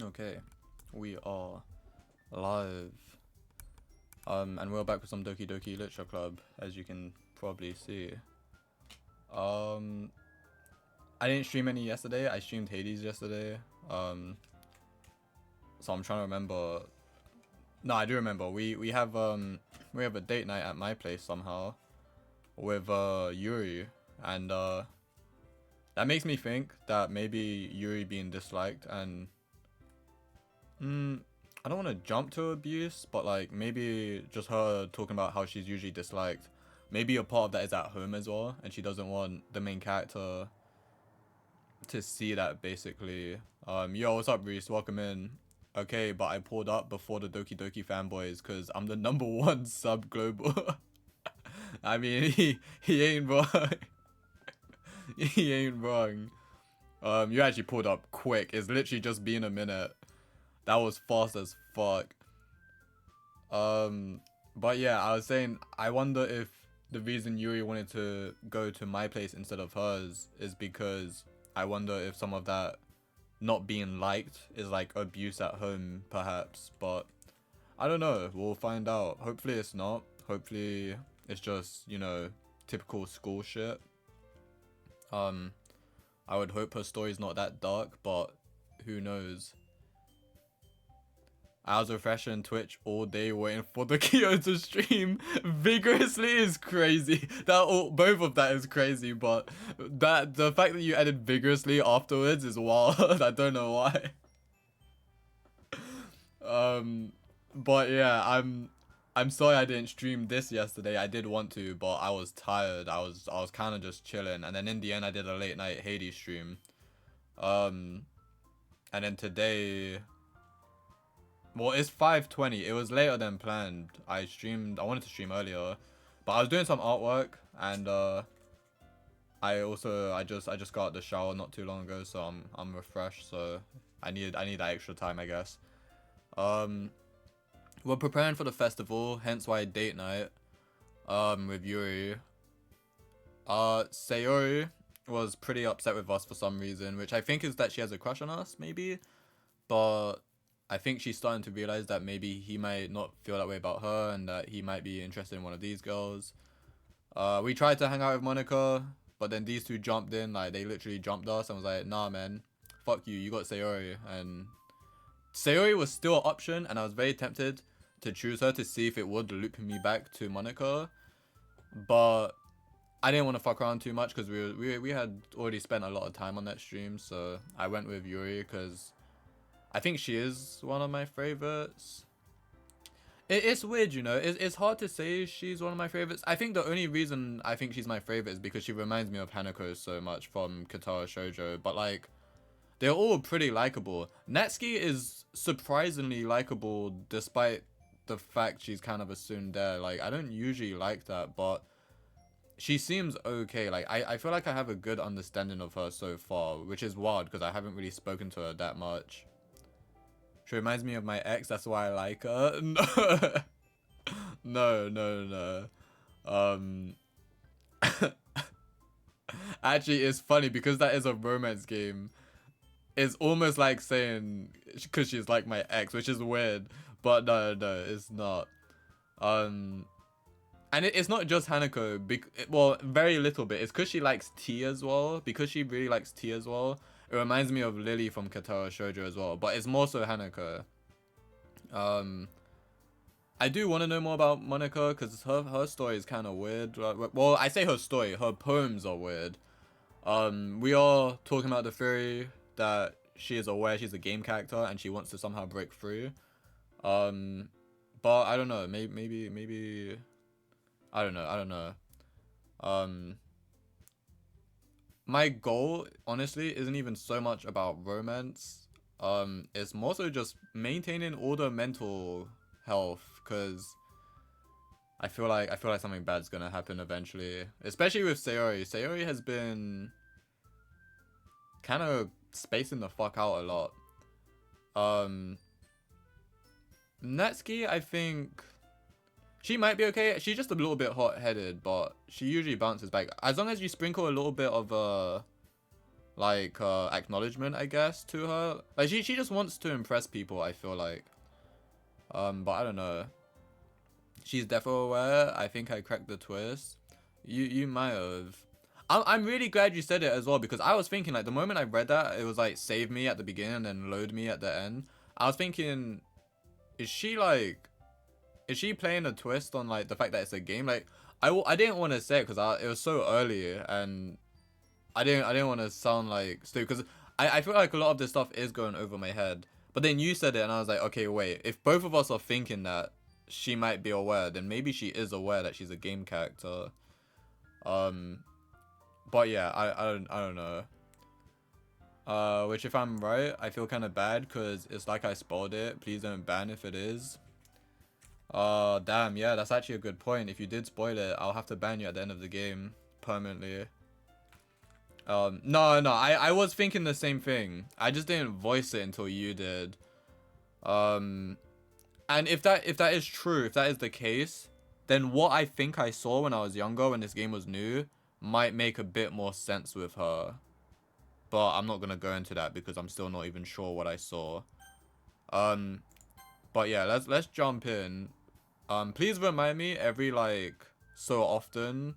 Okay, we are live. And we're back with some Doki Doki Literature Club, as you can probably see. I didn't stream any yesterday. I streamed Hades yesterday. So I'm trying to remember. No, I do remember. We have a date night at my place somehow with Yuri, and that makes me think that maybe Yuri being disliked and I don't want to jump to abuse, but like maybe just her talking about how she's usually disliked. Maybe a part of that is at home as well, and she doesn't want the main character to see that basically. Yo, what's up, Reese? Welcome in. Okay, but I pulled up before the Doki Doki fanboys because I'm the #1 sub global. I mean, he ain't wrong. He ain't wrong. You actually pulled up quick. It's literally just been a minute. That was fast as fuck. But yeah, I was saying, I wonder if the reason Yuri wanted to go to my place instead of hers is because I wonder if some of that not being liked is like abuse at home, perhaps. But I don't know. We'll find out. Hopefully it's not. Hopefully it's just, you know, typical school shit. I would hope her story's not that dark, but who knows. I was refreshing Twitch all day waiting for the Kyoto stream vigorously is crazy. Both of that is crazy, but the fact that you added vigorously afterwards is wild. I don't know why. But yeah, I'm sorry I didn't stream this yesterday. I did want to, but I was tired. I was kind of just chilling, and then in the end I did a late night Hades stream. And then today, well, it's 5:20. It was later than planned. I wanted to stream earlier, but I was doing some artwork, and I just got out the shower not too long ago, so I'm refreshed. So I need that extra time, I guess. We're preparing for the festival, hence why date night. With Yuri. Sayori was pretty upset with us for some reason, which I think is that she has a crush on us, maybe. But I think she's starting to realize that maybe he might not feel that way about her and that he might be interested in one of these girls. We tried to hang out with Monica, but then these two jumped in, like they literally jumped us and was like, nah man, fuck you, you got Sayori. And Sayori was still an option, and I was very tempted to choose her to see if it would loop me back to Monica. But I didn't want to fuck around too much because we had already spent a lot of time on that stream, so I went with Yuri because I think she is one of my favorites. It's weird, you know. It's hard to say she's one of my favorites. I think the only reason I think she's my favorite is because she reminds me of Hanako so much from Katara Shoujo. But like, they're all pretty likable. Natsuki is surprisingly likable despite the fact she's kind of a tsundere. Like, I don't usually like that, but she seems okay. Like, I feel like I have a good understanding of her so far, which is wild because I haven't really spoken to her that much. She reminds me of my ex, that's why I like her. No. Actually, it's funny because that is a romance game. It's almost like saying because she's like my ex, which is weird. But no, it's not. And it's not just Hanako. Well, very little bit. It's because she likes tea as well. Because she really likes tea as well. It reminds me of Lily from Katara Shoujo as well, but it's more so Hanako. I do want to know more about Monica because her story is kind of weird. Well, I say her story. Her poems are weird. We are talking about the theory that she is aware she's a game character and she wants to somehow break through. But I don't know. Maybe. I don't know. My goal, honestly, isn't even so much about romance. It's more so just maintaining all the mental health, because I feel like something bad's gonna happen eventually. Especially with Sayori. Sayori has been kind of spacing the fuck out a lot. Natsuki, I think she might be okay. She's just a little bit hot-headed, but she usually bounces back. As long as you sprinkle a little bit of like acknowledgement, I guess, to her. Like she just wants to impress people, I feel like. But I don't know. She's definitely aware. I think I cracked the twist. You might have. I'm really glad you said it as well, because I was thinking, like, the moment I read that, it was like save me at the beginning and then load me at the end. I was thinking, is she like, is she playing a twist on like the fact that it's a game? Like, I didn't want to say it because it was so early, and I didn't want to sound like stupid, because I feel like a lot of this stuff is going over my head. But then you said it and I was like, okay, wait, if both of us are thinking that she might be aware, then maybe she is aware that she's a game character. Um, but yeah, I don't know. Which if I'm right, I feel kind of bad because it's like I spoiled it. Please don't ban if it is. Damn, yeah, that's actually a good point. If you did spoil it, I'll have to ban you at the end of the game permanently. No, I was thinking the same thing. I just didn't voice it until you did. And if that is true, if that is the case, then what I think I saw when I was younger, when this game was new, might make a bit more sense with her. But I'm not gonna go into that because I'm still not even sure what I saw. But yeah, let's jump in. Please remind me every like so often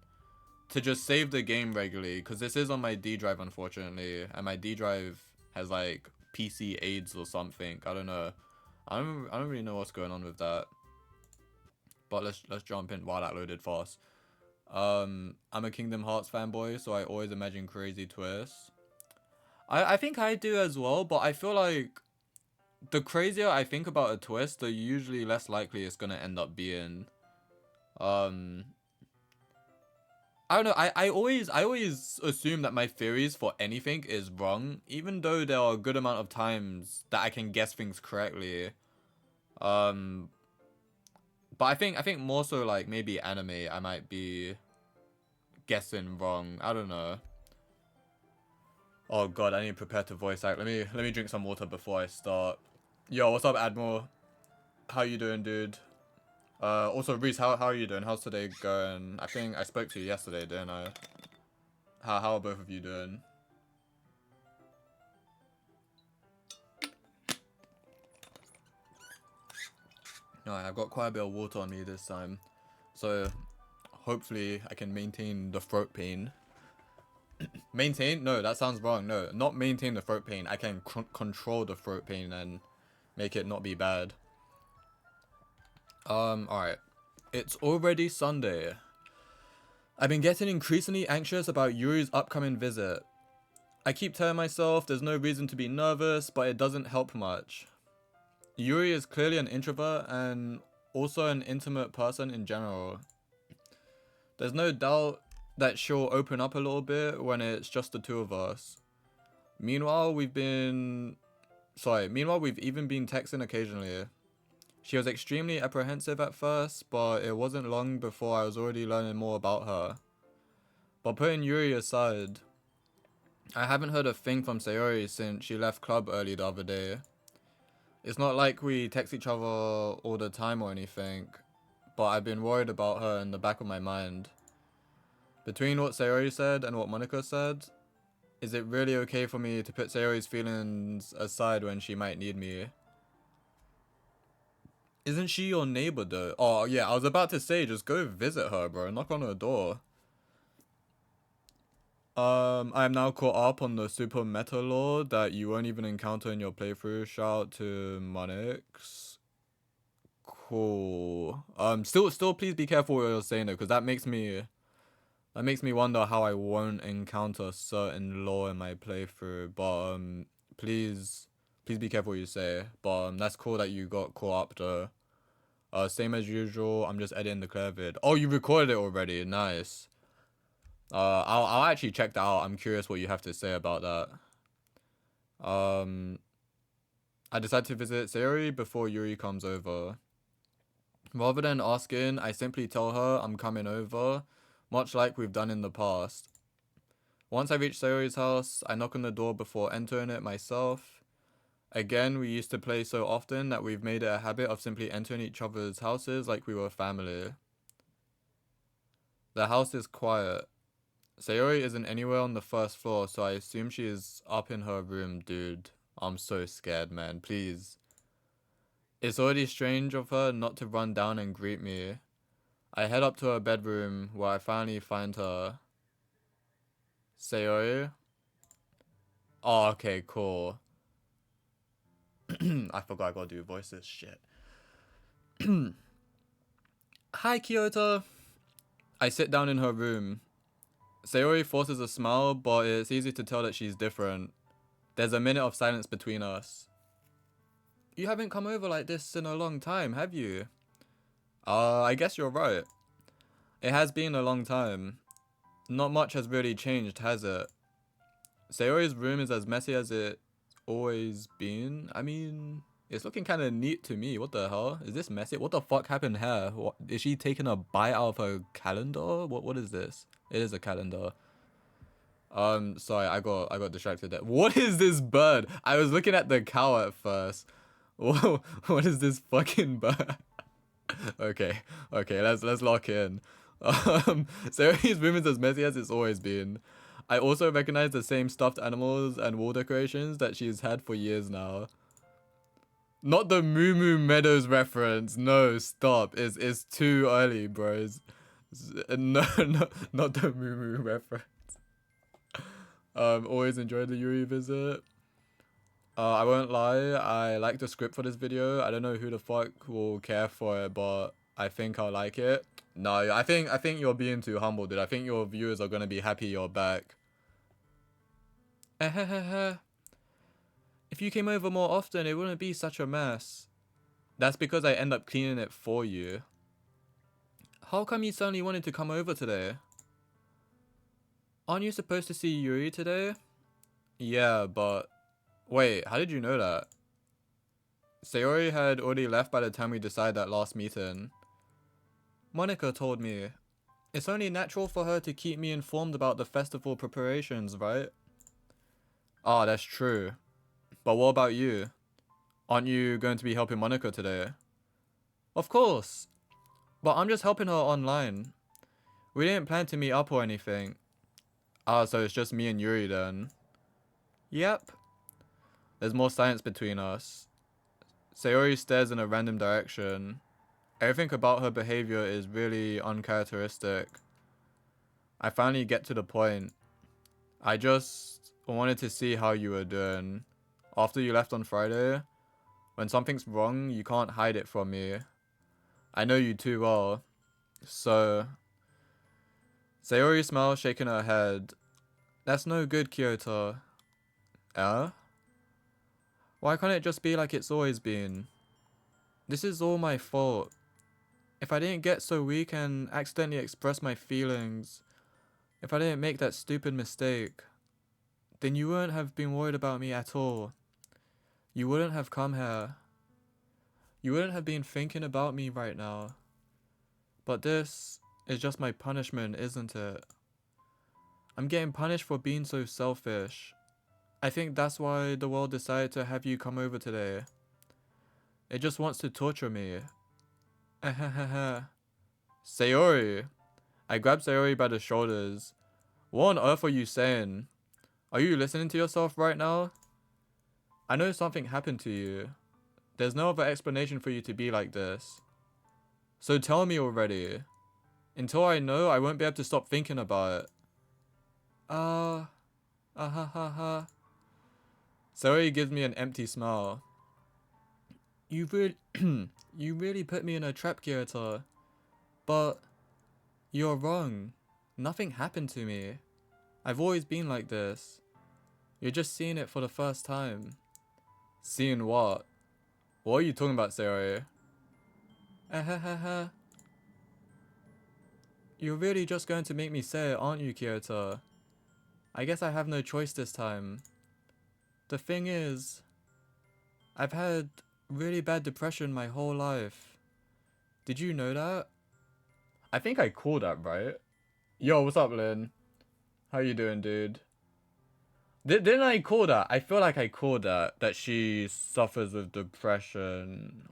to just save the game regularly, because this is on my D drive, unfortunately, and my D drive has like PC AIDS or something. I don't know. I don't really know what's going on with that. But let's jump in. Wow, that loaded fast. I'm a Kingdom Hearts fanboy, so I always imagine crazy twists. I think I do as well, but I feel like the crazier I think about a twist, the usually less likely it's gonna end up being. I don't know. I always assume that my theories for anything is wrong, even though there are a good amount of times that I can guess things correctly. Um, but I think more so like maybe anime, I might be guessing wrong. I don't know. Oh god, I need to prepare to voice act. Let me drink some water before I start. Yo, what's up, Admiral? How you doing, dude? Also, Reese, how are you doing? How's today going? I think I spoke to you yesterday, didn't I? How are both of you doing? Alright, I've got quite a bit of water on me this time, so hopefully I can maintain the throat pain. Maintain? No, that sounds wrong. No, not maintain the throat pain. I can control the throat pain and make it not be bad. Alright. It's already Sunday. I've been getting increasingly anxious about Yuri's upcoming visit. I keep telling myself there's no reason to be nervous, but it doesn't help much. Yuri is clearly an introvert and also an intimate person in general. There's no doubt that she'll open up a little bit when it's just the two of us. Meanwhile, we've even been texting occasionally. She was extremely apprehensive at first, but it wasn't long before I was already learning more about her. But putting Yuri aside, I haven't heard a thing from Sayori since she left club early the other day. It's not like we text each other all the time or anything, but I've been worried about her in the back of my mind. Between what Sayori said and what Monica said, is it really okay for me to put Sayori's feelings aside when she might need me? Isn't she your neighbor though? Oh yeah, I was about to say, just go visit her, bro. Knock on her door. I am now caught up on the super meta lore that you won't even encounter in your playthrough. Shout out to Monix. Cool. Still please be careful what you're saying though, because that makes me wonder how I won't encounter certain lore in my playthrough. But please be careful what you say. But that's cool that you got caught up though. Same as usual, I'm just editing the Claire vid. Oh, you recorded it already. Nice. I'll actually check that out. I'm curious what you have to say about that. I decided to visit Sayori before Yuri comes over. Rather than asking, I simply tell her I'm coming over, much like we've done in the past. Once I reach Sayori's house, I knock on the door before entering it myself. Again, we used to play so often that we've made it a habit of simply entering each other's houses like we were family. The house is quiet. Sayori isn't anywhere on the first floor, so I assume she is up in her room, dude. I'm so scared, man. Please. It's already strange of her not to run down and greet me. I head up to her bedroom, where I finally find her. Sayori? Oh, okay, cool. I forgot I gotta do voices. Shit. Hi, Kyoto. I sit down in her room. Sayori forces a smile, but it's easy to tell that she's different. There's a minute of silence between us. You haven't come over like this in a long time, have you? I guess you're right. It has been a long time. Not much has really changed, has it? Sayori's room is as messy as it always been. I mean, it's looking kind of neat to me. What the hell? Is this messy? What the fuck happened here? What, is she taking a bite out of her calendar? What is this? It is a calendar. Sorry, I got distracted there. What is this bird? I was looking at the cow at first. Whoa, what is this fucking bird? Okay, let's lock in. Sayori's room is as messy as it's always been. I also recognize the same stuffed animals and wall decorations that she's had for years now. Not the Moo Moo Meadows reference. No, stop. It's too early, bros. No, not the Moo Moo reference. Always enjoyed the Yuri visit. I won't lie, I like the script for this video. I don't know who the fuck will care for it, but I think I'll like it. No, I think you're being too humble, dude. I think your viewers are gonna be happy you're back. If you came over more often, it wouldn't be such a mess. That's because I end up cleaning it for you. How come you suddenly wanted to come over today? Aren't you supposed to see Yuri today? Yeah, but... Wait, how did you know that? Sayori had already left by the time we decided that last meeting. Monica told me. It's only natural for her to keep me informed about the festival preparations, right? Ah, that's true. But what about you? Aren't you going to be helping Monica today? Of course. But I'm just helping her online. We didn't plan to meet up or anything. Ah, so it's just me and Yuri then. Yep. There's more silence between us. Sayori stares in a random direction. Everything about her behavior is really uncharacteristic. I finally get to the point. I just wanted to see how you were doing. After you left on Friday, when something's wrong, you can't hide it from me. I know you too well. So... Sayori smiles, shaking her head. That's no good, Kyoto. Why can't it just be like it's always been? This is all my fault. If I didn't get so weak and accidentally express my feelings, if I didn't make that stupid mistake, then you wouldn't have been worried about me at all. You wouldn't have come here. You wouldn't have been thinking about me right now. But this is just my punishment, isn't it? I'm getting punished for being so selfish. I think that's why the world decided to have you come over today. It just wants to torture me. Sayori. I grab Sayori by the shoulders. What on earth are you saying? Are you listening to yourself right now? I know something happened to you. There's no other explanation for you to be like this. So tell me already. Until I know, I won't be able to stop thinking about it. Ha ha. Sayori gives me an empty smile. You really put me in a trap, Kyoto. But you're wrong. Nothing happened to me. I've always been like this. You're just seeing it for the first time. Seeing what? What are you talking about, Sayori? You're really just going to make me say it, aren't you, Kyoto? I guess I have no choice this time. The thing is, I've had really bad depression my whole life. Did you know that? I think I called that, right? Yo, what's up, Lynn? How you doing, dude? Didn't I call that? I feel like I called that she suffers with depression.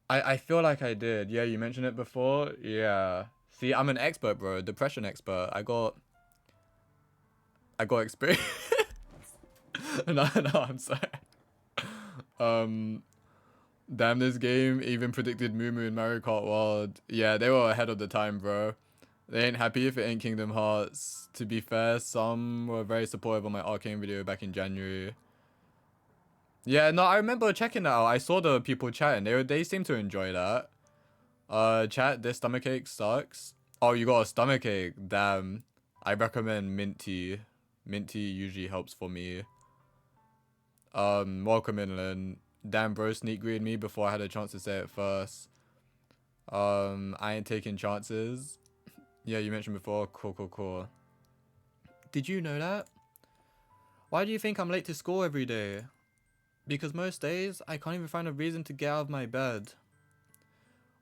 I feel like I did. Yeah, you mentioned it before? Yeah. See, I'm an expert, bro. Depression expert. I got experience. No, I'm sorry. Um, Damn, this game even predicted Moo Moo in Mario Kart World. Yeah, they were ahead of the time, bro. They ain't happy if it ain't Kingdom Hearts. To be fair, some were very supportive on my Arcane video back in January. Yeah, no, I remember checking that out. I saw the people chatting. They seem to enjoy that. Chat, this stomachache sucks. Oh, you got a stomachache. Damn. I recommend mint tea. Mint tea usually helps for me. Welcome Inland. Damn, bro, sneak greeted me before I had a chance to say it first. I ain't taking chances. Yeah, you mentioned before. Cool. Did you know that? Why do you think I'm late to school every day? Because most days, I can't even find a reason to get out of my bed.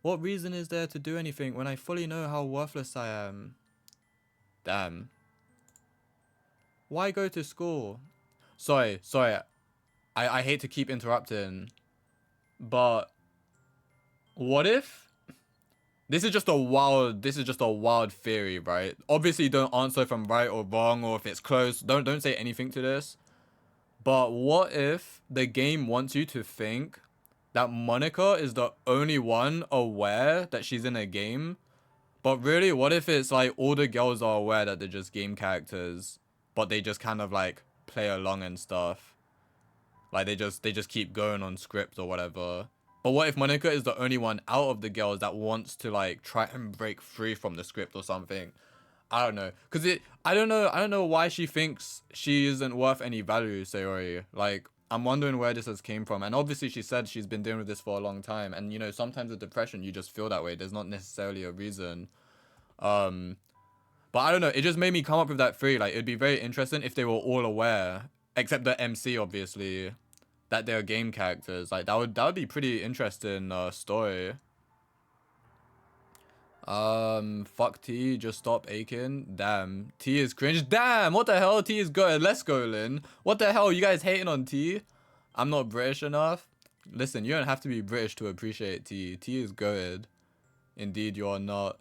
What reason is there to do anything when I fully know how worthless I am? Damn. Why go to school? Sorry. I hate to keep interrupting, but what if this is just a wild theory, right? Obviously don't answer if I'm right or wrong or if it's close. Don't say anything to this. But what if the game wants you to think that Monica is the only one aware that she's in a game? But really, what if it's like all the girls are aware that they're just game characters, but they just kind of like play along and stuff? Like they just keep going on script or whatever. But what if Monica is the only one out of the girls that wants to like try and break free from the script or something? I don't know. I don't know why she thinks she isn't worth any value, Sayori. Like, I'm wondering where this has came from. And obviously she said she's been dealing with this for a long time. And you know, sometimes with depression you just feel that way. There's not necessarily a reason. But I don't know, it just made me come up with that theory. Like, it'd be very interesting if they were all aware, except the MC obviously, that they're game characters. Like that would be pretty interesting story. Fuck T, just stop aching. Damn, T is cringe. Damn, what the hell? T is good. Let's go, Lynn. What the hell? You guys hating on T? I'm not British enough. Listen, you don't have to be British to appreciate T. T is good. Indeed, you are not.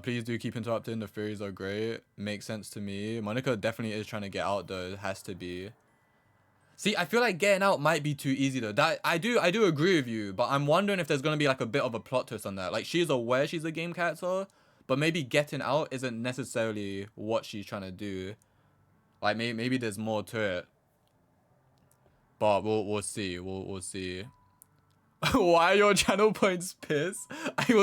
Please do keep interrupting. The theories are great. Makes sense to me. Monica definitely is trying to get out though. It has to be. See, I feel like getting out might be too easy though. That I do agree with you, but I'm wondering if there's gonna be like a bit of a plot twist on that. Like she's aware she's a game character, but maybe getting out isn't necessarily what she's trying to do. Like maybe there's more to it. But we'll see. We'll see. Why are your channel points pissed? I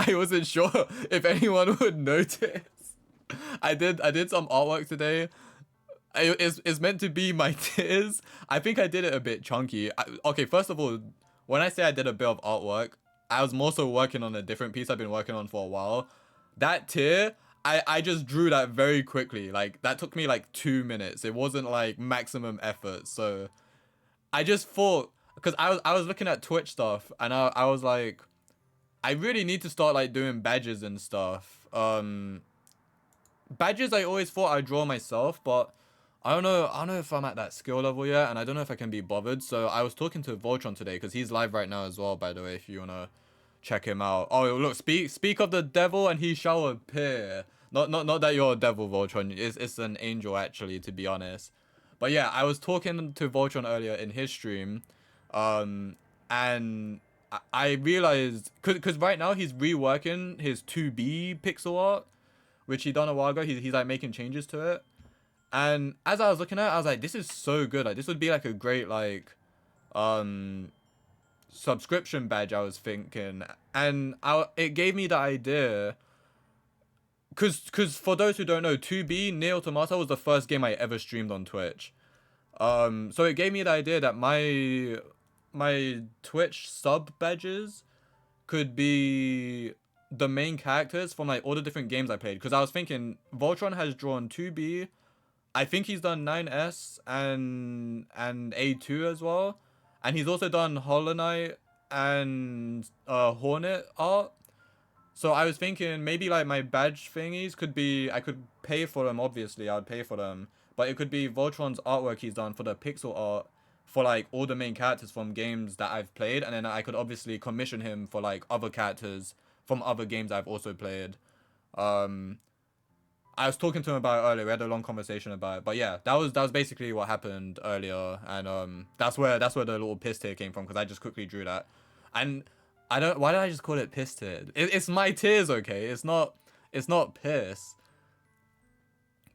wasn't sure if anyone would notice. I did some artwork today. It's meant to be my tears. I think I did it a bit chunky. Okay, first of all, when I say I did a bit of artwork, I was more so working on a different piece I've been working on for a while. That tear, I just drew that very quickly. Like, that took me like 2 minutes. It wasn't like maximum effort. So I just thought, because I was looking at Twitch stuff and I was like, I really need to start like doing badges and stuff. Badges I always thought I'd draw myself, but I don't know if I'm at that skill level yet, and I don't know if I can be bothered. So I was talking to Voltron today because he's live right now as well, by the way, if you wanna check him out. Oh look, speak of the devil and he shall appear. Not that you're a devil, Voltron. It's an angel actually, to be honest. But yeah, I was talking to Voltron earlier in his stream, and I realized because right now he's reworking his 2B pixel art, which he done a while ago. He's like making changes to it. And as I was looking at it, I was like, this is so good. Like, this would be like a great, like, subscription badge, I was thinking. And it gave me the idea. Because for those who don't know, 2B, Near Automata was the first game I ever streamed on Twitch. So it gave me the idea that my Twitch sub badges could be the main characters from, like, all the different games I played. Because I was thinking, Voltron has drawn 2B. I think he's done 9S and A2 as well. And he's also done Hollow Knight and Hornet art. So I was thinking maybe like my badge thingies could be, I could pay for them, obviously, I would pay for them. But it could be Voltron's artwork he's done for the pixel art for like all the main characters from games that I've played. And then I could obviously commission him for like other characters from other games I've also played. Um, I was talking to him about it earlier. We had a long conversation about it. But yeah, that was basically what happened earlier, and that's where the little piss tear came from, because I just quickly drew that, and I don't. Why did I just call it piss tear? It's my tears, okay? It's not piss.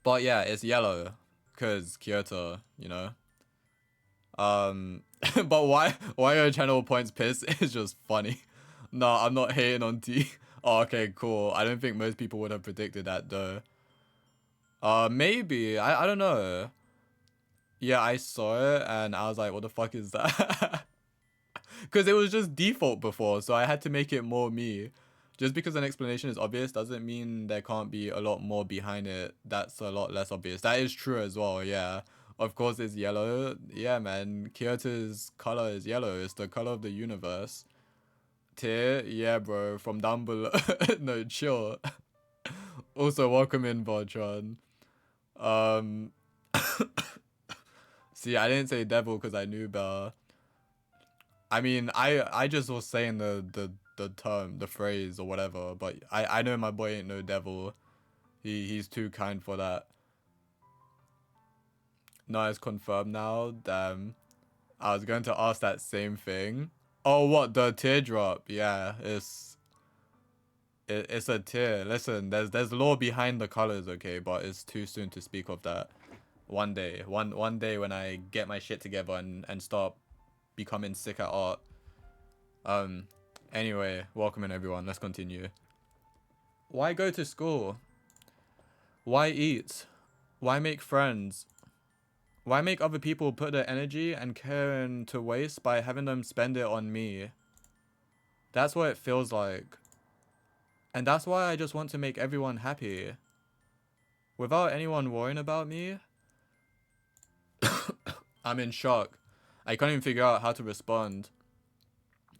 But yeah, it's yellow, cause Kyoto, you know. But why your channel points piss is just funny. No, I'm not hating on T. Oh, okay, cool. I don't think most people would have predicted that though. Maybe. I don't know. Yeah, I saw it and I was like, what the fuck is that? Because it was just default before, so I had to make it more me. Just because an explanation is obvious doesn't mean there can't be a lot more behind it that's a lot less obvious. That is true as well, yeah. Of course it's yellow. Yeah, man. Kyoto's color is yellow. It's the color of the universe. Tear? Yeah, bro. From down below. No, chill. Also, welcome in, Voltron. Um... See, I didn't say devil because I knew better. I mean, I just was saying the term, the phrase or whatever, but I know my boy ain't no devil. He's too kind for that. No, it's confirmed now. Damn. I was going to ask that same thing. Oh, what, the teardrop? Yeah, it's a tear. Listen, there's lore behind the colors, okay, but it's too soon to speak of that. One day, one day when I get my shit together and start becoming sick at art. Anyway, welcome in everyone. Let's continue. Why go to school? Why eat? Why make friends? Why make other people put their energy and care into waste by having them spend it on me? That's what it feels like. And that's why I just want to make everyone happy. Without anyone worrying about me, I'm in shock. I can't even figure out how to respond.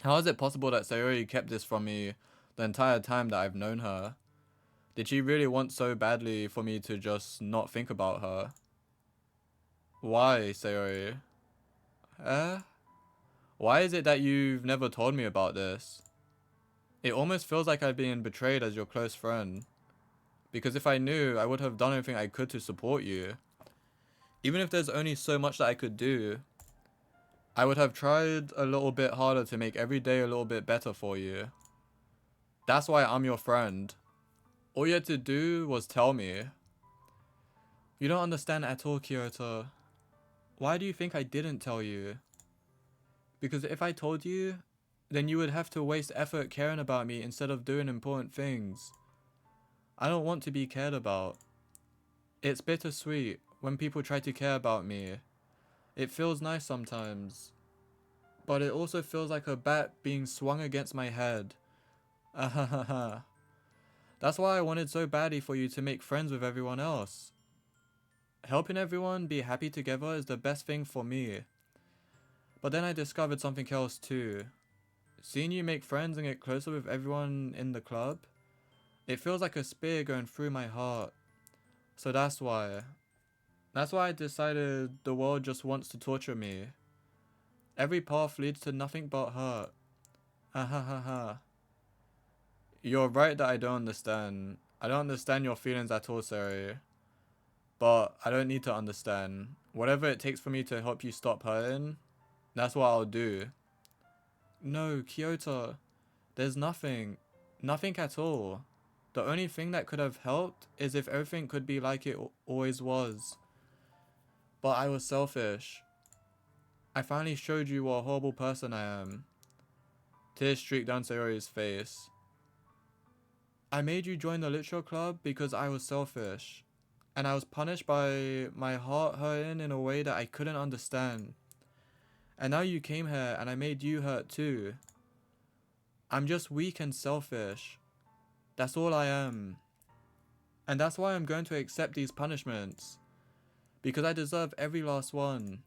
How is it possible that Sayori kept this from me the entire time that I've known her? Did she really want so badly for me to just not think about her? Why, Sayori? Eh? Why is it that you've never told me about this? It almost feels like I've been betrayed as your close friend. Because if I knew, I would have done everything I could to support you. Even if there's only so much that I could do, I would have tried a little bit harder to make every day a little bit better for you. That's why I'm your friend. All you had to do was tell me. You don't understand at all, Kyoto. Why do you think I didn't tell you? Because if I told you, then you would have to waste effort caring about me instead of doing important things. I don't want to be cared about. It's bittersweet when people try to care about me. It feels nice sometimes. But it also feels like a bat being swung against my head. Ahahaha. That's why I wanted so badly for you to make friends with everyone else. Helping everyone be happy together is the best thing for me. But then I discovered something else too. Seeing you make friends and get closer with everyone in the club, it feels like a spear going through my heart. So that's why. That's why I decided the world just wants to torture me. Every path leads to nothing but hurt. Ahahaha. You're right that I don't understand. I don't understand your feelings at all, Sari. But I don't need to understand. Whatever it takes for me to help you stop hurting, that's what I'll do. No, Kyoto. There's nothing. Nothing at all. The only thing that could have helped is if everything could be like it always was. But I was selfish. I finally showed you what a horrible person I am. Tears streaked down Sayori's face. I made you join the literature club because I was selfish. And I was punished by my heart hurting in a way that I couldn't understand. And now you came here and I made you hurt too. I'm just weak and selfish. That's all I am. And that's why I'm going to accept these punishments. Because I deserve every last one.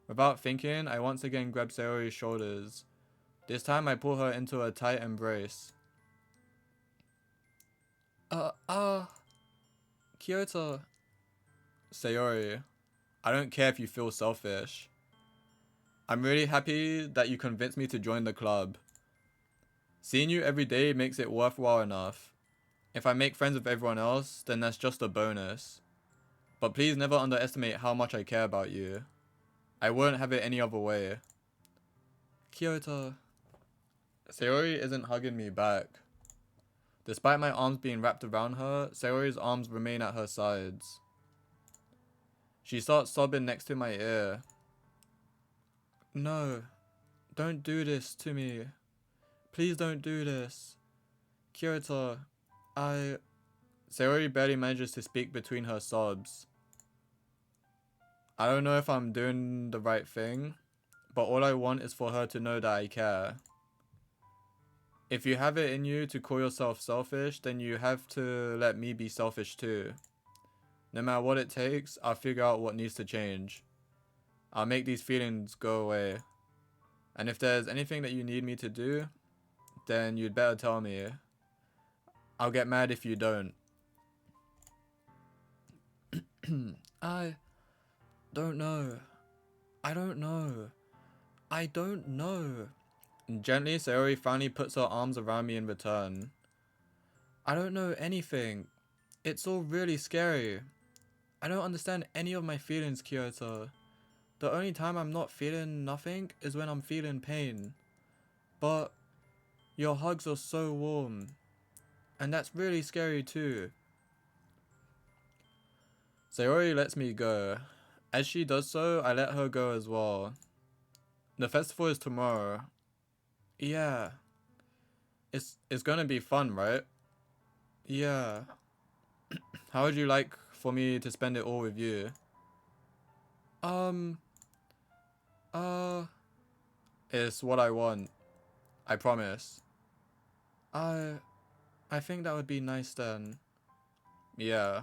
Without thinking, I once again grabbed Sayori's shoulders. This time I pull her into a tight embrace. Kyoto. Sayori, I don't care if you feel selfish. I'm really happy that you convinced me to join the club. Seeing you every day makes it worthwhile enough. If I make friends with everyone else, then that's just a bonus. But please never underestimate how much I care about you. I wouldn't have it any other way. Kyoto. Sayori isn't hugging me back. Despite my arms being wrapped around her, Sayori's arms remain at her sides. She starts sobbing next to my ear. No, don't do this to me. Please don't do this. Kyoto, Sayori barely manages to speak between her sobs. I don't know if I'm doing the right thing, but all I want is for her to know that I care. If you have it in you to call yourself selfish, then you have to let me be selfish too. No matter what it takes, I'll figure out what needs to change. I'll make these feelings go away. And if there's anything that you need me to do, then you'd better tell me. I'll get mad if you don't. I don't know. I don't know. I don't know. Gently, Sayori finally puts her arms around me in return. I don't know anything. It's all really scary. I don't understand any of my feelings, Kyoto. The only time I'm not feeling nothing is when I'm feeling pain. But your hugs are so warm. And that's really scary too. Sayori lets me go. As she does so, I let her go as well. The festival is tomorrow. Yeah. It's gonna be fun, right? Yeah. How would you like for me to spend it all with you? Um, uh, it's what I want. I promise. I I think that would be nice then. Yeah.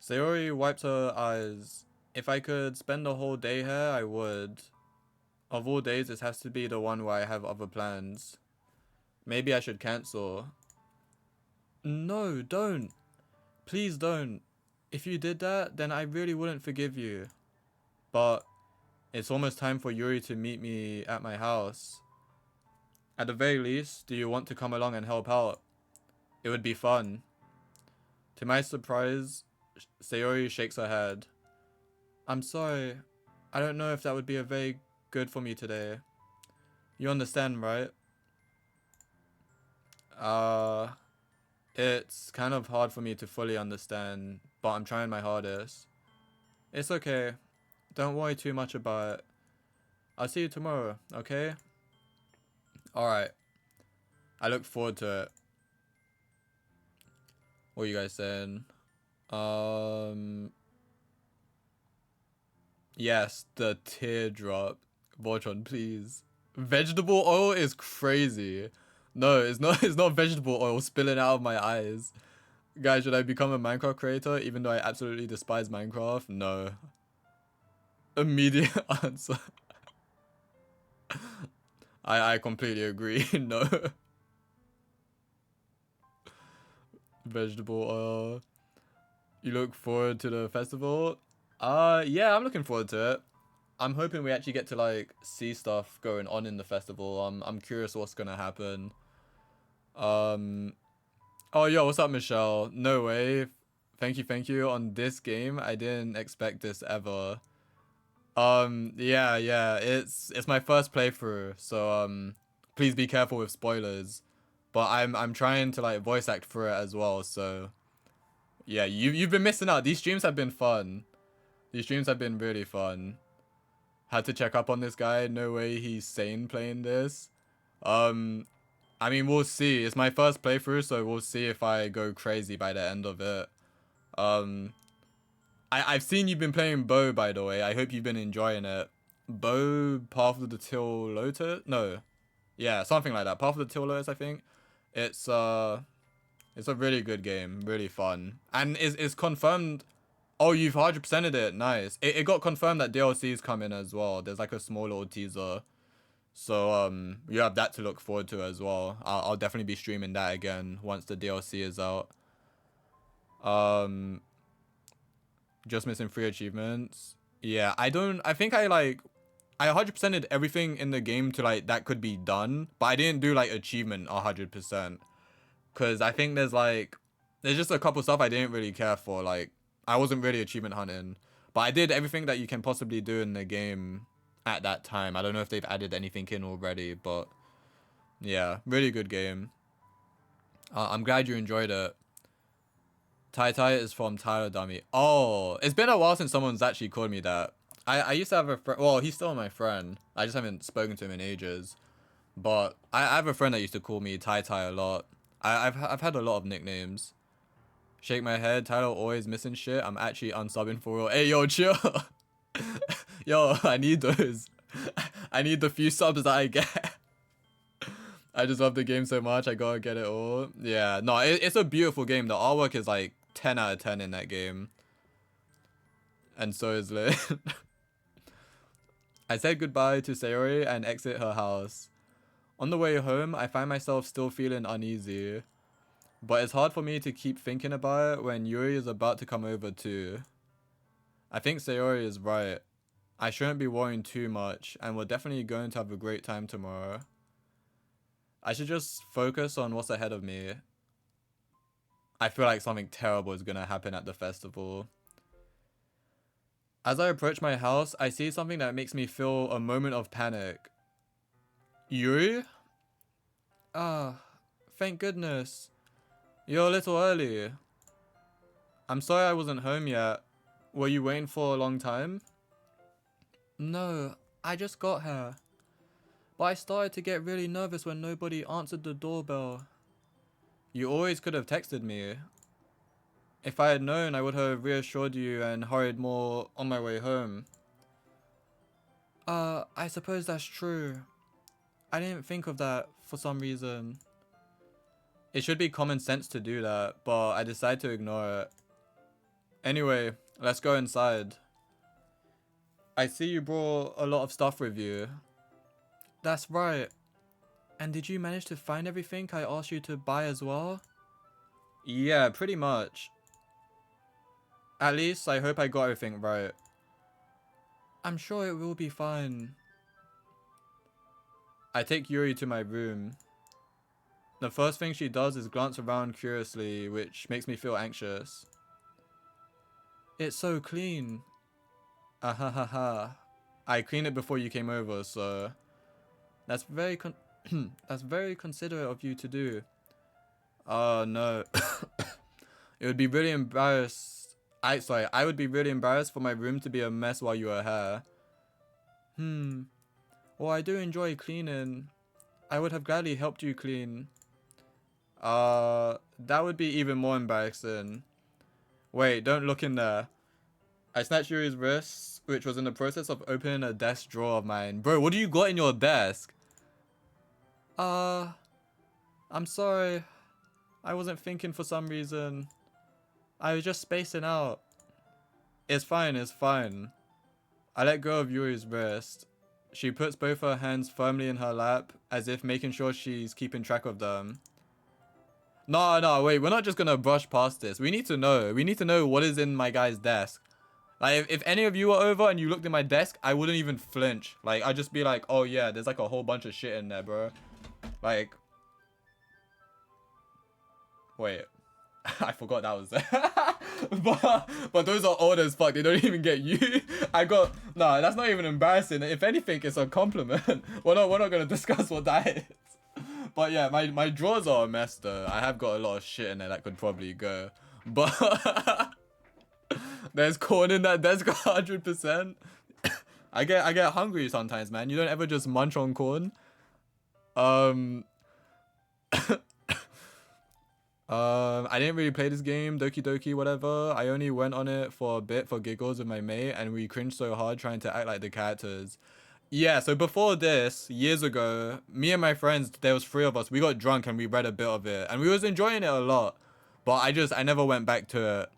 Sayori wipes her eyes. If I could spend the whole day here, I would. Of all days, this has to be the one where I have other plans. Maybe I should cancel. No, don't. Please don't. If you did that, then I really wouldn't forgive you. But it's almost time for Yuri to meet me at my house. At the very least, do you want to come along and help out? It would be fun. To my surprise, Sayori shakes her head. I'm sorry. I don't know if that would be a very good for me today. You understand, right? It's kind of hard for me to fully understand, but I'm trying my hardest. It's okay. Don't worry too much about it. I'll see you tomorrow, okay? Alright. I look forward to it. What are you guys saying? Yes, the teardrop. Voltron, please. Vegetable oil is crazy. No, it's not. It's not vegetable oil spilling out of my eyes. Guys, should I become a Minecraft creator even though I absolutely despise Minecraft? No. Immediate answer. I completely agree. No. Vegetable oil. You look forward to the festival? Yeah, I'm looking forward to it. I'm hoping we actually get to like see stuff going on in the festival. I'm curious what's gonna happen. Oh yo, what's up, Michelle? No way. Thank you. On this game, I didn't expect this ever. Yeah. It's my first playthrough, so please be careful with spoilers. But I'm trying to like voice act for it as well, so yeah, you've been missing out. These streams have been fun. These streams have been really fun. Had to check up on this guy. No way he's sane playing this. I mean, we'll see. It's my first playthrough, so we'll see if I go crazy by the end of it. I've seen you've been playing Bow, by the way. I hope you've been enjoying it. Bow, Path of the Till Lotus? No. Yeah, something like that. Path of the Till Lotus, I think. It's a really good game. Really fun. And it's confirmed. Oh, you've 100%ed it. Nice. It got confirmed that DLC's coming as well. There's like a small little teaser. So, you have that to look forward to as well. I'll definitely be streaming that again once the DLC is out. Just missing 3 achievements. Yeah, I think I 100%ed everything in the game to like that could be done, but I didn't do like achievement 100%. Because I think there's just a couple stuff I didn't really care for. Like, I wasn't really achievement hunting. But I did everything that you can possibly do in the game at that time. I don't know if they've added anything in already, but yeah, really good game. I'm glad you enjoyed it. Tai Tai is from Tyler Dummy. Oh, it's been a while since someone's actually called me that. I used to have a friend. Well, he's still my friend. I just haven't spoken to him in ages. But I have a friend that used to call me Tai Tai a lot. I've had a lot of nicknames. Shake my head. Tyler always missing shit. I'm actually unsubbing for real. Hey, yo, chill. Yo, I need those. I need the few subs that I get. I just love the game so much. I gotta get it all. Yeah, no, it's a beautiful game. The artwork is like 10 out of 10 in that game. And so is Lit. I said goodbye to Sayori and exit her house. On the way home, I find myself still feeling uneasy. But it's hard for me to keep thinking about it when Yuri is about to come over too. I think Sayori is right. I shouldn't be worrying too much, and we're definitely going to have a great time tomorrow. I should just focus on what's ahead of me. I feel like something terrible is gonna happen at the festival. As I approach my house, I see something that makes me feel a moment of panic. Yuri? Ah, thank goodness. You're a little early. I'm sorry I wasn't home yet. Were you waiting for a long time? No, I just got here. But I started to get really nervous when nobody answered the doorbell. You always could have texted me. If I had known, I would have reassured you and hurried more on my way home. I suppose that's true. I didn't think of that for some reason. It should be common sense to do that, but I decided to ignore it. Anyway, let's go inside. I see you brought a lot of stuff with you. That's right. And did you manage to find everything I asked you to buy as well? Yeah, pretty much. At least I hope I got everything right. I'm sure it will be fine. I take Yuri to my room. The first thing she does is glance around curiously, which makes me feel anxious. It's so clean. Ahahaha. I cleaned it before you came over, so that's very that's very considerate of you to do. Oh no. It would be really embarrassed. I would be really embarrassed for my room to be a mess while you were here. Well, I do enjoy cleaning. I would have gladly helped you clean. That would be even more embarrassing. Wait, don't look in there. I snatched Yuri's wrist, which was in the process of opening a desk drawer of mine. Bro, what do you got in your desk? I'm sorry. I wasn't thinking for some reason. I was just spacing out. It's fine, it's fine. I let go of Yuri's wrist. She puts both her hands firmly in her lap, as if making sure she's keeping track of them. No, wait, we're not just gonna brush past this. We need to know. We need to know what is in my guy's desk. Like, if any of you were over and you looked in my desk, I wouldn't even flinch. Like, I'd just be like, oh yeah, there's like a whole bunch of shit in there, bro. Like, wait. I forgot that was there. but those are old as fuck. They don't even get you. No, that's not even embarrassing. If anything, it's a compliment. We're not gonna discuss what that is. But yeah, my drawers are a mess though. I have got a lot of shit in there that could probably go. But there's corn in that desk 100%. I get hungry sometimes, man. You don't ever just munch on corn. I didn't really play this game, Doki Doki, whatever. I only went on it for a bit for giggles with my mate, and we cringed so hard trying to act like the characters. Yeah, so before this, years ago, me and my friends, there was 3 of us, we got drunk and we read a bit of it, and we was enjoying it a lot. But I never went back to it.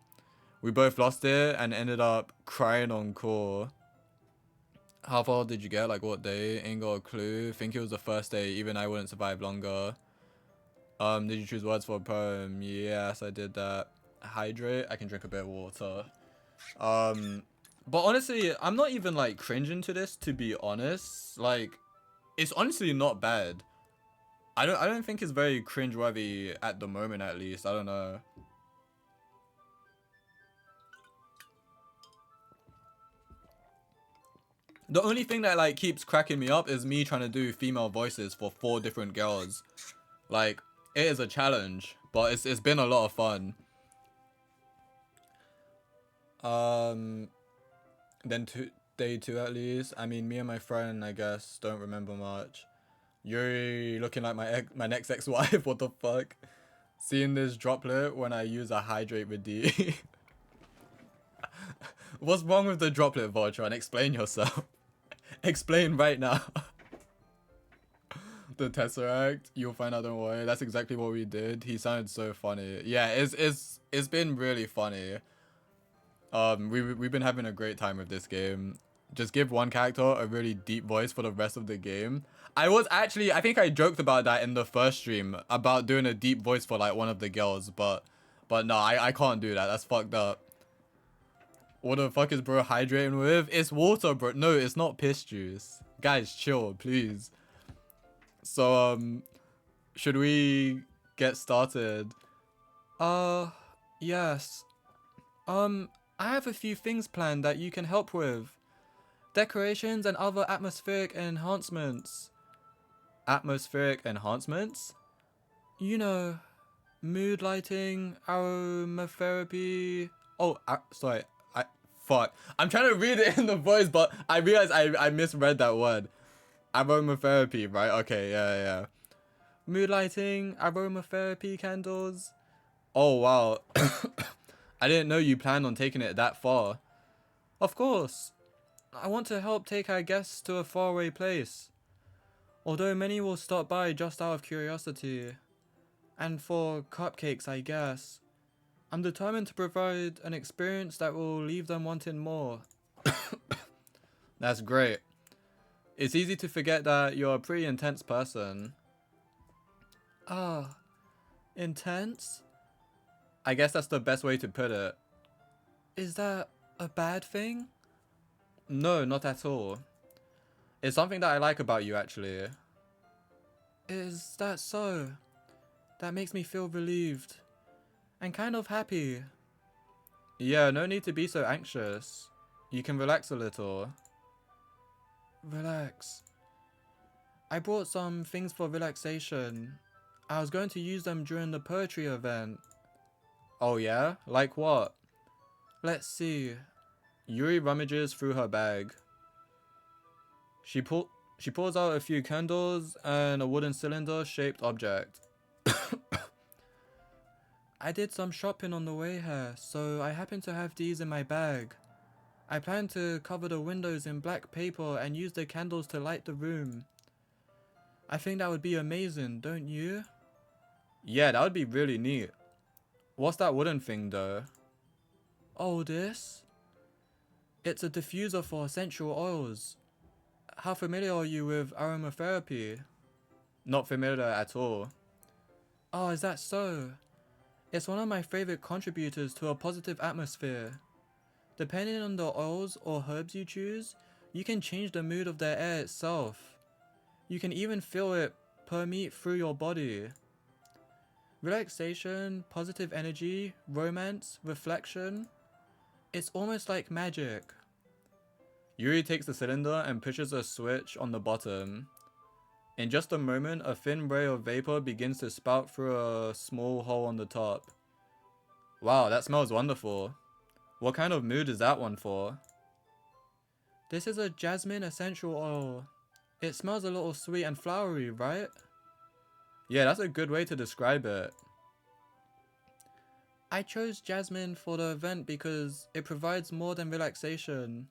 We both lost it and ended up crying on call. How far did you get? Like what day? Ain't got a clue. Think it was the first day, even I wouldn't survive longer. Did you choose words for a poem? Yes, I did that. Hydrate. I can drink a bit of water. But honestly, I'm not even like cringing to this, to be honest. Like, it's honestly not bad. I don't think it's very cringeworthy at the moment, at least. I don't know. The only thing that like keeps cracking me up is me trying to do female voices for 4 different girls. Like, it is a challenge, but it's been a lot of fun. Then day 2 at least. I mean, me and my friend, I guess, don't remember much. Yuri looking like my next ex-wife. What the fuck? Seeing this droplet when I use a hydrate with D. What's wrong with the droplet, Voltron? Explain yourself. Explain right now. The Tesseract, you'll find out, don't worry. That's exactly what we did. He sounded so funny. Yeah, it's been really funny. We've been having a great time with this game. Just give one character a really deep voice for the rest of the game. I think I joked about that in the first stream about doing a deep voice for like one of the girls, but no, I can't do that. That's fucked up. What the fuck is bro hydrating with? It's water, bro. No, it's not piss juice. Guys, chill, please. So, should we get started? Yes. I have a few things planned that you can help with. Decorations and other atmospheric enhancements. Atmospheric enhancements? You know, mood lighting, aromatherapy. Oh, sorry. Fuck. I'm trying to read it in the voice, but I realized I misread that word. Aromatherapy, right? Okay, yeah. Mood lighting, aromatherapy candles. Oh, wow. I didn't know you planned on taking it that far. Of course. I want to help take our guests to a faraway place. Although many will stop by just out of curiosity. And for cupcakes, I guess. I'm determined to provide an experience that will leave them wanting more. That's great. It's easy to forget that you're a pretty intense person. Ah, intense? I guess that's the best way to put it. Is that a bad thing? No, not at all. It's something that I like about you, actually. Is that so? That makes me feel relieved. And kind of happy. Yeah, no need to be so anxious. You can relax a little. Relax. I brought some things for relaxation. I was going to use them during the poetry event. Oh yeah? Like what? Let's see. Yuri rummages through her bag. She pulls out a few candles and a wooden cylinder-shaped object. I did some shopping on the way here, so I happen to have these in my bag. I plan to cover the windows in black paper and use the candles to light the room. I think that would be amazing, don't you? Yeah, that would be really neat. What's that wooden thing though? Oh, this? It's a diffuser for essential oils. How familiar are you with aromatherapy? Not familiar at all. Oh, is that so? It's one of my favorite contributors to a positive atmosphere. Depending on the oils or herbs you choose, you can change the mood of the air itself. You can even feel it permeate through your body. Relaxation, positive energy, romance, reflection. It's almost like magic. Yuri takes the cylinder and pushes a switch on the bottom. In just a moment, a thin ray of vapor begins to spout through a small hole on the top. Wow, that smells wonderful. What kind of mood is that one for? This is a jasmine essential oil. It smells a little sweet and flowery, right? Yeah, that's a good way to describe it. I chose jasmine for the event because it provides more than relaxation.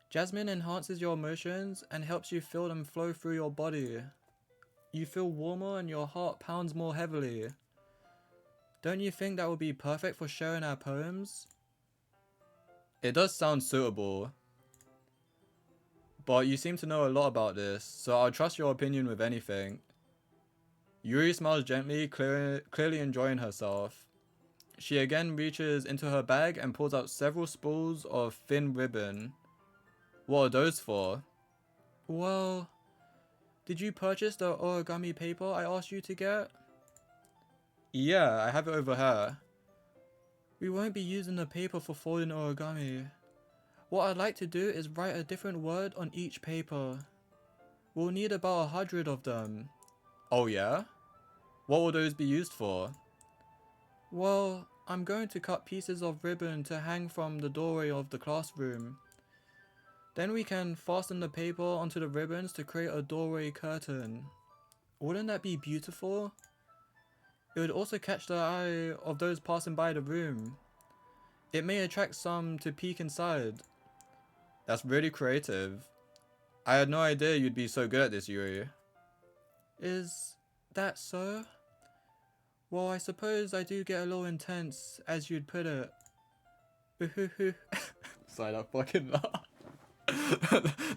Jasmine enhances your emotions and helps you feel them flow through your body. You feel warmer and your heart pounds more heavily. Don't you think that would be perfect for sharing our poems? It does sound suitable. But you seem to know a lot about this, so I'll trust your opinion with anything. Yuri smiles gently, clearly enjoying herself. She again reaches into her bag and pulls out several spools of thin ribbon. What are those for? Well, Did you purchase the origami paper I asked you to get? Yeah, I have it over here. We won't be using the paper for folding origami. What I'd like to do is write a different word on each paper. We'll need about 100 of them. Oh yeah? What will those be used for? Well, I'm going to cut pieces of ribbon to hang from the doorway of the classroom. Then we can fasten the paper onto the ribbons to create a doorway curtain. Wouldn't that be beautiful? It would also catch the eye of those passing by the room. It may attract some to peek inside. That's really creative. I had no idea you'd be so good at this, Yuri. Is that so? Well, I suppose I do get a little intense, as you'd put it. Sorry, that fucking laugh.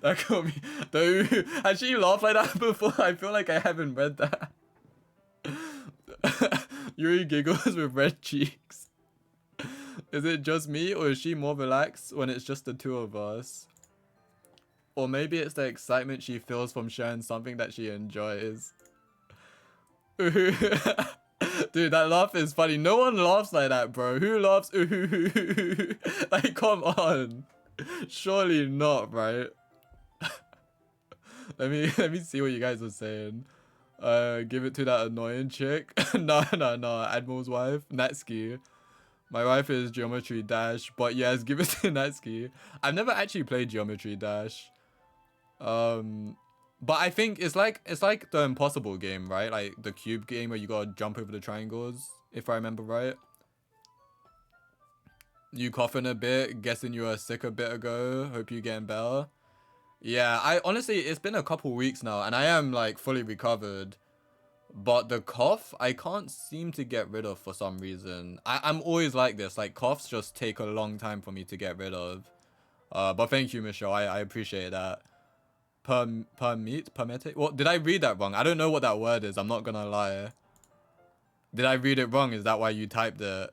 That got me. Has she laughed like that before? I feel like I haven't read that. Yuri giggles with red cheeks. Is it just me, or is she more relaxed when it's just the two of us? Or maybe it's the excitement she feels from sharing something that she enjoys. Dude, that laugh is funny. No one laughs like that, bro. Who laughs? Like, come on. Surely not, right? let me see what you guys are saying. Give it to that annoying chick. No, Admiral's wife, Natsuki. My wife is Geometry Dash, but yes, give it to Natsuki. I've never actually played Geometry Dash. But I think it's like the Impossible game, right? Like the cube game where you gotta jump over the triangles, if I remember right. You coughing a bit, guessing you were sick a bit ago. Hope you getting better. Yeah, I honestly, it's been a couple weeks now, and I am like fully recovered. But the cough, I can't seem to get rid of for some reason. I'm always like this. Like coughs just take a long time for me to get rid of. But thank you, Michelle. I appreciate that. Permit? What, did I read that wrong? I don't know what that word is. I'm not gonna lie. Did I read it wrong? Is that why you typed it?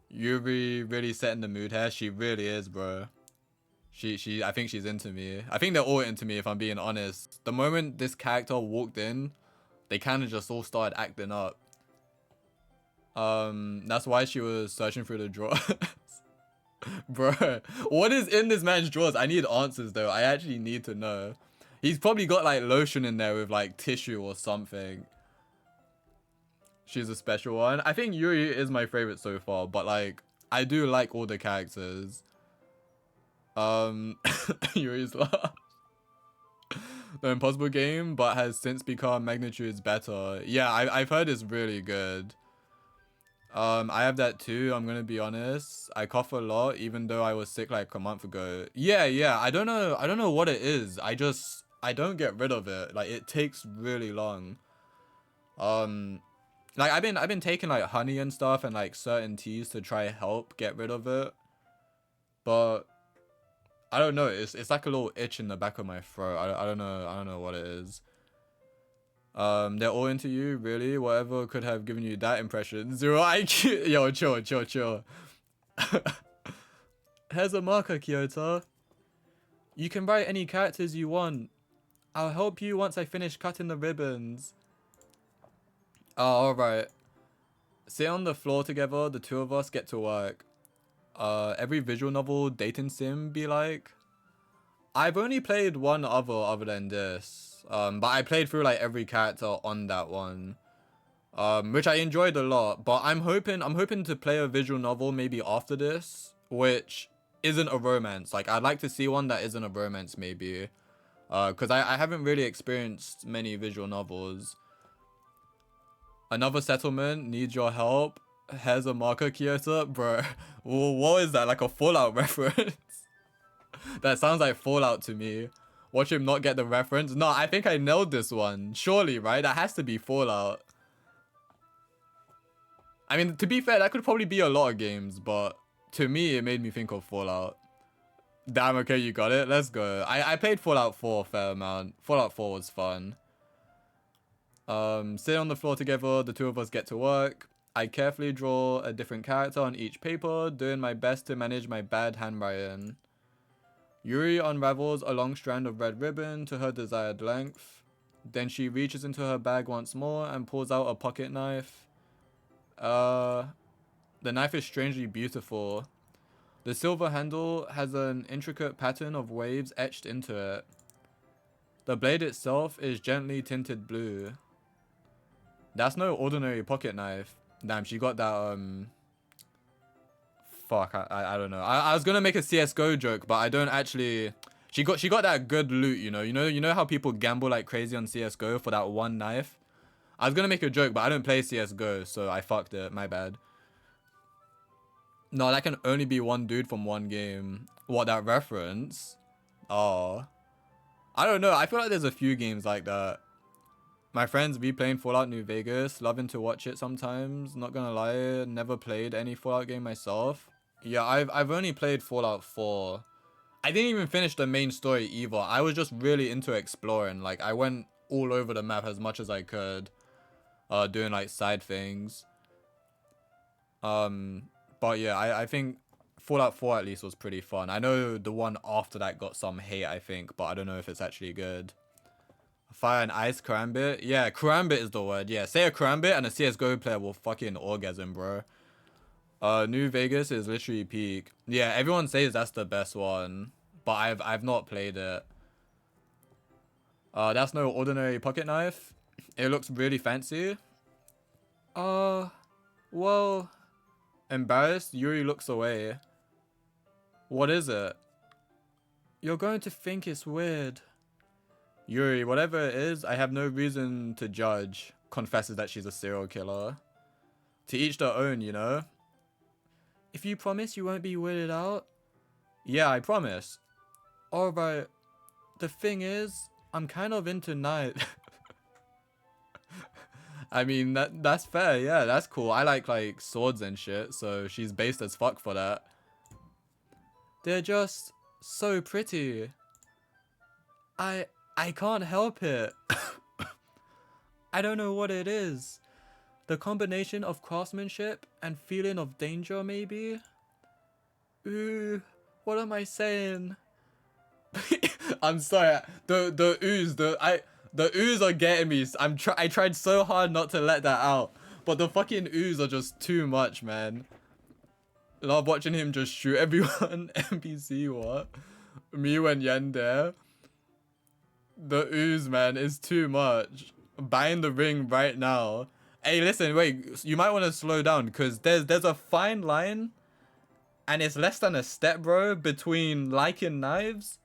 Yuri really setting the mood here. She really is, bro. I think she's into me. I think they're all into me, if I'm being honest. The moment this character walked in, they kind of just all started acting up. That's why she was searching through the drawers. Bro, what is in this man's drawers? I need answers though. I actually need to know. He's probably got like lotion in there with like tissue or something. She's a special one. I think Yuri is my favorite so far, but like I do like all the characters. Yuri's last. The Impossible game, but has since become magnitudes better. Yeah, I've heard it's really good. I have that too, I'm gonna be honest. I cough a lot, even though I was sick like a month ago. Yeah, I don't know what it is. I don't get rid of it. Like, it takes really long. Like, I've been taking like honey and stuff and like certain teas to try help get rid of it. But I don't know, it's like a little itch in the back of my throat. I don't know what it is. They're all into you, really? Whatever could have given you that impression. 0 IQ. Yo, chill. Here's a marker, Kyoto. You can write any characters you want. I'll help you once I finish cutting the ribbons. Oh, alright. Sit on the floor together, the two of us get to work. Every visual novel dating sim be like? I've only played one other than this. But I played through like every character on that one. Which I enjoyed a lot. But I'm hoping to play a visual novel maybe after this, which isn't a romance. Like, I'd like to see one that isn't a romance maybe. Because I haven't really experienced many visual novels. Another settlement needs your help. Here's a marker, Kyoto. Bro, what is that? Like a Fallout reference? That sounds like Fallout to me. Watch him not get the reference. No, I think I nailed this one. Surely, right? That has to be Fallout. I mean, to be fair, that could probably be a lot of games, but to me, it made me think of Fallout. Damn, okay, you got it. Let's go. I played Fallout 4 a fair amount. Fallout 4 was fun. Sit on the floor together, the two of us get to work. I carefully draw a different character on each paper, doing my best to manage my bad handwriting. Yuri unravels a long strand of red ribbon to her desired length. Then she reaches into her bag once more and pulls out a pocket knife. The knife is strangely beautiful. The silver handle has an intricate pattern of waves etched into it. The blade itself is gently tinted blue. That's no ordinary pocket knife. Damn, she got that, fuck, I don't know. I was gonna make a CSGO joke, but I don't actually... She got that good loot, you know? You know how people gamble like crazy on CSGO for that one knife? I was gonna make a joke, but I don't play CSGO, so I fucked it. My bad. No, that can only be one dude from one game. What, that reference? Oh. I don't know. I feel like there's a few games like that. My friends be playing Fallout New Vegas. Loving to watch it sometimes. Not gonna lie. Never played any Fallout game myself. Yeah, I've only played Fallout 4. I didn't even finish the main story either. I was just really into exploring. Like, I went all over the map as much as I could. Doing, like, side things. But yeah, I think Fallout 4 at least was pretty fun. I know the one after that got some hate, I think. But I don't know if it's actually good. Fire and ice karambit? Yeah, karambit is the word. Yeah, say a karambit and a CSGO player will fucking orgasm, bro. New Vegas is literally peak. Yeah, everyone says that's the best one, but I've not played it. That's no ordinary pocket knife. It looks really fancy. Well, embarrassed, Yuri looks away. What is it? You're going to think it's weird. Yuri, whatever it is, I have no reason to judge. Confesses that she's a serial killer. To each their own, you know? If you promise you won't be weirded out? Yeah, I promise. Alright. The thing is, I'm kind of into night. I mean, that's fair, yeah, that's cool. I like swords and shit, so she's based as fuck for that. They're just so pretty. I can't help it. I don't know what it is. The combination of craftsmanship and feeling of danger, maybe? Ooh, what am I saying? I'm sorry. The ooze, the ooze are getting me. I tried so hard not to let that out, but the fucking ooze are just too much, man. Love watching him just shoot everyone. NPC, what? Me when Yen there. The ooze, man, is too much. Buying the ring right now. Hey, listen, wait. You might want to slow down because there's a fine line, and it's less than a step, bro, between liking knives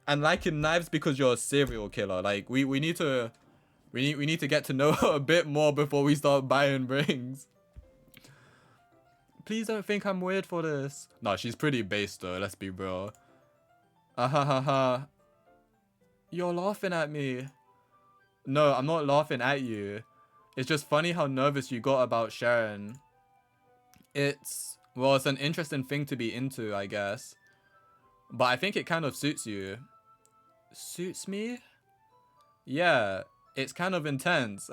and liking knives because you're a serial killer. Like we need to get to know her a bit more before we start buying rings. Please don't think I'm weird for this. No, she's pretty base though. Let's be real. Ha. You're laughing at me. No, I'm not laughing at you. It's just funny how nervous you got about Sharon. It's an interesting thing to be into, I guess. But I think it kind of suits you. Suits me? Yeah, it's kind of intense.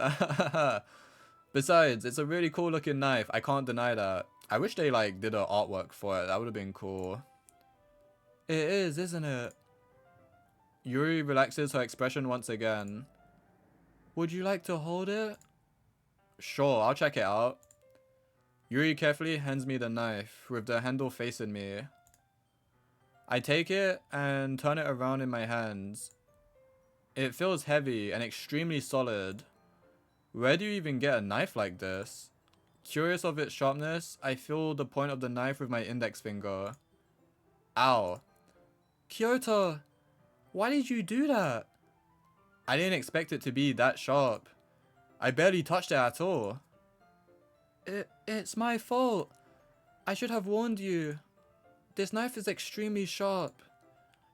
Besides, it's a really cool looking knife. I can't deny that. I wish they like did an artwork for it. That would have been cool. It is, isn't it? Yuri relaxes her expression once again. Would you like to hold it? Sure, I'll check it out. Yuri carefully hands me the knife, with the handle facing me. I take it and turn it around in my hands. It feels heavy and extremely solid. Where do you even get a knife like this? Curious of its sharpness, I feel the point of the knife with my index finger. Ow. Kyoto, why did you do that? I didn't expect it to be that sharp. I barely touched it at all. It's my fault. I should have warned you. This knife is extremely sharp.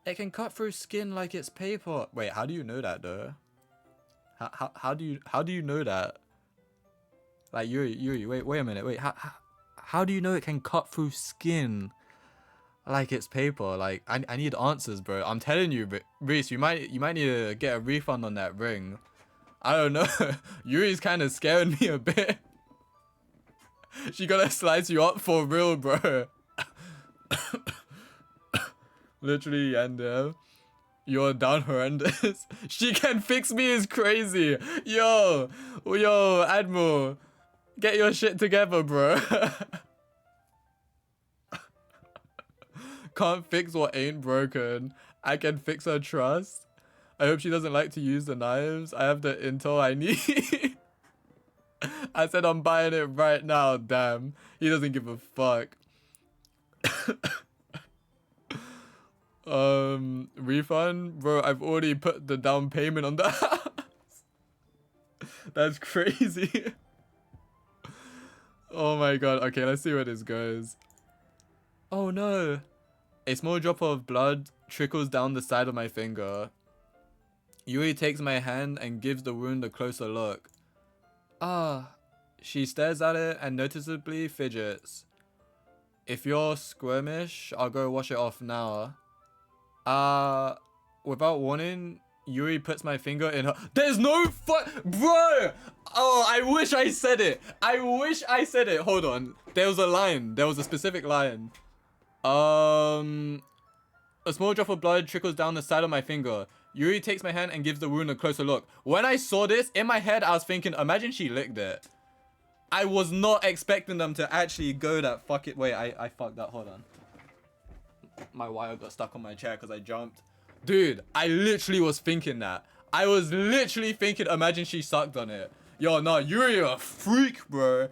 It can cut through skin like it's paper. Wait, how do you know that though? How do you know that? Like Yuri, wait a minute, wait. How do you know it can cut through skin like it's paper? Like I need answers, bro. I'm telling you, Reese, you might need to get a refund on that ring. I don't know. Yuri's kind of scaring me a bit. She gonna slice you up for real, bro. Literally, and You're down horrendous. She can fix me is crazy. Yo, Admiral, get your shit together, bro. Can't fix what ain't broken. I can fix her trust. I hope she doesn't like to use the knives. I have the intel I need. I said I'm buying it right now, damn. He doesn't give a fuck. Refund? Bro, I've already put the down payment on the house. That's crazy. Oh my god. Okay, let's see where this goes. Oh no. A small drop of blood trickles down the side of my finger. Yuri takes my hand and gives the wound a closer look. Ah. She stares at it and noticeably fidgets. If you're squirmish, I'll go wash it off now. Without warning, Yuri puts my finger in her. There's no bro! Oh, I wish I said it. I wish I said it. Hold on. There was a line. There was a specific line. A small drop of blood trickles down the side of my finger. Yuri takes my hand and gives the wound a closer look. When I saw this, in my head, I was thinking, imagine she licked it. I was not expecting them to actually go that fuck it. Wait, I fucked that. Hold on. My wire got stuck on my chair because I jumped. Dude, I literally was thinking that. I was literally thinking, imagine she sucked on it. Yo, no, you're a freak, bro.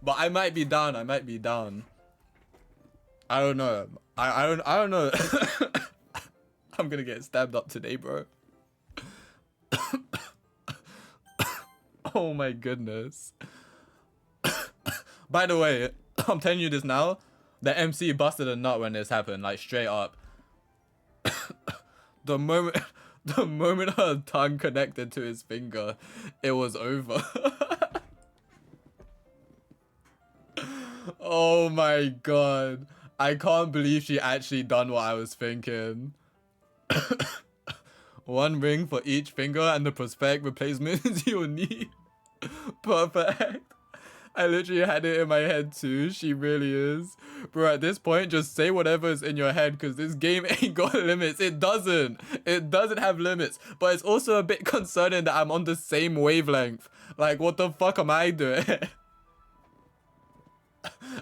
But I might be down. I might be down. I don't know. I don't know. I'm gonna get stabbed up today, bro. Oh my goodness. By the way, I'm telling you this now. The MC busted a nut when this happened, like straight up. The moment her tongue connected to his finger, it was over. Oh my god. I can't believe she actually done what I was thinking. One ring for each finger and the prosthetic replacements you'll need. Perfect. I literally had it in my head too. She really is. Bro, at this point, just say whatever is in your head because this game ain't got limits. It doesn't. It doesn't have limits. But it's also a bit concerning that I'm on the same wavelength. Like, what the fuck am I doing?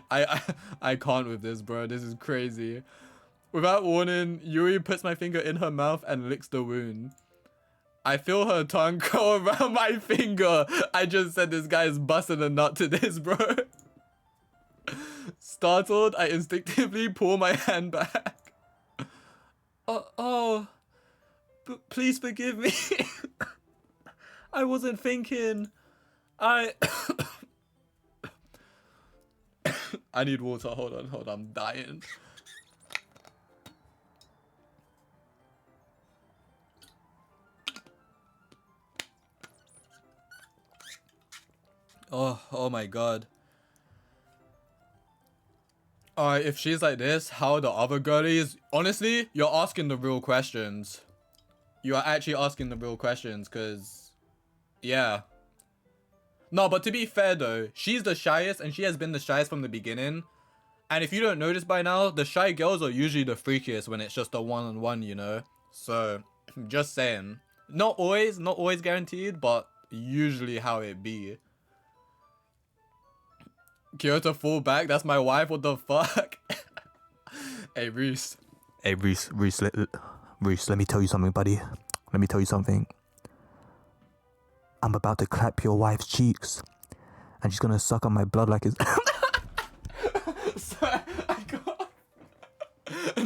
I can't with this, bro. This is crazy. Without warning, Yuri puts my finger in her mouth and licks the wound. I feel her tongue go around my finger. I just said this guy is busting a nut to this, bro. Startled, I instinctively pull my hand back. Please forgive me. I wasn't thinking. I need water. Hold on. I'm dying. Oh my god. Alright, if she's like this, how are the other girlies? Honestly, you're asking the real questions. You are actually asking the real questions, because... yeah. No, but to be fair though, she's the shyest, and she has been the shyest from the beginning. And if you don't notice by now, the shy girls are usually the freakiest when it's just a one-on-one, you know? So, just saying. Not always guaranteed, but usually how it be. Kyoto fall back? That's my wife? What the fuck? Hey, Reese. Hey, Reese, let me tell you something, buddy. Let me tell you something. I'm about to clap your wife's cheeks, and she's gonna suck on my blood like it's... Sorry, I can't.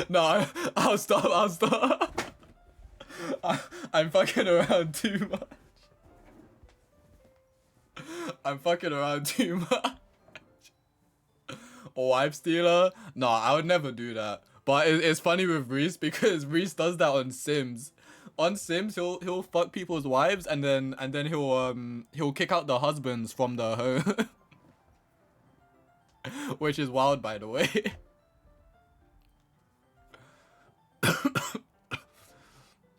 No. I'll stop. I'm fucking around too much. Wife stealer? No, I would never do that. But it's funny with Reese because Reese does that on Sims. On Sims, he'll fuck people's wives and then he'll kick out the husbands from the home. Which is wild, by the way.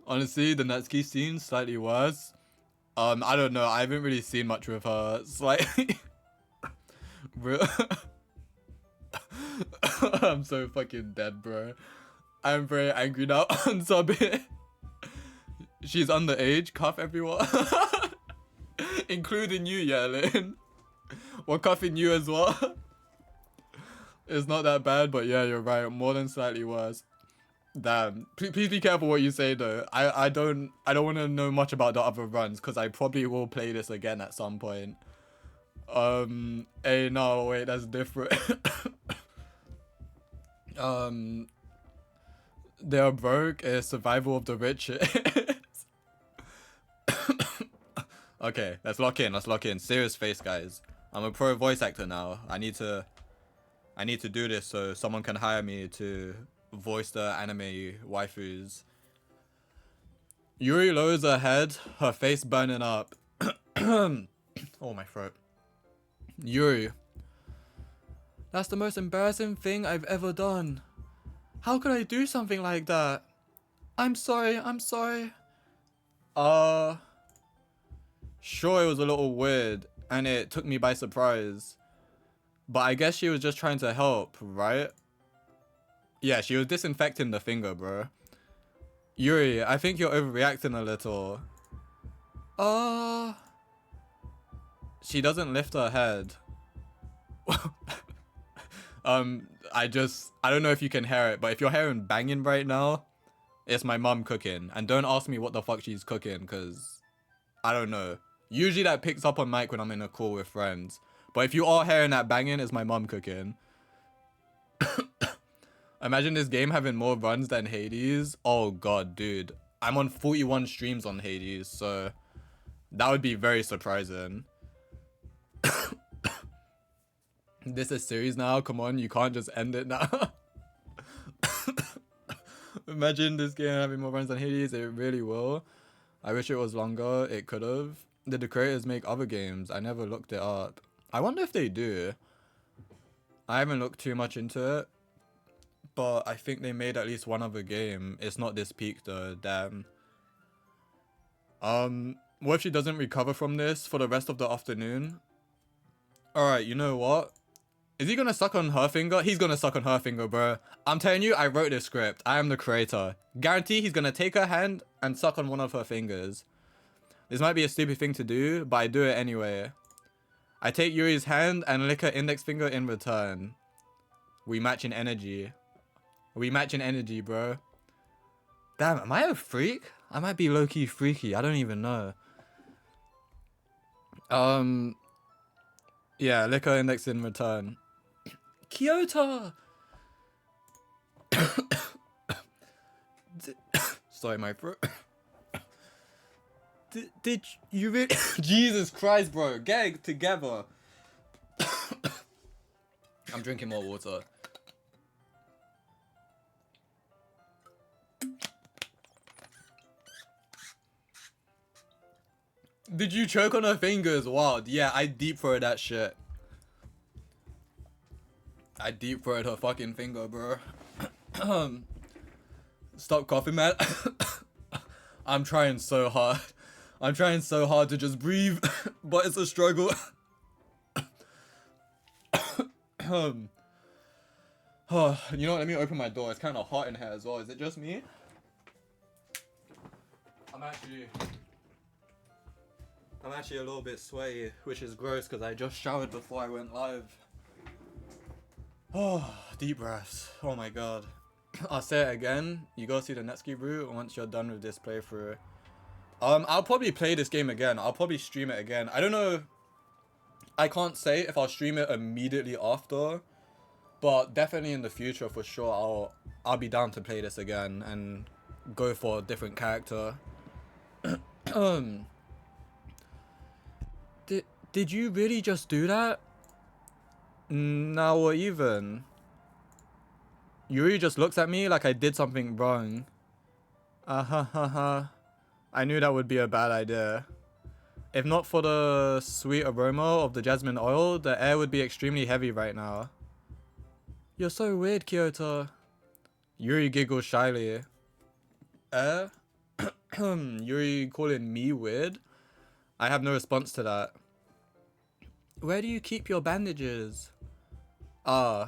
Honestly, the Natsuki scene's slightly worse. I don't know. I haven't really seen much with her. Slightly. I'm so fucking dead, bro. I'm very angry now. Unsub it. She's underage. Cuff everyone. Including you, Yelin. We're cuffing you as well. It's not that bad, but yeah, you're right. More than slightly worse. Damn. Please be careful what you say though. I don't want to know much about the other runs because I probably will play this again at some point. Hey, no, wait, that's different. They're broke. Is survival of the richest. Okay, let's lock in. Let's lock in. Serious face, guys. I'm a pro voice actor now. I need to do this so someone can hire me to voice the anime waifus. Yuri lowers her head, her face burning up. Oh, my throat. Yuri. That's the most embarrassing thing I've ever done. How could I do something like that? I'm sorry, I'm sorry. Sure, it was a little weird, and it took me by surprise. But I guess she was just trying to help, right? Yeah, she was disinfecting the finger, bro. Yuri, I think you're overreacting a little. She doesn't lift her head. I don't know if you can hear it, but if you're hearing banging right now, it's my mum cooking. And don't ask me what the fuck she's cooking, because I don't know. Usually that picks up on mic when I'm in a call with friends. But if you are hearing that banging, it's my mum cooking. Imagine this game having more runs than Hades. Oh god, dude. I'm on 41 streams on Hades, so that would be very surprising. This is a series now. Come on, you can't just end it now. Imagine this game having more runs than Hades. It really will. I wish it was longer. It could have. Did the creators make other games? I never looked it up. I wonder if they do. I haven't looked too much into it, but I think they made at least one other game. It's not this peak though. Damn. What if she doesn't recover from this for the rest of the afternoon? Alright, you know what? Is he gonna suck on her finger? He's gonna suck on her finger, bro. I'm telling you, I wrote this script. I am the creator. Guarantee he's gonna take her hand and suck on one of her fingers. This might be a stupid thing to do, but I do it anyway. I take Yuri's hand and lick her index finger in return. We match in energy. We match in energy, bro. Damn, am I a freak? I might be low-key freaky. I don't even know. Yeah, lick her index in return. Kyoto! Sorry, my throat. Did you really? Jesus Christ, bro. Get it together. I'm drinking more water. Did you choke on her fingers? Wow. Yeah, I deep throated that shit. I deep throated her fucking finger, bro. Stop coughing, man. I'm trying so hard. I'm trying so hard to just breathe, but it's a struggle. You know what? Let me open my door. It's kind of hot in here as well. Is it just me? I'm actually a little bit sweaty, which is gross because I just showered before I went live. Oh, deep breaths. Oh my god. I'll say it again. You go see the Netscape route once you're done with this playthrough. I'll probably play this game again. I'll probably stream it again. I don't know. I can't say if I'll stream it immediately after, but definitely in the future for sure. I'll be down to play this again and go for a different character. Did you really just do that? Now or even? Yuri just looks at me like I did something wrong. I knew that would be a bad idea. If not for the sweet aroma of the jasmine oil, the air would be extremely heavy right now. You're so weird, Kyoto. Yuri giggles shyly. Yuri calling me weird? I have no response to that. Where do you keep your bandages? I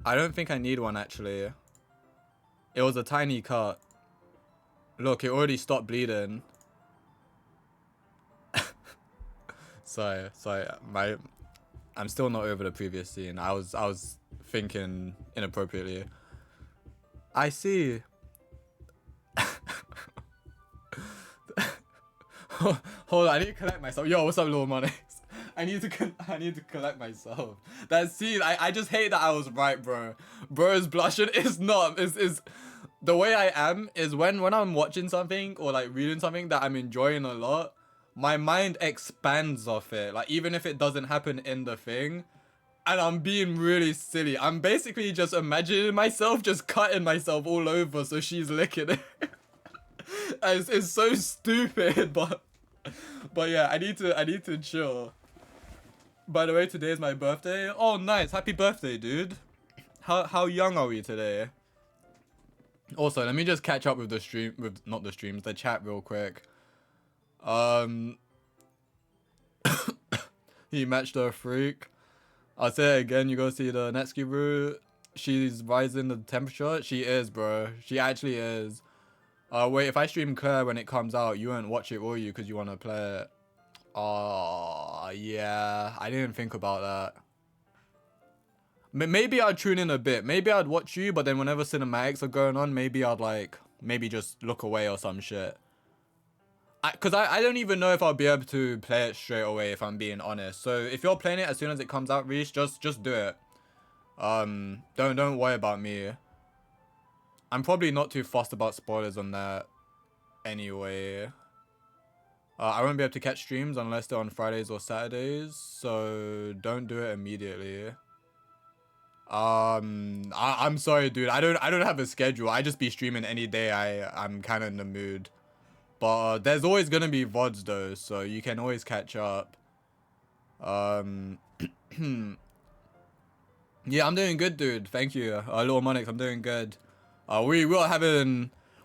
don't think I need one actually. It was a tiny cut. Look, it already stopped bleeding. sorry. I'm still not over the previous scene. I was thinking inappropriately. I see. Hold on, I need to collect myself. Yo, what's up, little money? I need to collect myself. That scene, I just hate that I was right, bro. Bro is blushing. It's not. It's the way I am is when I'm watching something or like reading something that I'm enjoying a lot, my mind expands off it. Like even if it doesn't happen in the thing, and I'm being really silly. I'm basically just imagining myself just cutting myself all over so she's licking it. It's so stupid, but yeah, I need to chill. By the way, today is my birthday. Oh, nice. Happy birthday, dude. How young are we today? Also, let me just catch up with the stream, not the streams, the chat real quick. He matched her freak. I'll say it again, you go see the Netsuki brew. She's rising the temperature. She is, bro. She actually is. Wait, if I stream Claire when it comes out, you won't watch it, will you? Because you want to play it. Oh, yeah. I didn't think about that. Maybe I'd tune in a bit. Maybe I'd watch you, but then whenever cinematics are going on, maybe I'd like, maybe just look away or some shit. Because I don't even know if I'll be able to play it straight away, if I'm being honest. So if you're playing it as soon as it comes out, Reese, just do it. Don't worry about me. I'm probably not too fussed about spoilers on that anyway. I won't be able to catch streams unless they're on Fridays or Saturdays, so don't do it immediately. I'm sorry, dude. I don't have a schedule. I just be streaming any day I'm kind of in the mood. But there's always gonna be VODs though, so you can always catch up. Yeah, I'm doing good, dude. Thank you. Little Monix, I'm doing good.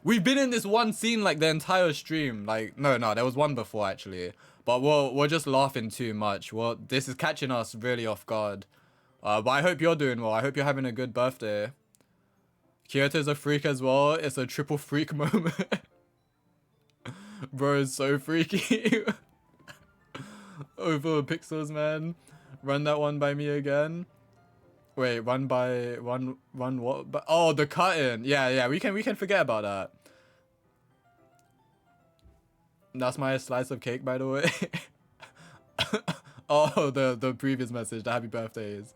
We've been in this one scene like the entire stream. Like, no, there was one before actually. But we're just laughing too much. Well, this is catching us really off guard. But I hope you're doing well. I hope you're having a good birthday. Kyoto's a freak as well. It's a triple freak moment. Bro is so freaky. Over pixels, man. Run that one by me again. Wait, run what? But oh, the cut-in. Yeah, we can forget about that. That's my slice of cake, by the way. Oh, the previous message, the happy birthdays.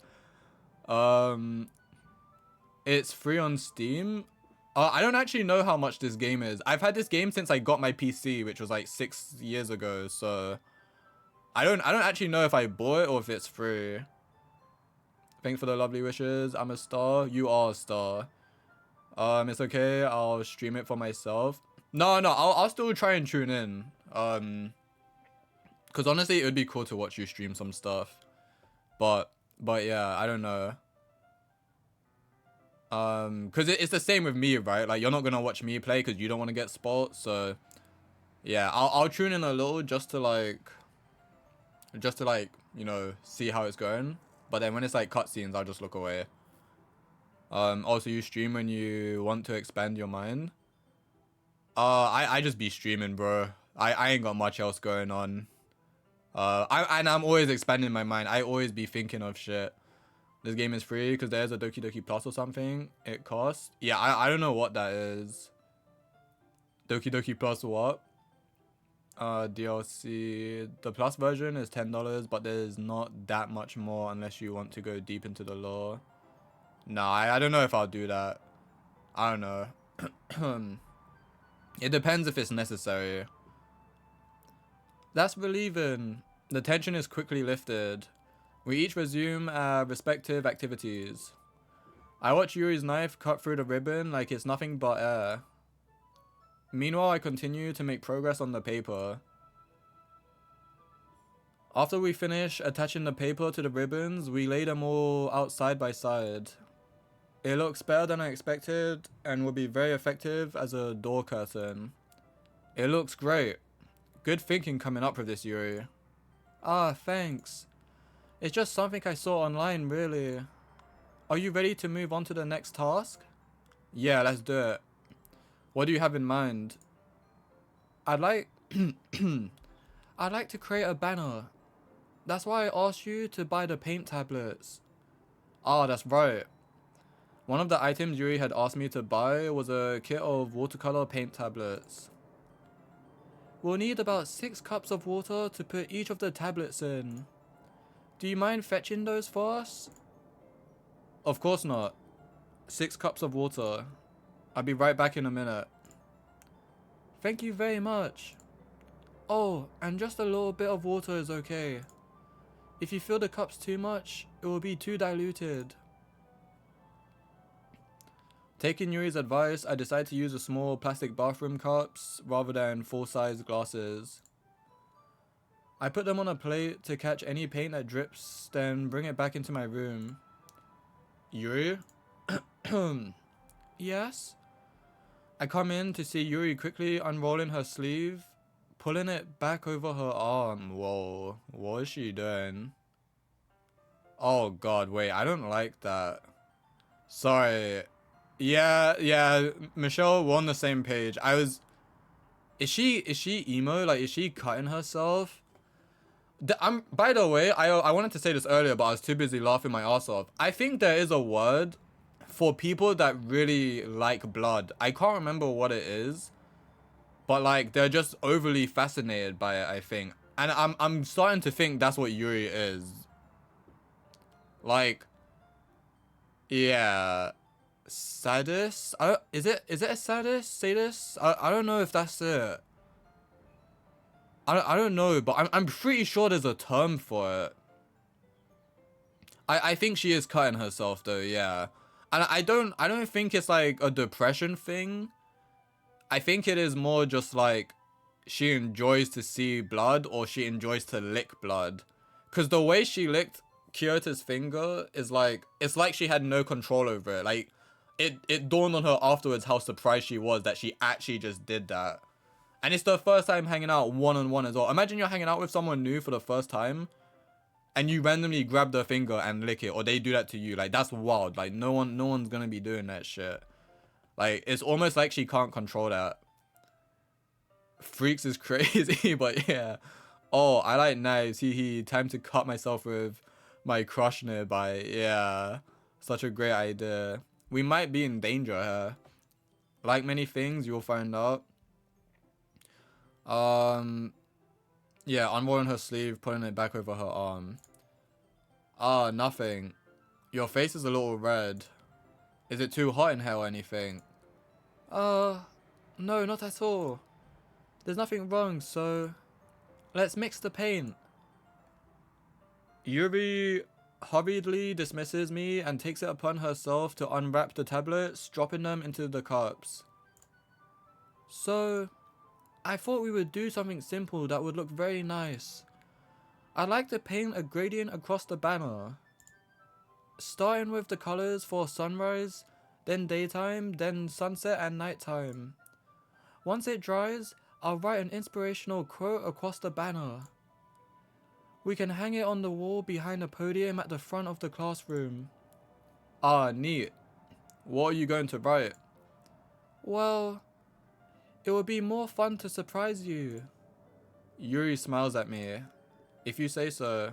It's free on Steam. I don't actually know how much this game is. I've had this game since I got my PC, which was like 6 years ago, so I don't actually know if I bought it or if it's free. Thanks for the lovely wishes. I'm a star. You are a star. It's okay. I'll stream it for myself. No, I'll still try and tune in. Cause honestly, it would be cool to watch you stream some stuff. But yeah, I don't know. Cause it's the same with me, right? Like you're not gonna watch me play because you don't want to get spoiled. So yeah, I'll tune in a little just to like, you know, see how it's going. But then when it's like cutscenes, I'll just look away. Also you stream when you want to expand your mind. I just be streaming, bro. I ain't got much else going on. I'm always expanding my mind. I always be thinking of shit. This game is free because there's a Doki Doki Plus or something. It costs. Yeah, I don't know what that is. Doki Doki Plus what? DLC. The Plus version is $10, but there's not that much more unless you want to go deep into the lore. Nah, I don't know if I'll do that. I don't know. It depends if it's necessary. That's relieving. The tension is quickly lifted. We each resume our respective activities. I watch Yuri's knife cut through the ribbon like it's nothing but air. Meanwhile, I continue to make progress on the paper. After we finish attaching the paper to the ribbons, we lay them all out side by side. It looks better than I expected and will be very effective as a door curtain. It looks great. Good thinking coming up with this, Yuri. Ah, thanks. It's just something I saw online, really. Are you ready to move on to the next task? Yeah, let's do it. What do you have in mind? I'd like I'd like to create a banner. That's why I asked you to buy the paint tablets. Ah, that's right. One of the items Yuri had asked me to buy was a kit of watercolor paint tablets. We'll need about 6 cups of water to put each of the tablets in. Do you mind fetching those for us? Of course not. 6 cups of water. I'll be right back in a minute. Thank you very much. Oh, and just a little bit of water is okay. If you fill the cups too much, it will be too diluted. Taking Yuri's advice, I decided to use a small plastic bathroom cups rather than full-size glasses. I put them on a plate to catch any paint that drips, then bring it back into my room. Yuri? Yes? I come in to see Yuri quickly unrolling her sleeve, pulling it back over her arm. Whoa, what is she doing? Oh god, wait, I don't like that. Sorry. Yeah, Michelle, we're on the same page. Is she emo? Like, is she cutting herself? By the way, I wanted to say this earlier, but I was too busy laughing my ass off. I think there is a word for people that really like blood. I can't remember what it is, but like they're just overly fascinated by it, I think. And I'm starting to think that's what Yuri is. Like, yeah, sadist. Is it a sadist? I don't know if that's it. I don't know, but I'm pretty sure there's a term for it. I think she is cutting herself though, yeah. And I don't think it's like a depression thing. I think it is more just like she enjoys to see blood or she enjoys to lick blood. Cause the way she licked Kyoto's finger is like, it's like she had no control over it. Like it dawned on her afterwards how surprised she was that she actually just did that. And it's the first time hanging out one-on-one as well. Imagine you're hanging out with someone new for the first time and you randomly grab their finger and lick it, or they do that to you. Like, that's wild. Like, no one's gonna be doing that shit. Like, it's almost like she can't control that. Freaks is crazy, but yeah. Oh, I like knives. Time to cut myself with my crush nearby. Yeah. Such a great idea. We might be in danger here. Like many things, you'll find out. Yeah, unrolling her sleeve, putting it back over her arm. Ah, nothing. Your face is a little red. Is it too hot in here or anything? No, not at all. There's nothing wrong, so let's mix the paint. Yuri hurriedly dismisses me and takes it upon herself to unwrap the tablets, dropping them into the cups. So, I thought we would do something simple that would look very nice. I'd like to paint a gradient across the banner. Starting with the colors for sunrise, then daytime, then sunset and nighttime. Once it dries, I'll write an inspirational quote across the banner. We can hang it on the wall behind the podium at the front of the classroom. Ah, neat. What are you going to write? Well, it would be more fun to surprise you. Yuri smiles at me. If you say so.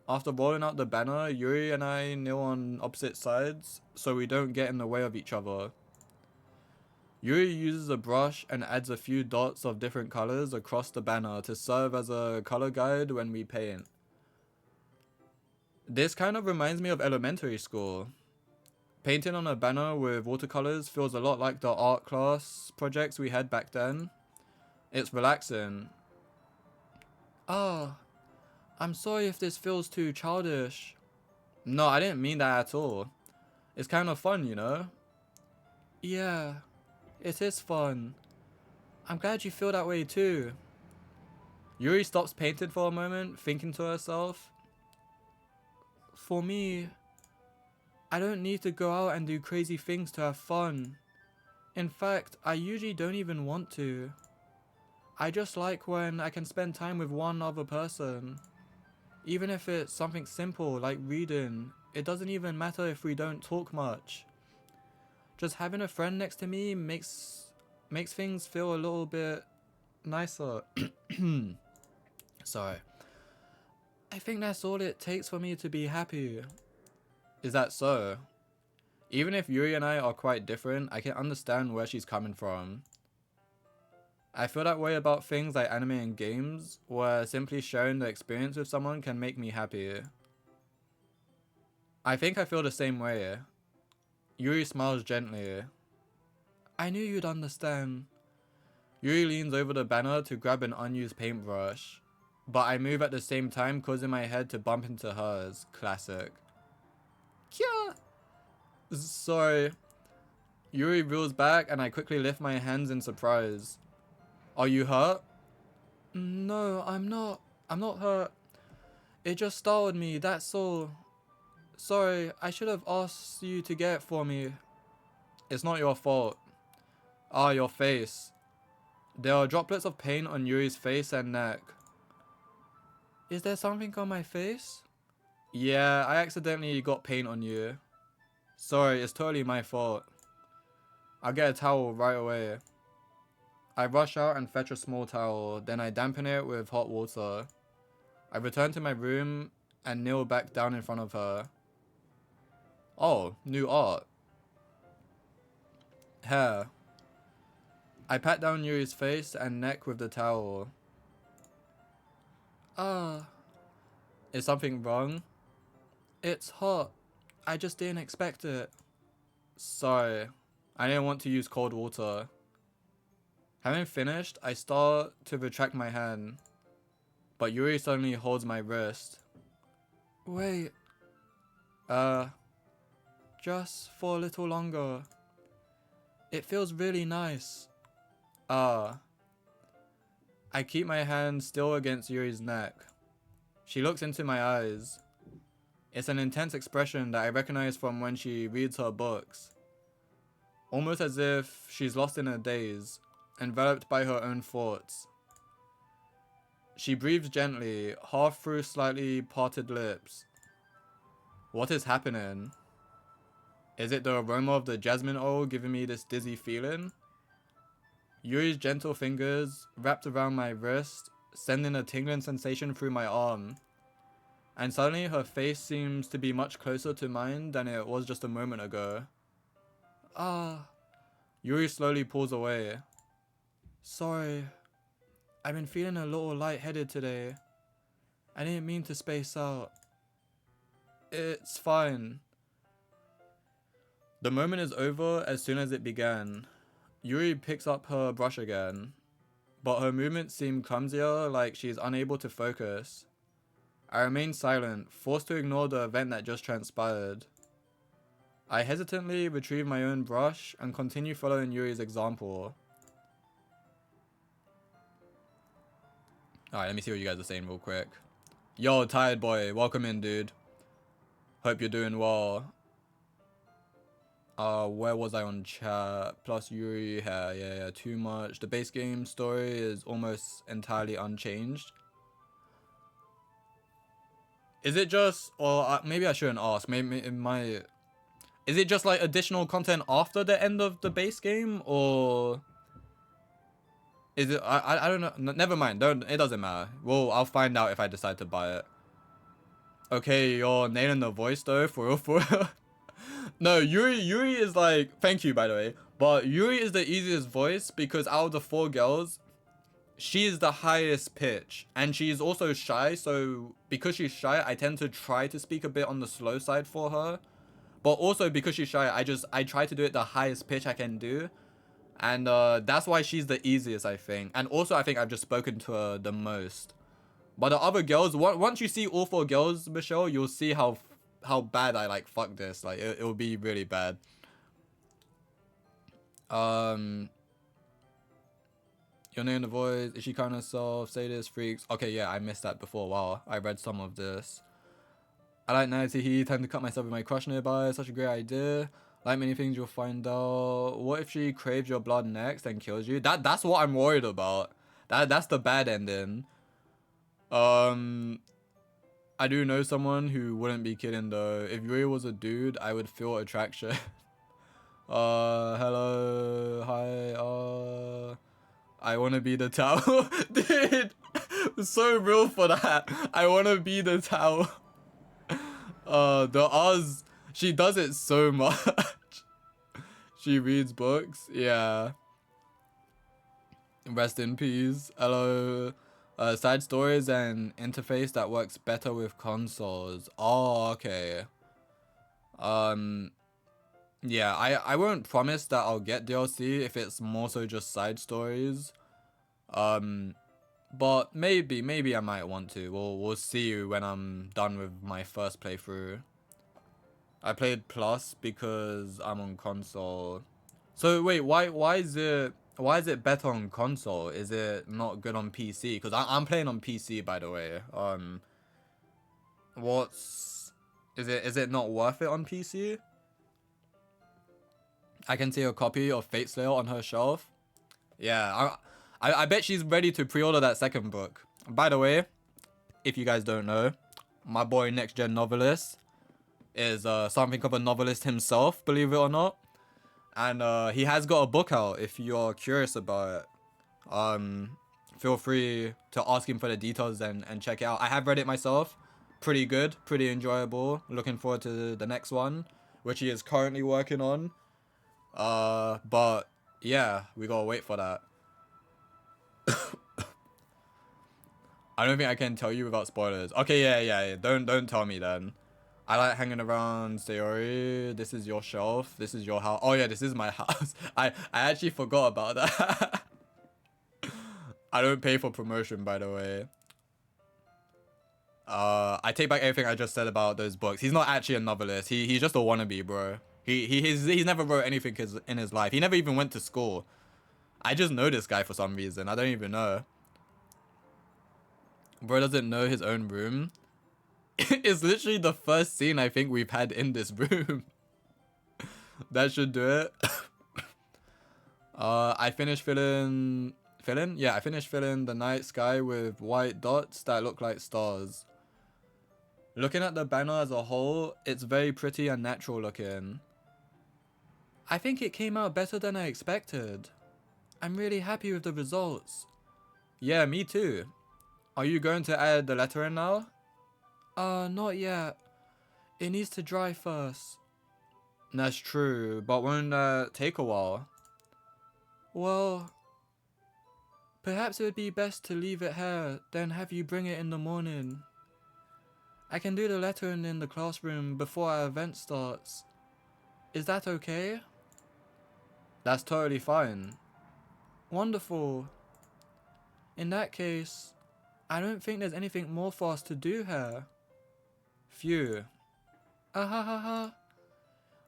After rolling out the banner, Yuri and I kneel on opposite sides so we don't get in the way of each other. Yuri uses a brush and adds a few dots of different colors across the banner to serve as a color guide when we paint. This kind of reminds me of elementary school. Painting on a banner with watercolors feels a lot like the art class projects we had back then. It's relaxing. Ah, I'm sorry if this feels too childish. No, I didn't mean that at all. It's kind of fun, you know? Yeah, it is fun. I'm glad you feel that way too. Yuri stops painting for a moment, thinking to herself. For me, I don't need to go out and do crazy things to have fun. In fact, I usually don't even want to. I just like when I can spend time with one other person. Even if it's something simple like reading, it doesn't even matter if we don't talk much. Just having a friend next to me makes makes things feel a little bit nicer. Sorry. I think that's all it takes for me to be happy. Is that so? Even if Yuri and I are quite different, I can understand where she's coming from. I feel that way about things like anime and games, where simply sharing the experience with someone can make me happy. I think I feel the same way. Yuri smiles gently. I knew you'd understand. Yuri leans over the banner to grab an unused paintbrush, but I move at the same time, causing my head to bump into hers. Classic. Kya! Sorry. Yuri reels back and I quickly lift my hands in surprise. Are you hurt? No, I'm not. I'm not hurt. It just startled me, that's all. Sorry, I should have asked you to get it for me. It's not your fault. Ah, your face. There are droplets of paint on Yuri's face and neck. Is there something on my face? Yeah, I accidentally got paint on you. Sorry, it's totally my fault. I'll get a towel right away. I rush out and fetch a small towel, then I dampen it with hot water. I return to my room and kneel back down in front of her. Oh, new art. Hair. I pat down Yuri's face and neck with the towel. Is something wrong? It's hot. I just didn't expect it. Sorry, I didn't want to use cold water. Having finished, I start to retract my hand, but Yuri suddenly holds my wrist. Wait. Just for a little longer. It feels really nice. I keep my hand still against Yuri's neck. She looks into my eyes. It's an intense expression that I recognize from when she reads her books. Almost as if she's lost in a daze, enveloped by her own thoughts. She breathes gently, half through slightly parted lips. What is happening? Is it the aroma of the jasmine oil giving me this dizzy feeling? Yuri's gentle fingers wrapped around my wrist, sending a tingling sensation through my arm. And suddenly her face seems to be much closer to mine than it was just a moment ago. Yuri slowly pulls away. Sorry, I've been feeling a little lightheaded today. I didn't mean to space out. It's fine. The moment is over as soon as it began. Yuri picks up her brush again, but her movements seem clumsier, like she's unable to focus. I remain silent, forced to ignore the event that just transpired. I hesitantly retrieve my own brush and continue following Yuri's example. Alright, let me see what you guys are saying real quick. Yo, Tired Boy, welcome in, dude. Hope you're doing well. Where was I on chat? Plus Yuri hair, yeah, too much. The base game story is almost entirely unchanged. Is it just, or maybe I shouldn't ask, maybe it might, is it just like additional content after the end of the base game, or is it, I don't know, never mind, it doesn't matter. Well, I'll find out if I decide to buy it. Okay, you're nailing the voice though, for real. No, Yuri is like, thank you by the way, but Yuri is the easiest voice because out of the 4 girls, she is the highest pitch, and she is also shy, so because she's shy, I tend to try to speak a bit on the slow side for her, but also because she's shy, I try to do it the highest pitch I can do, and that's why she's the easiest, I think, and also I think I've just spoken to her the most. But the other girls, once you see all 4 girls, Michelle, you'll see how bad I like fuck this. Like it will be really bad. Your name, the voice. Is she kind of self? Say this, freaks. Okay, yeah, I missed that before. Wow, I read some of this. I like Nancy. He tend to cut myself with my crush nearby. Such a great idea. Like many things, you'll find out. What if she craves your blood next and kills you? That's what I'm worried about. That's the bad ending. I do know someone who wouldn't be kidding though. If Yuri was a dude, I would feel attraction. Hello, hi, I wanna be the towel. Dude, I'm so real for that. I wanna be the towel. The Oz, she does it so much. She reads books, yeah. Rest in peace. Hello. Side stories and interface that works better with consoles. Oh, okay. Yeah, I won't promise that I'll get DLC if it's more so just side stories. But maybe I might want to. We'll see when I'm done with my first playthrough. I played Plus because I'm on console. So wait, why is it better on console? Is it not good on PC? Because I'm playing on PC, by the way. What's is it not worth it on PC? I can see a copy of Fate Slayer on her shelf. Yeah, I bet she's ready to pre-order that second book. By the way, if you guys don't know, my boy Next Gen Novelist is something of a novelist himself, believe it or not. And he has got a book out if you're curious about it. Feel free to ask him for the details and check it out. I have read it myself. Pretty good, pretty enjoyable. Looking forward to the next one, which he is currently working on. But yeah, we gotta wait for that. I don't think I can tell you without spoilers. Okay, yeah. Don't tell me then. I like hanging around Sayori. This is your shelf. This is your house. Oh yeah, this is my house. I actually forgot about that. I don't pay for promotion, by the way. I take back everything I just said about those books. He's not actually a novelist. He's just a wannabe, bro. He's never wrote anything in his life. He never even went to school. I just know this guy for some reason. I don't even know. Bro doesn't know his own room. It's literally the first scene I think we've had in this room. That should do it. I finished filling. Yeah, I finished filling the night sky with white dots that look like stars. Looking at the banner as a whole, it's very pretty and natural looking. I think it came out better than I expected. I'm really happy with the results. Yeah, me too. Are you going to add the letter in now? Not yet. It needs to dry first. That's true, but won't that take a while? Well, perhaps it would be best to leave it here, then have you bring it in the morning. I can do the lettering in the classroom before our event starts. Is that okay? That's totally fine. Wonderful. In that case, I don't think there's anything more for us to do here. Phew. Ah ha ha ha.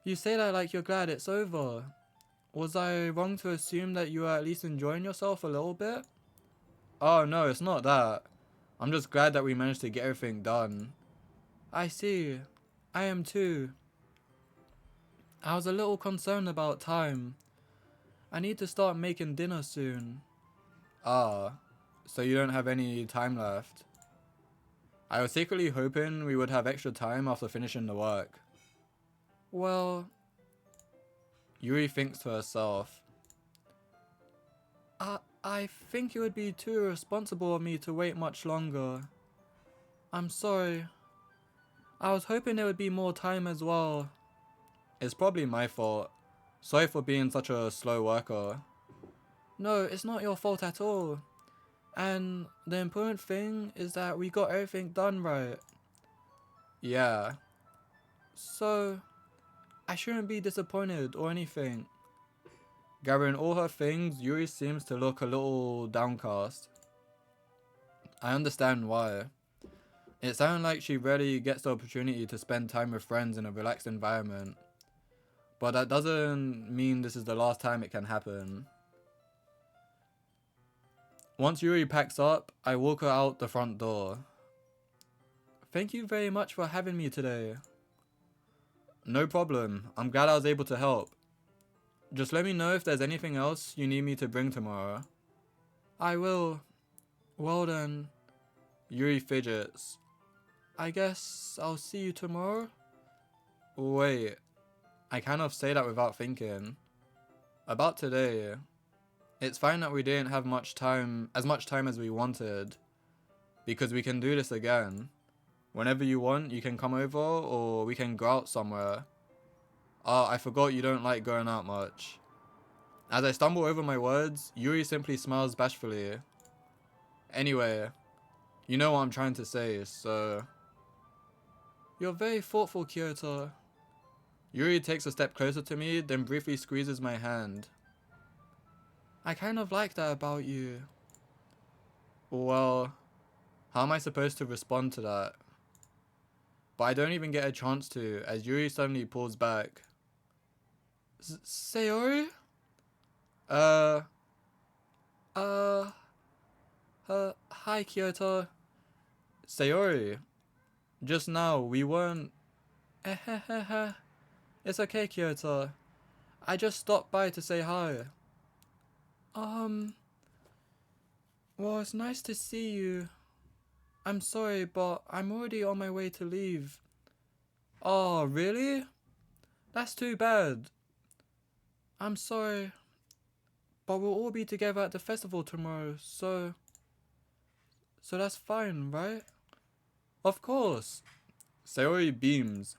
You say that like you're glad it's over. Was I wrong to assume that you are at least enjoying yourself a little bit? Oh no, it's not that. I'm just glad that we managed to get everything done. I see. I am too. I was a little concerned about time. I need to start making dinner soon. Ah, so you don't have any time left. I was secretly hoping we would have extra time after finishing the work. Well, Yuri thinks to herself. I think it would be too irresponsible of me to wait much longer. I'm sorry. I was hoping there would be more time as well. It's probably my fault. Sorry for being such a slow worker. No, it's not your fault at all. And the important thing is that we got everything done right. Yeah. So, I shouldn't be disappointed or anything. Gathering all her things, Yuri seems to look a little downcast. I understand why. It sounds like she rarely gets the opportunity to spend time with friends in a relaxed environment. But that doesn't mean this is the last time it can happen. Once Yuri packs up, I walk her out the front door. Thank you very much for having me today. No problem. I'm glad I was able to help. Just let me know if there's anything else you need me to bring tomorrow. I will. Well then. Yuri fidgets. I guess I'll see you tomorrow? Wait. I kind of say that without thinking. About today, it's fine that we didn't have as much time as we wanted, because we can do this again. Whenever you want, you can come over, or we can go out somewhere. Oh, I forgot you don't like going out much. As I stumble over my words, Yuri simply smiles bashfully. Anyway, you know what I'm trying to say, so... You're very thoughtful, Kyoto. Yuri takes a step closer to me, then briefly squeezes my hand. I kind of like that about you. Well, how am I supposed to respond to that? But I don't even get a chance to, as Yuri suddenly pulls back. Sayori? Uh, hi Kyoto. Sayori, just now we weren't... It's okay, Kyoto. I just stopped by to say hi. Well, it's nice to see you. I'm sorry, but I'm already on my way to leave. Oh, really? That's too bad. I'm sorry, but we'll all be together at the festival tomorrow, so that's fine, right? Of course. Sayori beams.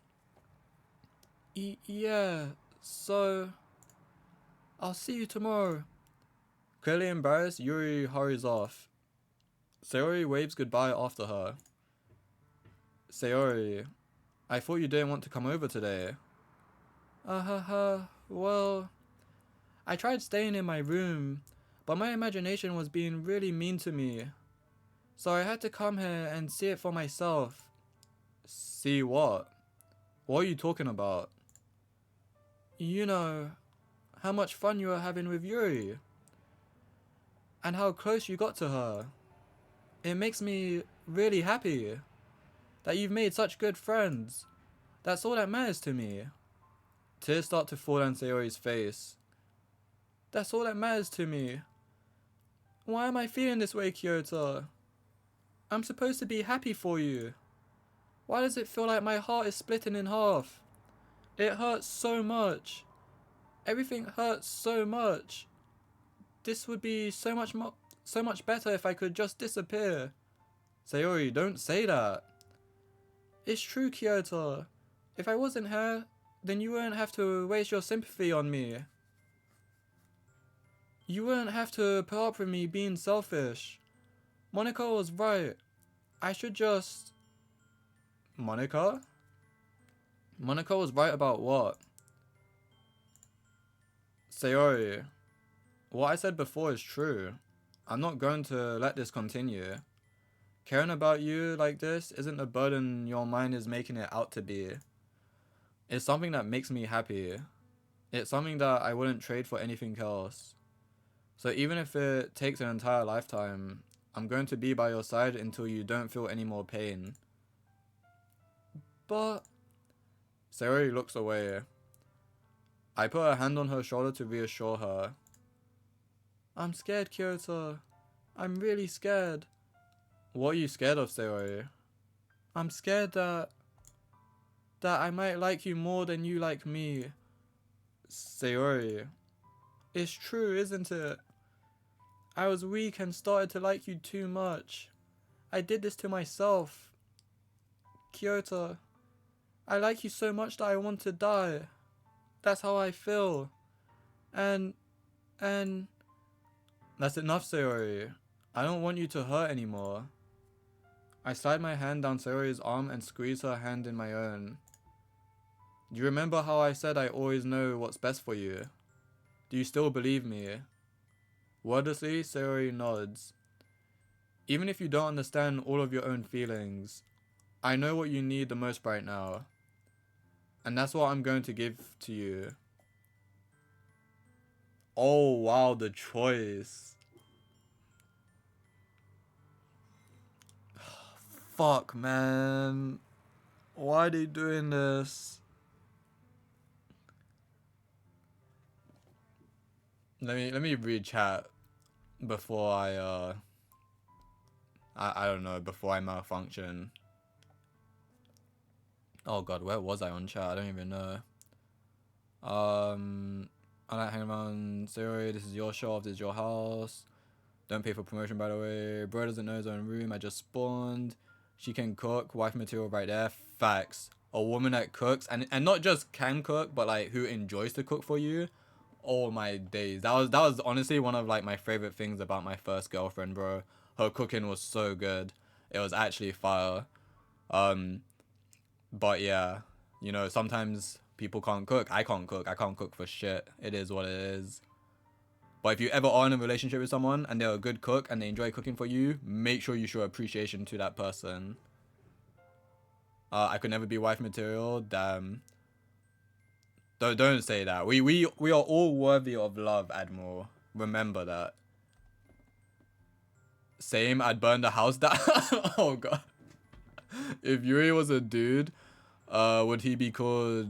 Yeah, so I'll see you tomorrow. Clearly embarrassed, Yuri hurries off. Sayori waves goodbye after her. Sayori, I thought you didn't want to come over today. Well, I tried staying in my room, but my imagination was being really mean to me. So I had to come here and see it for myself. See what? What are you talking about? You know, how much fun you were having with Yuri. And how close you got to her. It makes me really happy that you've made such good friends. That's all that matters to me. Tears start to fall down Sayori's face. That's all that matters to me. Why am I feeling this way, Kyoto? I'm supposed to be happy for you. Why does it feel like my heart is splitting in half? It hurts so much. Everything hurts so much. This would be so much better if I could just disappear. Sayori, don't say that. It's true, Kyoto. If I wasn't here, then you wouldn't have to waste your sympathy on me. You wouldn't have to put up with me being selfish. Monica was right. I should just... Monica? Monica was right about what? Sayori, what I said before is true. I'm not going to let this continue. Caring about you like this isn't a burden your mind is making it out to be. It's something that makes me happy. It's something that I wouldn't trade for anything else. So even if it takes an entire lifetime, I'm going to be by your side until you don't feel any more pain. But... Sayori looks away. I put a hand on her shoulder to reassure her. I'm scared, Kyoto. I'm really scared. What are you scared of, Sayori? I'm scared that I might like you more than you like me. Sayori. It's true, isn't it? I was weak and started to like you too much. I did this to myself. Kyoto, I like you so much that I want to die. That's how I feel. And... That's enough, Sayori. I don't want you to hurt anymore. I slide my hand down Sayori's arm and squeeze her hand in my own. Do you remember how I said I always know what's best for you? Do you still believe me? Wordlessly, Sayori nods. Even if you don't understand all of your own feelings, I know what you need the most right now. And that's what I'm going to give to you. Oh wow, the choice. Fuck, man. Why are they doing this? Let me read chat before I don't know, before I malfunction. Oh god, where was I on chat? I don't even know. I like hanging around Sayori. This is your show off. This is your house. Don't pay for promotion, by the way. Bro doesn't know his own room. I just spawned. She can cook. Wife material right there. Facts. A woman that cooks, and not just can cook, but like who enjoys to cook for you. Oh my days. That was honestly one of like my favorite things about my first girlfriend, bro. Her cooking was so good. It was actually fire. But yeah, you know, sometimes people can't cook. I can't cook. I can't cook for shit. It is what it is. But if you ever are in a relationship with someone and they're a good cook and they enjoy cooking for you, make sure you show appreciation to that person. I could never be wife material. Damn. Don't say that. We are all worthy of love, Admiral. Remember that. Same, I'd burn the house down. Oh god. If Yuri was a dude, would he be called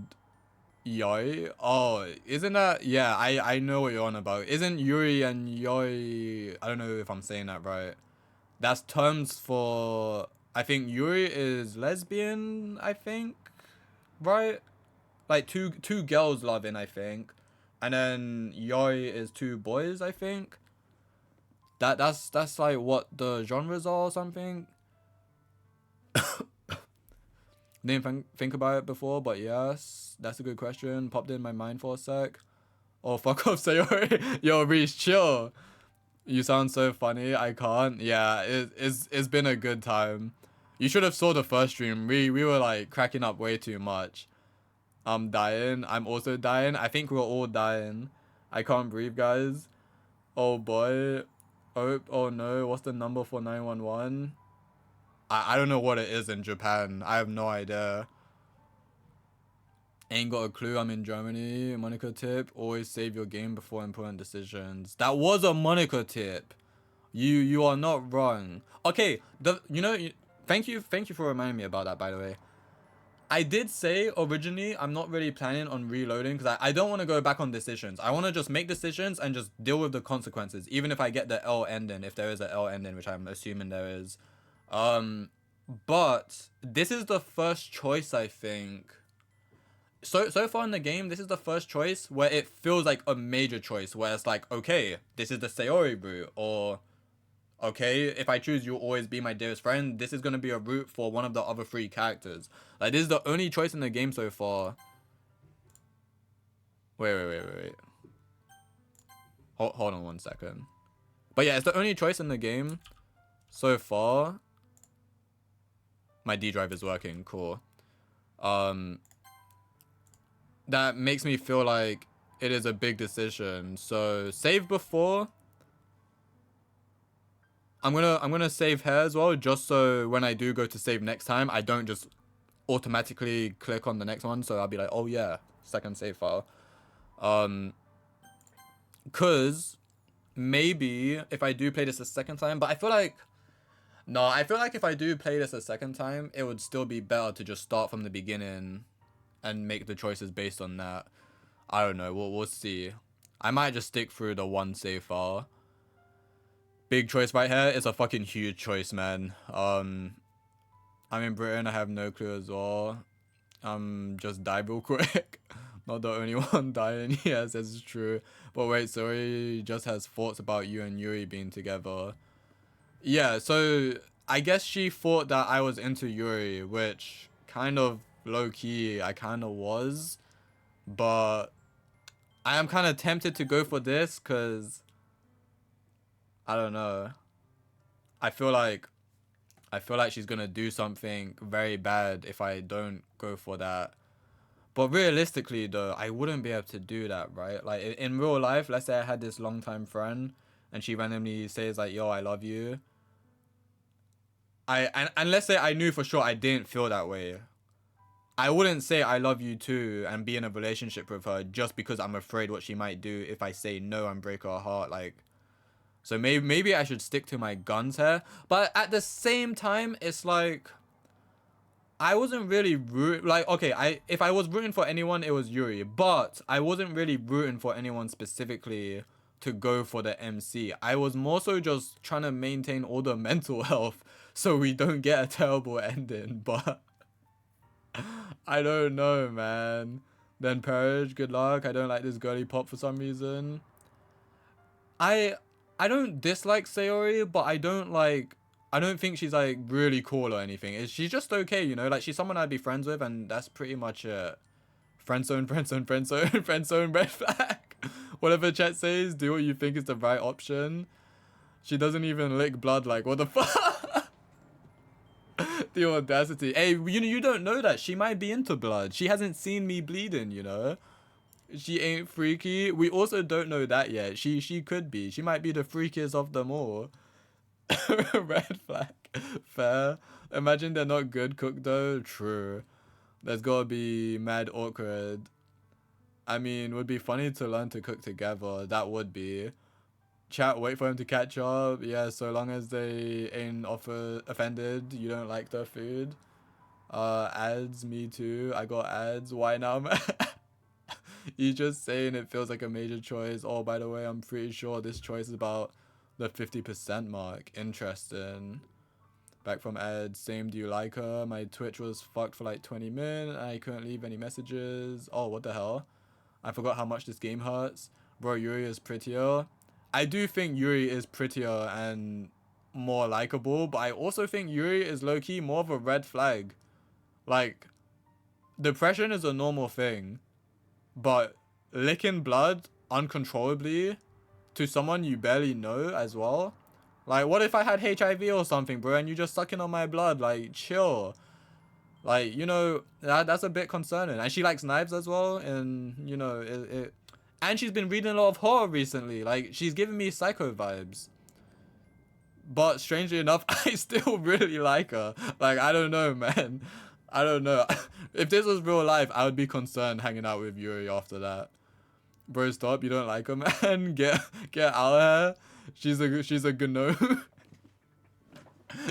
Yoi? Oh, isn't that... Yeah, I know what you're on about. Isn't Yuri and Yoi... I don't know if I'm saying that right. That's terms for... I think Yuri is lesbian, I think. Right? Like two girls loving, I think. And then Yoi is two boys, I think. That's like what the genres are or something. Didn't think about it before, but yes, that's a good question. Popped in my mind for a sec. Oh, fuck off, Sayori. Yo, Reese, chill. You sound so funny. I can't. Yeah, it's been a good time. You should have saw the first stream. We were like cracking up way too much. I'm dying. I'm also dying. I think we're all dying. I can't breathe, guys. Oh boy. Oh no. What's the number for 911? I don't know what it is in Japan. I have no idea. Ain't got a clue. I'm in Germany. Monica tip. Always save your game before important decisions. That was a Monica tip. You are not wrong. Okay. Thank you for reminding me about that, by the way. I did say originally I'm not really planning on reloading because I don't want to go back on decisions. I want to just make decisions and just deal with the consequences, even if I get the L ending, if there is a L ending, which I'm assuming there is. But this is the first choice, I think. So far in the game, this is the first choice where it feels like a major choice, where it's like, okay, this is the Sayori route, or okay, if I choose You'll Always Be My Dearest Friend, this is going to be a route for one of the other three characters. Like, this is the only choice in the game so far. Wait. Hold on one second. But yeah, it's the only choice in the game so far. My D drive is working, cool. That makes me feel like it is a big decision. So, save before... I'm gonna save here as well, just so when I do go to save next time, I don't just automatically click on the next one. So I'll be like, oh yeah, second save file. Cause maybe if I do play this a second time, but I feel like if I do play this a second time, it would still be better to just start from the beginning and make the choices based on that. I don't know. We'll see. I might just stick through the one save file. Big choice right here. It's a fucking huge choice, man. I'm in Britain. I have no clue as well. Just die real quick. Not the only one dying. Yes, that's true. But wait, sorry. Just has thoughts about you and Yuri being together. Yeah, so I guess she thought that I was into Yuri, which kind of low-key I kind of was. But I am kind of tempted to go for this because... I don't know. I feel like she's gonna do something very bad if I don't go for that. But realistically though, I wouldn't be able to do that, right? Like in real life, let's say I had this longtime friend and she randomly says like, yo, I love you. And let's say I knew for sure I didn't feel that way. I wouldn't say I love you too and be in a relationship with her just because I'm afraid what she might do if I say no and break her heart. Like, so maybe I should stick to my guns here. But at the same time, it's like... I wasn't really rooting... Like, okay, if I was rooting for anyone, it was Yuri. But I wasn't really rooting for anyone specifically to go for the MC. I was more so just trying to maintain all the mental health so we don't get a terrible ending. But... I don't know, man. Then Purge, good luck. I don't like this girly pop for some reason. I don't dislike Sayori, but I don't think she's like really cool or anything. She's just okay, you know, like she's someone I'd be friends with, and that's pretty much it. Friend zone, friend zone, friend zone, friend zone, red flag. Whatever chat says, do what you think is the right option. She doesn't even lick blood, like what the fuck? The audacity. Hey, you don't know that. She might be into blood. She hasn't seen me bleeding, you know? She ain't freaky. We also don't know that yet. She could be. She might be the freakiest of them all. Red flag. Fair. Imagine they're not good cook though. True. There's gotta be mad awkward. I mean, would be funny to learn to cook together. That would be. Chat, wait for him to catch up. Yeah, so long as they ain't offended, you don't like their food. Ads, me too. I got ads. Why now, man? You just saying it feels like a major choice. Oh, by the way, I'm pretty sure this choice is about the 50% mark. Interesting. Back from ads. Same, do you like her? My Twitch was fucked for like 20 minutes. I couldn't leave any messages. Oh, what the hell? I forgot how much this game hurts. Bro, Yuri is prettier. I do think Yuri is prettier and more likable, but I also think Yuri is low-key more of a red flag. Like, depression is a normal thing, but licking blood uncontrollably to someone you barely know as well? Like, what if I had HIV or something, bro, and you just sucking on my blood? Like, chill. Like, you know, that's a bit concerning. And she likes knives as well, and, you know, and she's been reading a lot of horror recently. Like, she's giving me psycho vibes. But strangely enough, I still really like her. Like, I don't know, man. I don't know. If this was real life, I would be concerned hanging out with Yuri after that. Bro, stop. You don't like her, man. Get out of here. She's a gnome.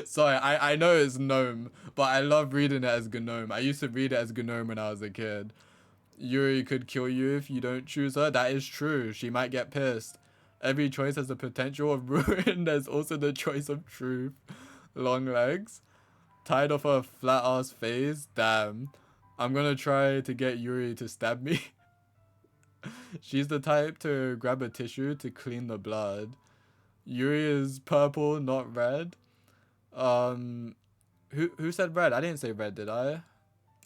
Sorry, I know it's gnome, but I love reading it as gnome. I used to read it as gnome when I was a kid. Yuri could kill you if you don't choose her. That is true. She might get pissed. Every choice has the potential of ruin. There's also the choice of truth. Long legs. Tired of her flat ass face. Damn. I'm gonna try to get Yuri to stab me. She's the type to grab a tissue to clean the blood. Yuri is purple, not red. Who said red? I didn't say red, did I?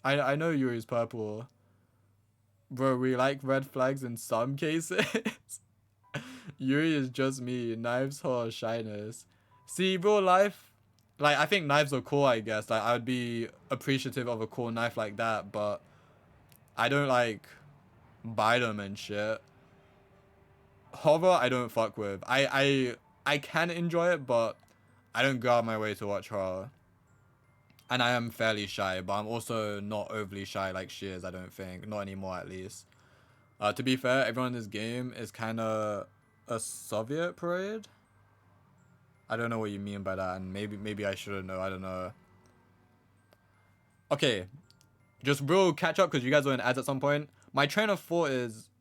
I know Yuri's purple. Bro, we like red flags in some cases. Yuri is just me. Knives her shyness. See, real life, like, I think knives are cool, I guess. Like, I would be appreciative of a cool knife like that, but I don't, like, buy them and shit. Horror, I don't fuck with. I can enjoy it, but I don't go out of my way to watch horror. And I am fairly shy, but I'm also not overly shy like she is, I don't think. Not anymore, at least. To be fair, everyone in this game is kind of a Soviet parade. I don't know what you mean by that, and maybe I shouldn't know. I don't know. Okay, just real catch up because you guys were in ads at some point. My train of thought is,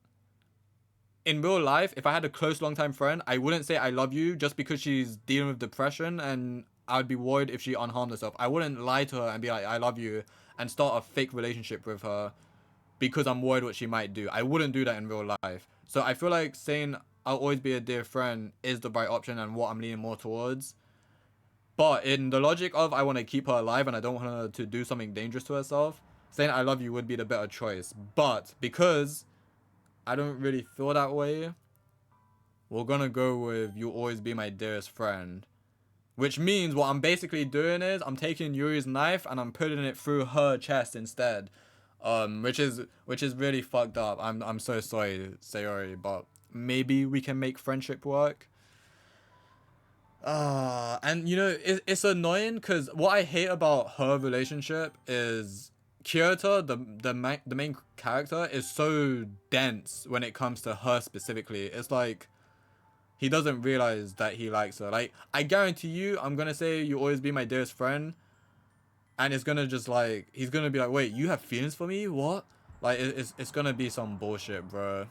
in real life, if I had a close long-time friend, I wouldn't say I love you just because she's dealing with depression, and I would be worried if she unharmed herself. I wouldn't lie to her and be like, I love you, and start a fake relationship with her because I'm worried what she might do. I wouldn't do that in real life. So I feel like saying I'll always be a dear friend is the right option and what I'm leaning more towards. But in the logic of I want to keep her alive and I don't want her to do something dangerous to herself, saying I love you would be the better choice. But because I don't really feel that way, we're gonna go with you'll always be my dearest friend. Which means what I'm basically doing is I'm taking Yuri's knife and I'm putting it through her chest instead. Which is really fucked up. I'm so sorry, Sayori, but maybe we can make friendship work. And you know, it's annoying because what I hate about her relationship is Kyoto, the main character, is so dense when it comes to her specifically. It's like he doesn't realize that he likes her. Like, I guarantee you, I'm gonna say you'll always be my dearest friend, and it's gonna just like he's gonna be like, wait, you have feelings for me? What? Like, it's gonna be some bullshit, bro.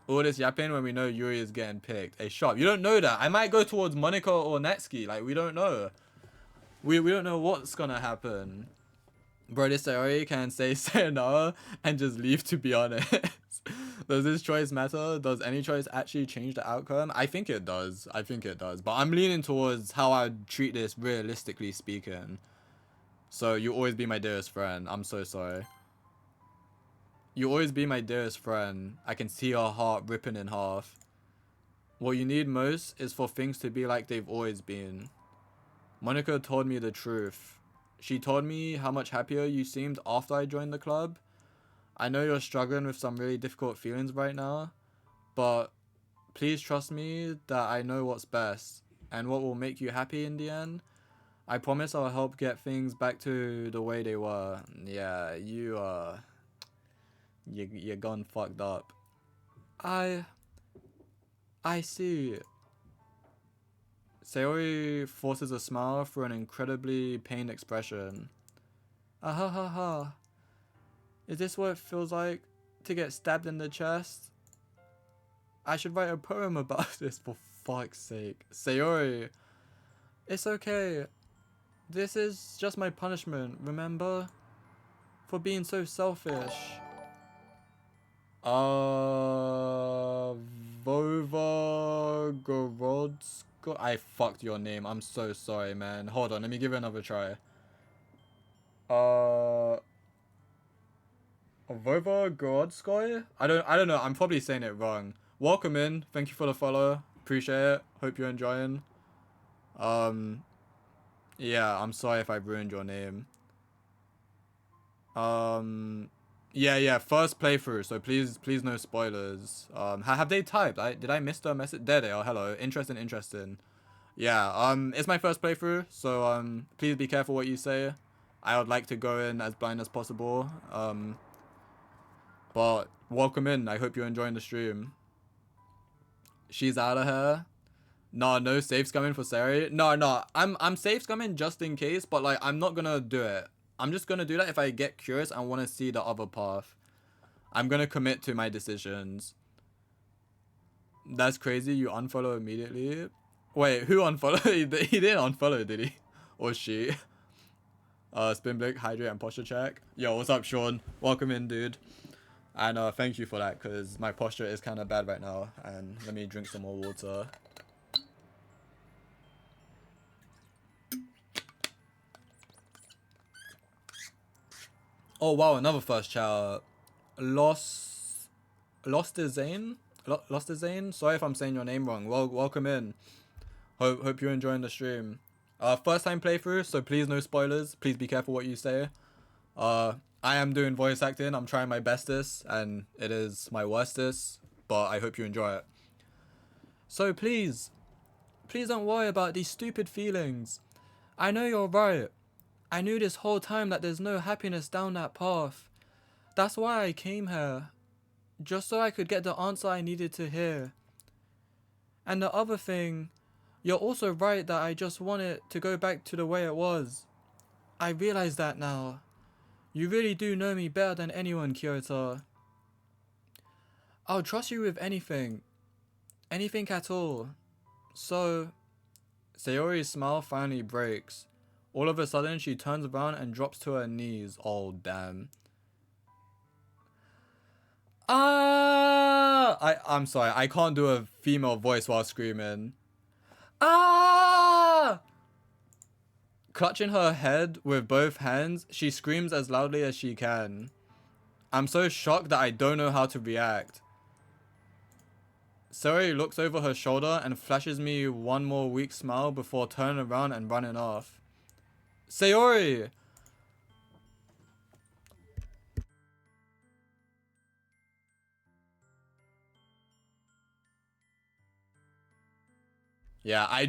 All this yapping when we know Yuri is getting picked. Hey, sharp, you don't know that. I might go towards Monica or Netsuki. Like, we don't know. We don't know what's gonna happen. Bro, this Sayori can say sayonara and just leave, to be honest. Does this choice matter? Does any choice actually change the outcome? I think it does. I think it does. But I'm leaning towards how I would treat this realistically speaking. So you always be my dearest friend. I'm so sorry. You always be my dearest friend. I can see your heart ripping in half. What you need most is for things to be like they've always been. Monica told me the truth. She told me how much happier you seemed after I joined the club. I know you're struggling with some really difficult feelings right now, but please trust me that I know what's best and what will make you happy in the end. I promise I'll help get things back to the way they were. Yeah, you're gone fucked up. I see. Sayori forces a smile through an incredibly pained expression. Ah ha ha ha. Is this what it feels like to get stabbed in the chest? I should write a poem about this, for fuck's sake. Sayori, it's okay. This is just my punishment, remember? For being so selfish. Vova Gorodsko. I fucked your name. I'm so sorry, man. Hold on, let me give it another try. Vova Gorodskoy? I don't know. I'm probably saying it wrong. Welcome in. Thank you for the follow. Appreciate it. Hope you're enjoying. Yeah, I'm sorry if I ruined your name. Yeah, first playthrough, so please no spoilers. Have they typed? Did I miss the message? There they are. Hello. Interesting. Yeah, it's my first playthrough, so please be careful what you say. I would like to go in as blind as possible. But welcome in. I hope you're enjoying the stream. She's out of here. No safe scumming for Sari. No. I'm safe scumming just in case, but like I'm not gonna do it. I'm just gonna do that if I get curious and want to see the other path. I'm gonna commit to my decisions. That's crazy. You unfollow immediately. Wait, who unfollowed? He didn't unfollow, did he? Or she? Spin blick, hydrate, and posture check. Yo, what's up, Sean? Welcome in, dude. And thank you for that, because my posture is kind of bad right now. And let me drink some more water. Oh wow, another first chat. Lost is Zane? Lost is Zane? Sorry if I'm saying your name wrong. Well, welcome in. Hope you're enjoying the stream. First time playthrough, so please no spoilers. Please be careful what you say. I am doing voice acting. I'm trying my bestest, and it is my worstest, but I hope you enjoy it. So please don't worry about these stupid feelings. I know you're right. I knew this whole time that there's no happiness down that path. That's why I came here. Just so I could get the answer I needed to hear. And the other thing, you're also right that I just want it to go back to the way it was. I realize that now. You really do know me better than anyone, Kyoto. I'll trust you with anything. Anything at all. So, Sayori's smile finally breaks. All of a sudden, she turns around and drops to her knees. Oh, damn. I'm sorry, I can't do a female voice while screaming. Clutching her head with both hands, she screams as loudly as she can. I'm so shocked that I don't know how to react. Sayori looks over her shoulder and flashes me one more weak smile before turning around and running off. Sayori! Yeah, I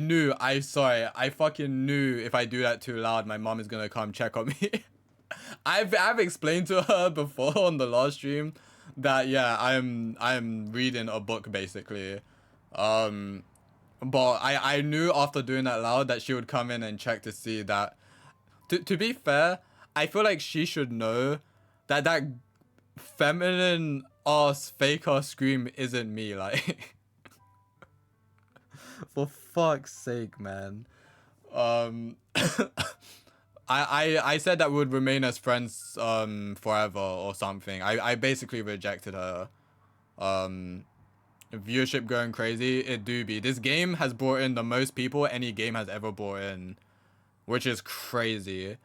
fucking knew if I do that too loud, my mom is gonna come check on me. I've explained to her before on the last stream that yeah, I'm reading a book basically. But I knew after doing that loud that she would come in and check to see that. To be fair, I feel like she should know that that feminine ass fake ass scream isn't me, like. For fuck's sake, man. I said that we would remain as friends forever or something. I basically rejected her. Viewership going crazy. It do be. This game has brought in the most people any game has ever brought in, which is crazy.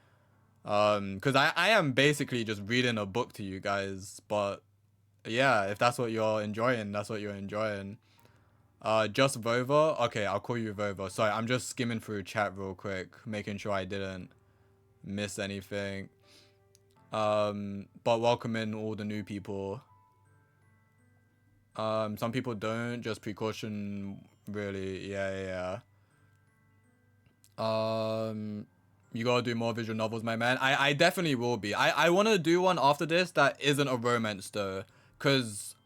Because I am basically just reading a book to you guys, but yeah, if that's what you're enjoying, that's what you're enjoying. Just Vova? Okay, I'll call you Vova. Sorry, I'm just skimming through chat real quick, making sure I didn't miss anything. But welcome in all the new people. Some people don't, just precaution, really. Yeah. You gotta do more visual novels, my man. I definitely will be. I want to do one after this that isn't a romance, though. Because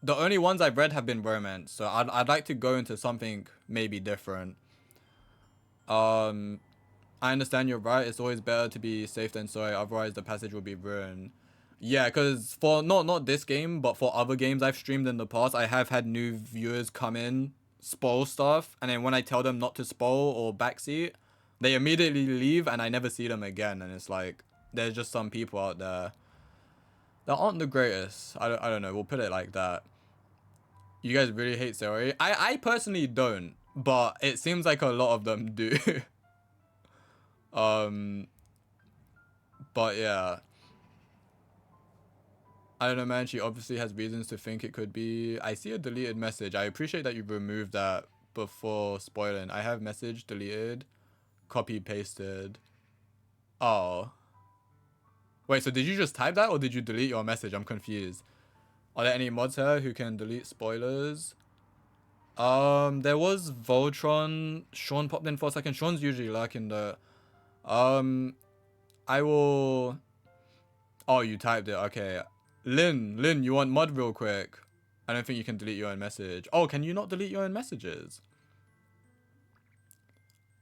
the only ones I've read have been romance. So I'd like to go into something maybe different. I understand you're right. It's always better to be safe than sorry. Otherwise, the passage will be ruined. Yeah, because for not this game, but for other games I've streamed in the past, I have had new viewers come in, spoil stuff, and then when I tell them not to spoil or backseat, they immediately leave, and I never see them again. And it's like there's just some people out there that aren't the greatest. I don't know. We'll put it like that. You guys really hate Sayori? I personally don't, but it seems like a lot of them do. But yeah. I don't know, man. She obviously has reasons to think it could be. I see a deleted message. I appreciate that you removed that before spoiling. I have message deleted, copy pasted. Oh. Wait, so did you just type that or did you delete your message? I'm confused. Are there any mods here who can delete spoilers? There was Voltron. Sean popped in for a second. Sean's usually lurking though. I will... Oh, you typed it. Okay. Lynn, you want mod real quick? I don't think you can delete your own message. Oh, can you not delete your own messages?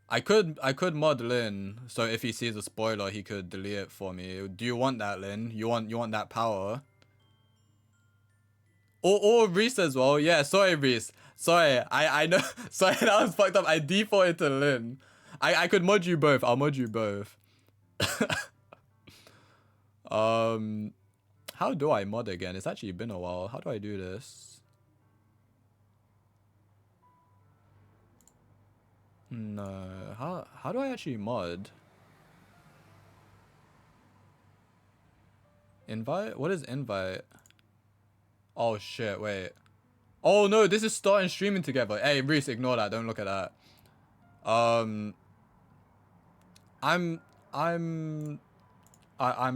I could mod Lynn, so if he sees a spoiler, he could delete it for me. Do you want that, Lynn? You want that power? Or Reese as well. Yeah, sorry, Reese. Sorry, I know. Sorry, that was fucked up. I defaulted to Lynn. I could mod you both. I'll mod you both. How do I mod again? It's actually been a while. How do I do this? No. How do I actually mod? Invite? What is invite? Oh shit, wait. Oh no, this is starting streaming together. Hey, Reese, ignore that. Don't look at that. I'm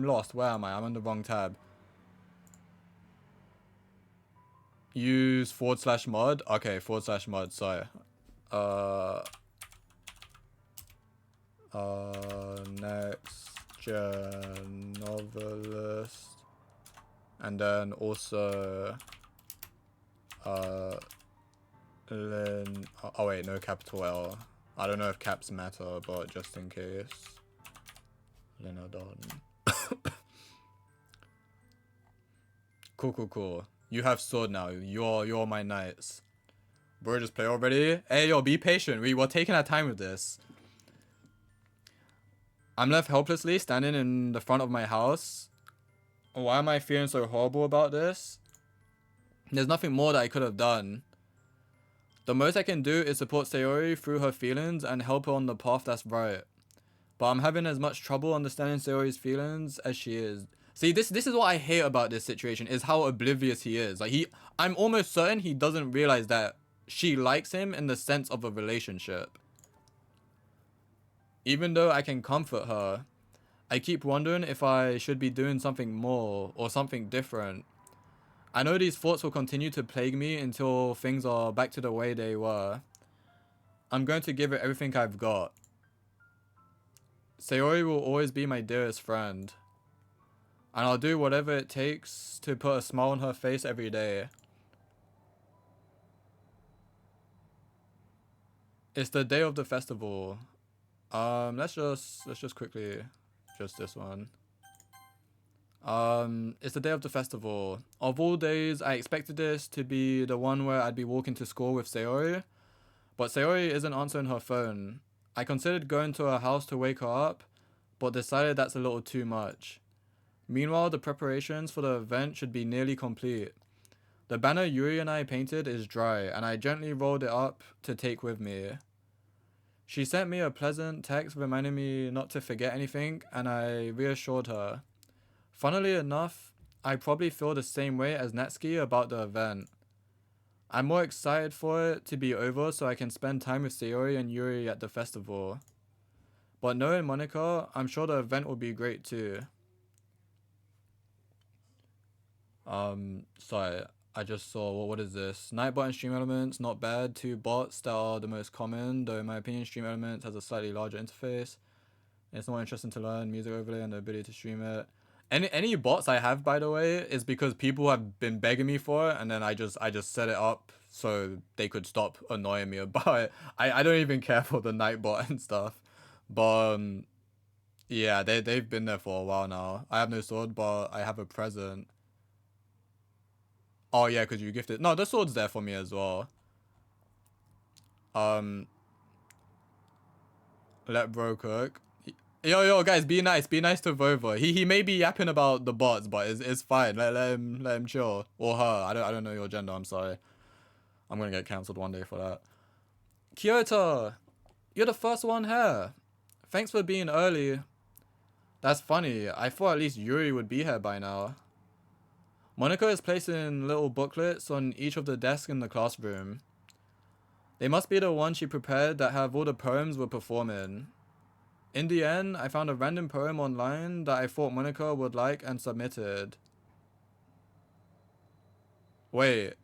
lost. Where am I? I'm on the wrong tab. Use /mod. Okay, /mod. Sorry. Next gen novelist, and then also Lynn. Oh wait, no capital L. I don't know if caps matter, but just in case. Lynadon. Cool. You have sword now. You're my knights. Bro, just play already. Hey yo, be patient. We're taking our time with this. I'm left helplessly standing in the front of my house. Why am I feeling so horrible about this? There's nothing more that I could have done. The most I can do is support Sayori through her feelings and help her on the path that's right. But I'm having as much trouble understanding Sayori's feelings as she is. See, this is what I hate about this situation, is how oblivious he is. Like I'm almost certain he doesn't realize that she likes him in the sense of a relationship. Even though I can comfort her, I keep wondering if I should be doing something more or something different. I know these thoughts will continue to plague me until things are back to the way they were. I'm going to give it everything I've got. Sayori will always be my dearest friend. And I'll do whatever it takes to put a smile on her face every day. It's the day of the festival. Let's just quickly, just this one. It's the day of the festival. Of all days, I expected this to be the one where I'd be walking to school with Sayori, but Sayori isn't answering her phone. I considered going to her house to wake her up, but decided that's a little too much. Meanwhile, the preparations for the event should be nearly complete. The banner Yuri and I painted is dry, and I gently rolled it up to take with me. She sent me a pleasant text reminding me not to forget anything, and I reassured her. Funnily enough, I probably feel the same way as Natsuki about the event. I'm more excited for it to be over so I can spend time with Sayori and Yuri at the festival. But knowing Monica, I'm sure the event will be great too. Sorry, I just saw, what is this? Nightbot and Stream Elements, not bad. 2 bots that are the most common, though in my opinion Stream Elements has a slightly larger interface. It's more interesting to learn music overlay and the ability to stream it. Any bots I have, by the way, is because people have been begging me for it, and then I just set it up so they could stop annoying me about it. I don't even care for the Nightbot and stuff. But yeah, they've been there for a while now. I have no sword, but I have a present. Oh yeah, because you gifted. No, the sword's there for me as well. Let bro cook. Yo, guys, be nice to Vova. He may be yapping about the bots, but it's fine. Let him chill. Or her. I don't know your gender. I'm sorry. I'm gonna get cancelled one day for that. Kyoto, you're the first one here. Thanks for being early. That's funny. I thought at least Yuri would be here by now. Monica is placing little booklets on each of the desks in the classroom. They must be the ones she prepared that have all the poems we're performing. In the end, I found a random poem online that I thought Monica would like and submitted. Wait,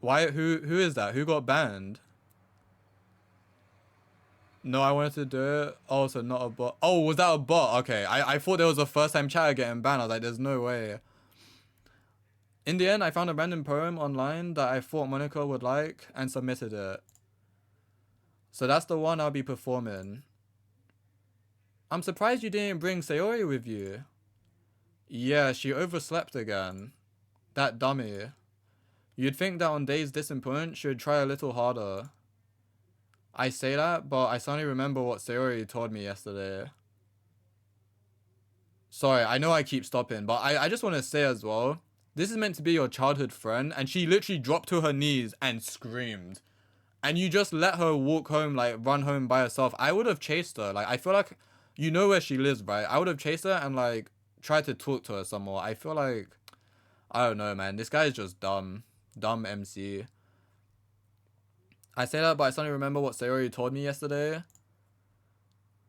why? Who is that? Who got banned? No, I wanted to do it. Oh, so not a bot. Oh, was that a bot? Okay, I thought there was a first-time chatter getting banned. I was like, there's no way. In the end, I found a random poem online that I thought Monica would like and submitted it. So that's the one I'll be performing. I'm surprised you didn't bring Sayori with you. Yeah, she overslept again. That dummy. You'd think that on days this important, she would try a little harder. I say that, but I suddenly remember what Sayori told me yesterday. Sorry, I know I keep stopping, but I just want to say as well, this is meant to be your childhood friend, and she literally dropped to her knees and screamed. And you just let her walk home, like, run home by herself. I would have chased her. Like, I feel like, you know where she lives, right? I would have chased her and, like, tried to talk to her some more. I feel like, I don't know, man. This guy is just dumb. Dumb MC. I say that, but I suddenly remember what Sayori told me yesterday.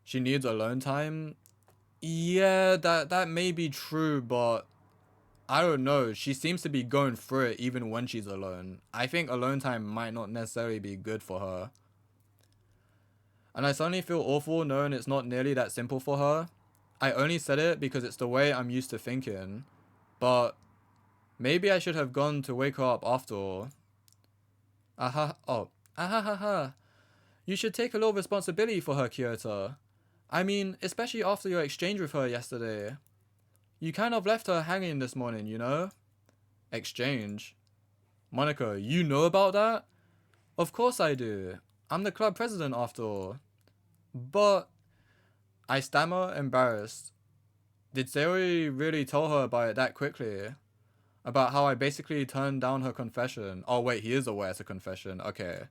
She needs alone time. Yeah, that may be true, but I don't know. She seems to be going through it even when she's alone. I think alone time might not necessarily be good for her. And I suddenly feel awful knowing it's not nearly that simple for her. I only said it because it's the way I'm used to thinking. But maybe I should have gone to wake her up after all. Ahahaha. You should take a little responsibility for her, Kyoto. I mean, especially after your exchange with her yesterday. You kind of left her hanging this morning, you know? Exchange? Monica, you know about that? Of course I do. I'm the club president after all. But... I stammer, embarrassed. Did Sayori really tell her about it that quickly? About how I basically turned down her confession. Oh wait, he is aware it's a confession. Okay.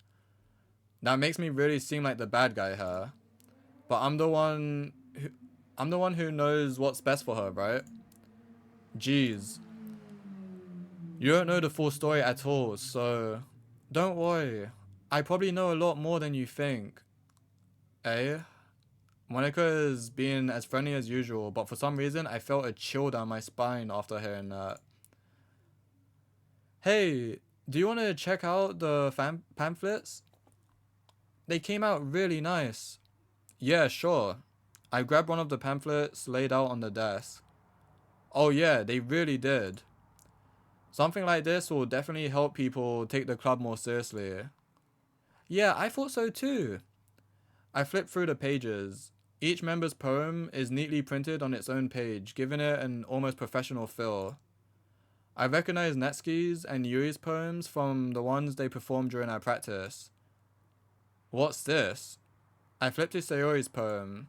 That makes me really seem like the bad guy here. But I'm the one who knows what's best for her, right? Jeez. You don't know the full story at all, so don't worry. I probably know a lot more than you think. Eh? Monica is being as friendly as usual, but for some reason I felt a chill down my spine after hearing that. Hey, do you want to check out the pamphlets? They came out really nice. Yeah, sure. I grabbed one of the pamphlets laid out on the desk. Oh yeah, they really did. Something like this will definitely help people take the club more seriously. Yeah, I thought so too. I flipped through the pages. Each member's poem is neatly printed on its own page, giving it an almost professional feel. I recognize Natsuki's and Yuri's poems from the ones they performed during our practice. What's this? I flipped to Sayori's poem.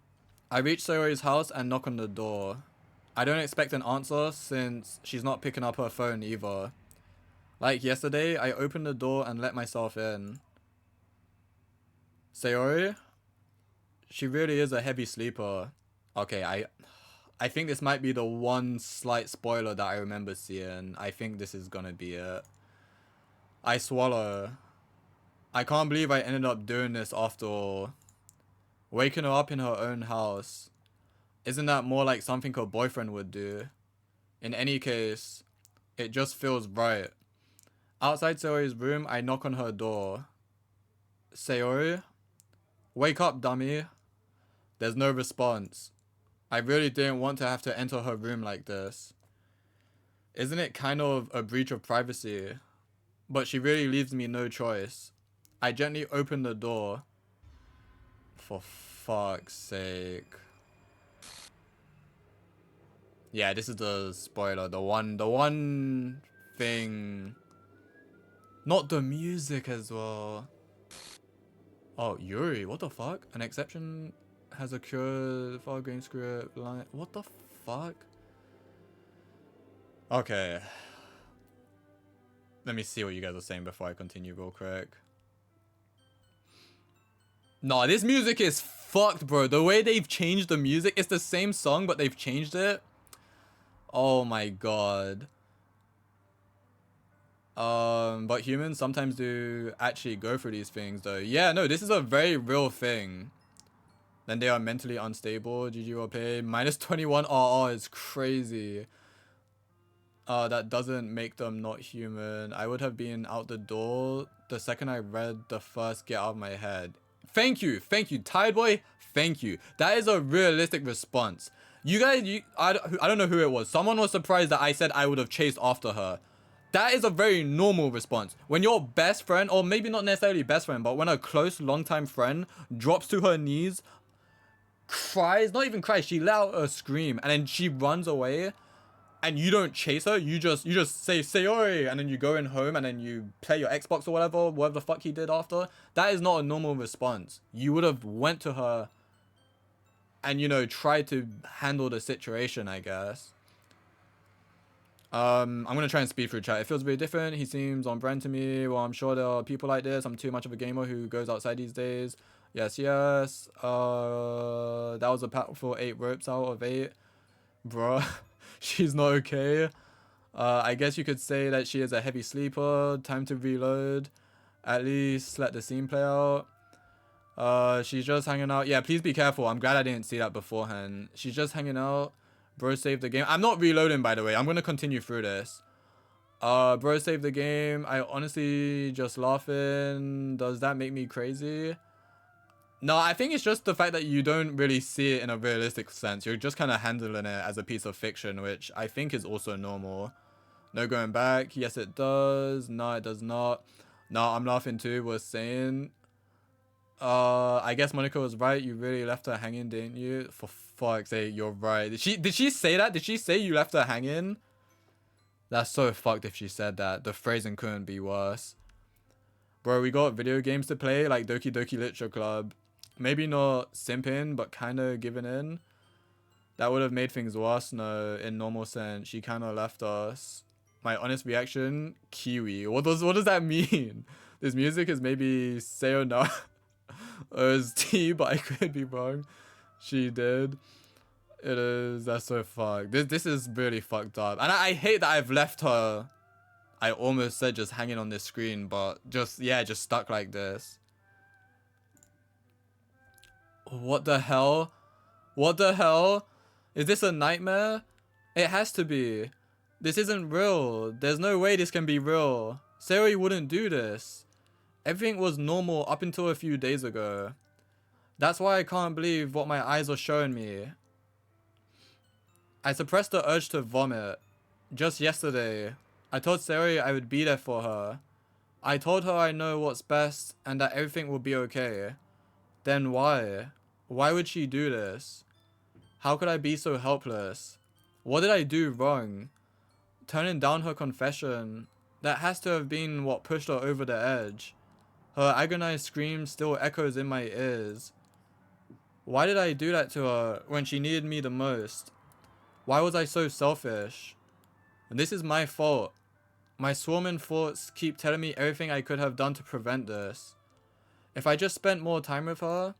I reach Sayori's house and knock on the door. I don't expect an answer since she's not picking up her phone either. Like yesterday, I opened the door and let myself in. Sayori? She really is a heavy sleeper. Okay, I think this might be the one slight spoiler that I remember seeing. I think this is gonna be it. I swallow. I can't believe I ended up doing this after all. Waking her up in her own house. Isn't that more like something her boyfriend would do? In any case, it just feels right. Outside Sayori's room, I knock on her door. Sayori? Wake up, dummy. There's no response. I really didn't want to have to enter her room like this. Isn't it kind of a breach of privacy? But she really leaves me no choice. I gently open the door. For fuck's sake. Yeah, this is the spoiler. The one thing. Not the music as well. Oh, Yuri, what the fuck? An exception has occurred for green script line. What the fuck? Okay. Let me see what you guys are saying before I continue real quick. Nah, this music is fucked, bro. The way they've changed the music, it's the same song, but they've changed it. Oh my god. But humans sometimes do actually go through these things, though. Yeah, no, this is a very real thing. Then they are mentally unstable. GG or pay. Minus 21 RR is crazy. That doesn't make them not human. I would have been out the door the second I read the first get out of my head. Thank you, Tired Boy. Thank you. That is a realistic response. You guys, I don't know who it was. Someone was surprised that I said I would have chased after her. That is a very normal response. When your best friend, or maybe not necessarily best friend, but when a close, longtime friend drops to her knees, cries, not even cries, she let out a scream, and then she runs away, and you don't chase her, you just say Sayori, and then you go in home, and then you play your Xbox or whatever the fuck he did after. That is not a normal response. You would have went to her and, you know, tried to handle the situation, I guess. I'm gonna try and speed through chat. It feels very different. He seems on brand to me. Well, I'm sure there are people like this. I'm too much of a gamer who goes outside these days. Yes. That was a pack for 8 ropes out of 8. Bruh. She's not okay. I guess you could say that she is a heavy sleeper. Time to reload. At least let the scene play out. She's just hanging out. Yeah, please be careful. I'm glad I didn't see that beforehand. She's just hanging out. Bro saved the game. I'm not reloading, by the way. I'm gonna continue through this. Bro saved the game. I honestly just laughing. Does that make me crazy? No, I think it's just the fact that you don't really see it in a realistic sense. You're just kind of handling it as a piece of fiction, which I think is also normal. No going back. Yes, it does. No, it does not. No, I'm laughing too. Was saying. I guess Monica was right. You really left her hanging, didn't you? For fuck's sake, you're right. Did she say that? Did she say you left her hanging? That's so fucked if she said that. The phrasing couldn't be worse. Bro, we got video games to play, like Doki Doki Literature Club. Maybe not simping, but kind of giving in. That would have made things worse, no, in normal sense. She kind of left us. My honest reaction, Kiwi. What does that mean? This music is maybe sayonara. Or is T, but I could be wrong. She did. It is. That's so fucked. This is really fucked up. And I hate that I've left her. I almost said just hanging on this screen, but just stuck like this. What the hell? What the hell? Is this a nightmare? It has to be. This isn't real. There's no way this can be real. Sayori wouldn't do this. Everything was normal up until a few days ago. That's why I can't believe what my eyes are showing me. I suppressed the urge to vomit. Just yesterday, I told Sayori I would be there for her. I told her I know what's best and that everything will be okay. Then why? Why would she do this? How could I be so helpless? What did I do wrong? Turning down her confession. That has to have been what pushed her over the edge. Her agonized scream still echoes in my ears. Why did I do that to her when she needed me the most? Why was I so selfish? And this is my fault. My swarming thoughts keep telling me everything I could have done to prevent this. If I just spent more time with her,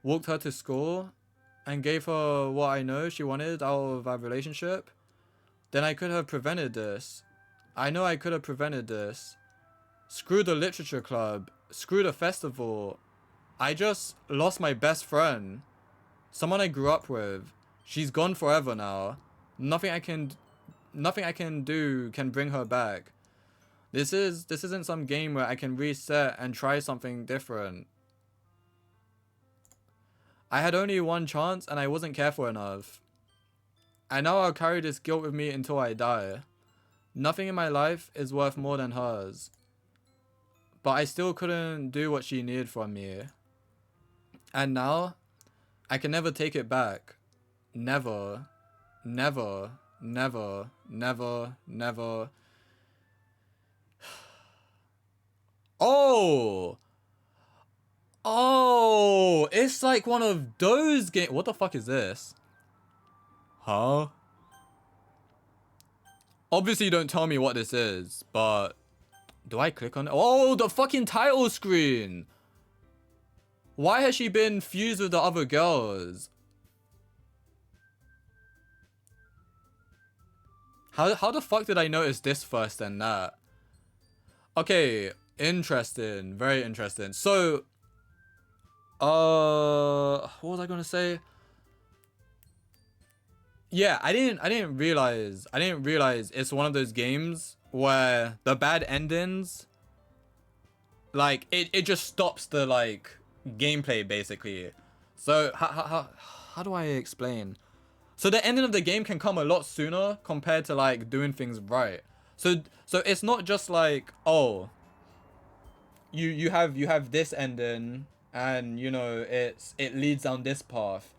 walked her to school, and gave her what I know she wanted out of our relationship, then I could have prevented this. I know I could have prevented this. Screw the literature club. Screw the festival. I just lost my best friend. Someone I grew up with. She's gone forever now. Nothing I can do can bring her back. This isn't some game where I can reset and try something different. I had only one chance and I wasn't careful enough. And now I'll carry this guilt with me until I die. Nothing in my life is worth more than hers. But I still couldn't do what she needed from me. And now, I can never take it back. Never. Never. Never. Never. Never. Oh! Oh! It's like one of those games. What the fuck is this? Huh? Obviously, don't tell me what this is, but do I click on it? Oh, the fucking title screen! Why has she been fused with the other girls? How the fuck did I notice this first than that? Okay, interesting. Very interesting. So, what was I gonna say? Yeah, I didn't realize it's one of those games where the bad endings, like it just stops the like gameplay basically. So how do I explain? So the ending of the game can come a lot sooner compared to like doing things right. So it's not just like, oh, you have this ending and you know it leads down this path.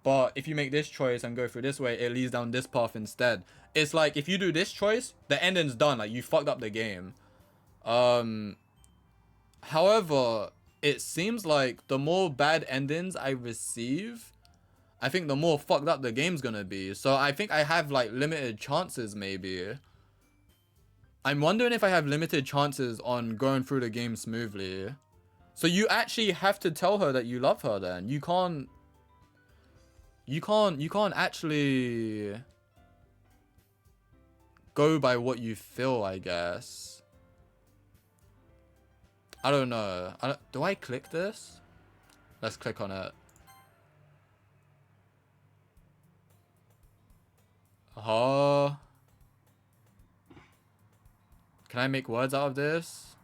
But if you make this choice and go through this way, it leads down this path instead. It's like if you do this choice, the ending's done. Like you fucked up the game. However, it seems like the more bad endings I receive, I think the more fucked up the game's gonna be. So I think I have like limited chances maybe. I'm wondering if I have limited chances on going through the game smoothly. So you actually have to tell her that you love her then. You can't actually go by what you feel, I guess. I don't know. Do I click this? Let's click on it. Can I make words out of this?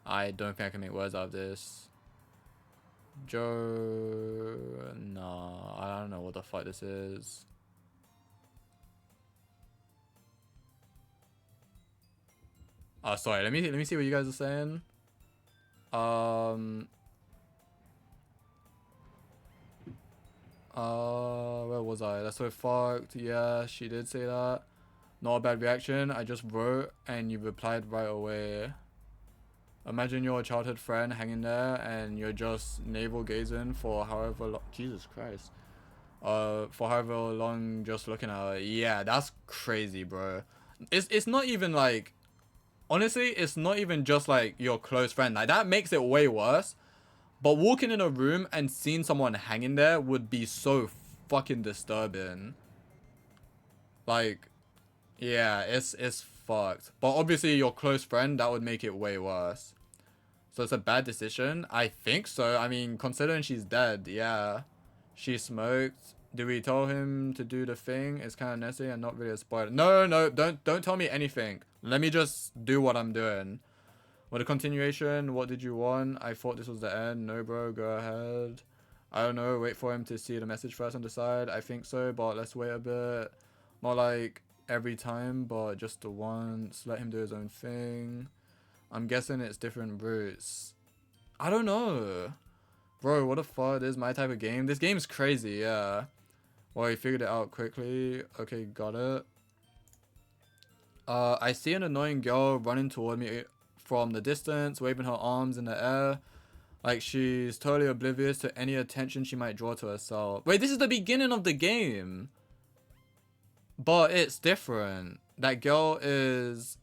I don't think I can make words out of this. Joe... No, I don't know what the fuck this is. Oh, sorry. Let me see what you guys are saying. Where was I? That's so fucked. Yeah, she did say that. Not a bad reaction. I just wrote and you replied right away. Imagine you're a childhood friend hanging there and you're just navel gazing for however long. Jesus Christ. For however long just looking at her. Yeah, that's crazy, bro. It's not even like, honestly, it's not even just like your close friend. Like that makes it way worse. But walking in a room and seeing someone hanging there would be so fucking disturbing. Like, yeah, it's fucked. But obviously your close friend, that would make it way worse. So it's a bad decision? I think so. I mean, considering she's dead, yeah. She smoked. Do we tell him to do the thing? It's kind of necessary and not really a spoiler. No, don't tell me anything. Let me just do what I'm doing. What a continuation. What did you want? I thought this was the end. No, bro. Go ahead. I don't know. Wait for him to see the message first and decide. I think so, but let's wait a bit. Not like every time, but just the once. Let him do his own thing. I'm guessing it's different routes. I don't know. Bro, what the fuck? This is my type of game. This game's crazy, yeah. Well, he figured it out quickly. Okay, got it. I see an annoying girl running toward me from the distance, waving her arms in the air. Like she's totally oblivious to any attention she might draw to herself. Wait, this is the beginning of the game. But it's different. That girl is...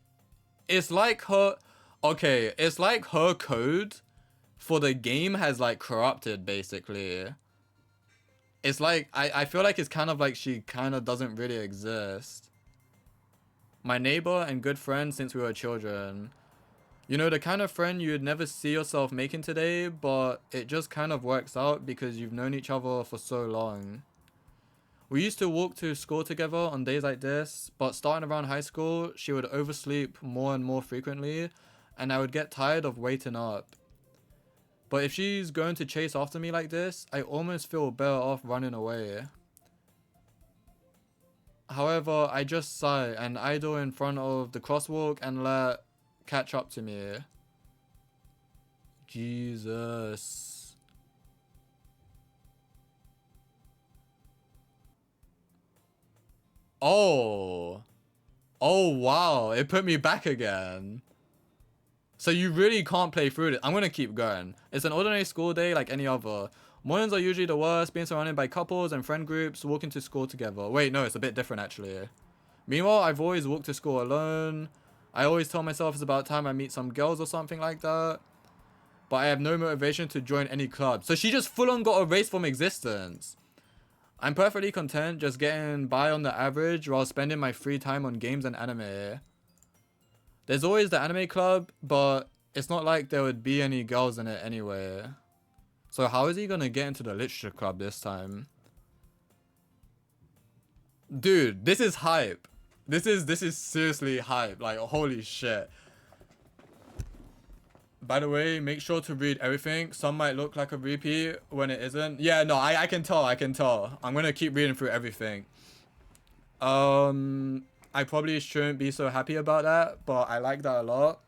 It's like her... Okay, it's like her code for the game has like corrupted, basically. It's like... I feel like it's kind of like she kind of doesn't really exist. My neighbor and good friend since we were children. You know, the kind of friend you'd never see yourself making today, but it just kind of works out because you've known each other for so long. We used to walk to school together on days like this, but starting around high school, she would oversleep more and more frequently, and I would get tired of waiting up. But if she's going to chase after me like this, I almost feel better off running away. However, I just sigh and idle in front of the crosswalk and let catch up to me. Jesus. Oh. Oh, wow. It put me back again. So you really can't play through it. I'm going to keep going. It's an ordinary school day like any other. Mornings are usually the worst, being surrounded by couples and friend groups walking to school together. Wait, no, it's a bit different actually. Meanwhile, I've always walked to school alone. I always tell myself it's about time I meet some girls or something like that. But I have no motivation to join any club. So she just full on got erased from existence. I'm perfectly content just getting by on the average while spending my free time on games and anime. There's always the anime club, but it's not like there would be any girls in it anyway. So how is he gonna get into the literature club this time? Dude, this is hype. This is seriously hype. Like, holy shit. By the way, make sure to read everything. Some might look like a repeat when it isn't. Yeah, no, I can tell. I'm gonna keep reading through everything. I probably shouldn't be so happy about that, but I like that a lot.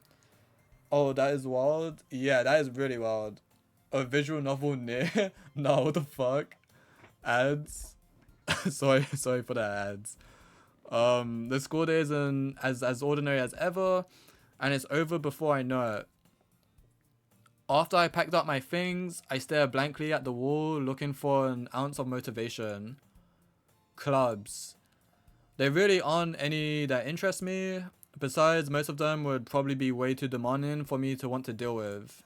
Oh, that is wild. Yeah, that is really wild. A visual novel near. No, what the fuck? Ads. sorry for the ads. The school day is as ordinary as ever, and it's over before I know it. After I packed up my things, I stare blankly at the wall, looking for an ounce of motivation. Clubs. There really aren't any that interest me. Besides, most of them would probably be way too demanding for me to want to deal with.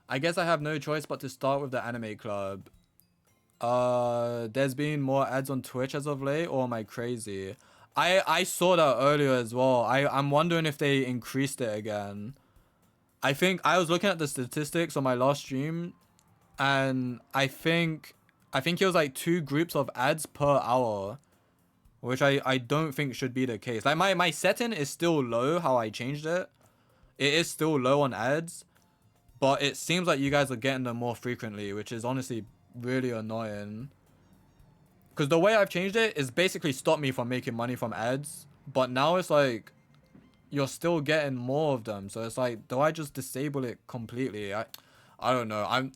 I guess I have no choice but to start with the anime club. There's been more ads on Twitch as of late, or am I crazy? I saw that earlier as well. I'm wondering if they increased it again. I think I was looking at the statistics on my last stream, and I think it was like 2 groups of ads per hour, which I don't think should be the case. Like my setting is still low how I changed it. It is still low on ads, but it seems like you guys are getting them more frequently, which is honestly really annoying. Because the way I've changed it is basically stopped me from making money from ads, but now it's like you're still getting more of them. So it's like, do I just disable it completely? I don't know.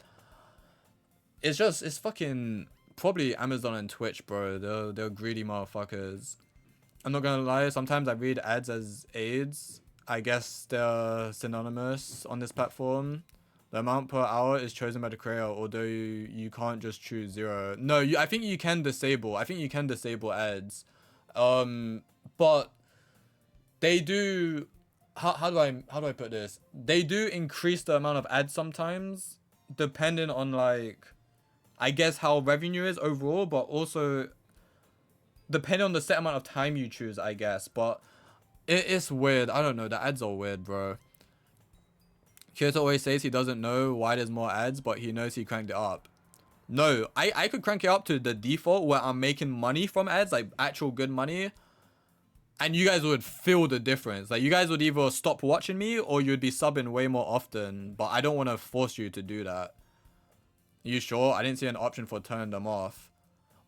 It's fucking probably Amazon and Twitch, bro. They're greedy motherfuckers. I'm not gonna lie, sometimes I read ads as aids. I guess they're synonymous on this platform. The amount per hour is chosen by the creator, although you can't just choose 0. No, I think you can disable. I think you can disable ads. But they do... How do I put this? They do increase the amount of ads sometimes, depending on, like, I guess how revenue is overall, but also depending on the set amount of time you choose, I guess. But it's weird. I don't know. The ads are weird, bro. Kyoto always says he doesn't know why there's more ads, but he knows he cranked it up. No, I could crank it up to the default where I'm making money from ads, like actual good money. And you guys would feel the difference. Like, you guys would either stop watching me or you'd be subbing way more often. But I don't want to force you to do that. You sure? I didn't see an option for turning them off.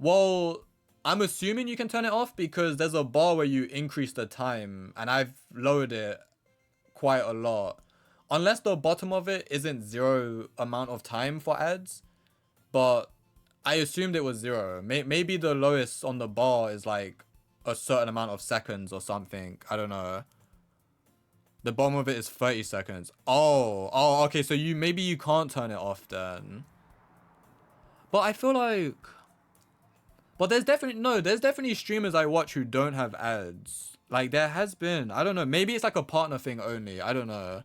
Well, I'm assuming you can turn it off because there's a bar where you increase the time. And I've lowered it quite a lot. Unless the bottom of it isn't 0 amount of time for ads. But I assumed it was 0. Maybe the lowest on the bar is like a certain amount of seconds or something. I don't know. The bottom of it is 30 seconds. Oh, okay, so maybe you can't turn it off then. But I feel like... But there's definitely streamers I watch who don't have ads. Like, there has been. I don't know. Maybe it's like a partner thing only. I don't know.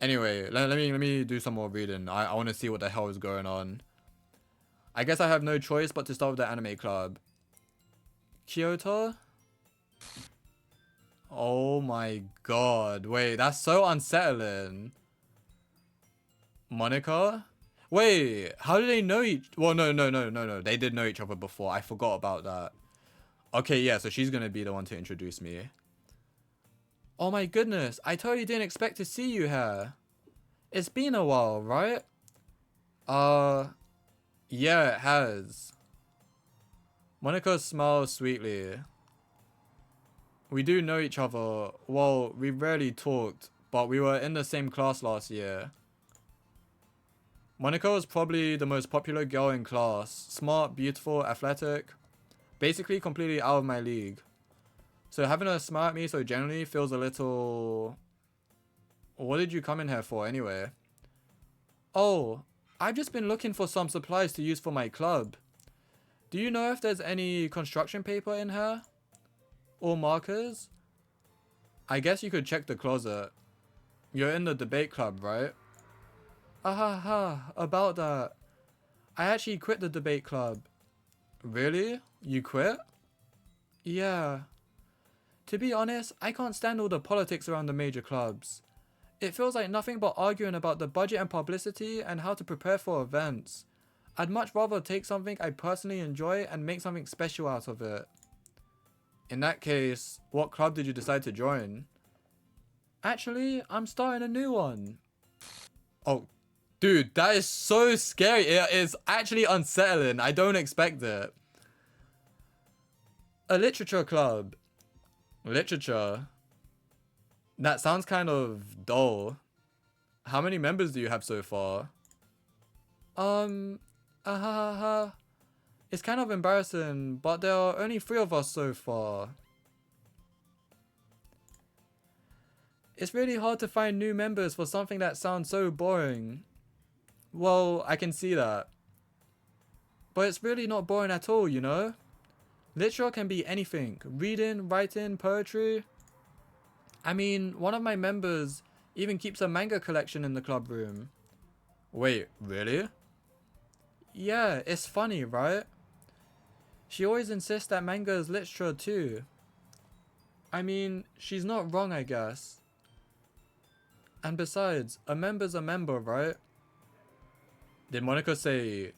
Anyway, let me do some more reading. I want to see what the hell is going on. I guess I have no choice but to start with the anime club. Kyoto? Oh my god. Wait, that's so unsettling. Monica? Wait, how do they know each... Well, no. They did know each other before. I forgot about that. Okay, yeah, so she's gonna be the one to introduce me. Oh my goodness, I totally didn't expect to see you here. It's been a while, right? Yeah, it has. Monica smiles sweetly. We do know each other. Well, we rarely talked, but we were in the same class last year. Monica was probably the most popular girl in class. Smart, beautiful, athletic. Basically completely out of my league. So having her smile at me so genuinely feels a little... What did you come in here for anyway? Oh, I've just been looking for some supplies to use for my club. Do you know if there's any construction paper in here? Or markers? I guess you could check the closet. You're in the debate club, right? About that. I actually quit the debate club. Really? You quit? Yeah. To be honest, I can't stand all the politics around the major clubs. It feels like nothing but arguing about the budget and publicity and how to prepare for events. I'd much rather take something I personally enjoy and make something special out of it. In that case, what club did you decide to join? Actually, I'm starting a new one. Oh, dude, that is so scary. It is actually unsettling. I don't expect it. A literature club. Literature? That sounds kind of dull. How many members do you have so far? It's kind of embarrassing, but there are only 3 of us so far. It's really hard to find new members for something that sounds so boring. Well, I can see that. But it's really not boring at all, you know? Literature can be anything. Reading, writing, poetry. I mean, one of my members even keeps a manga collection in the club room. Wait, really? Yeah, it's funny, right? She always insists that manga is literature too. I mean, she's not wrong, I guess. And besides, a member's a member, right? Did Monica say...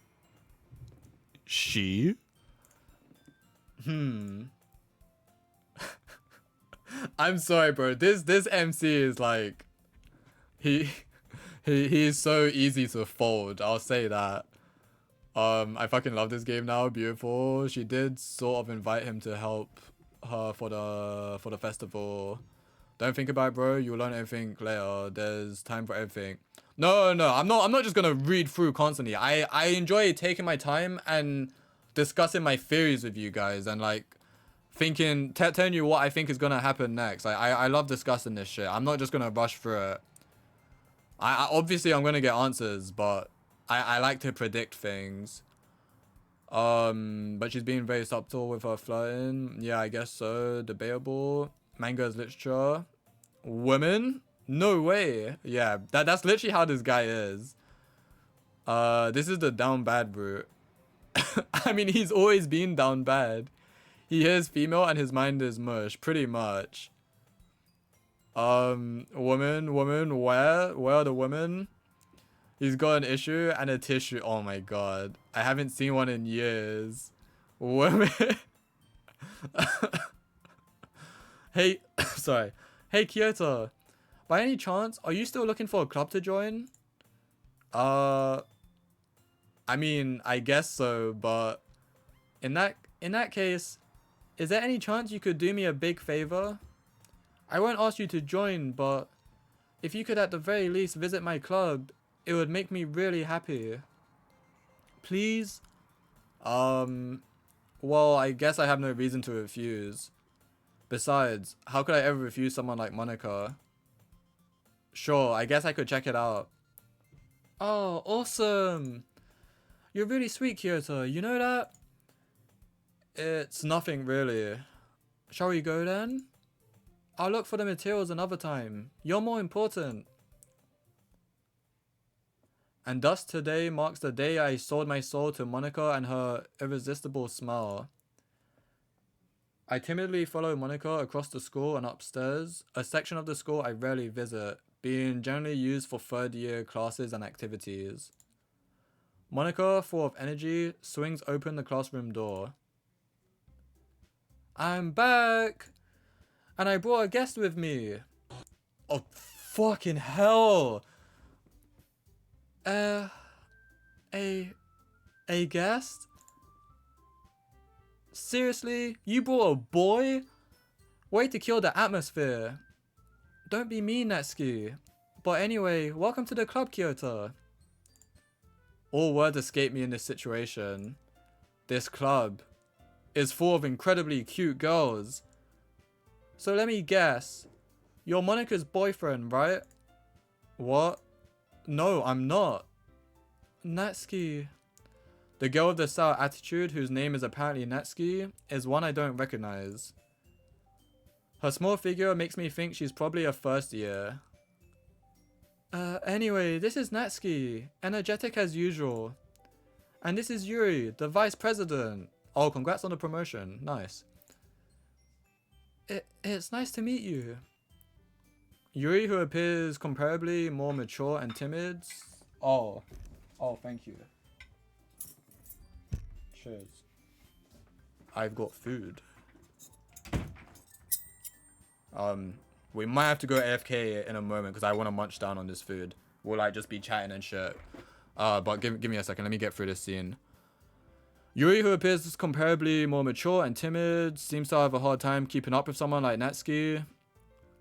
she? I'm sorry, bro. This MC is like... He's so easy to fold. I'll say that. I fucking love this game now. Beautiful. She did sort of invite him to help her for the festival. Don't think about it, bro. You'll learn everything later. There's time for everything. No. I'm not just gonna read through constantly. I enjoy taking my time and discussing my theories with you guys and like thinking, telling you what I think is gonna happen next. I love discussing this shit. I'm not just gonna rush through it. I obviously I'm gonna get answers, but I like to predict things. But she's being very subtle with her flirting. Yeah, I guess so. Debatable. Manga is literature. Women? No way. Yeah, that's literally how this guy is. This is the down bad route. I mean, he's always been down bad. He is female and his mind is mush, pretty much. Woman, where are the women? He's got an issue and a tissue. Oh my god. I haven't seen one in years. Women. Hey, sorry. Hey, Kyoto. By any chance, are you still looking for a club to join? I mean, I guess so, but in that case, is there any chance you could do me a big favor? I won't ask you to join, but if you could at the very least visit my club, it would make me really happy. Please? Well, I guess I have no reason to refuse. Besides, how could I ever refuse someone like Monica? Sure, I guess I could check it out. Oh, awesome! You're really sweet, Kyoto. You know that? It's nothing really. Shall we go then? I'll look for the materials another time. You're more important. And thus today marks the day I sold my soul to Monica and her irresistible smile. I timidly follow Monica across the school and upstairs, a section of the school I rarely visit, being generally used for third year classes and activities. Monica, full of energy, swings open the classroom door. I'm back! And I brought a guest with me. Oh, fucking hell! A guest? Seriously? You brought a boy? Way to kill the atmosphere. Don't be mean, Natsuki. But anyway, welcome to the club, Kyoto. All words escape me in this situation. This club is full of incredibly cute girls. So let me guess. You're Monica's boyfriend, right? What? No, I'm not. Natsuki. The girl with the sour attitude, whose name is apparently Natsuki, is one I don't recognize. Her small figure makes me think she's probably a first year. Anyway, this is Natsuki, energetic as usual. And this is Yuri, the vice president. Oh, congrats on the promotion. Nice. It's nice to meet you. Yuri, who appears comparably more mature and timid. Oh, thank you. Cheers. I've got food. We might have to go AFK in a moment because I want to munch down on this food. We'll like just be chatting and shit. But give me a second. Let me get through this scene. Yuri, who appears comparably more mature and timid, seems to have a hard time keeping up with someone like Natsuki.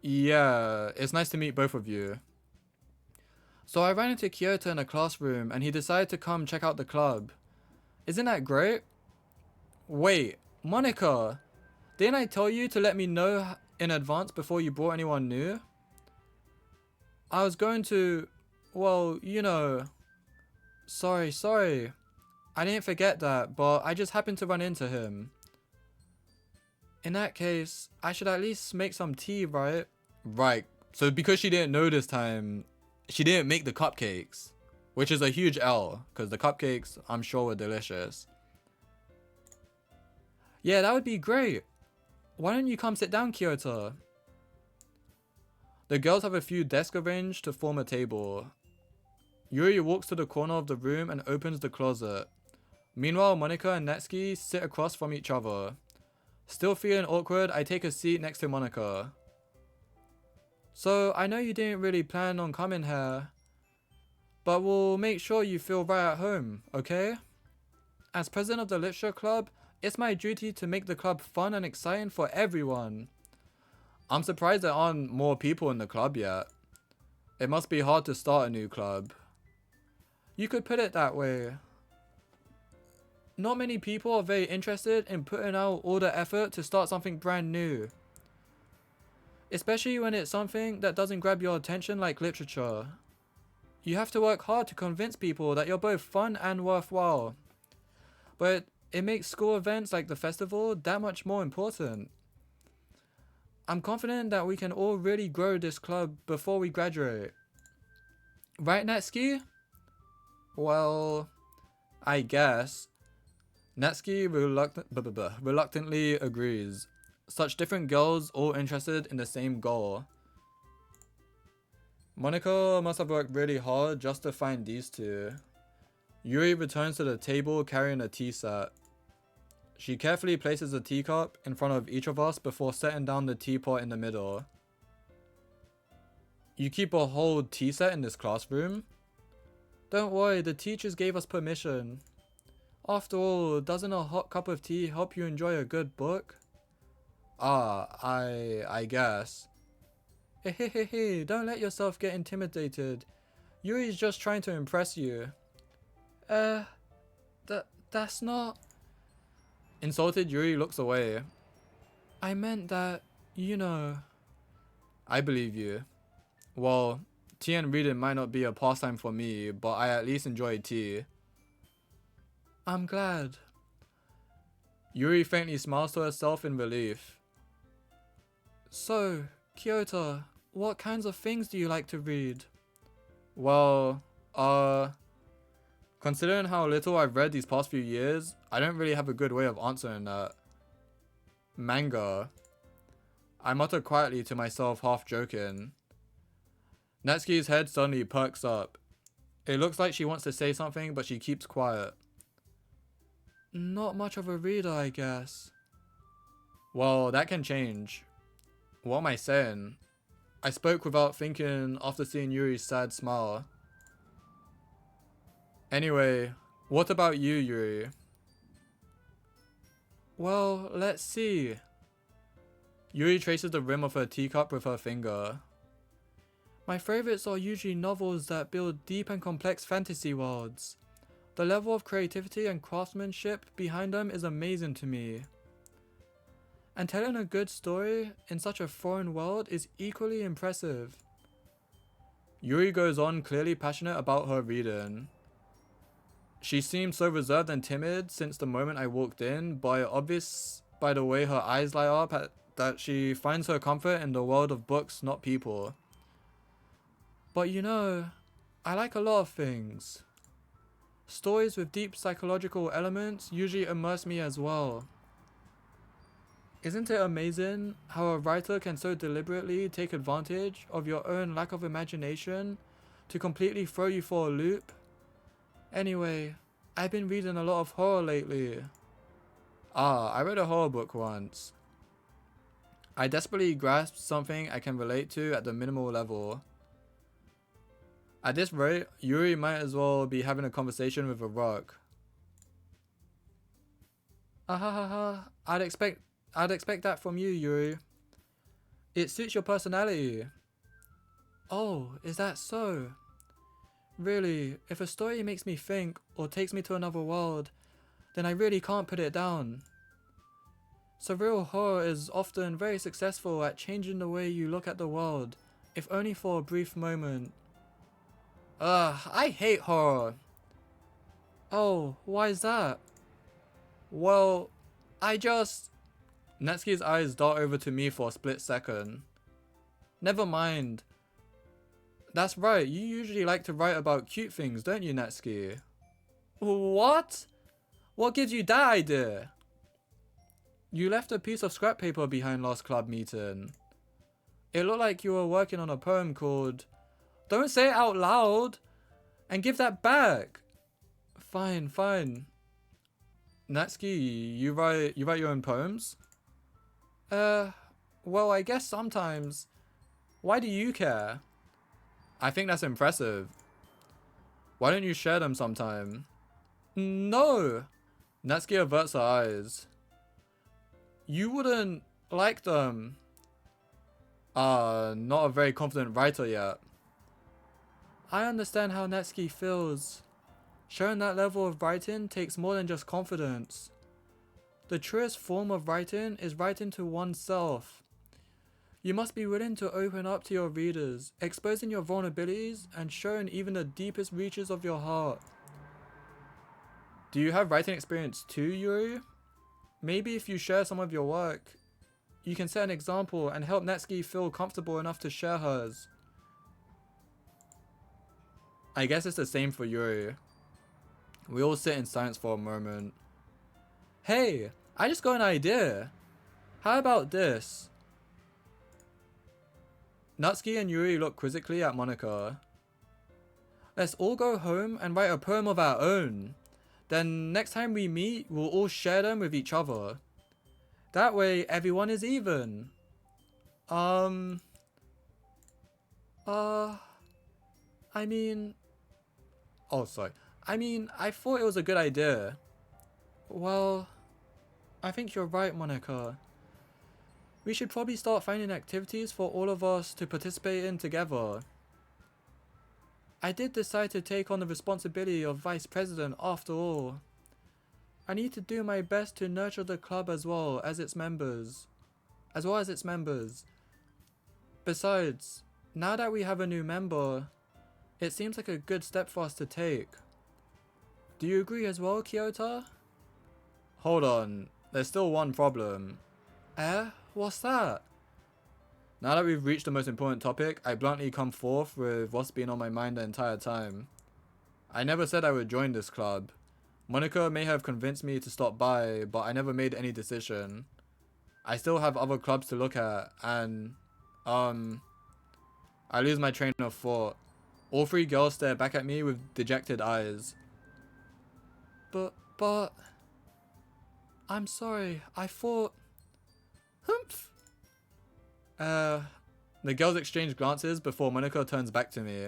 Yeah, it's nice to meet both of you. So I ran into Kyoto in a classroom and he decided to come check out the club. Isn't that great? Wait, Monica, didn't I tell you to let me know in advance before you brought anyone new? I was going to, well, you know, sorry. I didn't forget that, but I just happened to run into him. In that case, I should at least make some tea, right? Right, so because she didn't know this time, she didn't make the cupcakes, which is a huge L, because the cupcakes, I'm sure, were delicious. Yeah, that would be great. Why don't you come sit down, Kyoto? The girls have a few desks arranged to form a table. Yuri walks to the corner of the room and opens the closet. Meanwhile, Monica and Natsuki sit across from each other. Still feeling awkward, I take a seat next to Monica. So, I know you didn't really plan on coming here, but we'll make sure you feel right at home, okay? As president of the Literature Club, it's my duty to make the club fun and exciting for everyone. I'm surprised there aren't more people in the club yet. It must be hard to start a new club. You could put it that way. Not many people are very interested in putting out all the effort to start something brand new. Especially when it's something that doesn't grab your attention like literature. You have to work hard to convince people that you're both fun and worthwhile. But it makes school events like the festival that much more important. I'm confident that we can all really grow this club before we graduate. Right, Natsuki? Well, I guess. Natsuki reluctantly agrees. Such different girls all interested in the same goal. Monica must have worked really hard just to find these two. Yuri returns to the table carrying a tea set. She carefully places a teacup in front of each of us before setting down the teapot in the middle. You keep a whole tea set in this classroom? Don't worry, the teachers gave us permission. After all, doesn't a hot cup of tea help you enjoy a good book? I guess. Hey, don't let yourself get intimidated. Yuri's just trying to impress you. That's not... Insulted, Yuri looks away. I meant that You know, I believe you. Well, tea and reading might not be a pastime for me, but I at least enjoy tea. I'm glad. Yuri faintly smiles to herself in relief. So, Kyoto, what kinds of things do you like to read? Well, considering how little I've read these past few years, I don't really have a good way of answering that. Manga. I mutter quietly to myself, half joking. Natsuki's head suddenly perks up. It looks like she wants to say something, but she keeps quiet. Not much of a reader, I guess. Well, that can change. What am I saying? I spoke without thinking after seeing Yuri's sad smile. Anyway, what about you, Yuri? Well, let's see. Yuri traces the rim of her teacup with her finger. My favorites are usually novels that build deep and complex fantasy worlds. The level of creativity and craftsmanship behind them is amazing to me. And telling a good story in such a foreign world is equally impressive. Yuri goes on, clearly passionate about her reading. She seemed so reserved and timid since the moment I walked in, but it's obvious by the way her eyes light up that she finds her comfort in the world of books, not people. But you know, I like a lot of things. Stories with deep psychological elements usually immerse me as well. Isn't it amazing how a writer can so deliberately take advantage of your own lack of imagination to completely throw you for a loop? Anyway, I've been reading a lot of horror lately. I read a horror book once. I desperately grasped something I can relate to at the minimal level. At this rate, Yuri might as well be having a conversation with a rock. Ahahaha, I'd expect that from you, Yuri. It suits your personality. Oh, is that so? Really, if a story makes me think or takes me to another world, then I really can't put it down. Surreal horror is often very successful at changing the way you look at the world, if only for a brief moment. I hate horror. Oh, why is that? Well, Natsuki's eyes dart over to me for a split second. Never mind. That's right, you usually like to write about cute things, don't you, Natsuki? What? What gives you that idea? You left a piece of scrap paper behind last club meeting. It looked like you were working on a poem called Don't Say It Out Loud and give that back. Fine. Natsuki, you write your own poems? Well, I guess sometimes. Why do you care? I think that's impressive. Why don't you share them sometime? No! Natsuki averts her eyes. You wouldn't like them. Not a very confident writer yet. I understand how Natsuki feels. Showing that level of writing takes more than just confidence. The truest form of writing is writing to oneself. You must be willing to open up to your readers, exposing your vulnerabilities and showing even the deepest reaches of your heart. Do you have writing experience too, Yuri? Maybe if you share some of your work, you can set an example and help Natsuki feel comfortable enough to share hers. I guess it's the same for Yuri. We all sit in silence for a moment. Hey, I just got an idea. How about this? Natsuki and Yuri look quizzically at Monika. Let's all go home and write a poem of our own. Then next time we meet, we'll all share them with each other. That way, everyone is even. I thought it was a good idea. Well, I think you're right, Monika. We should probably start finding activities for all of us to participate in together. I did decide to take on the responsibility of vice president after all. I need to do my best to nurture the club as well as its members, as well as its members. Besides, now that we have a new member, it seems like a good step for us to take. Do you agree as well, Kyoto? Hold on, there's still one problem. What's that? Now that we've reached the most important topic, I bluntly come forth with what's been on my mind the entire time. I never said I would join this club. Monica may have convinced me to stop by, but I never made any decision. I still have other clubs to look at, and, I lose my train of thought. All three girls stare back at me with dejected eyes. But... I'm sorry, I thought... Humph! The girls exchange glances before Monica turns back to me.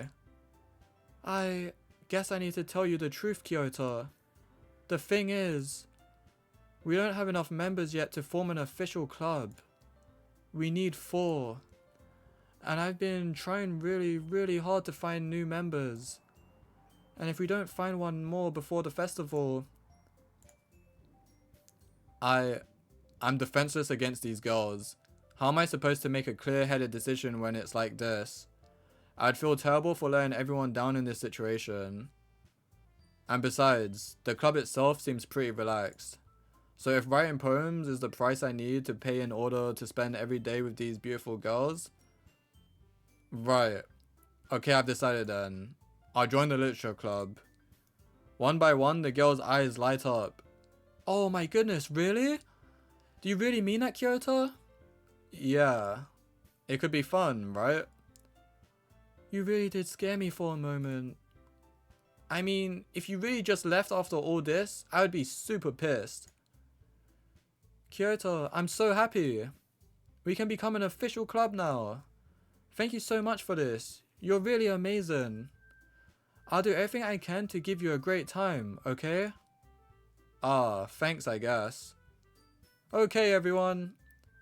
I guess I need to tell you the truth, Kyoto. The thing is, we don't have enough members yet to form an official club. We need 4. And I've been trying really, really hard to find new members. And if we don't find one more before the festival, I'm defenseless against these girls. How am I supposed to make a clear-headed decision when it's like this? I'd feel terrible for letting everyone down in this situation. And besides, the club itself seems pretty relaxed. So if writing poems is the price I need to pay in order to spend every day with these beautiful girls... Right. Okay, I've decided then. I'll join the literature club. One by one, the girl's eyes light up. Oh my goodness, really? Do you really mean that, Kyoto? Yeah. It could be fun, right? You really did scare me for a moment. I mean, if you really just left after all this, I would be super pissed. Kyoto, I'm so happy. We can become an official club now. Thank you so much for this. You're really amazing. I'll do everything I can to give you a great time, okay? Thanks, I guess. Okay, everyone.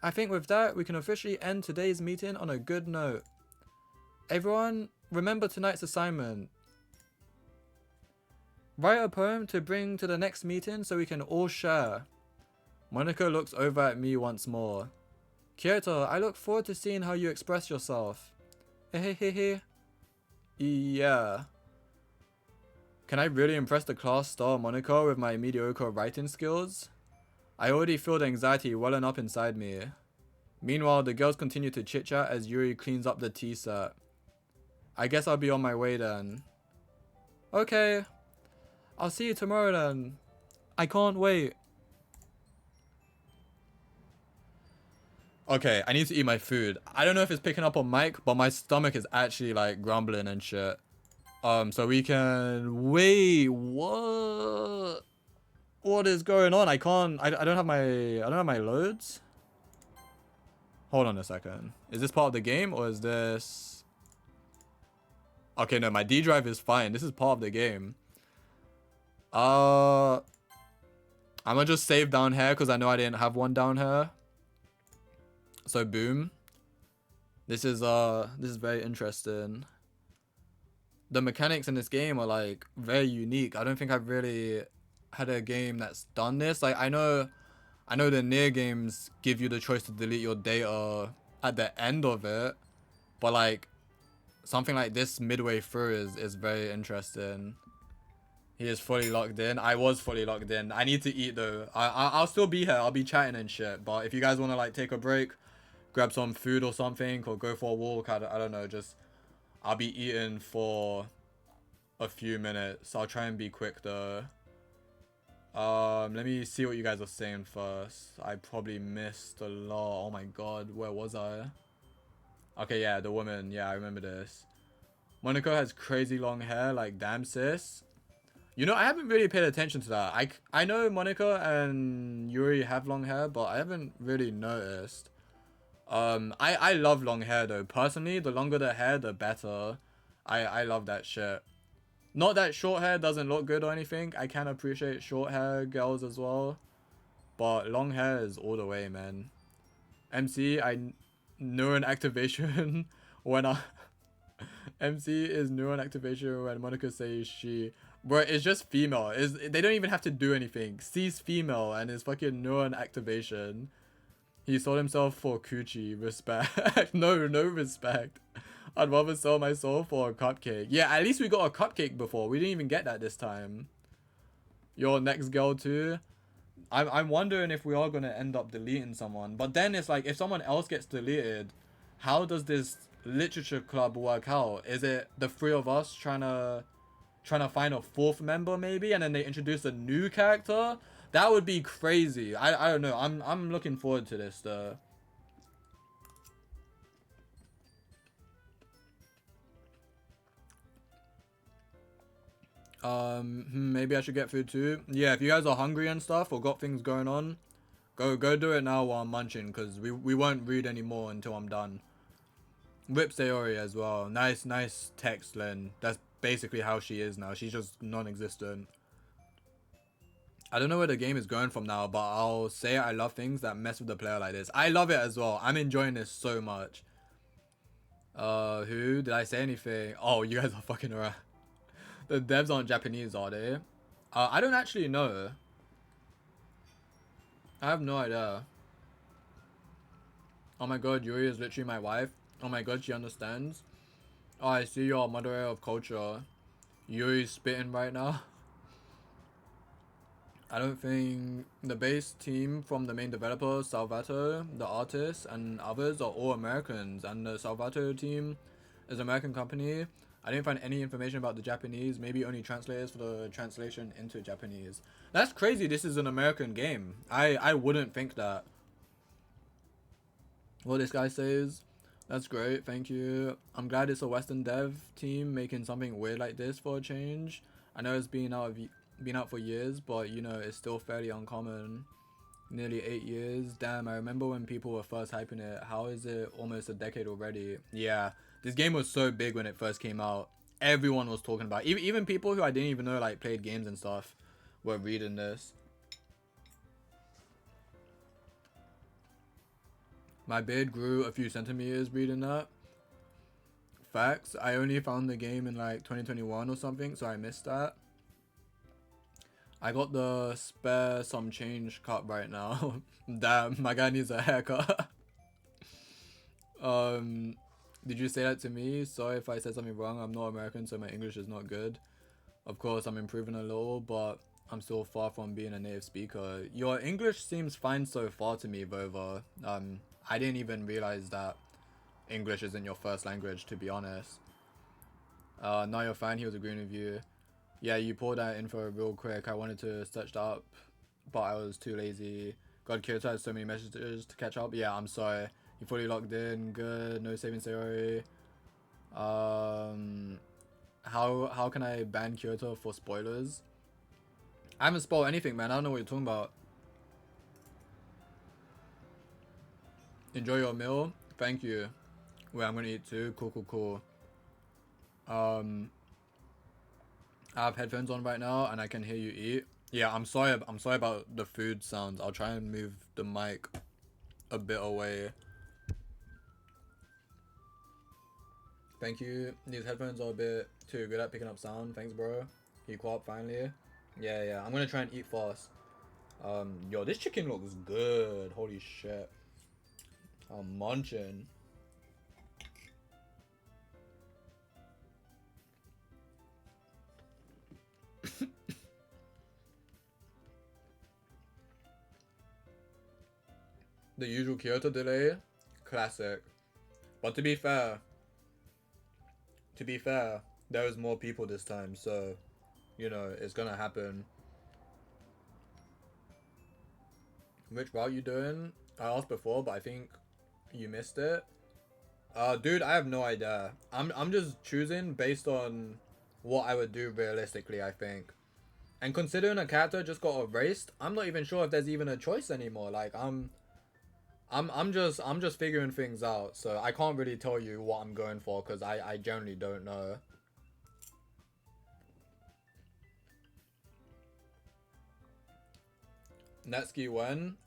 I think with that, we can officially end today's meeting on a good note. Everyone, remember tonight's assignment. Write a poem to bring to the next meeting so we can all share. Monica looks over at me once more. Kyoto, I look forward to seeing how you express yourself. Hehehe. Yeah. Can I really impress the class star Monica with my mediocre writing skills? I already feel the anxiety welling up inside me. Meanwhile, the girls continue to chit-chat as Yuri cleans up the tea set. I guess I'll be on my way then. Okay. I'll see you tomorrow then. I can't wait. Okay, I need to eat my food. I don't know if it's picking up on mic, but my stomach is actually like grumbling and shit. So we can... Wait, what? What is going on? I don't have my loads. Hold on a second. Is this part of the game or is this... Okay, no, my D drive is fine. This is part of the game. I'm gonna just save down here because I know I didn't have one down here. So boom. This is very interesting. The mechanics in this game are like very unique. I don't think I've really had a game that's done this. Like I know the near games give you the choice to delete your data at the end of it, but like something like this midway through is very interesting. He is fully locked in. I was fully locked in. I need to eat though. I'll still be here. I'll be chatting and shit. But if you guys want to like take a break, grab some food or something, or go for a walk, I don't know. Just I'll be eating for a few minutes. I'll try and be quick though. Let me see what you guys are saying first. I probably missed a lot. Oh my god, where was I? Okay, yeah, the woman. Yeah, I remember this. Monica has crazy long hair. Like, damn sis. You know, I haven't really paid attention to that. I know Monica and Yuri have long hair, but I haven't really noticed. I love long hair though. Personally, the longer the hair, the better. I love that shit. Not that short hair doesn't look good or anything. I can appreciate short hair girls as well. But long hair is all the way, man. MC, neuron activation when MC is neuron activation when Monica says she... Bro, it's just female. They don't even have to do anything. C's female and it's fucking neuron activation. He sold himself for coochie. Respect. No respect. I'd rather sell my soul for a cupcake. Yeah, at least we got a cupcake before. We didn't even get that this time. Your next girl too. I'm wondering if we are gonna end up deleting someone. But then it's like, if someone else gets deleted, how does this literature club work out? Is it the three of us trying to find a fourth member maybe, and then they introduce a new character? That would be crazy. I don't know. I'm looking forward to this though. Maybe I should get food too. Yeah, if you guys are hungry and stuff or got things going on, go do it now while I'm munching, because we won't read anymore until I'm done. Whip Sayori as well. Nice text, Lynn. That's basically how she is now. She's just non-existent. I don't know where the game is going from now, but I'll say I love things that mess with the player like this. I love it as well. I'm enjoying this so much. Who? Did I say anything? Oh, you guys are fucking around. The devs aren't Japanese, are they? I don't actually know. I have no idea. Oh my god, Yuri is literally my wife. Oh my god, she understands. Oh, I see you're a moderator of culture. Yuri's spitting right now. I don't think the base team from the main developer, Salvato, the artist, and others are all Americans, and the Salvato team is an American company. I didn't find any information about the Japanese, maybe only translators for the translation into Japanese. That's crazy, this is an American game. I wouldn't think that. What this guy says, that's great, thank you. I'm glad it's a Western dev team making something weird like this for a change. I know it's been out for years, but you know, it's still fairly uncommon. Nearly 8 years. Damn, I remember when people were first hyping it. How is it almost a decade already? Yeah, this game was so big when it first came out. Everyone was talking about it. Even people who I didn't even know like played games and stuff were reading this. My beard grew a few centimeters reading that. Facts. I only found the game in like 2021 or something, so I missed that. I got the spare some change cut right now. Damn, my guy needs a haircut. Did you say that to me? Sorry if I said something wrong. I'm not American, so my English is not good. Of course, I'm improving a little, but I'm still far from being a native speaker. Your English seems fine so far to me, Vova. I didn't even realize that English isn't your first language, to be honest. Now you're fine, he was agreeing with you. Yeah, you pulled that info real quick. I wanted to search that up, but I was too lazy. God, Kyoto has so many messages to catch up. Yeah, I'm sorry. You fully logged in. Good. No saving Sayori. How can I ban Kyoto for spoilers? I haven't spoiled anything, man. I don't know what you're talking about. Enjoy your meal. Thank you. Wait, I'm gonna eat too. Cool. I have headphones on right now and I can hear you eat. Yeah, I'm sorry about the food sounds. I'll try and move the mic a bit away. Thank you. These headphones are a bit too good at picking up sound. Thanks, bro. He co-op finally. Yeah. I'm gonna try and eat fast. Yo, this chicken looks good. Holy shit. I'm munching. The usual Kyoto delay. Classic. But to be fair, there was more people this time, so you know it's gonna happen. Which route you doing? I asked before, but I think you missed it. Dude, I have no idea. I'm just choosing based on what I would do realistically, I think. And considering a character just got erased, I'm not even sure if there's even a choice anymore. Like I'm just figuring things out, so I can't really tell you what I'm going for because I generally don't know. Netski when?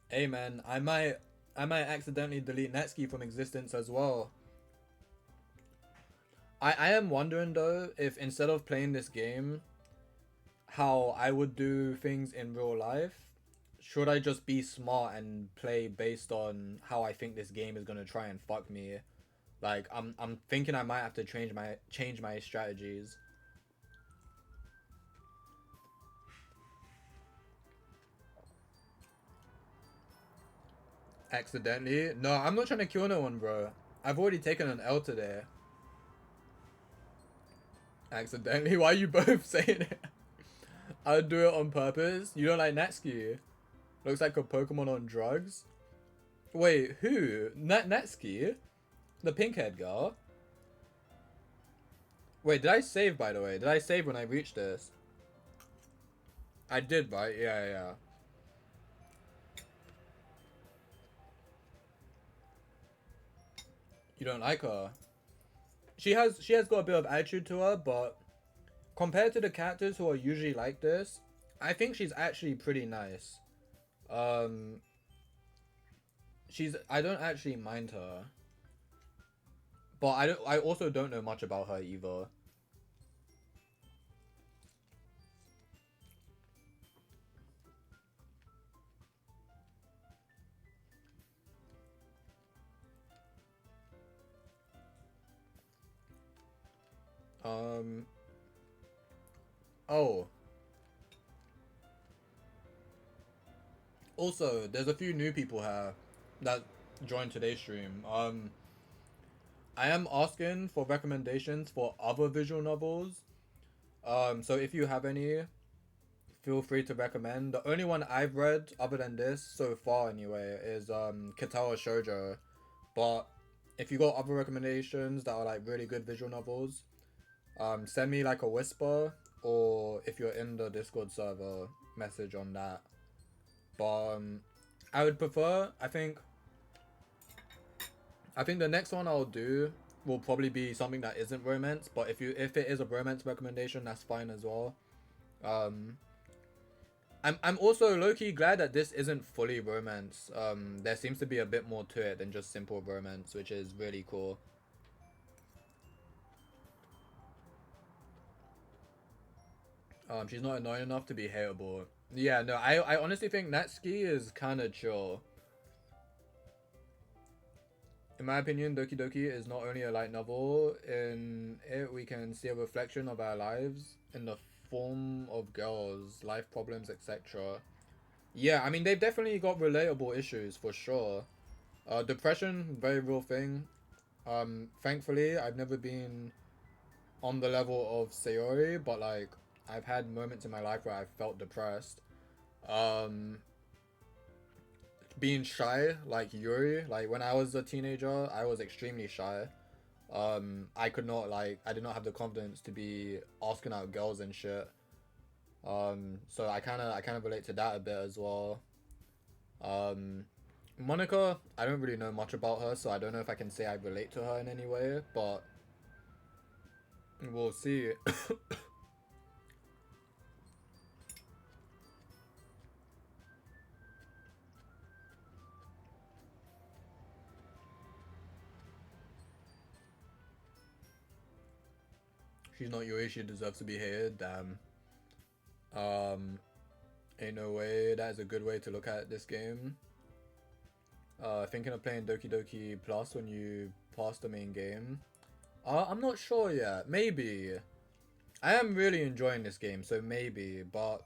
Hey man, I might accidentally delete Netski from existence as well. I am wondering though if instead of playing this game, how I would do things in real life. should I just be smart and play based on how I think this game is gonna try and fuck me? Like I'm thinking I might have to change my strategies. Accidentally? No, I'm not trying to kill no one, bro. I've already taken an L today. Accidentally? Why are you both saying it? I'd do it on purpose. You don't like Natsuki? Looks like a Pokemon on drugs. Wait, who? Natsuki? The pink haired girl? Wait, did I save, by the way? Did I save when I reached this? I did, right? Yeah, yeah. You don't like her? She has got a bit of attitude to her, but compared to the characters who are usually like this, I think she's actually pretty nice. Um, I don't actually mind her, but I also don't know much about her either. Um, oh, also there's a few new people here that joined today's stream. I am asking for recommendations for other visual novels. So if you have any, feel free to recommend. The only one I've read other than this so far anyway is Katawa Shoujo. But if you got other recommendations that are like really good visual novels, send me like a whisper, or if you're in the Discord server, message on that. But I would prefer, I think the next one I'll do will probably be something that isn't romance, but if it is a romance recommendation, that's fine as well. I'm also low-key glad that this isn't fully romance. There seems to be a bit more to it than just simple romance, which is really cool. She's not annoying enough to be hateable. Yeah, no, I honestly think Natsuki is kind of chill. In my opinion, Doki Doki is not only a light novel. In it, we can see a reflection of our lives in the form of girls, life problems, etc. Yeah, I mean, they've definitely got relatable issues for sure. Depression, very real thing. Thankfully, I've never been on the level of Sayori, but like, I've had moments in my life where I felt depressed. Um, Being shy, like Yuri, like when I was a teenager, I was extremely shy. I could not I did not have the confidence to be asking out girls and shit. So I kind of relate to that a bit as well. Um, Monica, I don't really know much about her, so I don't know if I can say I relate to her in any way, but we'll see. She's not Yuri, she deserves to be hated. Damn. Um, Ain't no way. That is a good way to look at this game. Thinking of playing Doki Doki Plus when you pass the main game. I'm not sure yet. Maybe. I am really enjoying this game, so maybe. But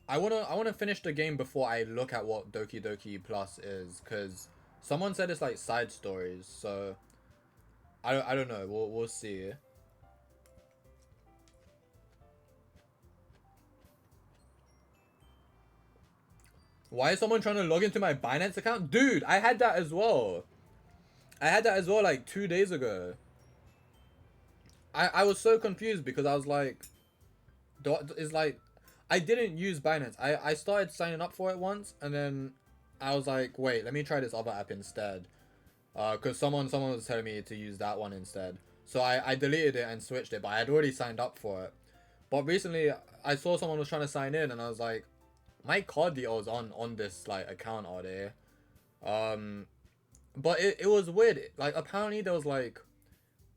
I wanna finish the game before I look at what Doki Doki Plus is, cause someone said it's like side stories. So I don't know. We'll see. Why is someone trying to log into my Binance account? Dude, I had that as well. I had that as well like 2 days ago. I was so confused because I was like, is like, I didn't use Binance. I started signing up for it once, and then I was like, wait, let me try this other app instead. Cause someone was telling me to use that one instead. So I deleted it and switched it, but I had already signed up for it. But recently I saw someone was trying to sign in, and I was like, my card details on this like account are there. But it was weird. Like apparently there was like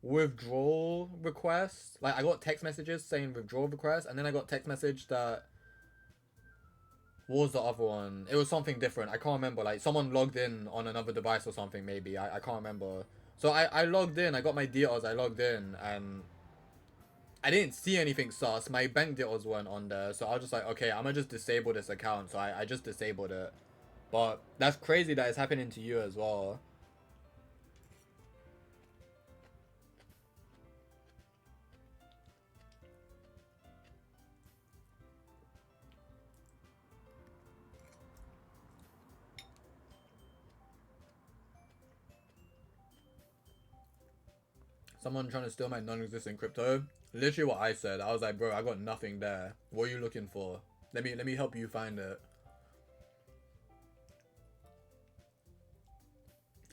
withdrawal requests. Like I got text messages saying withdrawal request, and then I got text message that What was the other one? It was something different. I can't remember. Like someone logged in on another device or something. Maybe I can't remember. So I logged in. I got my details. I logged in and I didn't see anything sus. My bank details weren't on there. So I was just like, okay, I'm gonna just disable this account. So I just disabled it. But that's crazy that it's happening to you as well. Someone trying to steal my non-existent crypto. Literally what I said. I was like, bro, I got nothing there. What are you looking for? Let me help you find it.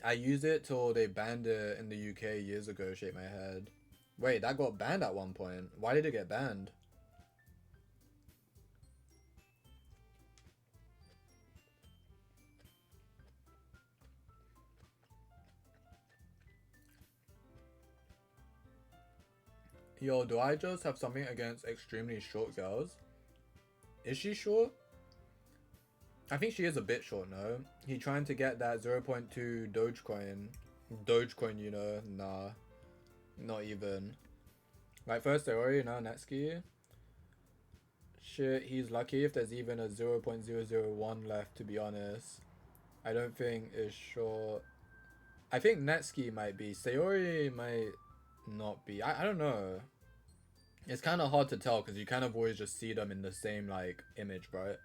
I used it till they banned it in the UK years ago. Shake my head. Wait, that got banned at one point. Why did it get banned? Yo, do I just have something against extremely short girls? Is she short? I think she is a bit short, no? He trying to get that 0.2 Dogecoin. Dogecoin, you know? Nah. Not even. Like, first theory, now Netsky. Shit, he's lucky if there's even a 0.001 left, to be honest. I don't think it's short. I think Netsky might be. Sayori might not be. I don't know. It's kind of hard to tell because you kind of always just see them in the same, like, image, right?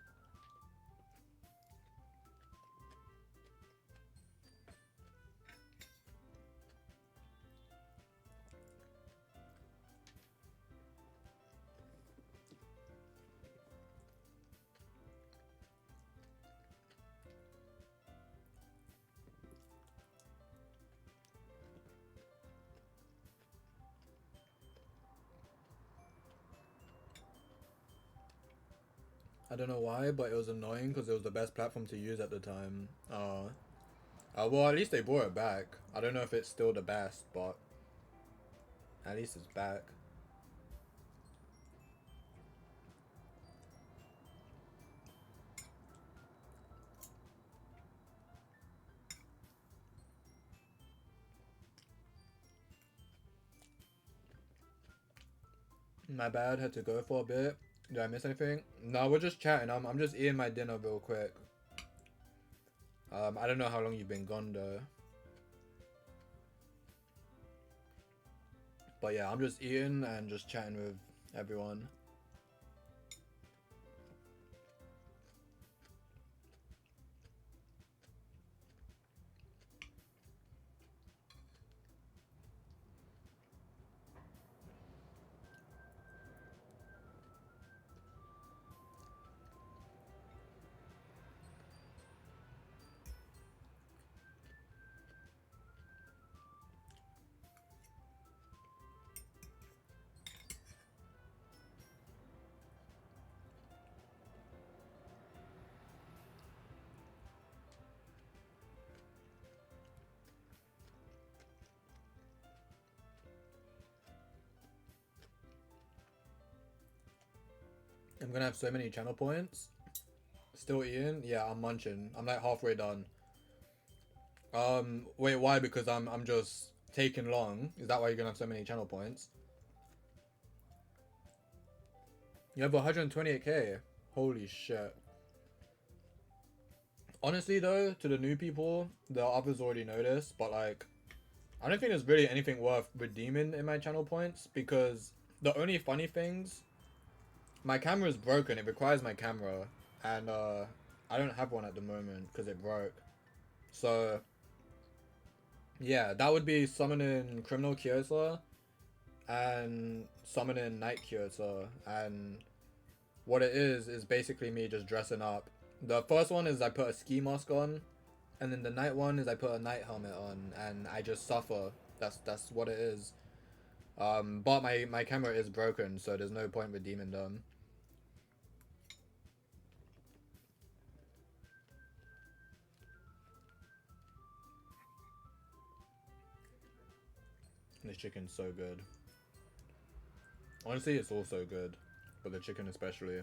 I don't know why, but it was annoying because it was the best platform to use at the time. Well, at least they brought it back. I don't know if it's still the best, but at least it's back. My bad, had to go for a bit. Did I miss anything? No, we're just chatting. I'm just eating my dinner real quick. I don't know how long you've been gone though. But yeah, I'm just eating and just chatting with everyone. I'm gonna have so many channel points. Still eating? Yeah, I'm munching. I'm like halfway done. Wait, why? Because I'm just taking long. Is that why you're gonna have so many channel points? You have 128k. Holy shit. Honestly though, to the new people, the others already know this, but like, I don't think there's really anything worth redeeming in my channel points because the only funny things, my camera is broken. It requires my camera, and I don't have one at the moment because it broke. So yeah, that would be summoning Criminal Kyosa and summoning Night Kyosa, and what it is basically me just dressing up. The first one is I put a ski mask on, and then the night one is I put a night helmet on, and I just suffer. That's what it is. But my camera is broken, so there's no point redeeming them. This chicken's so good. Honestly, it's all so good, but the chicken especially.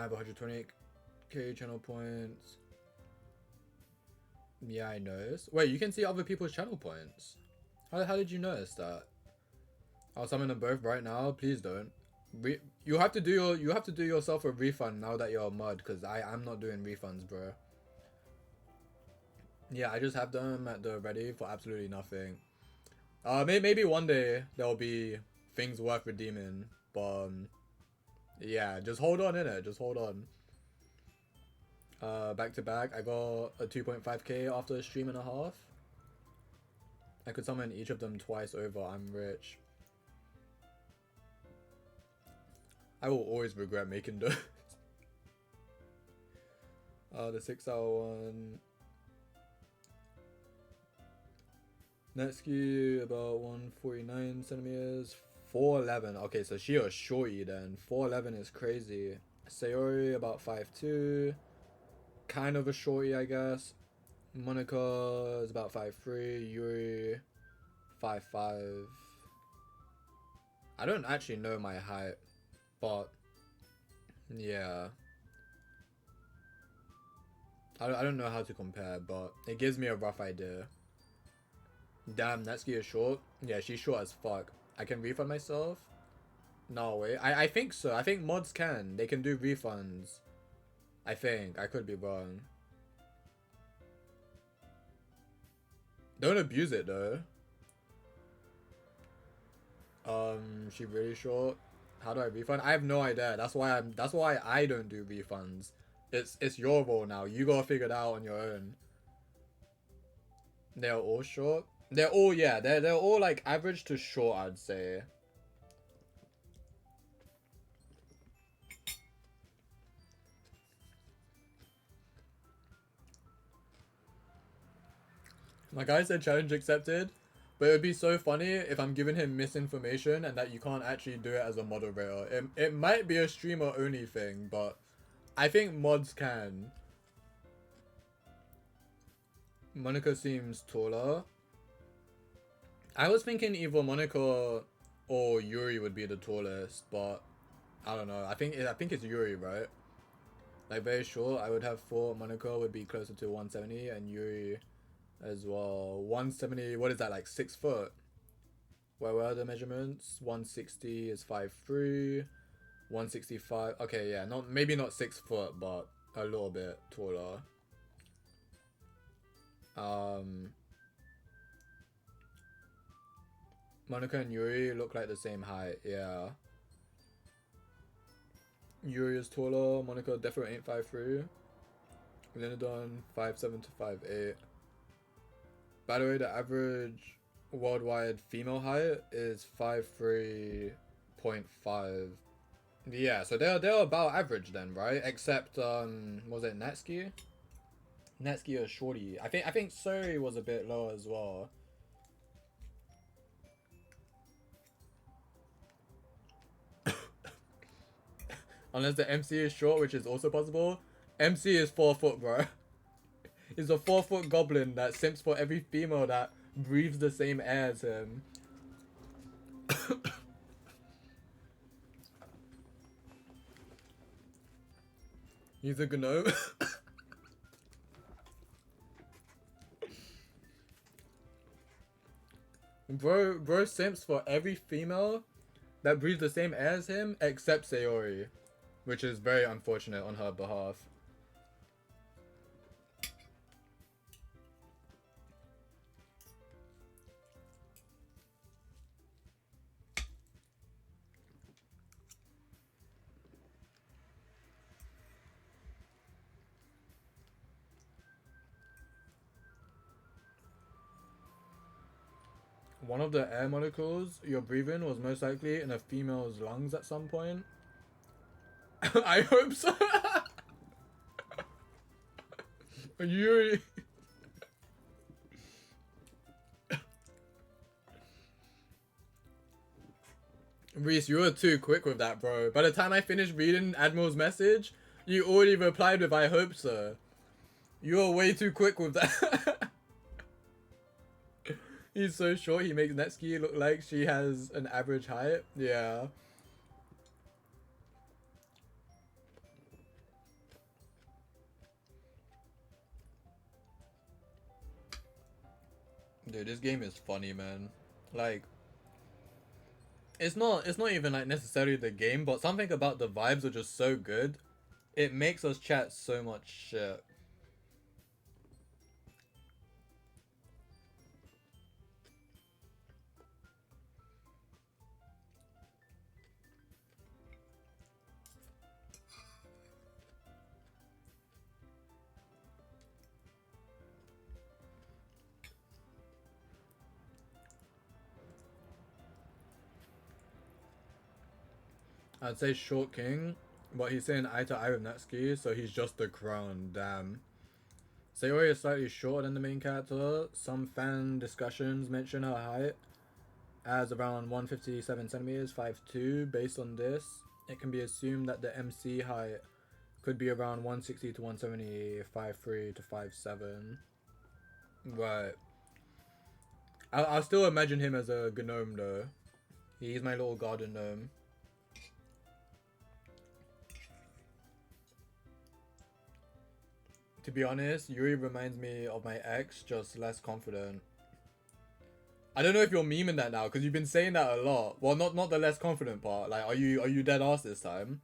have 120k channel points. Yeah, I noticed. Wait, you can see other people's channel points. How did you notice that? I'll summon them both right now. Please don't. You have to do yourself a refund now that you're a mod, because I'm not doing refunds, bro. Yeah, I just have them at the ready for absolutely nothing. Maybe one day there'll be things worth redeeming, but yeah, just hold on in it. Just hold on. Back to back, I got a 2.5k after a stream and a half. I could summon each of them twice over. I'm rich. I will always regret making those. The 6-hour one. Netsuki about 149 centimeters. 4'11. Okay, so she a shorty then. 4'11 is crazy. Sayori about 5'2. Kind of a shorty, I guess. Monica is about 5'3. Yuri 5'5. I don't actually know my height, but yeah. I don't know how to compare, but it gives me a rough idea. Damn, Netsuki is short. Yeah, she's short as fuck. I can refund myself? No, wait. I think so. I think mods can. They can do refunds. I think. I could be wrong. Don't abuse it, though. She really short. How do I refund? I have no idea. That's why I don't do refunds. It's your role now. You gotta figure it out on your own. They're all short. They're all, yeah, they're all like average to short, I'd say. My guy said challenge accepted, but it would be so funny if I'm giving him misinformation and that you can't actually do it as a moderator. It might be a streamer only thing, but I think mods can. Monica seems taller. I was thinking either Monica or Yuri would be the tallest, but I don't know. I think it's Yuri, right? Like very short. I would have thought Monica would be closer to 170 and Yuri as well. 170. What is that, like 6 foot? Where were the measurements? 160 is 5'3". 165. Okay, yeah, maybe not 6 foot, but a little bit taller. Monica and Yuri look like the same height, yeah. Yuri is taller, Monica definitely ain't 5'3". Linodon 5'7 to 5'8". By the way, the average worldwide female height is 5'3.5". Yeah, so they're about average then, right? Except was it Natsuki? Natsuki or shorty. I think Suri was a bit low as well. Unless the MC is short, which is also possible. MC is 4 foot, bro. He's a 4 foot goblin that simps for every female that breathes the same air as him. He's a gnome. Bro simps for every female that breathes the same air as him except Sayori, which is very unfortunate on her behalf. One of the air molecules you're breathing was most likely in a female's lungs at some point. I hope so. Yuri. Reese, you were too quick with that, bro. By the time I finished reading Admiral's message, you already replied with I hope so. You were way too quick with that. He's so short, he makes Netsuki look like she has an average height. Yeah. Dude, this game is funny, man. Like, it's not even like necessarily the game, but something about the vibes are just so good. It makes us chat so much shit. I'd say Short King, but he's saying eye to eye with Natsuki, so he's just the crown, damn. Sayori is slightly shorter than the main character. Some fan discussions mention her height as around 157 centimeters, 5'2". Based on this, it can be assumed that the MC height could be around 160 to 170, 5'3" to 5'7". Right. I'll still imagine him as a gnome though. He's my little garden gnome. To be honest, Yuri reminds me of my ex, just less confident. I don't know if you're memeing that now, because you've been saying that a lot. Well, not the less confident part. Like, are you dead ass this time?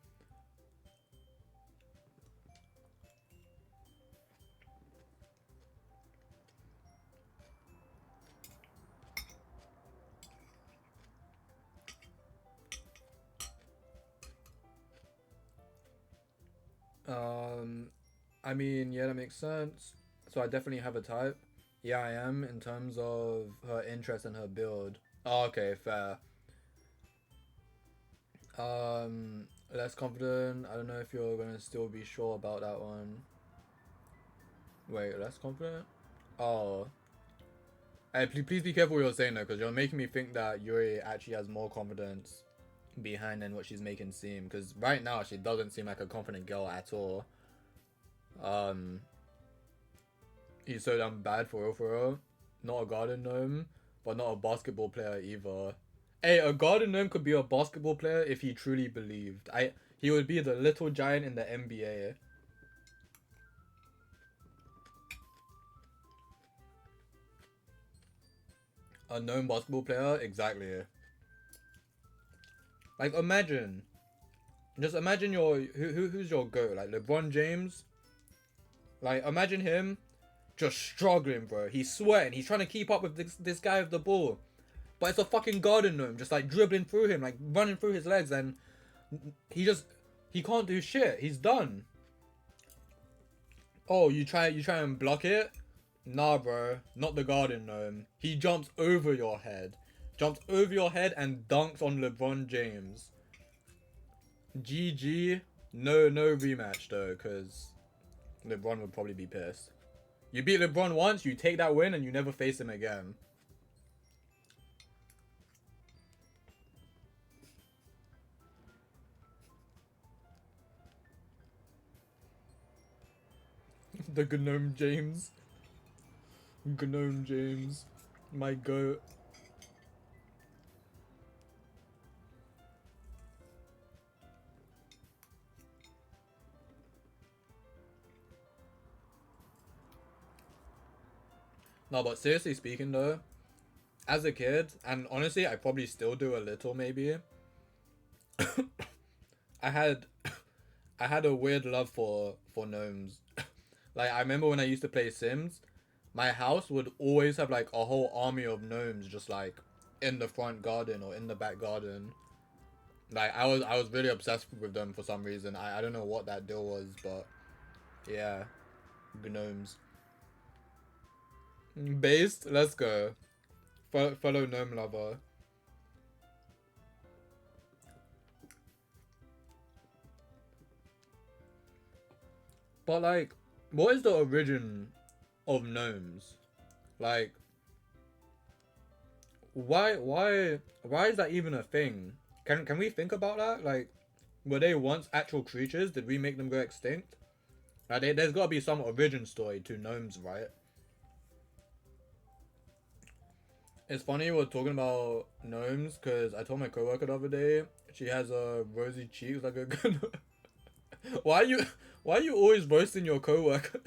Um, I mean, yeah, that makes sense. So I definitely have a type. Yeah, I am in terms of her interest and her build. Oh, okay, fair. Less confident. I don't know if you're gonna still be sure about that one. Wait, less confident? Oh. Hey, please be careful what you're saying though, because you're making me think that Yuri actually has more confidence behind than what she's making seem. Because right now she doesn't seem like a confident girl at all. Um, he's so damn bad for real, for real. Not a garden gnome, but not a basketball player either. Hey, a garden gnome could be a basketball player if he truly believed. He would be the little giant in the NBA. A gnome basketball player, exactly. Like imagine, just imagine who's your goat? Like LeBron James. Like imagine him just struggling, bro. He's sweating. He's trying to keep up with this guy with the ball. But it's a fucking garden gnome, just like dribbling through him, like running through his legs, and he can't do shit. He's done. Oh, you try and block it? Nah, bro, not the garden gnome. He jumps over your head, and dunks on LeBron James. GG. No rematch though, cause LeBron would probably be pissed. You beat LeBron once, you take that win, and you never face him again. The Gnome James. Gnome James. My goat. No, but seriously speaking though, as a kid, and honestly, I probably still do a little maybe. I had, I had a weird love for gnomes. Like I remember when I used to play Sims, my house would always have like a whole army of gnomes just like in the front garden or in the back garden. Like I was really obsessed with them for some reason. I don't know what that deal was, but yeah, gnomes. Based, let's go. Fellow gnome lover. But like, what is the origin of gnomes? Like, why is that even a thing? Can we think about that? Like, were they once actual creatures? Did we make them go extinct? Like, there's got to be some origin story to gnomes, right? It's funny we're talking about gnomes because I told my coworker the other day she has a rosy cheeks like a gnome. why are you why are you always roasting your coworkers?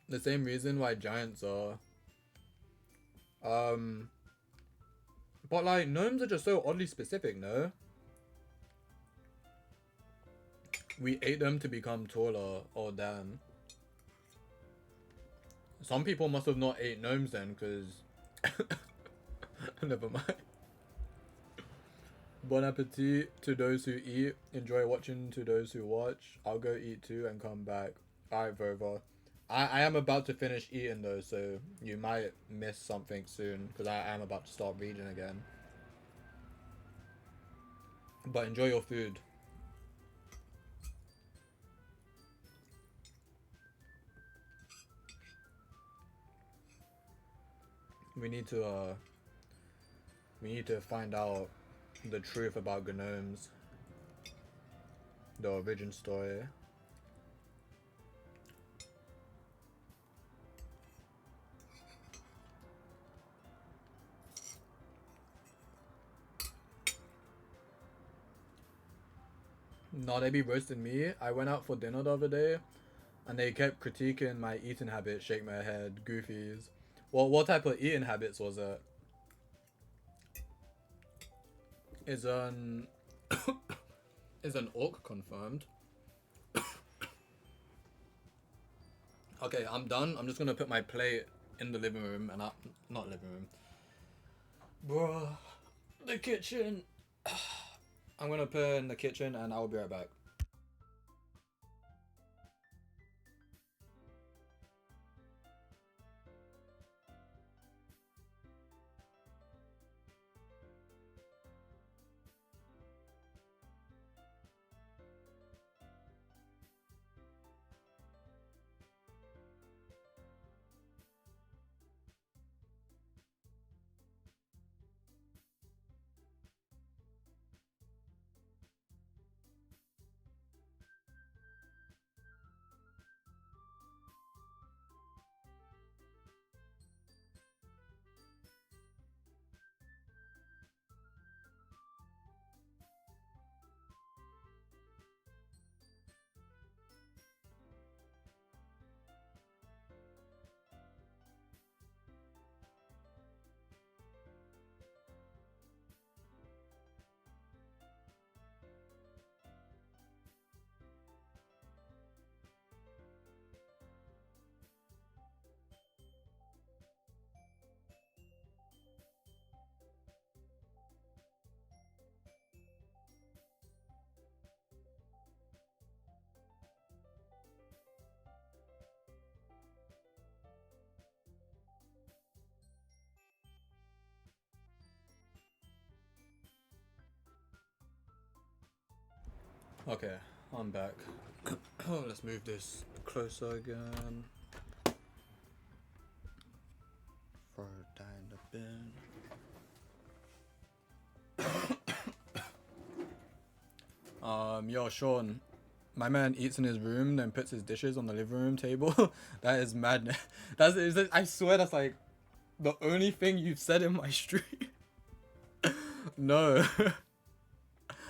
The same reason why giants are. But like gnomes are just so oddly specific, no? We ate them to become taller. Oh damn. Some people must have not ate gnomes then, because never mind. Bon appetit to those who eat. Enjoy watching to those who watch. I'll go eat too and come back. Alright, Vova. I am about to finish eating though, so you might miss something soon, because I am about to start reading again. But enjoy your food. We need to find out the truth about gnomes. The origin story. No, they be roasting me. I went out for dinner the other day, and they kept critiquing my eating habits. Shake my head, goofies. Well, what type of eating habits was it? Is an is an orc confirmed? Okay, I'm done. I'm just gonna put my plate in the living room, and not living room. Bruh, the kitchen. I'm gonna put it in the kitchen, and I will be right back. Okay, I'm back. Let's move this closer again. Throw it down the bin. Yo, Sean. My man eats in his room, then puts his dishes on the living room table. That is madness. I swear that's like the only thing you've said in my stream. No.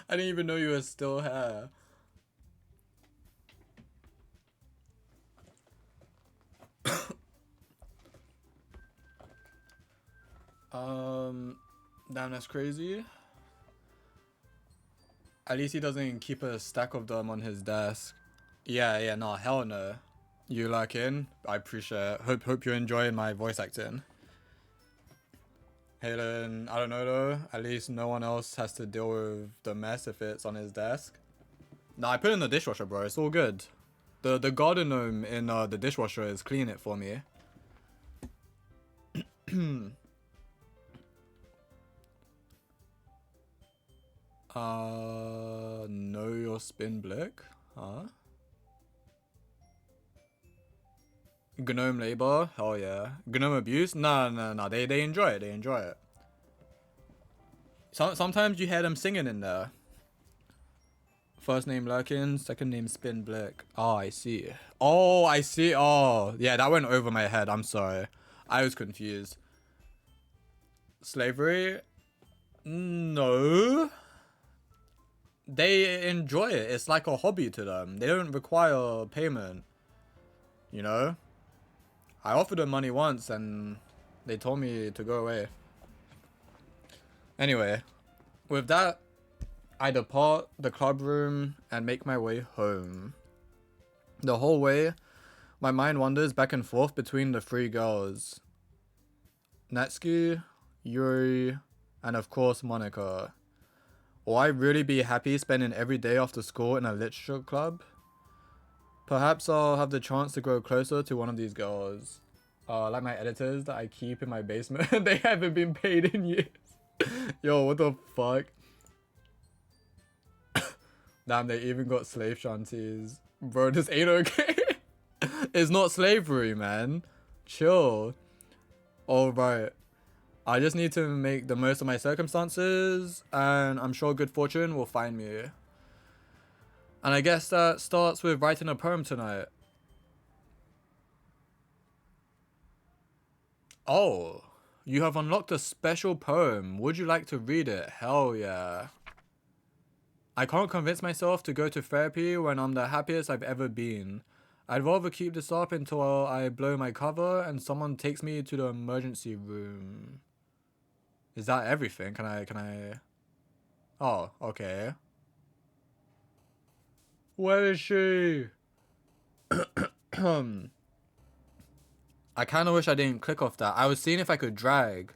I didn't even know you were still here. Damn, that's crazy. At least he doesn't keep a stack of them on his desk. Yeah, no, hell no. You like in? I appreciate it. Hope you're enjoying my voice acting. Halen, I don't know though. At least no one else has to deal with the mess if it's on his desk. Nah, I put it in the dishwasher, bro. It's all good. The garden gnome in the dishwasher is cleaning it for me. Know your spin blick? Huh? Gnome labor? Hell yeah. Gnome abuse? No. They enjoy it. They enjoy it. Sometimes you hear them singing in there. First name Lurkin, second name Spin Blick. Oh, I see. Oh, I see. Oh, yeah, that went over my head. I'm sorry. I was confused. Slavery? No. They enjoy it. It's like a hobby to them. They don't require payment. You know? I offered them money once and they told me to go away. Anyway, with that, I depart the club room and make my way home. The whole way, my mind wanders back and forth between the three girls. Natsuki, Yuri, and of course Monica. Will I really be happy spending every day after school in a literature club? Perhaps I'll have the chance to grow closer to one of these girls. Like my editors that I keep in my basement. They haven't been paid in years. Yo, what the fuck? Damn, they even got slave shanties. Bro, this ain't okay. It's not slavery, man. Chill. Alright. I just need to make the most of my circumstances, and I'm sure good fortune will find me. And I guess that starts with writing a poem tonight. Oh, you have unlocked a special poem. Would you like to read it? Hell yeah. I can't convince myself to go to therapy when I'm the happiest I've ever been. I'd rather keep this up until I blow my cover and someone takes me to the emergency room. Is that everything? Can I? Oh, okay. Where is she? I kind of wish I didn't click off that. I was seeing if I could drag.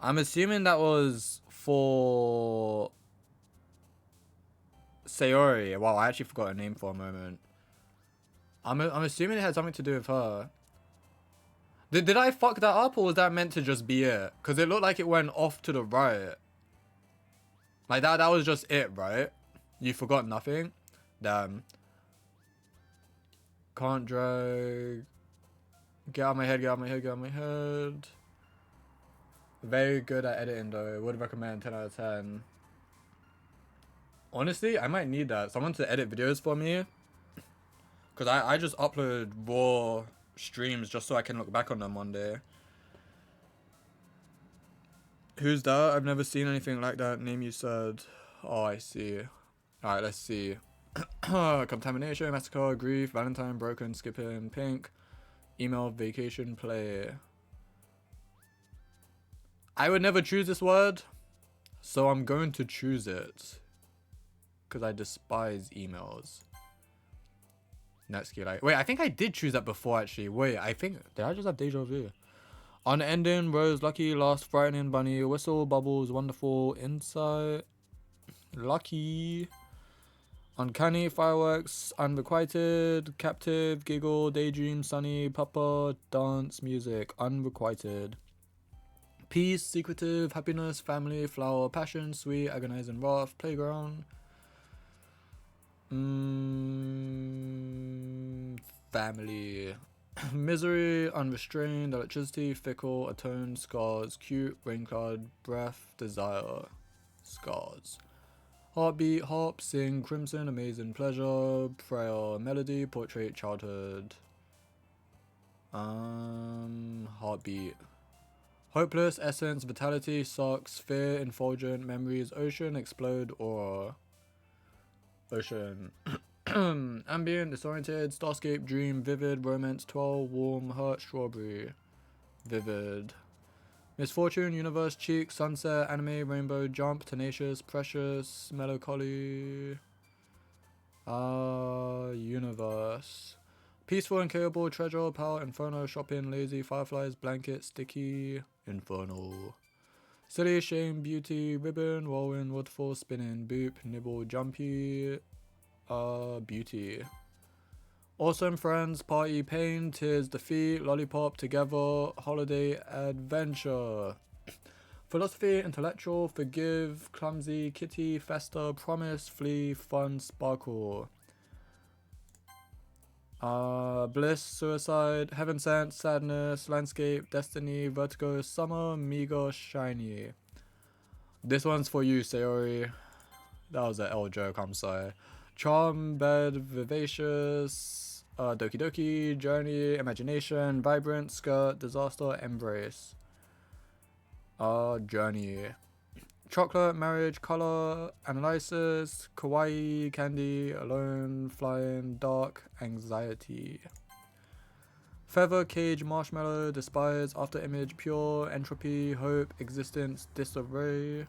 I'm assuming that was for Sayori. Wow, I actually forgot her name for a moment. I'm assuming it had something to do with her. Did I fuck that up, or was that meant to just be it? Because it looked like it went off to the right. Like that was just it, right? You forgot nothing? Damn. Can't drag. Get out of my head, get out of my head, get out of my head. Very good at editing though. Would recommend 10 out of 10. Honestly, I might need that. Someone to edit videos for me. Because I just upload raw streams just so I can look back on them one day. Who's that? I've never seen anything like that name you said. Oh, I see. Alright, let's see. Contamination, massacre, grief, Valentine, broken, skipping, pink, email, vacation, play. I would never choose this word, so I'm going to choose it. Because I despise emails. Natsuki, like, wait, I think I did choose that before actually. Wait, I think, did I just have deja vu? Unending, rose, lucky, last, frightening, bunny, whistle, bubbles, wonderful, insight, lucky, uncanny, fireworks, unrequited, captive, giggle, daydream, sunny, papa, dance, music, unrequited, peace, secretive, happiness, family, flower, passion, sweet, agonizing, wrath, playground, family. Misery, unrestrained, electricity, fickle, atone, scars, cute, rain cloud, breath, desire, scars. Heartbeat, harp, sing, crimson, amazing, pleasure, prayer, melody, portrait, childhood. Heartbeat. Hopeless, essence, vitality, socks, fear, effulgent, memories, ocean, explode, aura. Ocean. Ambient, disoriented, starscape, dream, vivid, romance, 12, warm, hurt, strawberry, vivid. Misfortune, universe, cheek, sunset, anime, rainbow, jump, tenacious, precious, melancholy, universe. Peaceful, incapable, treasure, power, inferno, shopping, lazy, fireflies, blanket, sticky, inferno. Silly, shame, beauty, ribbon, whirlwind, waterfall, spinning, boop, nibble, jumpy, beauty. Awesome, friends, party, pain, tears, defeat, lollipop, together, holiday, adventure. Philosophy, intellectual, forgive, clumsy, kitty, fester, promise, flee, fun, sparkle. Bliss, suicide, heaven sent, sadness, landscape, destiny, vertigo, summer, meager, shiny. This one's for you, Sayori. That was an L joke, I'm sorry. Charm, bed, vivacious, Doki Doki, journey, imagination, vibrant, skirt, disaster, embrace. Journey. Chocolate, marriage, color, analysis, kawaii, candy, alone, flying, dark, anxiety. Feather, cage, marshmallow, despise, after image, pure, entropy, hope, existence, disarray.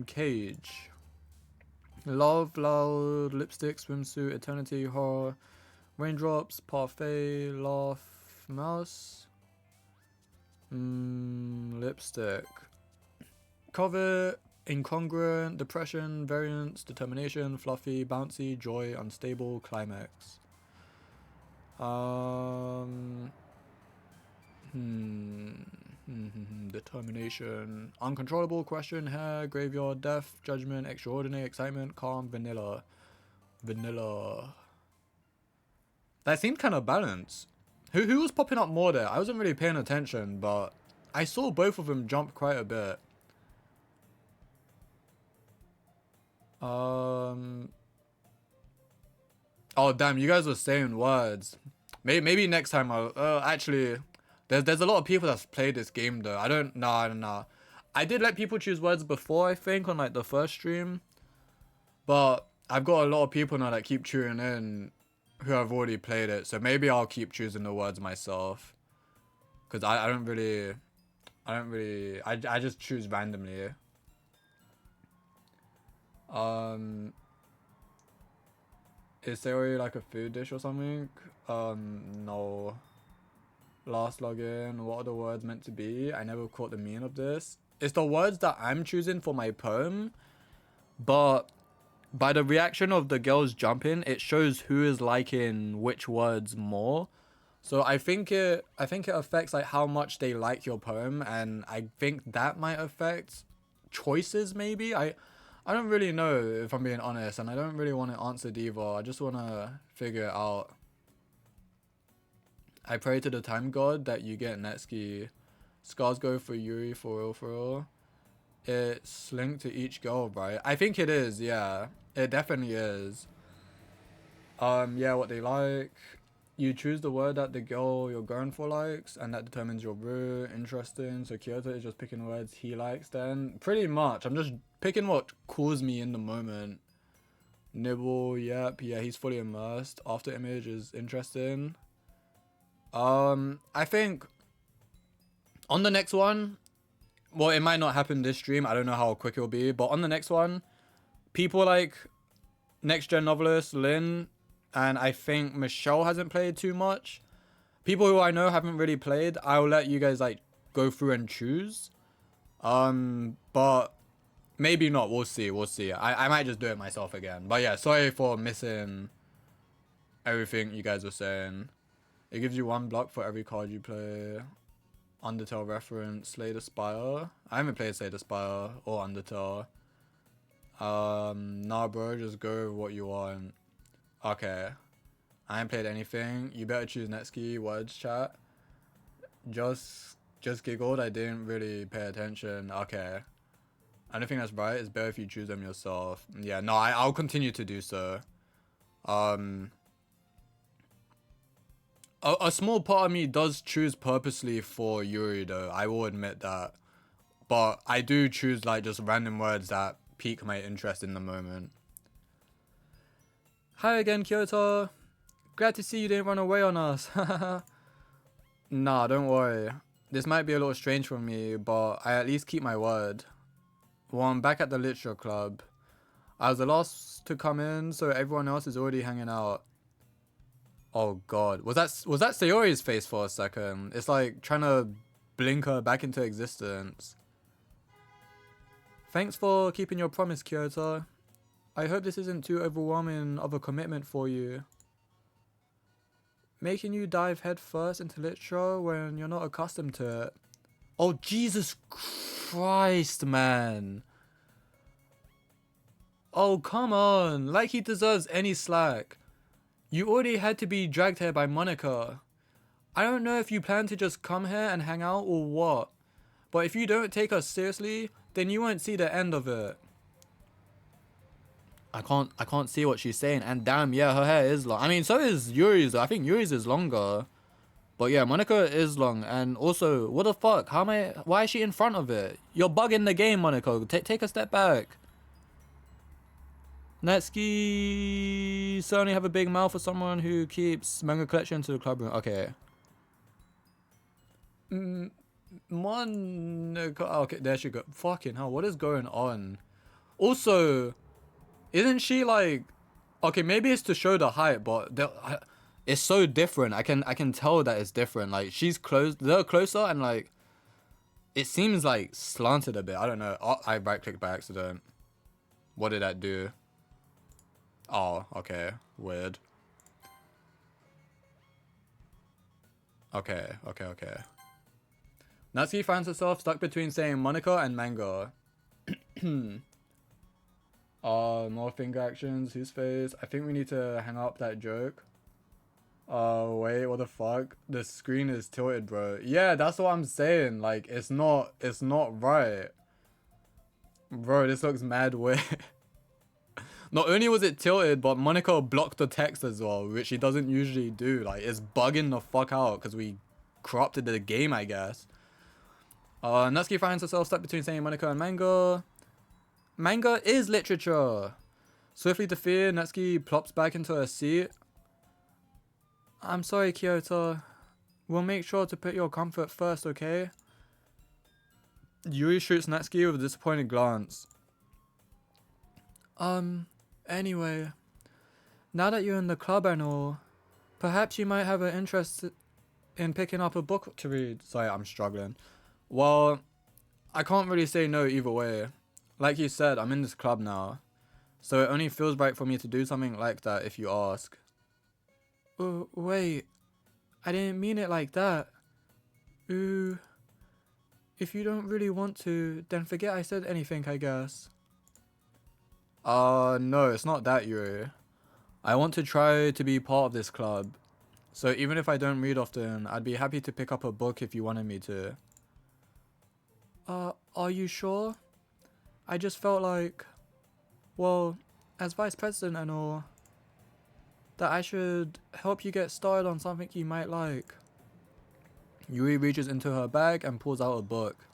Cage. Love, loud, lipstick, swimsuit, eternity, horror, raindrops, parfait, laugh, mouse. Lipstick. Cover, incongruent, depression, variance, determination, fluffy, bouncy, joy, unstable, climax. Determination, uncontrollable, question, hair, graveyard, death, judgment, extraordinary, excitement, calm, vanilla. That seemed kind of balanced. Who was popping up more there? I wasn't really paying attention, but I saw both of them jump quite a bit. Oh damn, you guys were saying words. Maybe next time I'll actually there's a lot of people that's played this game though. I don't nah. I did let people choose words before, I think, on like the first stream. But I've got a lot of people now that keep tuning in who have already played it. So maybe I'll keep choosing the words myself. Cause I just choose randomly. Is Sayori like a food dish or something? No. Last login. What are the words meant to be? I never caught the meaning of this. It's the words that I'm choosing for my poem, but by the reaction of the girls jumping, it shows who is liking which words more. So I think it affects like how much they like your poem, and I think that might affect choices maybe. I don't really know, if I'm being honest, and I don't really want to answer either. I just want to figure it out. I pray to the time god that you get Netsuki. Scars go for Yuri for real. It's linked to each girl, right? I think it is, yeah. It definitely is. Yeah, what they like. You choose the word that the girl you're going for likes, and that determines your route. Interesting. So Kyoto is just picking words he likes then. Pretty much. I'm just picking what calls me in the moment. Nibble, yep. Yeah, he's fully immersed. After image is interesting. I think on the next one, well, it might not happen this stream. I don't know how quick it'll be, but on the next one, people like Next Gen Novelist, Lynn, and I think Michelle hasn't played too much. People who I know haven't really played. I'll let you guys like go through and choose. But maybe not. We'll see. I might just do it myself again. But yeah, sorry for missing everything you guys were saying. It gives you 1 block for every card you play. Undertale reference, Slay the Spire. I haven't played Slay the Spire or Undertale. Nah bro, just go with what you want. Okay. I haven't played anything. You better choose Netsuki, words chat. Just giggled, I didn't really pay attention. Okay. I don't think that's right. It's better if you choose them yourself. Yeah, no, I'll continue to do so. A small part of me does choose purposely for Yuri though, I will admit that. But I do choose like just random words that pique my interest in the moment. Hi again, Kyoto. Glad to see you didn't run away on us. Nah, don't worry. This might be a little strange for me, but I at least keep my word. Well, I'm back at the Literature Club. I was the last to come in, so everyone else is already hanging out. Oh god, was that Sayori's face for a second? It's like trying to blink her back into existence. Thanks for keeping your promise, Kyoto. I hope this isn't too overwhelming of a commitment for you. Making you dive headfirst into literature when you're not accustomed to it. Oh Jesus Christ, man. Oh come on, like he deserves any slack. You already had to be dragged here by Monica. I don't know if you plan to just come here and hang out or what, but if you don't take us seriously, then you won't see the end of it. I can't see what she's saying, and damn, yeah, her hair is long. I mean, so is Yuri's. I think Yuri's is longer. But yeah, Monica is long, and also, what the fuck? Why is she in front of it? You're bugging the game, Monica. Take a step back. Netsuki certainly have a big mouth for someone who keeps manga collection to the club room. Okay. Okay, there she go. Fucking hell, what is going on? Also, isn't she like... Okay, maybe it's to show the height, but it's so different. I can tell that it's different. Like, she's close, they're closer, and like, it seems like slanted a bit. I don't know. Oh, I right-clicked by accident. What did that do? Oh, okay. Weird. Okay. Natsuki finds herself stuck between saying Monica and manga. More finger actions. Whose face? I think we need to hang up that joke. Wait, what the fuck? The screen is tilted, bro. Yeah, that's what I'm saying. Like, it's not right. Bro, this looks mad weird. Not only was it tilted, but Monica blocked the text as well, which she doesn't usually do. Like, it's bugging the fuck out because we corrupted the game, I guess. Natsuki finds herself stuck between saying Monica and manga. Manga is literature. Swiftly defeated, Natsuki plops back into her seat. I'm sorry, Kyoto. We'll make sure to put your comfort first, okay? Yuri shoots Natsuki with a disappointed glance. Anyway, now that you're in the club and all, perhaps you might have an interest in picking up a book to read. Sorry, I'm struggling. Well, I can't really say no either way. Like you said, I'm in this club now, so it only feels right for me to do something like that if you ask. Oh, wait. I didn't mean it like that. Ooh. If you don't really want to, then forget I said anything, I guess. No, it's not that, Yuri. I want to try to be part of this club. So even if I don't read often, I'd be happy to pick up a book if you wanted me to. Are you sure? I just felt like, well, as vice president and all, that I should help you get started on something you might like. Yuri reaches into her bag and pulls out a book.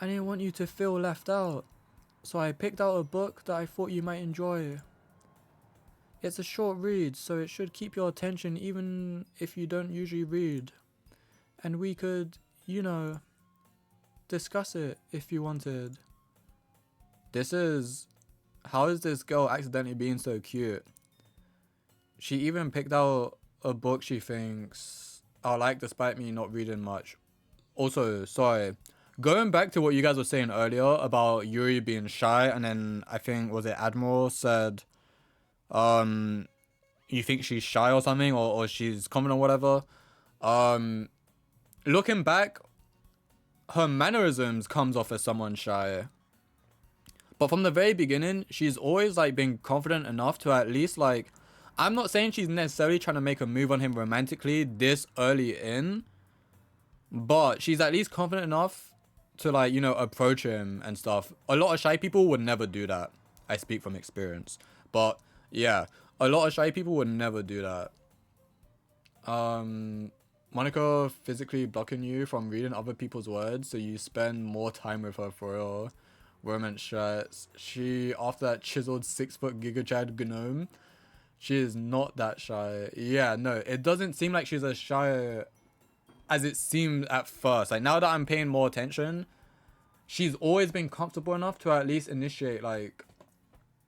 I didn't want you to feel left out, so I picked out a book that I thought you might enjoy. It's a short read, so it should keep your attention even if you don't usually read. And we could, discuss it if you wanted. How is this girl accidentally being so cute? She even picked out a book she thinks I'll like despite me not reading much. Also, sorry. Going back to what you guys were saying earlier about Yuri being shy, and then I think, was it Admiral said, you think she's shy or something, or she's confident or whatever. Looking back, her mannerisms comes off as someone shy. But from the very beginning, she's always like been confident enough to at least like, I'm not saying she's necessarily trying to make a move on him romantically this early in, but she's at least confident enough to like, approach him and stuff. A lot of shy people would never do that. I speak from experience. But yeah, a lot of shy people would never do that. Monica physically blocking you from reading other people's words, so you spend more time with her for real. Romance shirts. She, after that chiseled 6-foot Giga Chad gnome, she is not that shy. Yeah, no, it doesn't seem like she's as shy as it seemed at first. Like, now that I'm paying more attention, she's always been comfortable enough to at least initiate, like,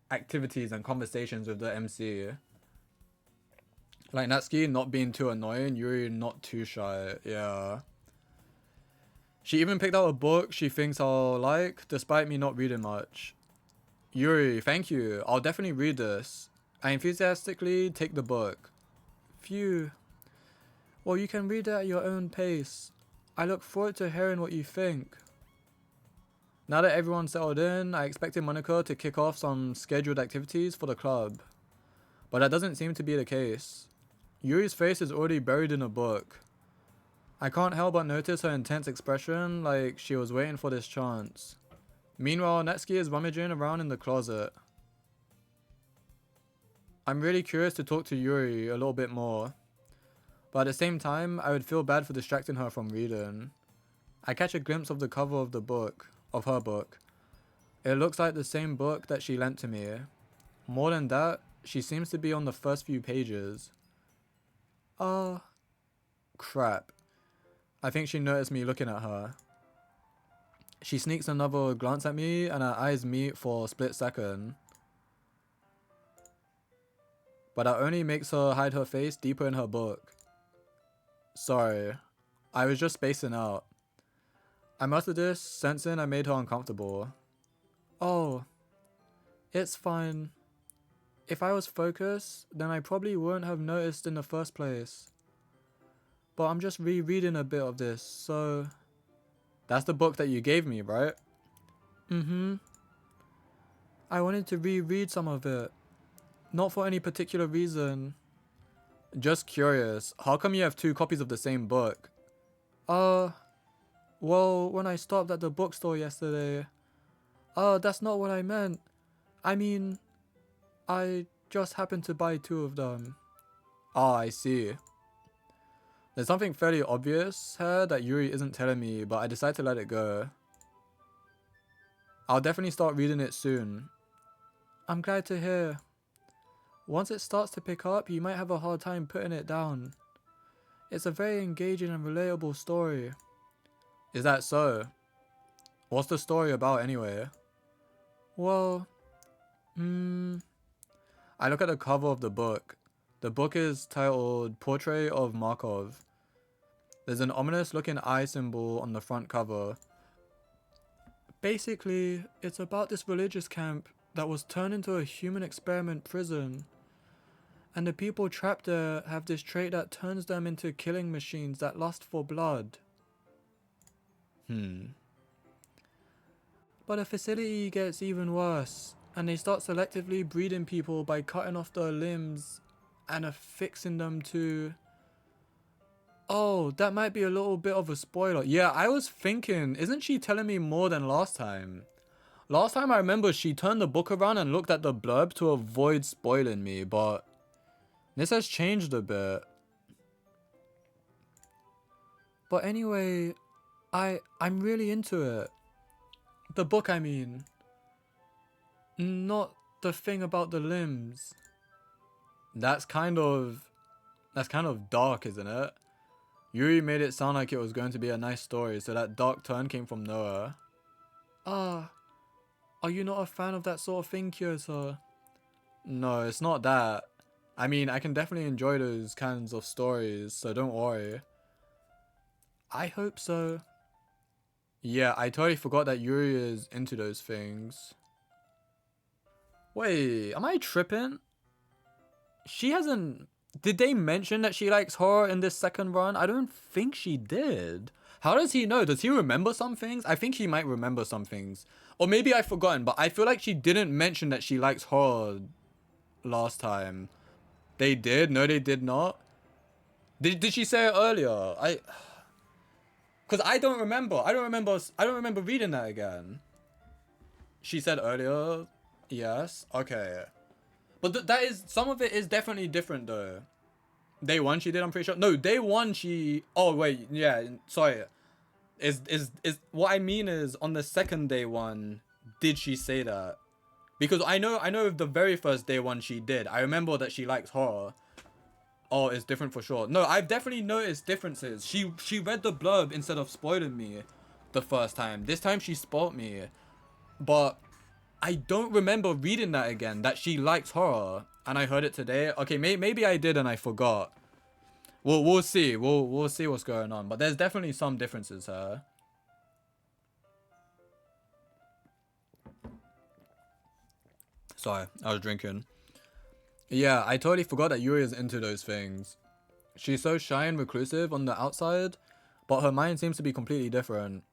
activities and conversations with the MC. Like, Natsuki not being too annoying, Yuri not too shy. Yeah. She even picked out a book she thinks I'll like, despite me not reading much. Yuri, thank you. I'll definitely read this. I enthusiastically take the book. Phew. Well, you can read it at your own pace. I look forward to hearing what you think. Now that everyone's settled in, I expected Monica to kick off some scheduled activities for the club. But that doesn't seem to be the case. Yuri's face is already buried in a book. I can't help but notice her intense expression, like she was waiting for this chance. Meanwhile, Natsuki is rummaging around in the closet. I'm really curious to talk to Yuri a little bit more. But at the same time, I would feel bad for distracting her from reading. I catch a glimpse of her book. It looks like the same book that she lent to me. More than that, she seems to be on the first few pages. Crap. I think she noticed me looking at her. She sneaks another glance at me and her eyes meet for a split second. But that only makes her hide her face deeper in her book. Sorry, I was just spacing out. I muttered this, sensing I made her uncomfortable. Oh, it's fine. If I was focused, then I probably wouldn't have noticed in the first place. But I'm just rereading a bit of this, so... That's the book that you gave me, right? Mm-hmm. I wanted to reread some of it. Not for any particular reason. Just curious, how come you have 2 copies of the same book? Well, when I stopped at the bookstore yesterday... that's not what I meant. I mean, I just happened to buy 2 of them. Ah, I see. There's something fairly obvious here that Yuri isn't telling me, but I decided to let it go. I'll definitely start reading it soon. I'm glad to hear. Once it starts to pick up, you might have a hard time putting it down. It's a very engaging and relatable story. Is that so? What's the story about anyway? Well, I look at the cover of the book. The book is titled Portrait of Markov. There's an ominous looking eye symbol on the front cover. Basically, it's about this religious camp that was turned into a human experiment prison. And the people trapped there have this trait that turns them into killing machines that lust for blood. But the facility gets even worse, and they start selectively breeding people by cutting off their limbs and affixing them to... Oh, that might be a little bit of a spoiler. Yeah, I was thinking, isn't she telling me more than last time? Last time I remember she turned the book around and looked at the blurb to avoid spoiling me, but this has changed a bit. But anyway, I'm really into it. The book, I mean. Not the thing about the limbs. That's kind of dark, isn't it? Yuri made it sound like it was going to be a nice story, so that dark turn came from nowhere. Are you not a fan of that sort of thing, Kyoto? No, it's not that. I mean, I can definitely enjoy those kinds of stories, so don't worry. I hope so. Yeah, I totally forgot that Yuri is into those things. Wait, am I tripping? She hasn't... Did they mention that she likes horror in this second run? I don't think she did. How does he know? Does he remember some things? I think he might remember some things. Or maybe I've forgotten, but I feel like she didn't mention that she likes horror last time. They did? No, they did not. Did she say it earlier? Because I don't remember. I don't remember reading that again. She said earlier. Yes. Okay. But that is... Some of it is definitely different though. Day 1 she did, I'm pretty sure. No, day 1 she... Oh, wait. Yeah, sorry. Is what I mean is on the second day 1, did she say that? Because I know the very first day 1 she did. I remember that she likes horror. Oh, it's different for sure. No, I've definitely noticed differences. She read the blurb instead of spoiling me the first time. This time she spoiled me. But I don't remember reading that again, that she likes horror. And I heard it today. Okay, maybe I did and I forgot. We'll see. We'll see what's going on. But there's definitely some differences here. Sorry, I was drinking. Yeah, I totally forgot that Yuri is into those things. She's so shy and reclusive on the outside, but her mind seems to be completely different.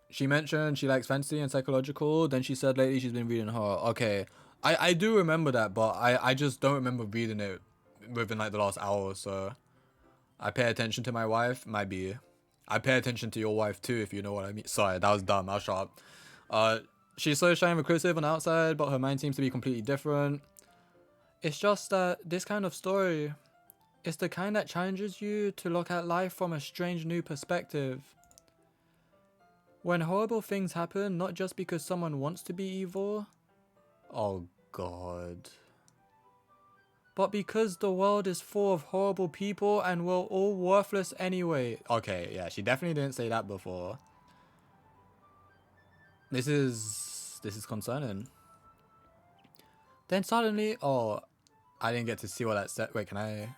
She mentioned she likes fantasy and psychological, then she said lately she's been reading horror. Okay, I do remember that, but I just don't remember reading it within like the last hour or so. I pay attention to my wife, might be. I pay attention to your wife too, if you know what I mean. Sorry, that was dumb, I was sharp. She's so shy and reclusive on the outside, but her mind seems to be completely different. It's just that this kind of story is the kind that challenges you to look at life from a strange new perspective. When horrible things happen, not just because someone wants to be evil. Oh god. But because the world is full of horrible people and we're all worthless anyway. Okay, yeah, she definitely didn't say that before. This is concerning. Then suddenly, oh, I didn't get to see what that said. Wait, can I?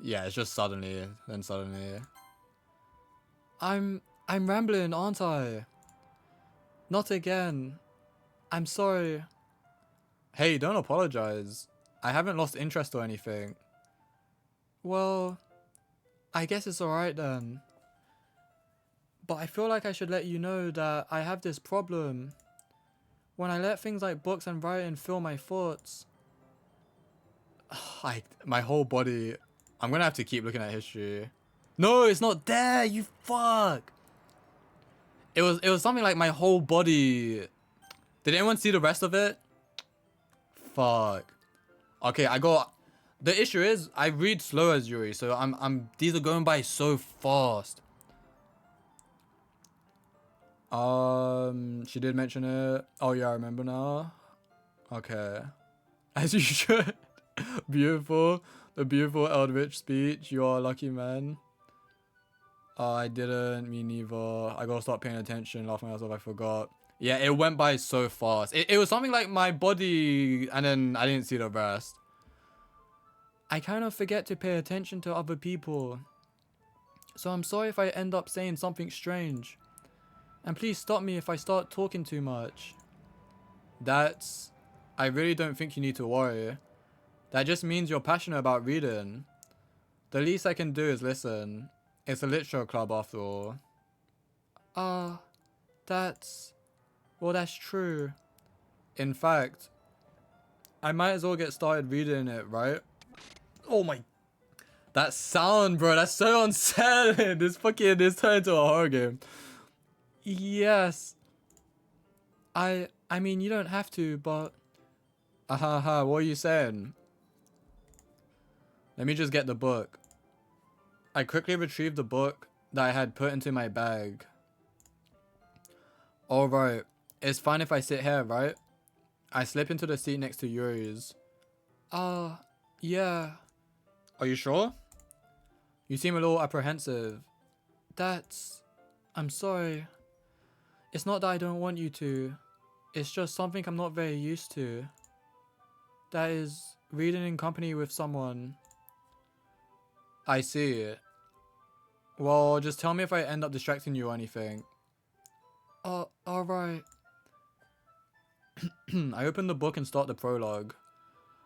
Yeah, it's just suddenly. Then suddenly. I'm rambling, aren't I? Not again. I'm sorry. Hey, don't apologize. I haven't lost interest or anything. Well, I guess it's alright then. But I feel like I should let you know that I have this problem. When I let things like books and writing fill my thoughts, my whole body... I'm gonna have to keep looking at history. No, it's not there, you fuck! It was something like my whole body... Did anyone see the rest of it? Fuck. Okay, I got... The issue is, I read slow as Yuri, so these are going by so fast. She did mention it. Oh yeah, I remember now. Okay. As you should. Beautiful. The beautiful Eldritch speech. You are a lucky man. I didn't. Me neither. I gotta start paying attention. Laughing at myself. I forgot. Yeah, it went by so fast. It was something like my body, and then I didn't see the rest. I kind of forget to pay attention to other people. So I'm sorry if I end up saying something strange. And please stop me if I start talking too much. I really don't think you need to worry. That just means you're passionate about reading. The least I can do is listen. It's a literature club after all. Well, that's true. In fact, I might as well get started reading it, right? Oh my... That sound, bro, that's so unsettling. This turned into a horror game. Yes. I mean, you don't have to, but... what are you saying? Let me just get the book. I quickly retrieved the book that I had put into my bag. Alright, it's fine if I sit here, right? I slip into the seat next to Yuri's. Yeah. Are you sure? You seem a little apprehensive. I'm sorry. It's not that I don't want you to. It's just something I'm not very used to. That is, reading in company with someone. I see. Well, just tell me if I end up distracting you or anything. Alright. I open the book and start the prologue.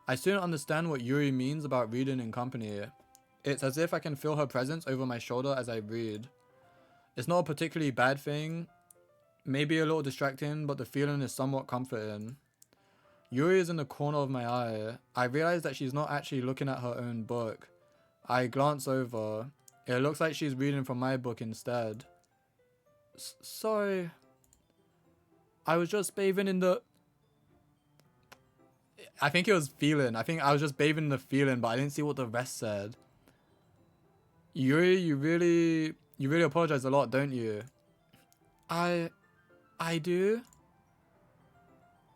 I still don't understand what Yuri means about reading in company. It's as if I can feel her presence over my shoulder as I read. It's not a particularly bad thing. Maybe a little distracting, but the feeling is somewhat comforting. Yuri is in the corner of my eye. I realize that she's not actually looking at her own book. I glance over. It looks like she's reading from my book instead. Sorry. I was just bathing in the... I think it was feeling. I think I was just bathing in the feeling, but I didn't see what the rest said. Yuri, you really apologize a lot, don't you? I do?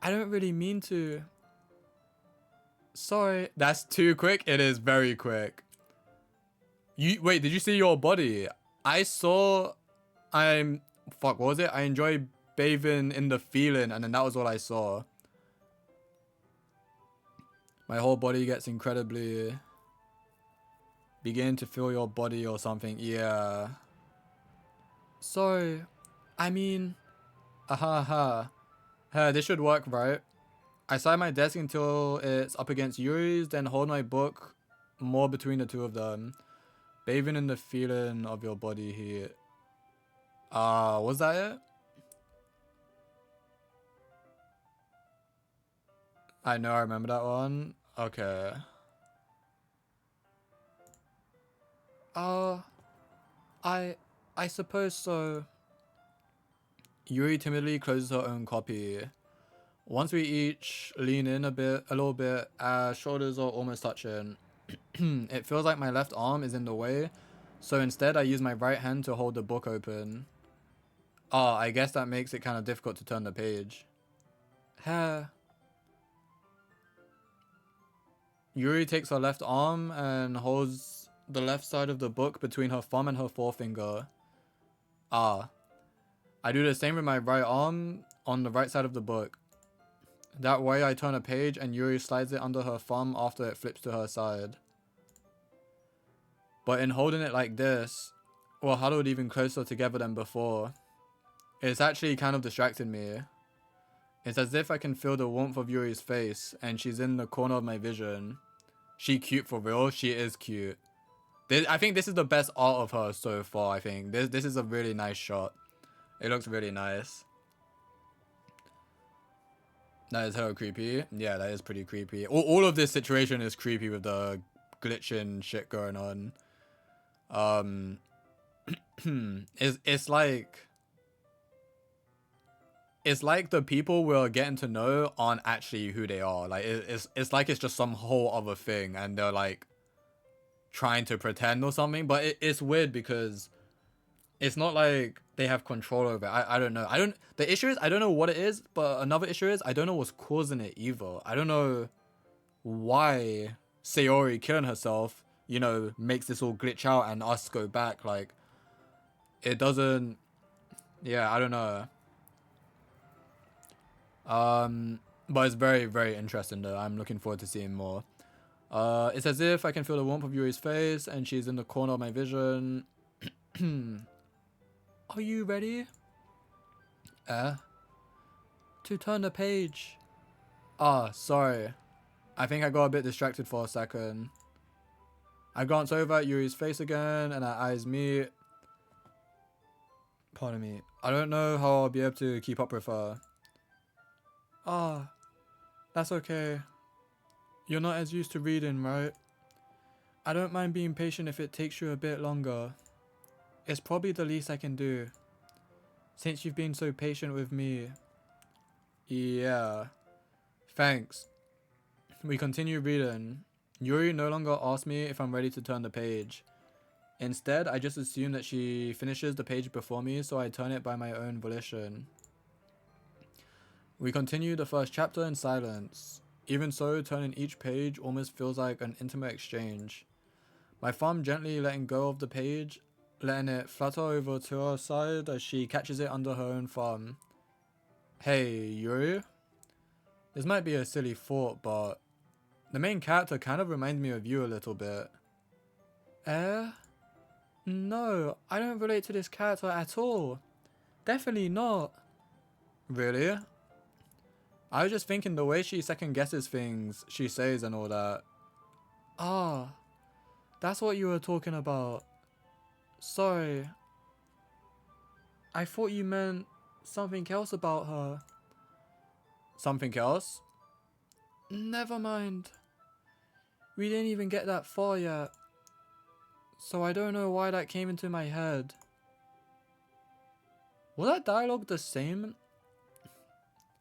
I don't really mean to. Sorry. That's too quick? It is very quick. Wait, did you see your body? Fuck, what was it? I enjoy bathing in the feeling, and then that was all I saw. My whole body gets incredibly... Begin to feel your body or something. Yeah. Sorry. I mean... This should work, right? I side my desk until it's up against Yuri's, then hold my book more between the two of them. Bathing in the feeling of your body heat. Was that it? I know, I remember that one. Okay. I suppose so. Yuri timidly closes her own copy. Once we each lean in a little bit, our shoulders are almost touching. It feels like my left arm is in the way, so instead I use my right hand to hold the book open. I guess that makes it kind of difficult to turn the page. Yuri takes her left arm and holds the left side of the book between her thumb and her forefinger. Ah. I do the same with my right arm on the right side of the book. That way I turn a page and Yuri slides it under her thumb after it flips to her side. But in holding it like this, we're huddled even closer together than before. It's actually kind of distracted me. It's as if I can feel the warmth of Yuri's face and she's in the corner of my vision. She cute for real, she is cute. I think this is the best art of her so far, I think. This is a really nice shot. It looks really nice. That is hella creepy. Yeah, that is pretty creepy. All of this situation is creepy with the glitching shit going on. It's like the people we're getting to know aren't actually who they are. Like it's like it's just some whole other thing, and they're like trying to pretend or something. But it's weird because it's not like they have control over it. I don't know. The issue is I don't know what it is, but another issue is I don't know what's causing it either. I don't know why Sayori killing herself, you know, makes this all glitch out and us go back. Like, it doesn't. Yeah, I don't know. But it's very, very interesting though. I'm looking forward to seeing more. It's as if I can feel the warmth of Yuri's face and she's in the corner of my vision. Are you ready? To turn the page. Ah, sorry. I think I got a bit distracted for a second. I glance over at Yuri's face again and our eyes meet. Pardon me. I don't know how I'll be able to keep up with her. Ah, that's okay. You're not as used to reading, right? I don't mind being patient if it takes you a bit longer. It's probably the least I can do. Since you've been so patient with me. Yeah. Thanks. We continue reading. Yuri no longer asks me if I'm ready to turn the page. Instead, I just assume that she finishes the page before me, so I turn it by my own volition. We continue the first chapter in silence. Even so, turning each page almost feels like an intimate exchange. My thumb gently letting go of the page, letting it flutter over to her side as she catches it under her own thumb. Hey, Yuri? This might be a silly thought, but the main character kind of reminds me of you a little bit. No, I don't relate to this character at all. Definitely not. Really? I was just thinking the way she second guesses things she says and all that. Ah, that's what you were talking about. Sorry. I thought you meant something else about her. Something else? Never mind. We didn't even get that far yet. So I don't know why that came into my head. Was that dialogue the same?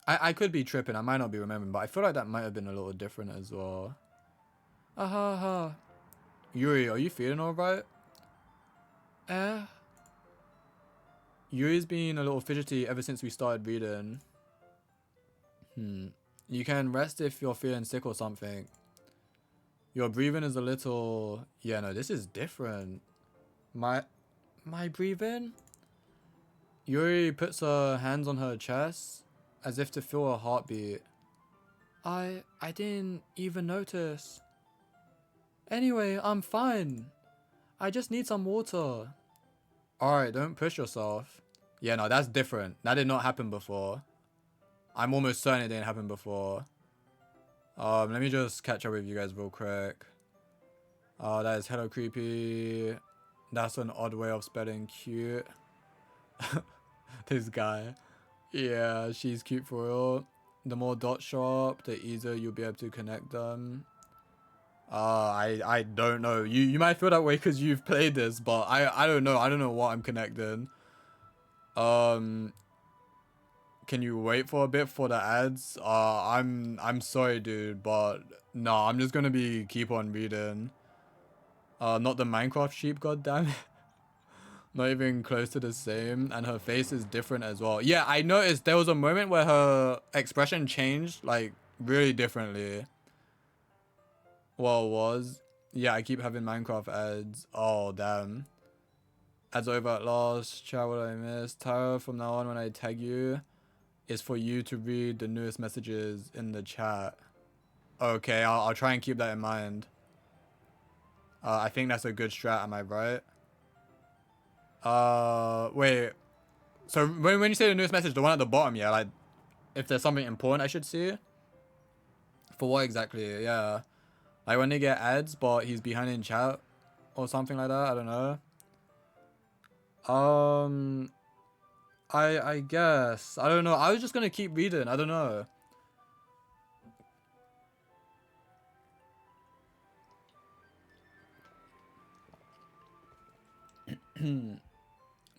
I could be tripping, I might not be remembering, but I feel like that might have been a little different as well. Aha. Yuri, are you feeling alright? Yuri's been a little fidgety ever since we started reading. You can rest if you're feeling sick or something. Your breathing is a little... Yeah, no, this is different. My breathing? Yuri puts her hands on her chest as if to feel her heartbeat. I didn't even notice. Anyway, I'm fine. I just need some water. Alright, don't push yourself. Yeah, no, that's different. That did not happen before. I'm almost certain it didn't happen before. Let me just catch up with you guys real quick. That is hella creepy. That's an odd way of spelling cute. This guy. Yeah, she's cute for real. The more dots show up, the easier you'll be able to connect them. I don't know. You might feel that way because you've played this, but I don't know. I don't know what I'm connecting. Can you wait for a bit for the ads? I'm sorry, dude, but no, I'm just gonna keep on reading. Not the Minecraft sheep, goddammit. Not even close to the same, and her face is different as well. Yeah, I noticed there was a moment where her expression changed, like, really differently. Well, was. Yeah, I keep having Minecraft ads. Oh, damn. Ads over at last. Chat, what I missed. Tara, from now on when I tag you, is for you to read the newest messages in the chat. Okay, I'll try and keep that in mind. I think that's a good strat, am I right? Wait. So when you say the newest message, the one at the bottom, yeah, like, if there's something important I should see? For what exactly? Yeah. Like when they get ads, but he's behind in chat or something like that. I don't know. I guess. I don't know. I was just gonna keep reading. I don't know.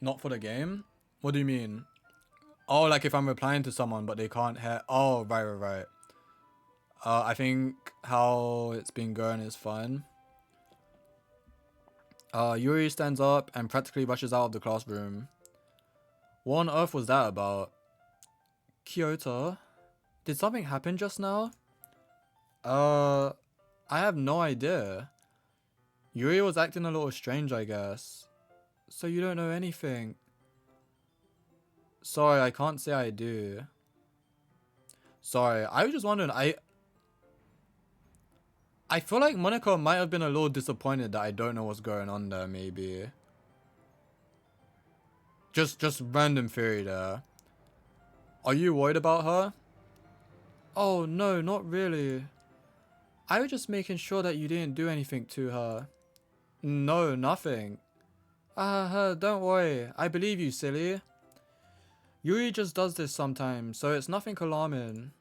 Not for the game? What do you mean? Oh, like if I'm replying to someone but they can't hear. Oh, right. I think how it's been going is fine. Yuri stands up and practically rushes out of the classroom. What on earth was that about? Kyoto? Did something happen just now? I have no idea. Yuri was acting a little strange, I guess. So you don't know anything? Sorry, I can't say I do. Sorry, I was just wondering, I feel like Monica might have been a little disappointed that I don't know what's going on there, maybe. Just random theory there. Are you worried about her? Oh, no, not really. I was just making sure that you didn't do anything to her. No, nothing. Don't worry. I believe you, silly. Yuri just does this sometimes, so it's nothing alarming.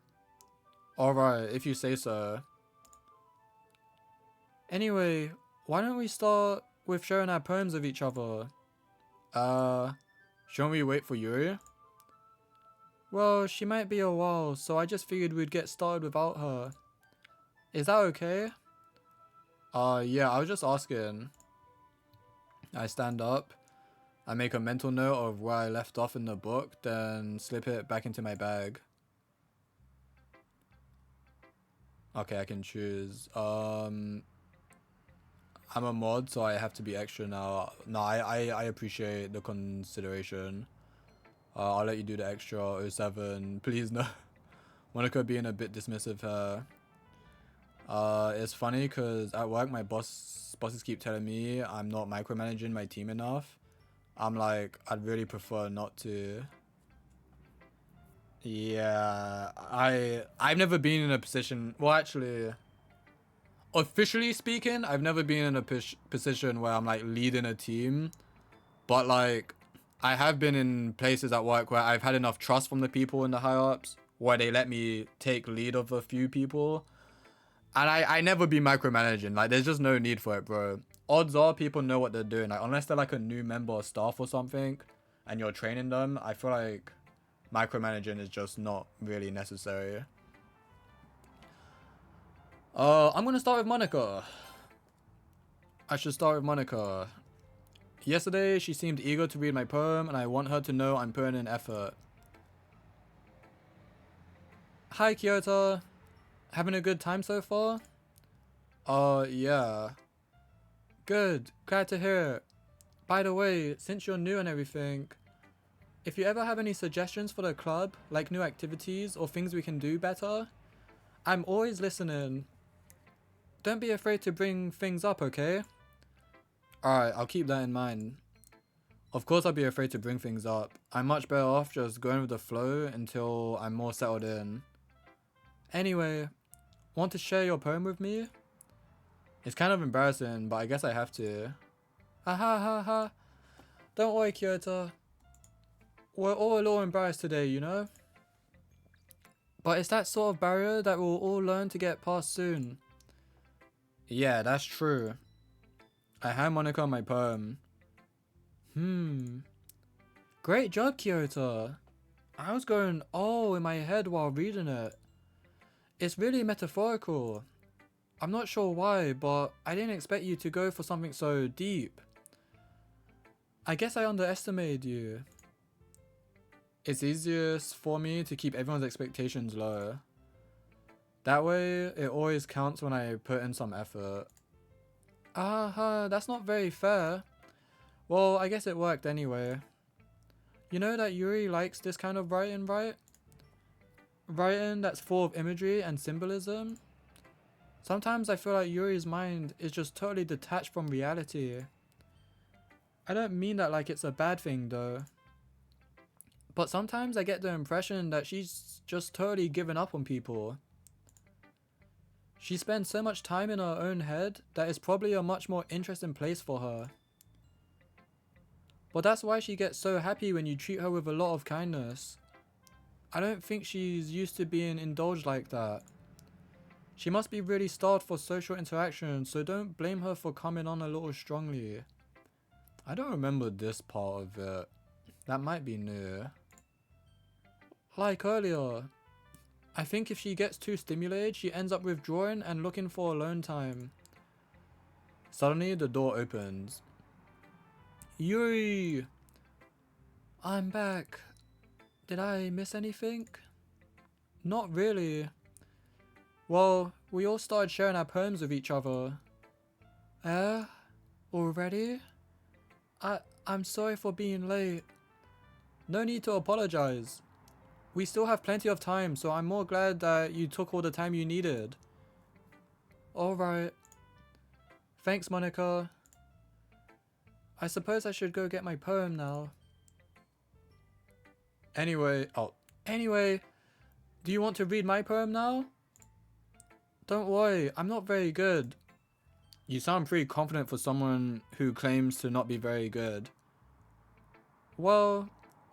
Alright, if you say so. Anyway, why don't we start with sharing our poems with each other? Shouldn't we wait for Yuri? Well, she might be a while, so I just figured we'd get started without her. Is that okay? Yeah, I was just asking. I stand up. I make a mental note of where I left off in the book, then slip it back into my bag. Okay, I can choose. I'm a mod, so I have to be extra now. No, I appreciate the consideration. I'll let you do the extra. Oh 07. Please, no. Monica being a bit dismissive here. It's funny because at work, my bosses keep telling me I'm not micromanaging my team enough. I'm like, I'd really prefer not to. Yeah, I've never been in a position. Well, actually, officially speaking, I've never been in a position where I'm like leading a team. But like, I have been in places at work where I've had enough trust from the people in the higher ups where they let me take lead of a few people. And I never be micromanaging. Like, there's just no need for it, bro. Odds are people know what they're doing. Like, unless they're like a new member of staff or something and you're training them, I feel like micromanaging is just not really necessary. I'm gonna start with Monica. I should start with Monica. Yesterday, she seemed eager to read my poem, and I want her to know I'm putting in effort. Hi, Kyoto. Having a good time so far? Yeah. Good. Glad to hear it. By the way, since you're new and everything, if you ever have any suggestions for the club, like new activities or things we can do better, I'm always listening. Don't be afraid to bring things up, okay? Alright, I'll keep that in mind. Of course I'll be afraid to bring things up. I'm much better off just going with the flow until I'm more settled in. Anyway, want to share your poem with me? It's kind of embarrassing, but I guess I have to. Ha ha ha ha. Don't worry, Kyoto. We're all a little embarrassed today, you know? But it's that sort of barrier that we'll all learn to get past soon. Yeah, that's true. I hand Monica my poem. Great job, Kyoto. I was going oh in my head while reading it. It's really metaphorical. I'm not sure why, but I didn't expect you to go for something so deep. I guess I underestimated you. It's easiest for me to keep everyone's expectations low. That way, it always counts when I put in some effort. That's not very fair. Well, I guess it worked anyway. You know that Yuri likes this kind of writing, right? Writing that's full of imagery and symbolism. Sometimes I feel like Yuri's mind is just totally detached from reality. I don't mean that like it's a bad thing though. But sometimes I get the impression that she's just totally given up on people. She spends so much time in her own head that it's probably a much more interesting place for her. But that's why she gets so happy when you treat her with a lot of kindness. I don't think she's used to being indulged like that. She must be really starved for social interaction, so don't blame her for coming on a little strongly. I don't remember this part of it. That might be new. Like earlier, I think if she gets too stimulated, she ends up withdrawing and looking for alone time. Suddenly, the door opens. Yuri! I'm back. Did I miss anything? Not really. Well, we all started sharing our poems with each other. Already? I'm sorry for being late. No need to apologize. We still have plenty of time, so I'm more glad that you took all the time you needed. Alright. Thanks, Monica. I suppose I should go get my poem now. Anyway, do you want to read my poem now? Don't worry, I'm not very good. You sound pretty confident for someone who claims to not be very good. Well,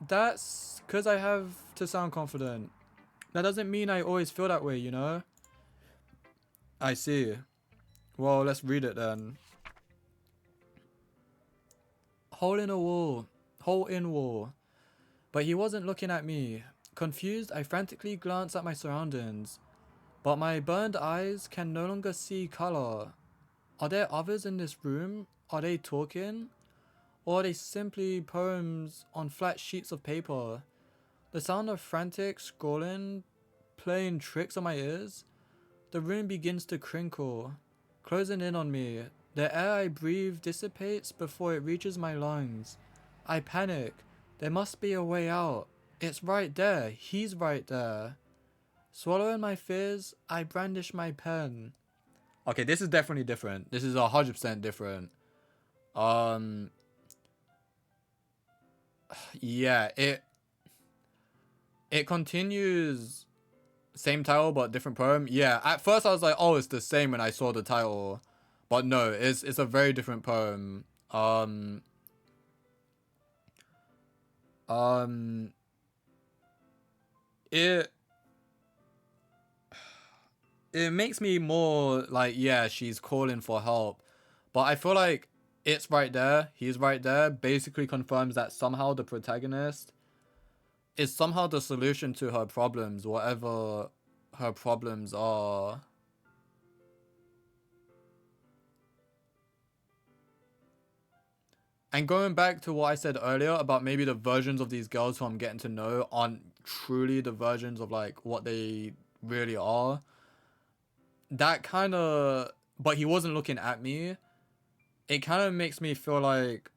that's because I have to sound confident. That doesn't mean I always feel that way, you know? I see. Well, let's read it then. Hole in wall. But he wasn't looking at me. Confused, I frantically glanced at my surroundings. But my burned eyes can no longer see color. Are there others in this room? Are they talking? Or are they simply poems on flat sheets of paper? The sound of frantic scrolling playing tricks on my ears. The room begins to crinkle, closing in on me. The air I breathe dissipates before it reaches my lungs. I panic. There must be a way out. It's right there. He's right there. Swallowing my fears, I brandish my pen. Okay, this is definitely different. This is 100% different. Yeah, it continues same title but different poem. Yeah, at first I was like, oh, it's the same when I saw the title, but no, it's a very different poem. It makes me more like, yeah, she's calling for help, but I feel like it's right there, he's right there, basically confirms that somehow the protagonist is somehow the solution to her problems, whatever her problems are. And going back to what I said earlier about maybe the versions of these girls who I'm getting to know aren't truly the versions of like what they really are. That kind of, but he wasn't looking at me. It kind of makes me feel like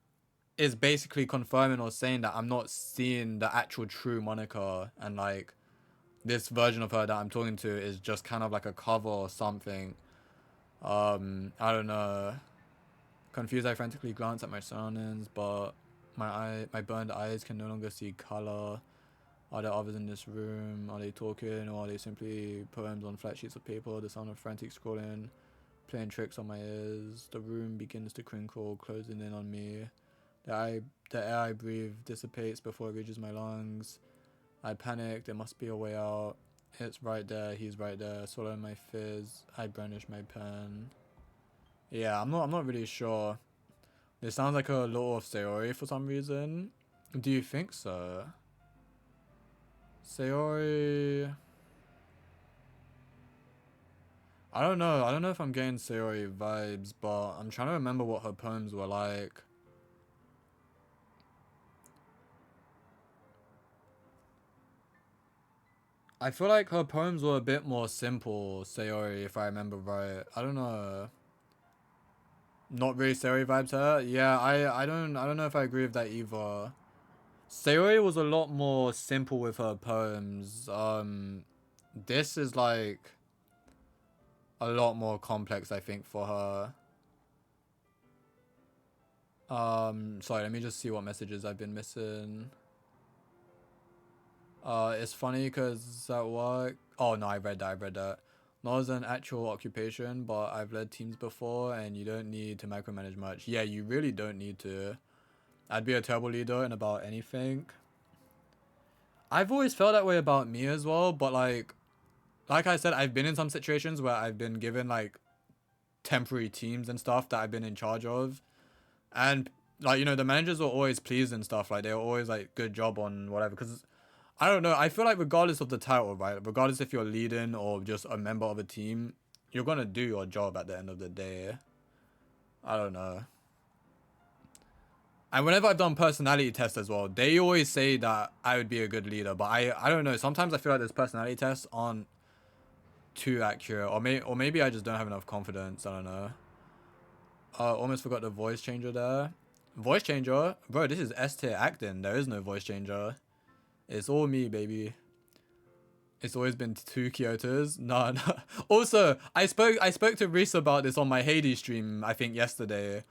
it's basically confirming or saying that I'm not seeing the actual true Monica, and like this version of her that I'm talking to is just kind of like a cover or something. I don't know. Confused, I frantically glance at my surroundings, but my burned eyes can no longer see color. Are there others in this room? Are they talking, or are they simply poems on flat sheets of paper? The sound of frantic scrolling, playing tricks on my ears. The room begins to crinkle, closing in on me. The air I breathe dissipates before it reaches my lungs. I panic. There must be a way out. It's right there. He's right there. Swallowing my fizz, I brandish my pen. Yeah, I'm not really sure. This sounds like a lot of Sayori for some reason. Do you think so? Sayori... I don't know. I don't know if I'm getting Sayori vibes, but I'm trying to remember what her poems were like. I feel like her poems were a bit more simple, Sayori, if I remember right. I don't know. Not really Sayori vibes her. Yeah, I don't know if I agree with that either. Sayori was a lot more simple with her poems. This is like a lot more complex, I think, for her. Sorry, let me just see what messages I've been missing. It's funny because at work. Oh no, I read that. I read that. Not as an actual occupation, but I've led teams before, and you don't need to micromanage much. Yeah, you really don't need to. I'd be a terrible leader in about anything. I've always felt that way about me as well, but like I said, I've been in some situations where I've been given like temporary teams and stuff that I've been in charge of, and like you know the managers were always pleased and stuff. Like they were always like good job on whatever. Because I don't know. I feel like regardless of the title, right? Regardless if you're leading or just a member of a team, you're gonna do your job at the end of the day. I don't know. And whenever I've done personality tests as well, they always say that I would be a good leader. But I don't know. Sometimes I feel like those personality tests aren't too accurate, or maybe I just don't have enough confidence. I don't know. Almost forgot the voice changer there. Voice changer, bro. This is S tier acting. There is no voice changer. It's all me, baby. It's always been two Kyotos. No, no. Also, I spoke to Reese about this on my Hades stream. I think yesterday.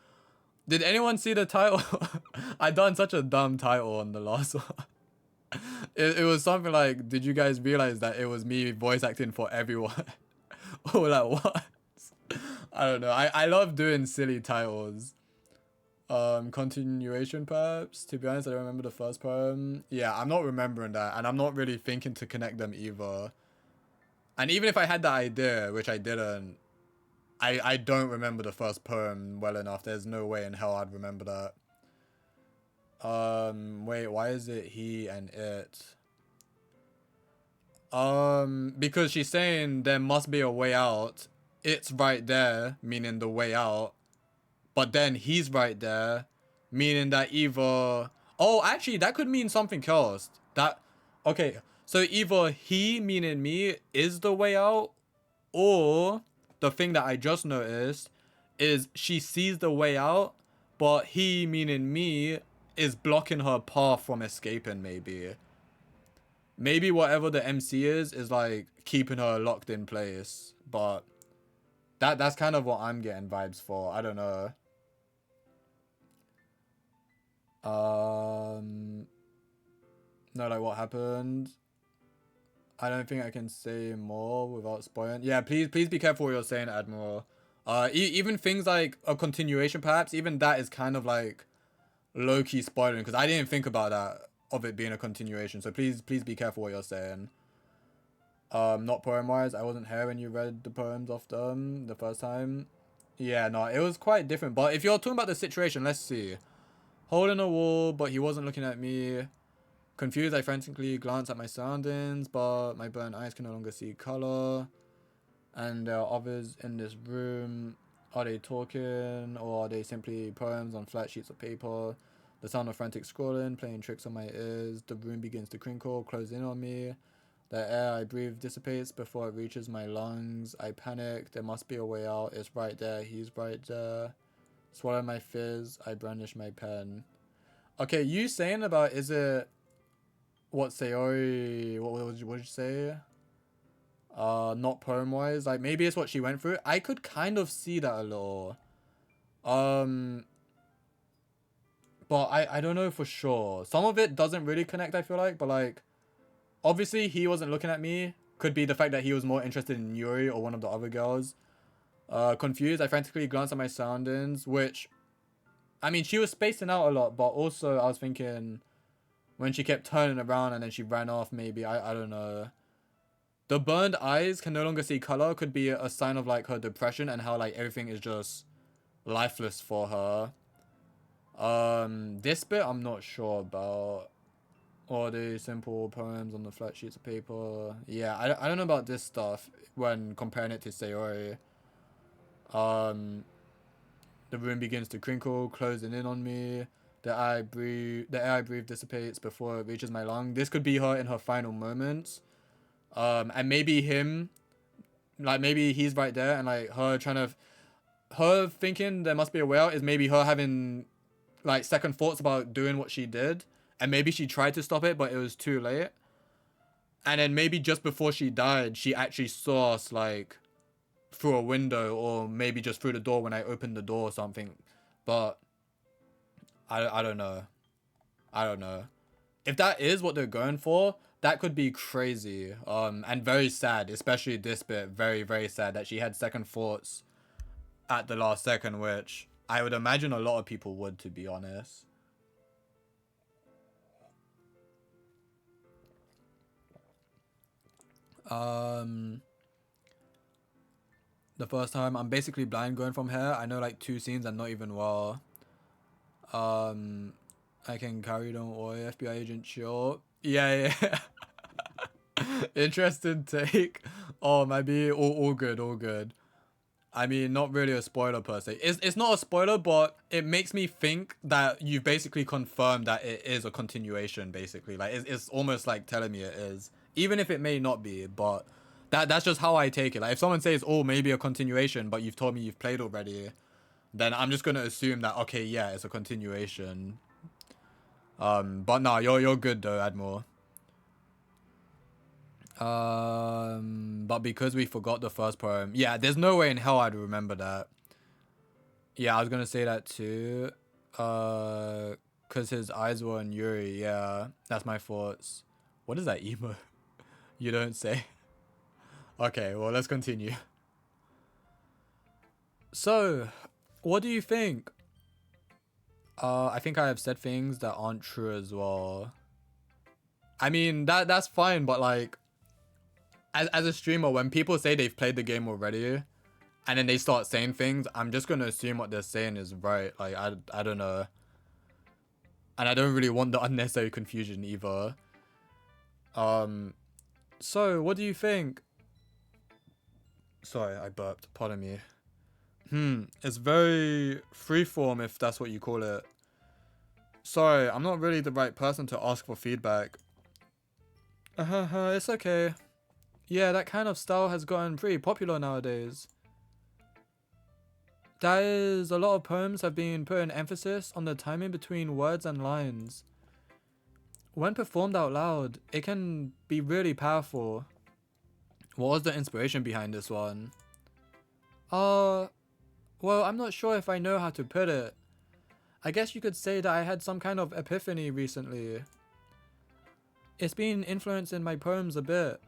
Did anyone see the title? I done such a dumb title on the last one. It was something like, did you guys realize that it was me voice acting for everyone? All at once. I don't know. I love doing silly titles. Continuation perhaps. To be honest, I don't remember the first poem. Yeah, I'm not remembering that, and I'm not really thinking to connect them either. And even if I had that idea, which I didn't, I don't remember the first poem well enough. There's no way in hell I'd remember that. Wait, why is it he and it? Because she's saying there must be a way out. It's right there, meaning the way out. But then he's right there, meaning that either. Oh, actually, that could mean something else. That. Okay, so either he, meaning me, is the way out, or the thing that I just noticed is she sees the way out, but he, meaning me, is blocking her path from escaping, maybe. Maybe whatever the MC is like keeping her locked in place. But that's kind of what I'm getting vibes for. I don't know. No, like what happened? I don't think I can say more without spoiling. Yeah, please be careful what you're saying, Admiral. Even things like a continuation, perhaps, even that is kind of like low-key spoiling, because I didn't think about that, of it being a continuation. So please be careful what you're saying. Not poem-wise, I wasn't here when you read the poems of them the first time. Yeah, no, it was quite different. But if you're talking about the situation, let's see. Hole in a wall, but he wasn't looking at me. Confused, I frantically glance at my surroundings, but my burnt eyes can no longer see color. And there are others in this room. Are they talking, or are they simply poems on flat sheets of paper? The sound of frantic scrolling, playing tricks on my ears. The room begins to crinkle, close in on me. The air I breathe dissipates before it reaches my lungs. I panic. There must be a way out. It's right there. He's right there. Swallow my fizz. I brandish my pen. Okay, you saying about, is it what Sayori, what did you say? Not poem wise. Like maybe it's what she went through. I could kind of see that a little. Um but I don't know for sure. Some of it doesn't really connect, I feel like, but like obviously he wasn't looking at me. Could be the fact that he was more interested in Yuri or one of the other girls. Confused, I frantically glanced at my surroundings, which I mean she was spacing out a lot, but also I was thinking when she kept turning around and then she ran off, maybe I don't know. The burned eyes can no longer see color could be a sign of like her depression and how like everything is just lifeless for her. This bit I'm not sure about. Or the simple poems on the flat sheets of paper. Yeah, I don't know about this stuff when comparing it to Sayori. Um, the room begins to crinkle, closing in on me. The air I breathe dissipates before it reaches my lung. This could be her in her final moments. And maybe him, like maybe he's right there, and like her thinking there must be a way out is maybe her having like second thoughts about doing what she did, and maybe she tried to stop it, but it was too late. And then maybe just before she died, she actually saw us like through a window, or maybe just through the door when I opened the door or something. But I don't know. I don't know. If that is what they're going for, that could be crazy. And very sad, especially this bit. Very, very sad that she had second thoughts at the last second, which I would imagine a lot of people would, to be honest. The first time I'm basically blind going from here. I know like 2 scenes and not even well. I can carry, don't worry, FBI agent, sure. Yeah. Interesting take. Oh, maybe all good, all good. I mean, not really a spoiler per se. It's not a spoiler, but it makes me think that you've basically confirmed that it is a continuation, basically. Like, it's almost like telling me it is. Even if it may not be, but that's just how I take it. Like, if someone says, oh, maybe a continuation, but you've told me you've played already, then I'm just going to assume that, okay, yeah, it's a continuation. But nah, you're good though, Admiral. But because we forgot the first poem, yeah, there's no way in hell I'd remember that. Yeah, I was gonna say that too. Cause his eyes were on Yuri. Yeah, that's my thoughts. What is that emo? You don't say. Okay, well, let's continue. So, what do you think? I think I have said things that aren't true as well. I mean, that's fine, but like, as a streamer, when people say they've played the game already, and then they start saying things, I'm just gonna assume what they're saying is right. Like, I don't know. And I don't really want the unnecessary confusion either. So, what do you think? Sorry, I burped. Pardon me. It's very freeform, if that's what you call it. Sorry, I'm not really the right person to ask for feedback. It's okay. Yeah, that kind of style has gotten pretty popular nowadays. That is, a lot of poems have been put an emphasis on the timing between words and lines. When performed out loud, it can be really powerful. What was the inspiration behind this one? Well, I'm not sure if I know how to put it. I guess you could say that I had some kind of epiphany recently. It's been influencing my poems a bit.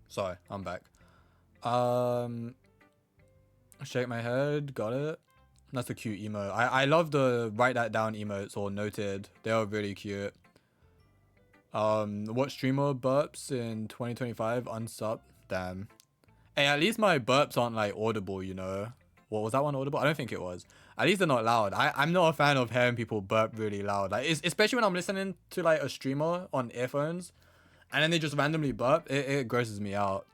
Sorry, I'm back. Shake my head, got it. That's a cute emote. I love the write that down emotes or noted. They are really cute. What streamer burps in 2025? Unsub. Damn. Hey, at least my burps aren't like audible, you know? What was that one audible? I don't think it was. At least they're not loud. I'm not a fan of hearing people burp really loud. Like, especially when I'm listening to like a streamer on earphones, and then they just randomly burp. It grosses me out.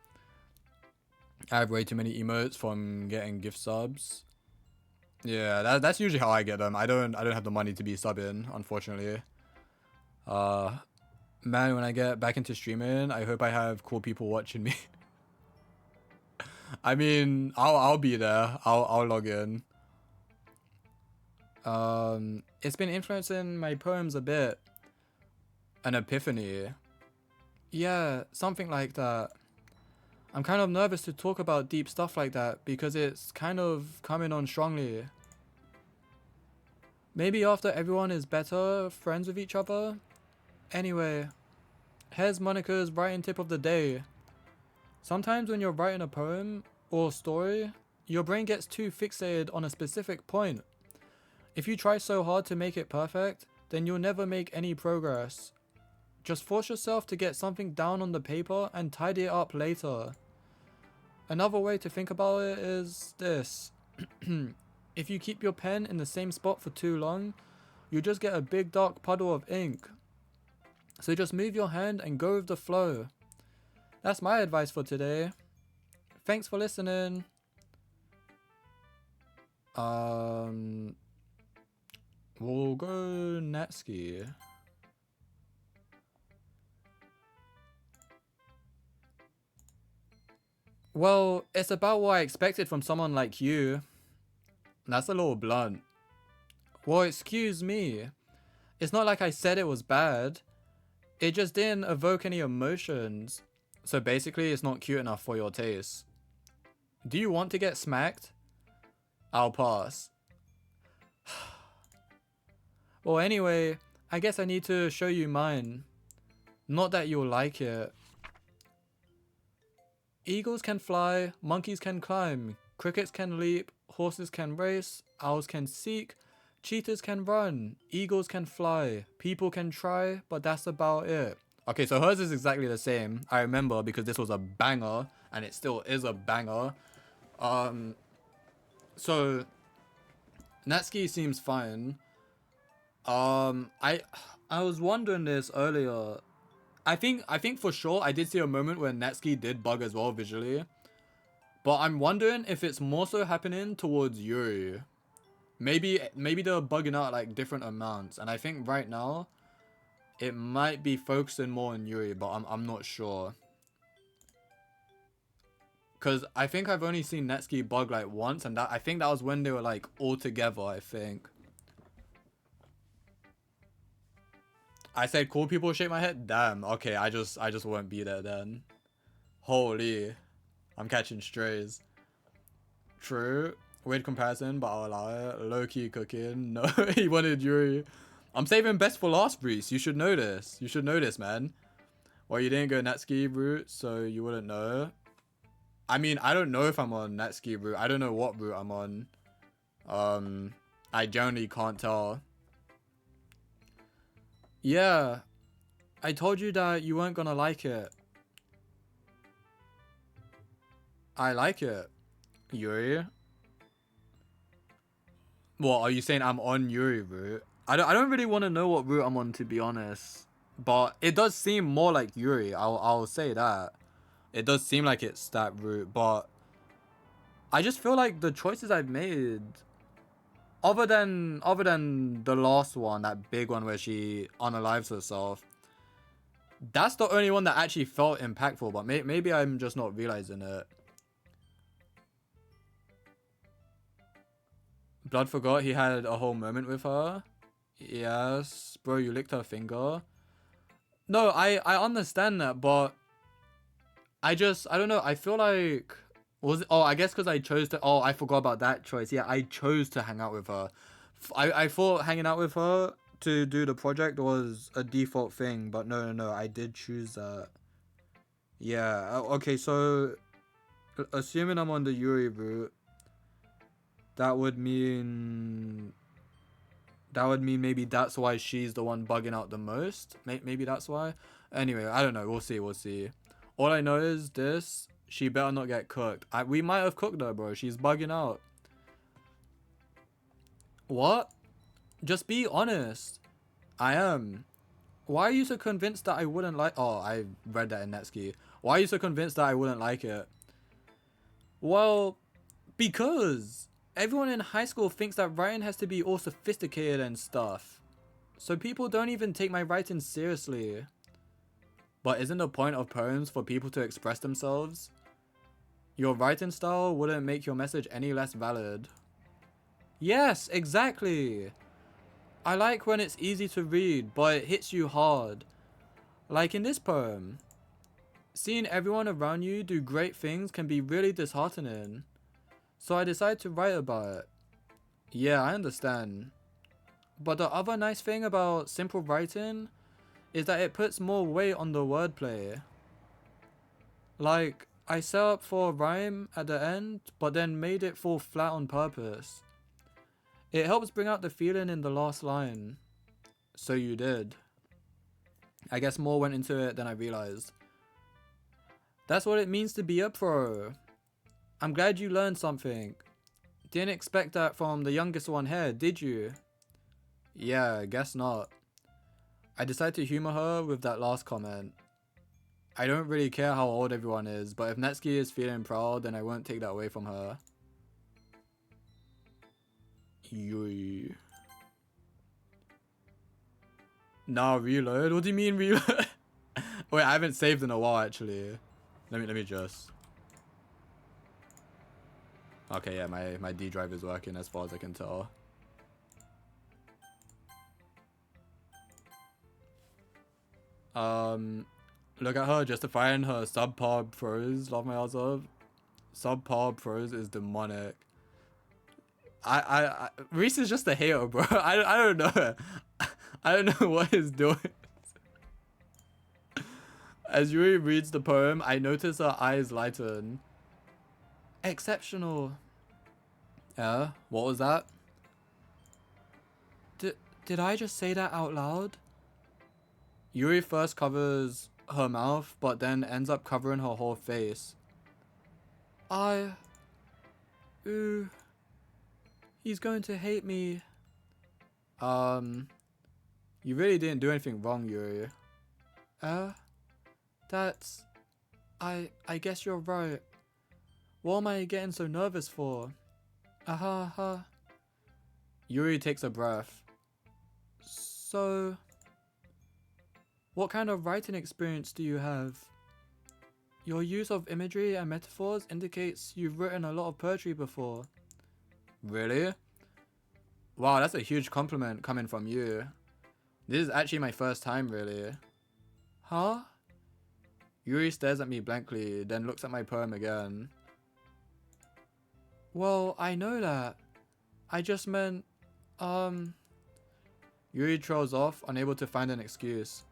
I have way too many emotes from getting gift subs. Yeah, that's usually how I get them. I don't have the money to be subbing, unfortunately. Man, when I get back into streaming, I hope I have cool people watching me. I mean, I'll be there. I'll log in. It's been influencing my poems a bit. An epiphany. Yeah, something like that. I'm kind of nervous to talk about deep stuff like that because it's kind of coming on strongly. Maybe after everyone is better friends with each other? Anyway, here's Monica's writing tip of the day. Sometimes when you're writing a poem or story, your brain gets too fixated on a specific point. If you try so hard to make it perfect, then you'll never make any progress. Just force yourself to get something down on the paper and tidy it up later. Another way to think about it is this. If you keep your pen in the same spot for too long, you just get a big dark puddle of ink. So just move your hand and go with the flow. That's my advice for today. Thanks for listening. We'll go Natsuki. Well, it's about what I expected from someone like you. That's a little blunt. Well, excuse me. It's not like I said it was bad. It just didn't evoke any emotions. So basically, it's not cute enough for your taste. Do you want to get smacked? I'll pass. Well, anyway, I guess I need to show you mine. Not that you'll like it. Eagles can fly, monkeys can climb, crickets can leap, horses can race, owls can seek, cheetahs can run, eagles can fly, people can try, but that's about it. Okay, so hers is exactly the same. I remember because this was a banger, and it still is a banger. So Natsuki seems fine. I was wondering this earlier. I think for sure I did see a moment where Natsuki did bug as well visually. But I'm wondering if it's more so happening towards Yuri. Maybe they're bugging out like different amounts, and I think right now it might be focusing more on Yuri, but I'm not sure. Cause I think I've only seen Natsuki bug like once, and I think that was when they were like all together, I think. I said cool people shake my head? Damn, okay, I just won't be there then. Holy. I'm catching strays. True. Weird comparison, but I'll allow it. Low-key cooking. No, he wanted Yuri. I'm saving best for last, Breeze. You should know this. You should know this, man. Well, you didn't go Natsuki route, so you wouldn't know. I mean, I don't know if I'm on Natsuki route. I don't know what route I'm on. I generally can't tell. Yeah. I told you that you weren't gonna like it. I like it. Yuri? What, are you saying I'm on Yuri route? I don't really want to know what route I'm on, to be honest. But it does seem more like Yuri. I'll say that. It does seem like it's that route, but I just feel like the choices I've made, other than the last one, that big one where she unalives herself, that's the only one that actually felt impactful. But maybe I'm just not realizing it. Blood forgot he had a whole moment with her. Yes, bro, you licked her finger. No, I understand that, but I don't know. I feel like was it, oh, I guess because I chose to. Oh, I forgot about that choice. Yeah, I chose to hang out with her. I thought hanging out with her to do the project was a default thing, but no, I did choose that. Yeah. Okay, so assuming I'm on the Yuri route, that would mean maybe that's why she's the one bugging out the most. Maybe that's why. Anyway, I don't know. We'll see. All I know is this. She better not get cooked. We might have cooked her, bro. She's bugging out. What? Just be honest. I am. Why are you so convinced that I wouldn't like... Oh, I read that in Netsuki. Why are you so convinced that I wouldn't like it? Well, because everyone in high school thinks that writing has to be all sophisticated and stuff. So people don't even take my writing seriously. But isn't the point of poems for people to express themselves? Your writing style wouldn't make your message any less valid. Yes, exactly. I like when it's easy to read, but it hits you hard. Like in this poem. Seeing everyone around you do great things can be really disheartening. So I decided to write about it. Yeah, I understand. But the other nice thing about simple writing is that it puts more weight on the wordplay. Like, I set up for a rhyme at the end, but then made it fall flat on purpose. It helps bring out the feeling in the last line. So you did. I guess more went into it than I realized. That's what it means to be a pro. I'm glad you learned something. Didn't expect that from the youngest one here, did you? Yeah, guess not. I decided to humor her with that last comment. I don't really care how old everyone is, but if Netsuki is feeling proud, then I won't take that away from her. Yuri. Nah, reload? What do you mean reload? Wait, I haven't saved in a while actually. Let me just. Okay, yeah, my D drive is working as far as I can tell. Look at her justifying her subpar prose. Love my ass off. Subpar prose is demonic. Reese is just a hater, bro. I don't know. I don't know what he's doing. As Yuri reads the poem, I notice her eyes lighten. Exceptional. Yeah, what was that? Did I just say that out loud? Yuri first covers her mouth, but then ends up covering her whole face. Ooh. He's going to hate me. You really didn't do anything wrong, Yuri. That's... I guess you're right. What am I getting so nervous for? Yuri takes a breath. So... what kind of writing experience do you have? Your use of imagery and metaphors indicates you've written a lot of poetry before. Really? Wow, that's a huge compliment coming from you. This is actually my first time, really. Huh? Yuri stares at me blankly, then looks at my poem again. Well, I know that. I just meant, Yuri trails off, unable to find an excuse.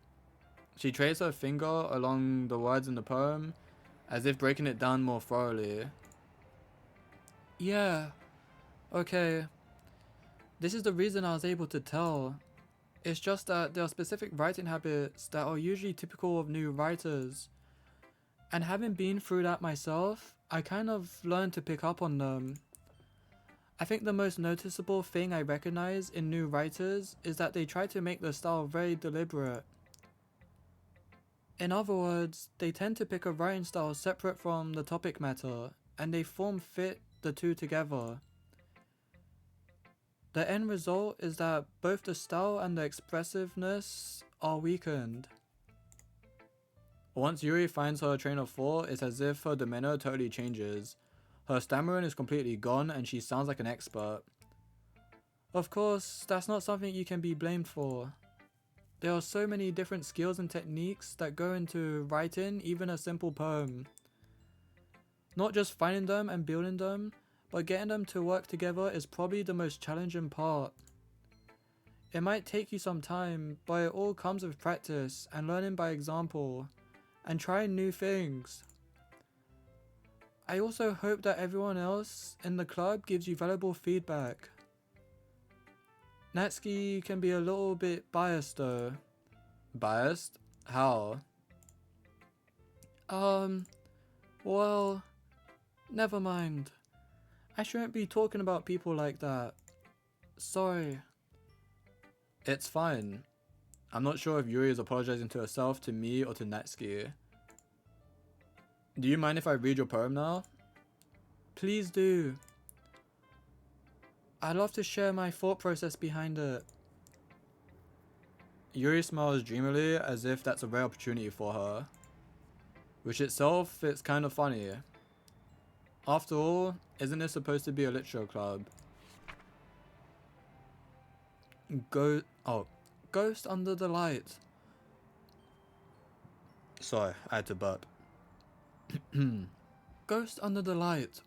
She traces her finger along the words in the poem, as if breaking it down more thoroughly. Yeah, okay. This is the reason I was able to tell. It's just that there are specific writing habits that are usually typical of new writers. And having been through that myself, I kind of learned to pick up on them. I think the most noticeable thing I recognize in new writers is that they try to make their style very deliberate. In other words, they tend to pick a writing style separate from the topic matter, and they form-fit the two together. The end result is that both the style and the expressiveness are weakened. Once Yuri finds her train of thought, it's as if her demeanor totally changes. Her stammering is completely gone and she sounds like an expert. Of course, that's not something you can be blamed for. There are so many different skills and techniques that go into writing even a simple poem. Not just finding them and building them, but getting them to work together is probably the most challenging part. It might take you some time, but it all comes with practice and learning by example, and trying new things. I also hope that everyone else in the club gives you valuable feedback. Natsuki can be a little bit biased though. Biased? How? Well, never mind. I shouldn't be talking about people like that. Sorry. It's fine. I'm not sure if Yuri is apologizing to herself, to me, or to Natsuki. Do you mind if I read your poem now? Please do. I'd love to share my thought process behind it. Yuri smiles dreamily as if that's a rare opportunity for her. Which itself, it's kind of funny. After all, isn't this supposed to be a literature club? Ghost under the light. Sorry, I had to burp. Ghost under the light.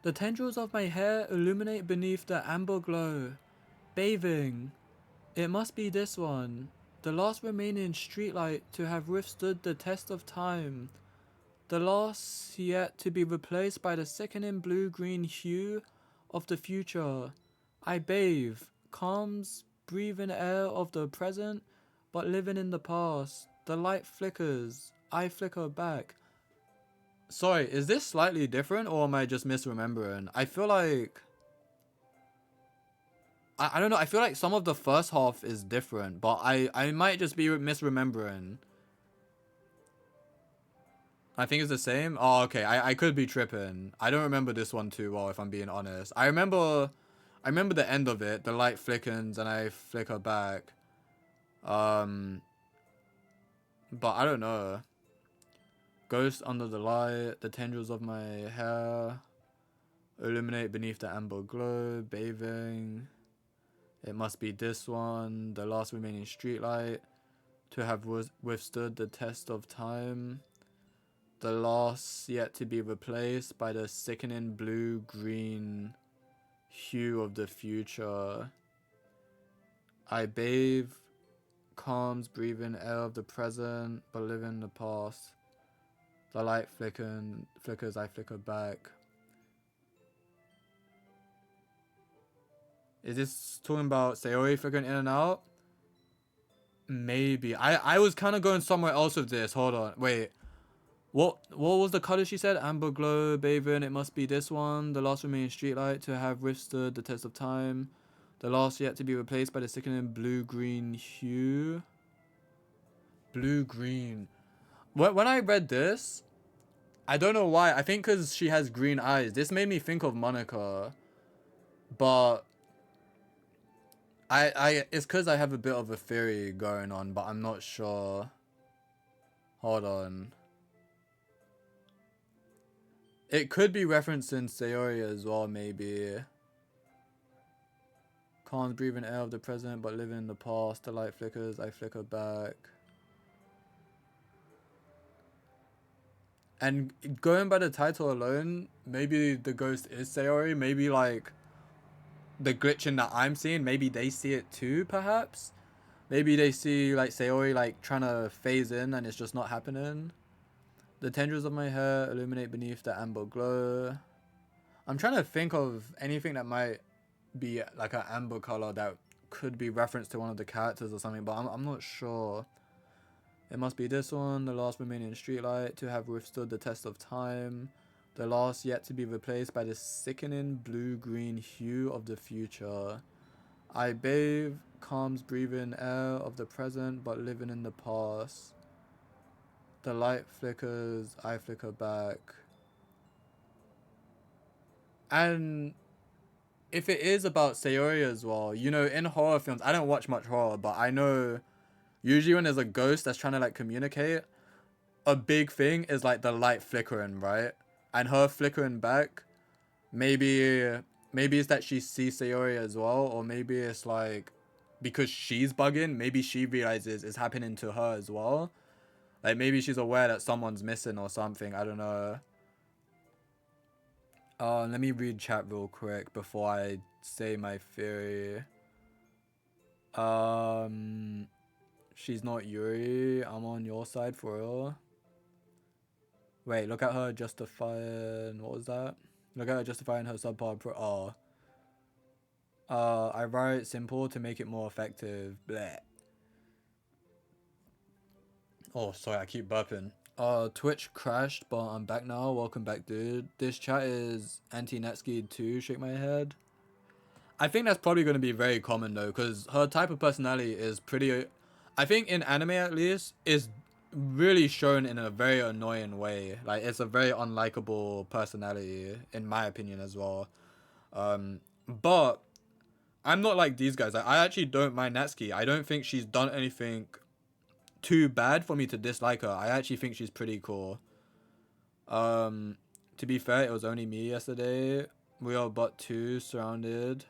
The tendrils of my hair illuminate beneath the amber glow. Bathing. It must be this one. The last remaining streetlight to have withstood the test of time. The last yet to be replaced by the sickening blue-green hue of the future. I bathe, calms, breathing air of the present, but living in the past. The light flickers. I flicker back. Sorry, is this slightly different or am I just misremembering? I feel like... I don't know, I feel like some of the first half is different, but I might just be misremembering. I think it's the same? Oh, okay, I could be tripping. I don't remember this one too well, if I'm being honest. I remember I remember the end of it. The light flickers and I flicker back. But I don't know. Ghost under the light, the tendrils of my hair illuminate beneath the amber glow, bathing. It must be this one, the last remaining streetlight, to have withstood the test of time. The last yet to be replaced by the sickening blue-green hue of the future. I bathe, calms, breathing air of the present, but live in the past. The light flickers, I flicker back. Is this talking about Sayori flickering in and out? Maybe. I was kind of going somewhere else with this. Hold on. Wait. What was the color she said? Amber glow, bathing. It must be this one. The last remaining streetlight to have withstood the test of time. The last yet to be replaced by the sickening blue-green hue. Blue-green. When I read this, I don't know why. I think because she has green eyes. This made me think of Monica. But it's because I have a bit of a theory going on, but I'm not sure. Hold on. It could be referencing Sayori as well, maybe. Can't breathe in air of the present, but live in the past. The light flickers, I flicker back. And going by the title alone, maybe the ghost is Sayori. Maybe like the glitching that I'm seeing, maybe they see it too, perhaps. Maybe they see like Sayori like trying to phase in and it's just not happening. The tendrils of my hair illuminate beneath the amber glow. I'm trying to think of anything that might be like an amber color that could be referenced to one of the characters or something, but I'm not sure. It must be this one, the last remaining streetlight to have withstood the test of time. The last yet to be replaced by the sickening blue-green hue of the future. I bathe, calms breathing air of the present, but living in the past. The light flickers, I flicker back. And if it is about Sayori as well, you know, in horror films, I don't watch much horror, but I know usually when there's a ghost that's trying to like communicate, a big thing is like the light flickering, right? And her flickering back, maybe it's that she sees Sayori as well, or maybe it's like because she's bugging, maybe she realizes it's happening to her as well. Like maybe she's aware that someone's missing or something, I don't know. Let me read chat real quick before I say my theory. She's not Yuri. I'm on your side for real. Wait, look at her justifying. What was that? Look at her justifying her subpar pro. I write simple to make it more effective. Bleh. Oh, sorry, I keep burping. Twitch crashed, but I'm back now. Welcome back, dude. This chat is anti-Netsky 2, shake my head. I think that's probably going to be very common, though, because her type of personality is pretty... I think in anime, at least, is really shown in a very annoying way. Like, it's a very unlikable personality, in my opinion, as well. But I'm not like these guys. I actually don't mind Natsuki. I don't think she's done anything too bad for me to dislike her. I actually think she's pretty cool. To be fair, it was only me yesterday. We are but two surrounded.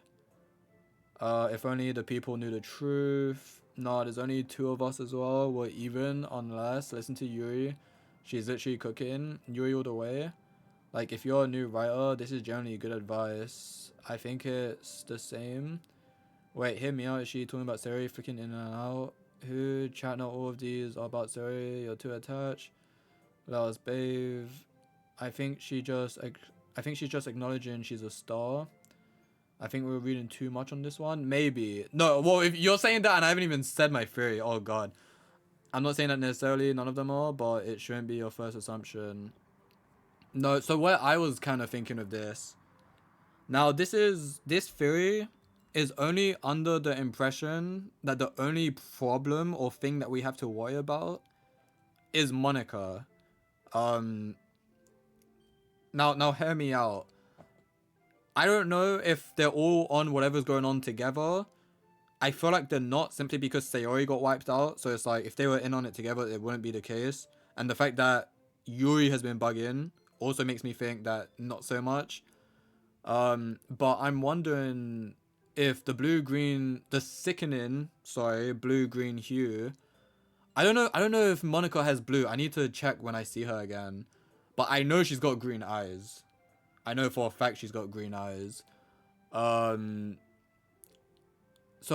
If only the people knew the truth. No, there's only two of us as well. We're even, unless, listen to Yuri. She's literally cooking. Yuri all the way. Like, if you're a new writer, this is generally good advice. I think it's the same. Wait, hear me out. Is she talking about Sari flicking in and out? Who? Chat, not all of these are about Sari. You're too attached. Let us bathe. I think she's just acknowledging she's a star. I think we're reading too much on this one. Maybe. No, well, if you're saying that and I haven't even said my theory, oh god. I'm not saying that necessarily, none of them are, but it shouldn't be your first assumption. No, so what I was kind of thinking of this. Now, this theory is only under the impression that the only problem or thing that we have to worry about is Monica. Now hear me out. I don't know if they're all on whatever's going on together. I feel like they're not, simply because Sayori got wiped out. So it's like, if they were in on it together, it wouldn't be the case. And the fact that Yuri has been bugging also makes me think that not so much. But I'm wondering if the sickening, blue-green hue. I don't know if Monica has blue. I need to check when I see her again. But I know she's got green eyes. I know for a fact she's got green eyes. So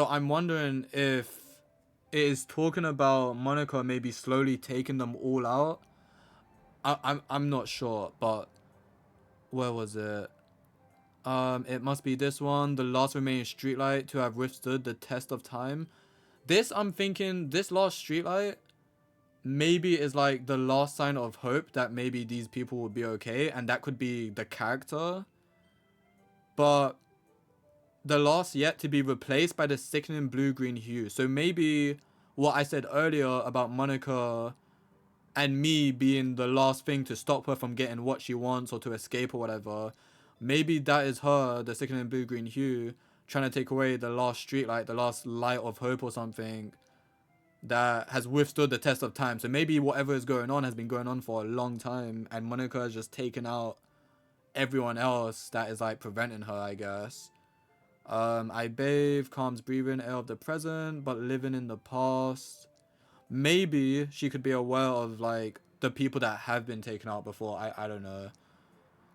I'm wondering if it is talking about Monica maybe slowly taking them all out. I'm not sure, but where was it? It must be this one, the last remaining streetlight to have withstood the test of time. I'm thinking this last streetlight maybe is like the last sign of hope that maybe these people will be okay, and that could be the character. But the last yet to be replaced by the sickening blue-green hue. So maybe what I said earlier about Monica and me being the last thing to stop her from getting what she wants or to escape or whatever, maybe that is her, the sickening blue-green hue, trying to take away the last streetlight, the last light of hope or something that has withstood the test of time. So maybe whatever is going on has been going on for a long time, and Monica has just taken out everyone else that is like preventing her, I guess. I bathe, calms breathing, air of the present, but living in the past. Maybe she could be aware of like the people that have been taken out before. I don't know.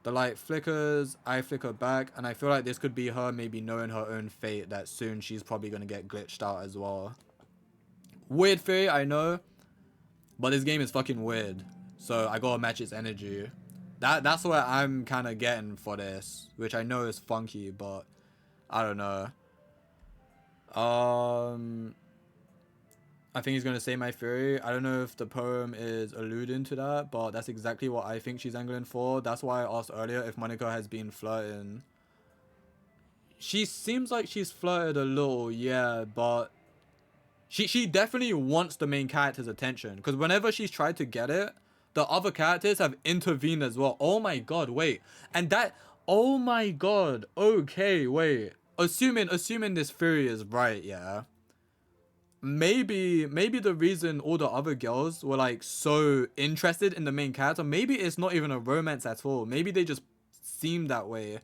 The light flickers, I flicker back, and I feel like this could be her maybe knowing her own fate, that soon she's probably gonna get glitched out as well. Weird theory, I know, but this game is fucking weird, so I gotta match its energy. That's what I'm kind of getting for this, which I know is funky, but I don't know. I think he's gonna say my theory. I don't know if the poem is alluding to that, but that's exactly what I think she's angling for. That's why I asked earlier if Monica has been flirting. She seems like she's flirted a little, yeah, but she definitely wants the main character's attention, because whenever she's tried to get it, the other characters have intervened as well. Oh my god, wait. And that, oh my god, okay, wait. Assuming this theory is right, yeah. Maybe the reason all the other girls were like so interested in the main character, maybe it's not even a romance at all. Maybe they just seem that way.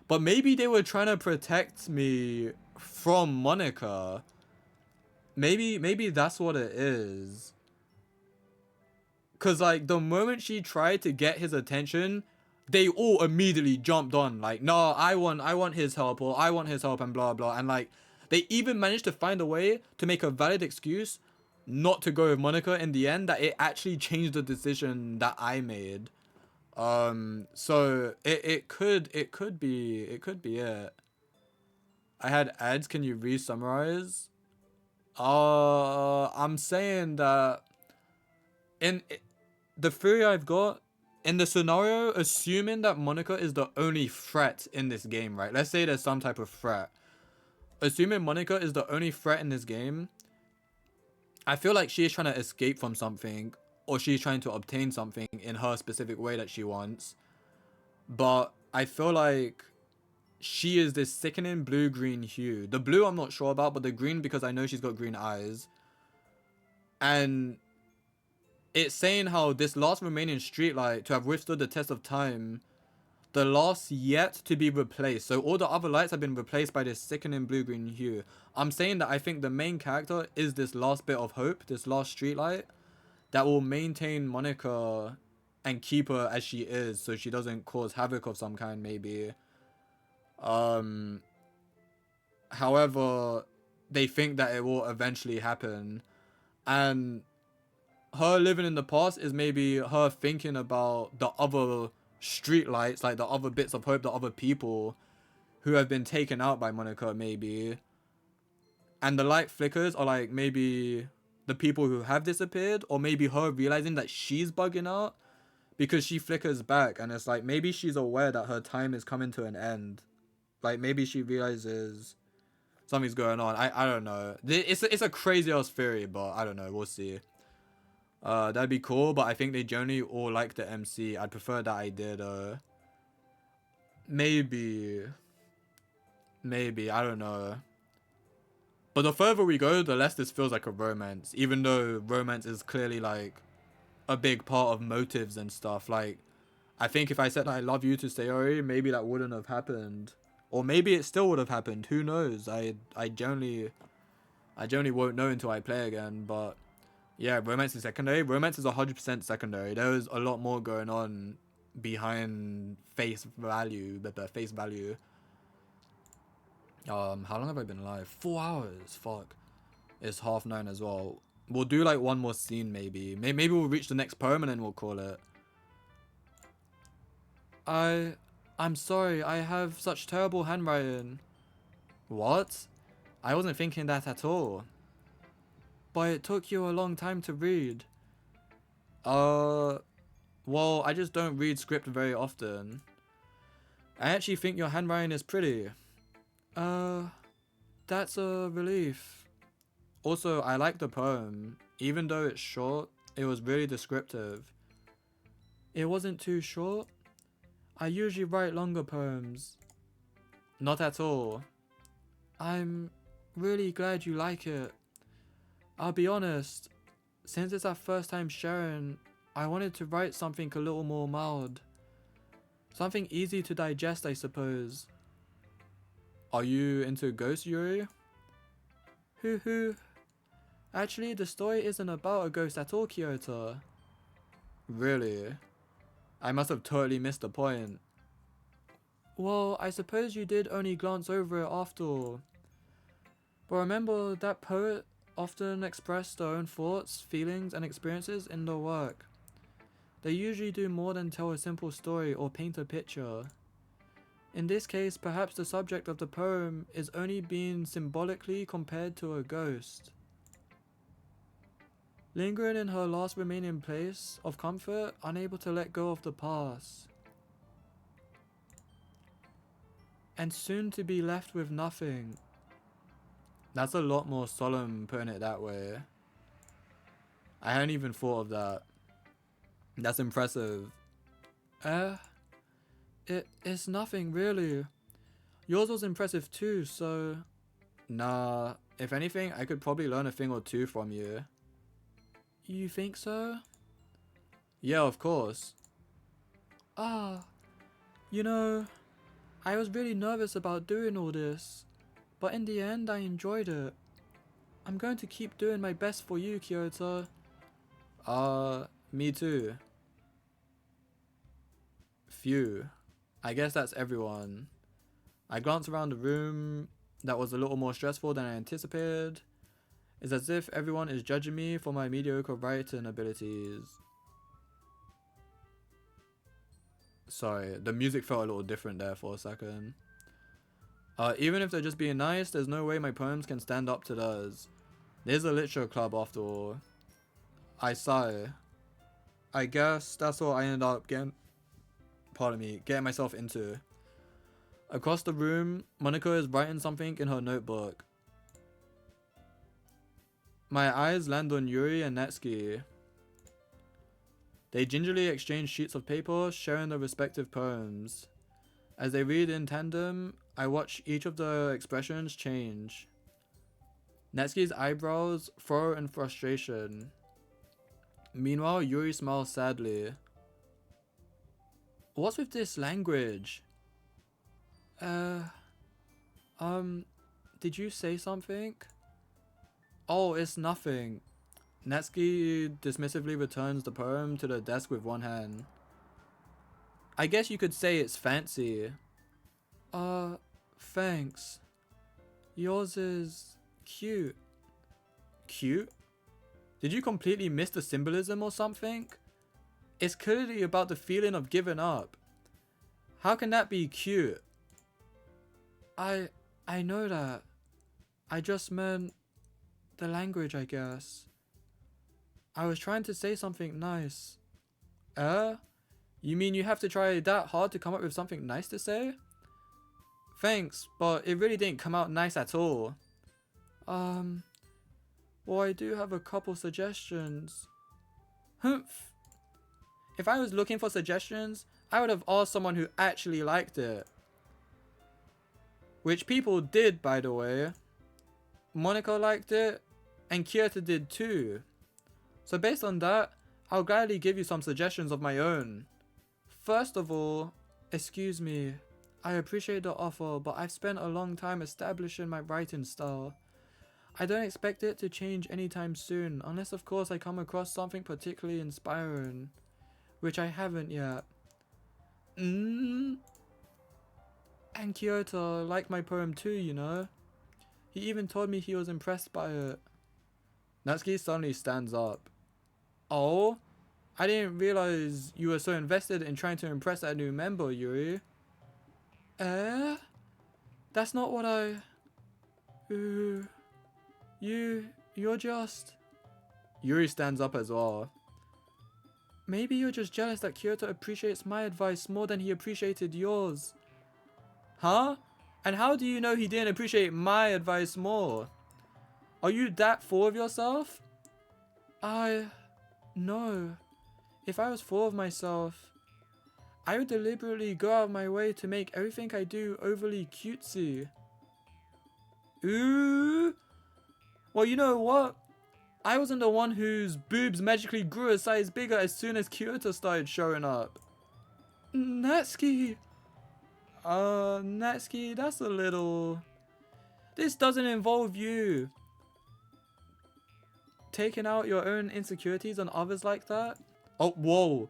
But maybe they were trying to protect me from Monica. Maybe that's what it is. Cause like the moment she tried to get his attention, they all immediately jumped on like, no, I want his help, or I want his help, and blah blah. And like they even managed to find a way to make a valid excuse not to go with Monica in the end, that it actually changed the decision that I made. So it could be it. I had ads, can you re-summarize? I'm saying that in the theory I've got, in the scenario, assuming that Monica is the only threat in this game, right? Let's say there's some type of threat. Assuming Monica is the only threat in this game, I feel like she is trying to escape from something, or she's trying to obtain something in her specific way that she wants. But I feel like she is this sickening blue-green hue. The blue I'm not sure about, but the green, because I know she's got green eyes. And it's saying how this last remaining streetlight to have withstood the test of time, the last yet to be replaced. So all the other lights have been replaced by this sickening blue-green hue. I'm saying that I think the main character is this last bit of hope, this last streetlight, that will maintain Monica and keep her as she is, so she doesn't cause havoc of some kind, maybe. However, they think that it will eventually happen. And her living in the past is maybe her thinking about the other streetlights, like the other bits of hope, the other people who have been taken out by Monica, maybe. And the light flickers are like maybe the people who have disappeared, or maybe her realizing that she's bugging out because she flickers back, and it's like maybe she's aware that her time is coming to an end. Like maybe she realizes something's going on. I don't know. It's a crazy ass theory, but I don't know. We'll see. That'd be cool, but I think they generally all like the MC. I'd prefer that idea though. Maybe. I don't know. But the further we go, the less this feels like a romance. Even though romance is clearly like a big part of motives and stuff. Like, I think if I said I love you to Sayori, maybe that wouldn't have happened. Or maybe it still would have happened. Who knows? I generally won't know until I play again. But yeah, romance is secondary. Romance is 100% secondary. There is a lot more going on behind face value. The face value. How long have I been live? 4 hours. Fuck. It's 9:30 as well. We'll do like one more scene maybe. Maybe we'll reach the next poem and then we'll call it. I'm sorry. I have such terrible handwriting. What? I wasn't thinking that at all. But it took you a long time to read. Well, I just don't read script very often. I actually think your handwriting is pretty. That's a relief. Also, I like the poem. Even though it's short, it was really descriptive. It wasn't too short? I usually write longer poems. Not at all. I'm really glad you like it. I'll be honest, since it's our first time sharing, I wanted to write something a little more mild. Something easy to digest, I suppose. Are you into ghosts, Yuri? Hoo. Actually, the story isn't about a ghost at all, Kyoto. Really? I must have totally missed the point. Well, I suppose you did only glance over it after all. But remember, that poet often expressed their own thoughts, feelings, and experiences in their work. They usually do more than tell a simple story or paint a picture. In this case, perhaps the subject of the poem is only being symbolically compared to a ghost. Lingering in her last remaining place of comfort, unable to let go of the past. And soon to be left with nothing. That's a lot more solemn putting it that way. I hadn't even thought of that. That's impressive. It's nothing really. Yours was impressive too, so... Nah, if anything, I could probably learn a thing or two from you. You think so? Yeah, of course. You know, I was really nervous about doing all this, but in the end I enjoyed it. I'm going to keep doing my best for you, Kyoto. Me too. Phew. I guess that's everyone. I glanced around the room. That was a little more stressful than I anticipated. It's as if everyone is judging me for my mediocre writing abilities. Sorry, the music felt a little different there for a second. Even if they're just being nice, there's no way my poems can stand up to theirs. There's a literature club after all. I sigh. I guess that's what I ended up getting myself into. Across the room, Monica is writing something in her notebook. My eyes land on Yuri and Natsuki. They gingerly exchange sheets of paper, sharing their respective poems. As they read in tandem, I watch each of their expressions change. Natsuki's eyebrows furrow in frustration. Meanwhile, Yuri smiles sadly. What's with this language? Did you say something? Oh, it's nothing. Natsuki dismissively returns the poem to the desk with one hand. I guess you could say it's fancy. Thanks. Yours is cute. Cute? Did you completely miss the symbolism or something? It's clearly about the feeling of giving up. How can that be cute? I know that. I just meant the language, I guess. I was trying to say something nice. You mean you have to try that hard to come up with something nice to say? Thanks, but it really didn't come out nice at all. Well, I do have a couple suggestions. Humph. If I was looking for suggestions, I would have asked someone who actually liked it. Which people did, by the way. Monica liked it, and Kyoto did too. So based on that, I'll gladly give you some suggestions of my own. First of all, excuse me, I appreciate the offer, but I've spent a long time establishing my writing style. I don't expect it to change anytime soon, unless of course I come across something particularly inspiring, which I haven't yet. And Kyoto liked my poem too, you know? He even told me he was impressed by it. Natsuki suddenly stands up. Oh? I didn't realize you were so invested in trying to impress that new member, Yuri. That's not what I... You're just... Yuri stands up as well. Maybe you're just jealous that Kyoto appreciates my advice more than he appreciated yours. Huh? And how do you know he didn't appreciate my advice more? Are you that full of yourself? No. If I was full of myself, I would deliberately go out of my way to make everything I do overly cutesy. Ooh. Well, you know what? I wasn't the one whose boobs magically grew a size bigger as soon as Kyoto started showing up. Natsuki. Natsuki, that's a little... This doesn't involve you taking out your own insecurities on others like that. Oh, whoa.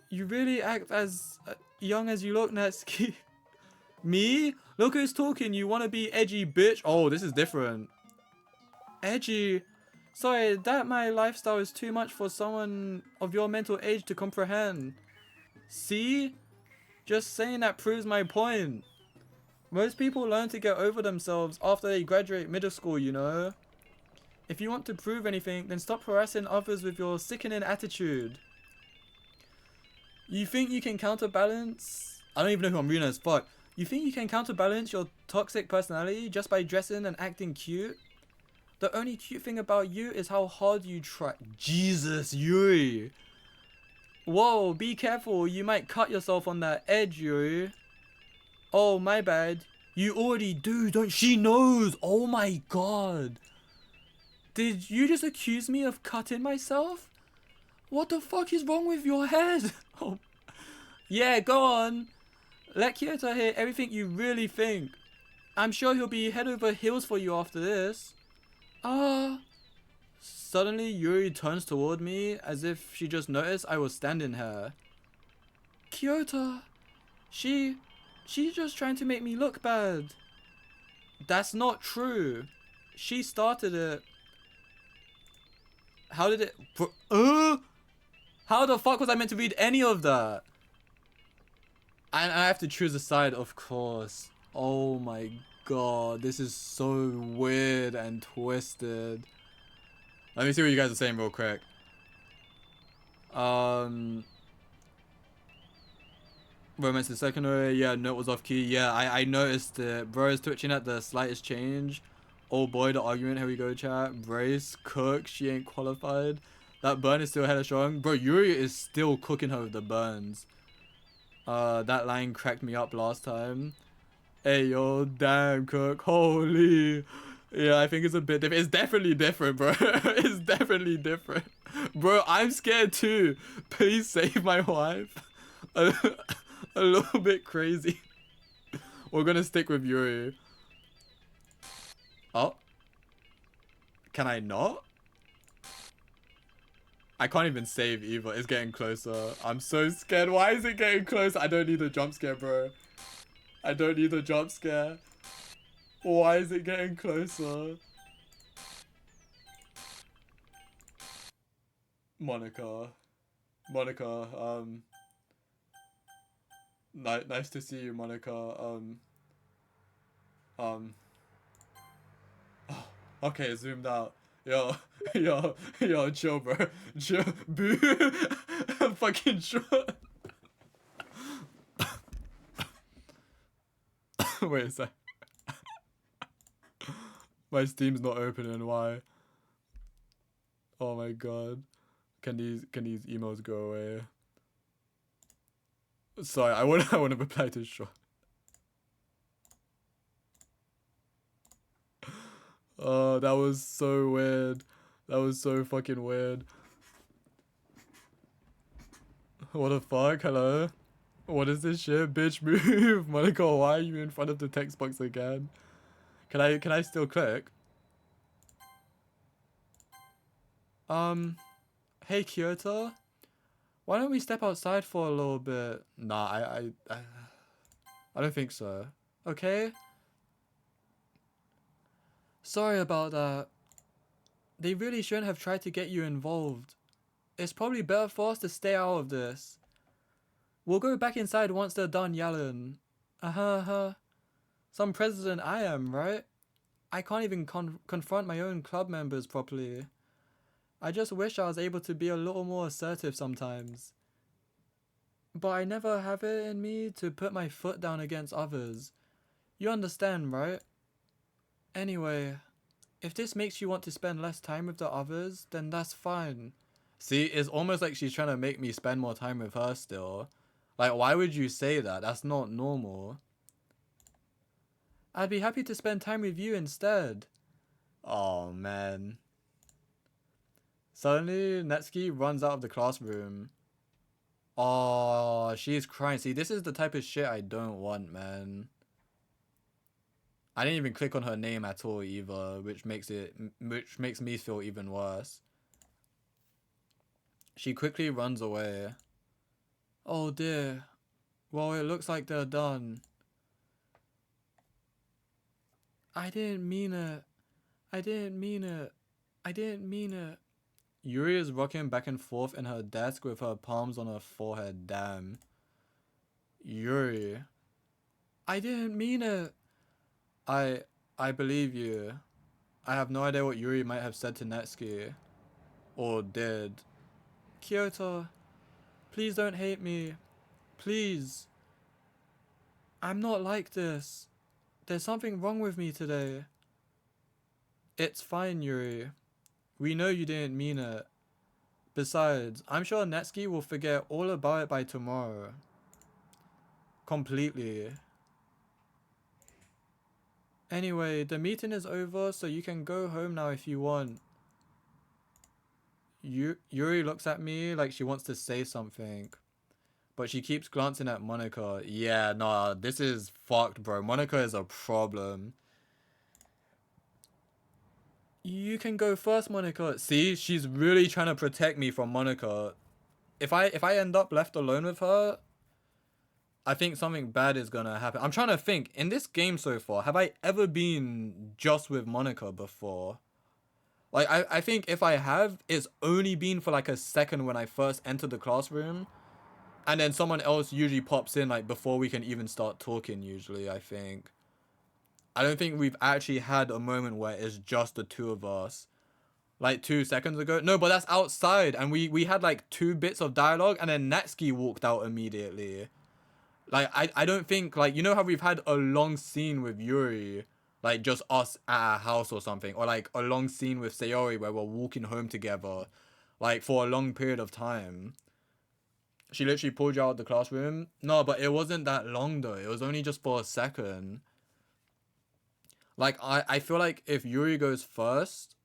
You really act as young as you look, Natsuki. Me? Look who's talking. You want to be edgy, bitch? Oh, this is different. Edgy? Sorry, that my lifestyle is too much for someone of your mental age to comprehend. See? Just saying that proves my point. Most people learn to get over themselves after they graduate middle school, you know? If you want to prove anything, then stop harassing others with your sickening attitude. You think you can counterbalance... I don't even know who I'm reading as fuck. You think you can counterbalance your toxic personality just by dressing and acting cute? The only cute thing about you is how hard you try. Jesus, Yuri. Whoa, be careful. You might cut yourself on that edge, Yuri. Oh, my bad. You already do, don't... She knows. Oh my god. Did you just accuse me of cutting myself? What the fuck is wrong with your head? Oh. Yeah, go on. Let Kyoto hear everything you really think. I'm sure he'll be head over heels for you after this. Suddenly Yuri turns toward me as if she just noticed I was standing here. Kyoto, she's just trying to make me look bad. That's not true. She started it. How did it... How the fuck was I meant to read any of that? And I have to choose a side, of course. Oh my god, this is so weird and twisted. Let me see what you guys are saying real quick. Romance in secondary, yeah, note was off key. Yeah, I noticed it. Bro is twitching at the slightest change. Oh boy, the argument, here we go, chat. Brace, cook, she ain't qualified. That burn is still hella strong. Bro, Yuri is still cooking her with the burns. That line cracked me up last time. Hey, yo, damn, cook. Holy. Yeah, I think it's a bit different. It's definitely different, bro. It's definitely different. Bro, I'm scared too. Please save my wife. A little bit crazy. We're gonna stick with Yuri. Oh. Can I not? I can't even save either. It's getting closer. I'm so scared. Why is it getting closer? I don't need a jump scare, bro. I don't need a jump scare. Why is it getting closer? Monica. Nice to see you, Monica. Oh, okay, zoomed out. Yo, chill, bro. Chill. Boo. Fucking chill. Wait a sec. My Steam's not opening. Why? Oh my god. Can these emails go away? Sorry, I want to reply to Shaw. Oh, that was so weird. That was so fucking weird. What the fuck? Hello? What is this shit? Bitch, move. Monica, why are you in front of the text box again? Can I still click? Hey Kyoto, why don't we step outside for a little bit? Nah, I don't think so. Okay? Sorry about that. They really shouldn't have tried to get you involved. It's probably better for us to stay out of this. We'll go back inside once they're done yelling. Uh-huh. Some president I am, right? I can't even confront my own club members properly. I just wish I was able to be a little more assertive sometimes. But I never have it in me to put my foot down against others. You understand, right? Anyway, if this makes you want to spend less time with the others, then that's fine. See, it's almost like she's trying to make me spend more time with her still. Like, why would you say that? That's not normal. I'd be happy to spend time with you instead. Oh, man. Suddenly, Netsuki runs out of the classroom. Oh, she's crying. See, this is the type of shit I don't want, man. I didn't even click on her name at all either, which makes me feel even worse. She quickly runs away. Oh dear. Well, it looks like they're done. I didn't mean it. I didn't mean it. I didn't mean it. Yuri is rocking back and forth in her desk with her palms on her forehead. Damn. Yuri. I didn't mean it. I believe you. I have no idea what Yuri might have said to Netsuki. Or did. Kyoto, please don't hate me. Please. I'm not like this. There's something wrong with me today. It's fine, Yuri. We know you didn't mean it. Besides, I'm sure Netsuki will forget all about it by tomorrow. Completely. Anyway, the meeting is over, so you can go home now if you want. Yuri looks at me like she wants to say something, but she keeps glancing at Monica. Yeah, nah, this is fucked, bro. Monica is a problem. You can go first, Monica. See, she's really trying to protect me from Monica. If I end up left alone with her, I think something bad is gonna happen. I'm trying to think. In this game so far, have I ever been just with Monica before? Like, I think if I have, it's only been for like a second when I first entered the classroom. And then someone else usually pops in like before we can even start talking usually, I think. I don't think we've actually had a moment where it's just the two of us. Like 2 seconds ago. No, but that's outside. And we had like 2 bits of dialogue and then Natsuki walked out immediately. Like, I don't think, like, you know how we've had a long scene with Yuri? Like, just us at our house or something. Or, like, a long scene with Sayori where we're walking home together. Like, for a long period of time. She literally pulled you out of the classroom. No, but it wasn't that long, though. It was only just for a second. Like, I feel like if Yuri goes first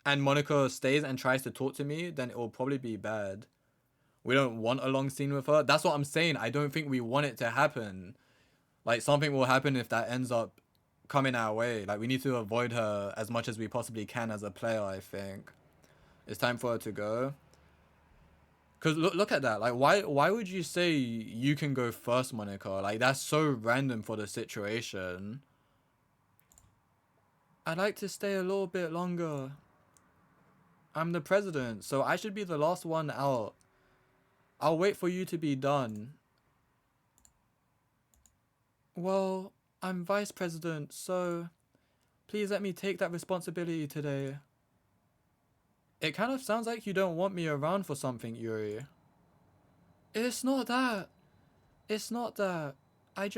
and Monica stays and tries to talk to me, then it will probably be bad. We don't want a long scene with her. That's what I'm saying. I don't think we want it to happen. Like, something will happen if that ends up coming our way. Like, we need to avoid her as much as we possibly can as a player, I think. It's time for her to go. Because look at that. Like, why would you say you can go first, Monica? Like, that's so random for the situation. I'd like to stay a little bit longer. I'm the president, so I should be the last one out. I'll wait for you to be done. Well, I'm vice president, so please let me take that responsibility today. It kind of sounds like you don't want me around for something, Yuri. It's not that. It's not that. I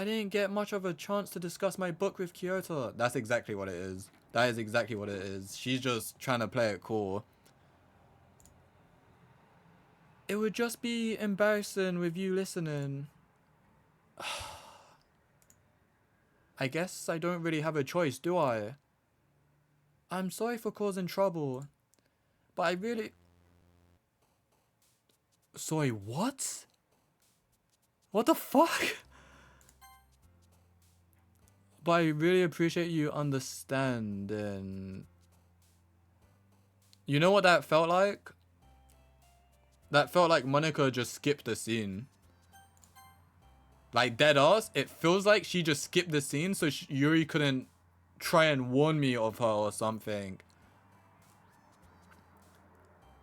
didn't get much of a chance to discuss my book with Kyoto. That's exactly what it is. That is exactly what it is. She's just trying to play it cool. it would just be embarrassing with you listening. I guess I don't really have a choice, do I? I'm sorry for causing trouble, but I really... Sorry, what? What the fuck? But I really appreciate you understanding. You know what that felt like? That felt like Monica just skipped the scene. Like, dead ass, it feels like she just skipped the scene so Yuri couldn't try and warn me of her or something.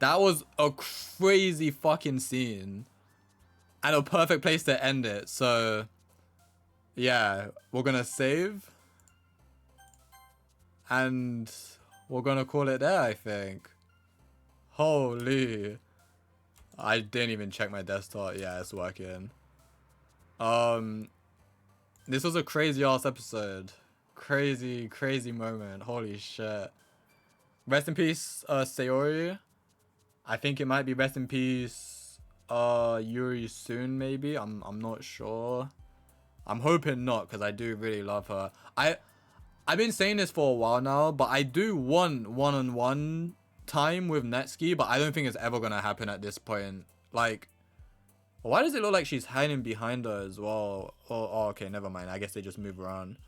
That was a crazy fucking scene. And a perfect place to end it, so... Yeah, we're gonna save. And we're gonna call it there, I think. Holy. I didn't even check my desktop. Yeah, it's working. This was a crazy ass episode. Crazy, crazy moment. Holy shit. Rest in peace, Sayori. I think it might be rest in peace, Yuri soon, maybe. I'm not sure. I'm hoping not, because I do really love her. I've been saying this for a while now, but I do want one-on-one time with Netsuki, but I don't think it's ever gonna happen at this point. Like, why does it look like she's hiding behind her as well? Oh, okay, never mind. I guess they just move around.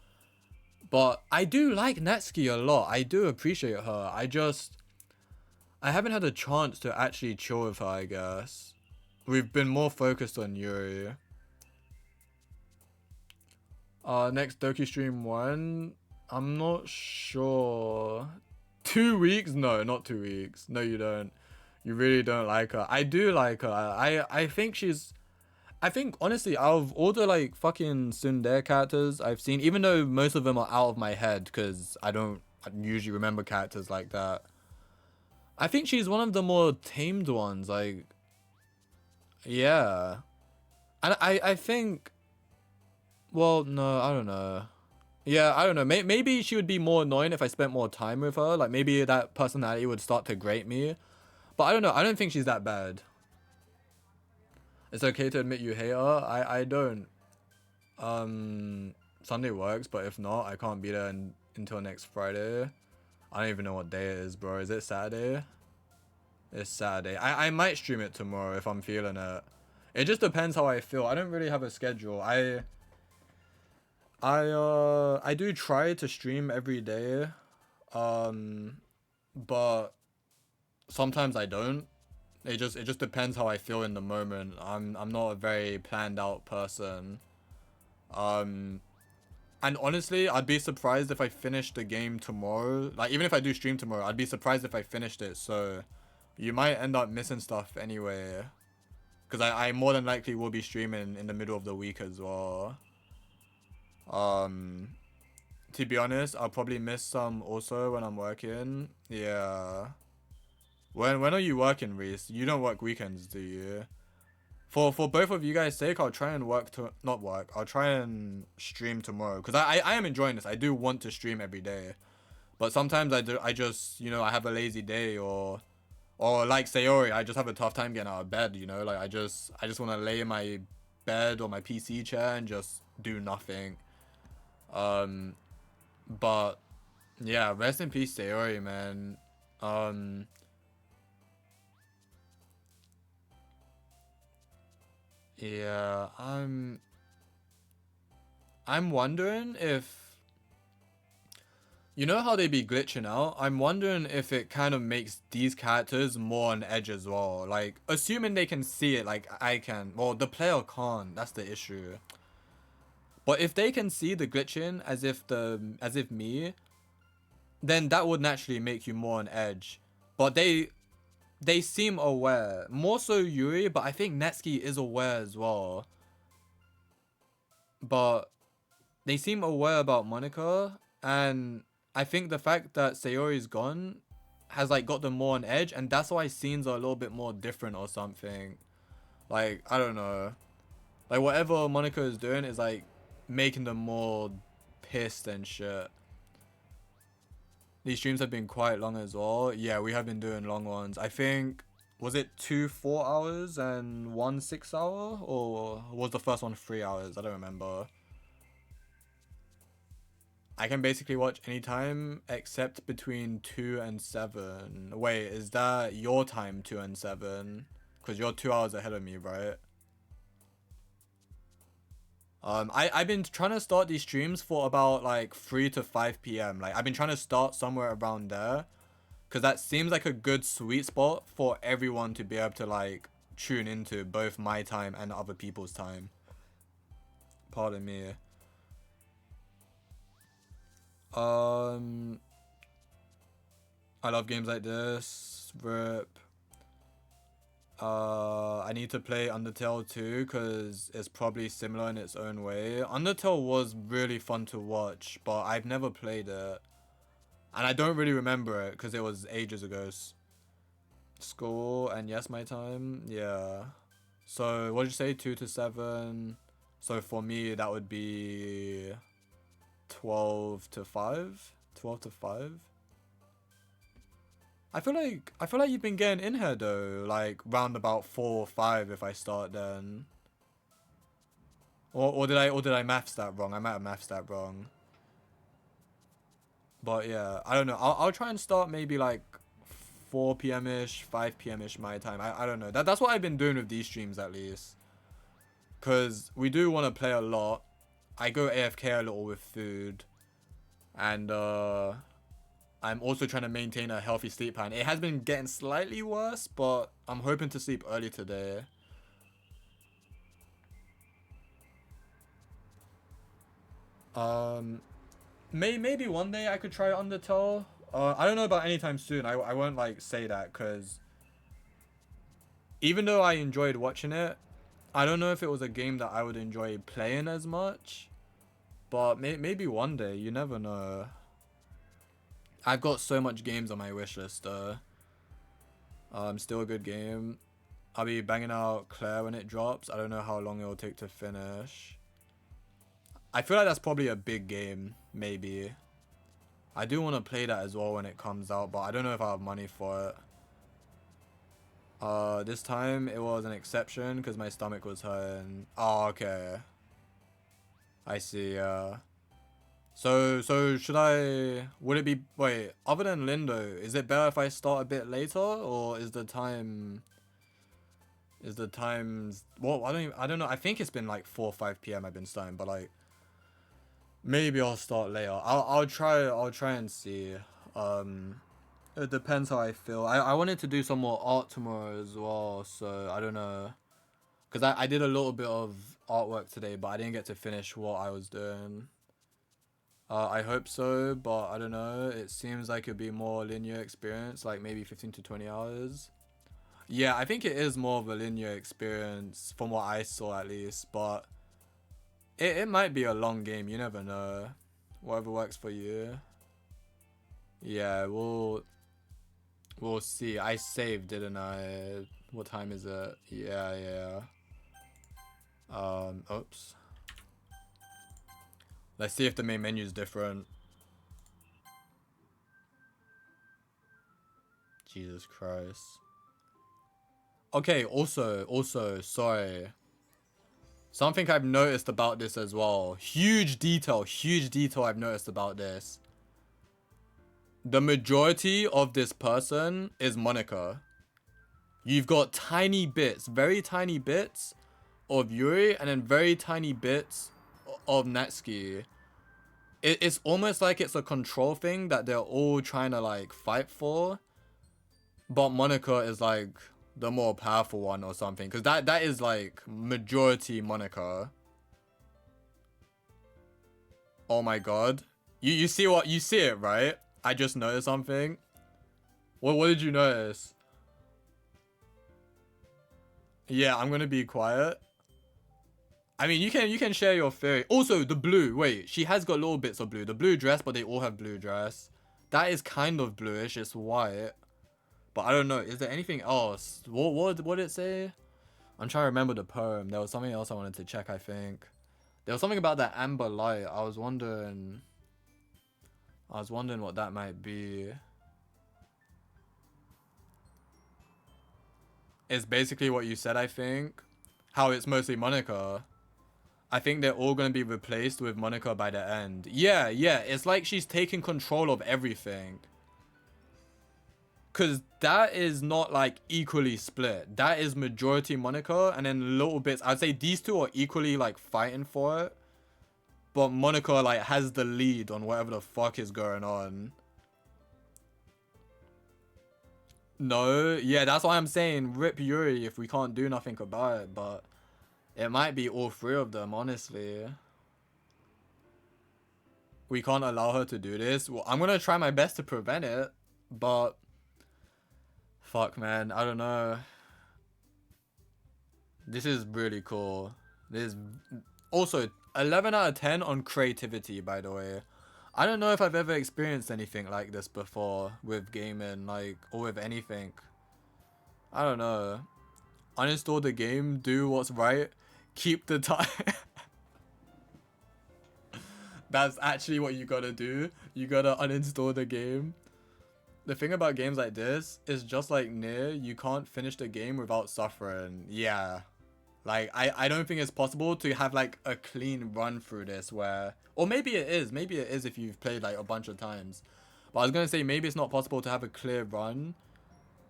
But I do like Netsuki a lot. I do appreciate her. I haven't had a chance to actually chill with her, I guess. We've been more focused on Yuri. Next Doki stream 1. I'm not sure. 2 weeks? No, not 2 weeks. No, you don't. You really don't like her. I do like her. I think she's... I think, honestly, out of all the, like, fucking tsundere characters I've seen, even though most of them are out of my head, because I don't usually remember characters like that, I think she's one of the more tamed ones, like... Yeah. And I think... Well, no, I don't know. Yeah, I don't know. Maybe she would be more annoying if I spent more time with her. Like, maybe that personality would start to grate me. But I don't know. I don't think she's that bad. It's okay to admit you hate her. I don't. Sunday works, but if not, I can't be there until next Friday. I don't even know what day it is, bro. Is it Saturday? It's Saturday. I might stream it tomorrow if I'm feeling it. It just depends how I feel. I don't really have a schedule. I do try to stream every day, but sometimes I don't. It just depends how I feel in the moment. I'm not a very planned out person. And honestly, I'd be surprised if I finished the game tomorrow. Like, even if I do stream tomorrow, I'd be surprised if I finished it. So you might end up missing stuff anyway, because I more than likely will be streaming in the middle of the week as well. To be honest, I'll probably miss some also when I'm working. Yeah. When are you working, Reese? You don't work weekends, do you? For both of you guys' sake, I'll try and I'll try and stream tomorrow, because I am enjoying this. I do want to stream every day, but sometimes I just, you know, I have a lazy day, or like Sayori, I just have a tough time getting out of bed, you know? Like, I just want to lay in my bed or my PC chair and just do nothing. But yeah, rest in peace, Sayori, man. Yeah, I'm wondering if, you know how they be glitching out? I'm wondering if it kind of makes these characters more on edge as well. Like, assuming they can see it like I can. Well, the player can't. That's the issue. But if they can see the glitching as if me, then that would naturally make you more on edge. But they seem aware. More so Yuri, but I think Netsuki is aware as well. But they seem aware about Monica, and I think the fact that Sayori's gone has, like, got them more on edge, and that's why scenes are a little bit more different or something. Like, I don't know. Like, whatever Monica is doing is, like, making them more pissed and shit. These streams have been quite long as well. Yeah, we have been doing long ones. I think was it 2 4 hours and 1 6 hour, or was the first one 3 hours? I don't remember. I can basically watch anytime except between 2 and 7. Wait, is that your time, 2 and 7? Because you're 2 hours ahead of me, right? I've been trying to start these streams for about like 3 to 5 p.m. Like, I've been trying to start somewhere around there. Because that seems like a good sweet spot for everyone to be able to like tune into, both my time and other people's time. Pardon me. I love games like this. Rip. I need to play Undertale too, because it's probably similar in its own way. Undertale was really fun to watch, but I've never played it. And I don't really remember it, because it was ages ago. School, and yes, my time. Yeah. So, what did you say? 2 to 7. So, for me, that would be 12 to 5? 12 to 5? I feel like you've been getting in here though, like round about 4 or 5 if I start then. Or did I maths that wrong? I might have maths that wrong. But yeah, I don't know. I'll try and start maybe like 4 p.m. ish, 5 p.m. ish my time. I don't know. That's what I've been doing with these streams at least. Cause we do want to play a lot. I go AFK a little with food. And I'm also trying to maintain a healthy sleep pattern. It has been getting slightly worse, but I'm hoping to sleep early today. Maybe one day I could try Undertale. I don't know about anytime soon. I won't like say that, because even though I enjoyed watching it, I don't know if it was a game that I would enjoy playing as much. But maybe one day, you never know. I've got so much games on my wish list though. Still a good game. I'll be banging out Claire when it drops. I don't know how long it will take to finish. I feel like that's probably a big game, maybe. I do want to play that as well when it comes out, but I don't know if I have money for it. This time it was an exception because my stomach was hurting. Oh, okay. I see, So should I, would it be, wait, other than Lindo, is it better if I start a bit later, or is the times, well, I don't know, I think it's been like 4 or 5 p.m. I've been starting, but like, maybe I'll start later. I'll try and see. It depends how I feel. I wanted to do some more art tomorrow as well, so I don't know. Because I did a little bit of artwork today, but I didn't get to finish what I was doing. I hope so, but I don't know. It seems like it'd be more linear experience, like maybe 15 to 20 hours. Yeah, I think it is more of a linear experience from what I saw at least, but it might be a long game. You never know. Whatever works for you. Yeah, we'll see. I saved, didn't I? What time is it? Yeah. Oops. Let's see if the main menu is different. Jesus Christ. Okay, also, sorry. Something I've noticed about this as well. Huge detail I've noticed about this. The majority of this person is Monica. You've got tiny bits, very tiny bits of Yuri, and then very tiny bits of Natsuki. It's almost like it's a control thing that they're all trying to like fight for. But Monica is like the more powerful one or something. Because that is like majority Monica. Oh my god. You see it, right? I just noticed something. What did you notice? Yeah, I'm gonna be quiet. I mean, you can share your theory. Also, the blue. Wait, she has got little bits of blue. The blue dress, but they all have blue dress. That is kind of bluish. It's white. But I don't know. Is there anything else? What did it say? I'm trying to remember the poem. There was something else I wanted to check, I think. There was something about that amber light. I was wondering what that might be. is basically what you said, I think. How it's mostly Monica. I think they're all gonna be replaced with Monica by the end. Yeah, it's like she's taking control of everything. Cause that is not like equally split. That is majority Monica, and then little bits. I'd say these two are equally like fighting for it. But Monica like has the lead on whatever the fuck is going on. No, yeah, that's why I'm saying rip Yuri if we can't do nothing about it, but it might be all three of them, honestly. We can't allow her to do this. Well, I'm gonna try my best to prevent it, but fuck, man, I don't know. This is really cool. This is also 11 out of 10 on creativity, by the way. I don't know if I've ever experienced anything like this before with gaming, like, or with anything. I don't know. Uninstall the game, do what's right, keep the time. That's actually what you gotta do. You gotta uninstall the game. The thing about games like this is just like Nier, you can't finish the game without suffering. Yeah. Like, I don't think it's possible to have, like, a clean run through this where... Or maybe it is. Maybe it is if you've played, like, a bunch of times. But I was going to say, maybe it's not possible to have a clear run.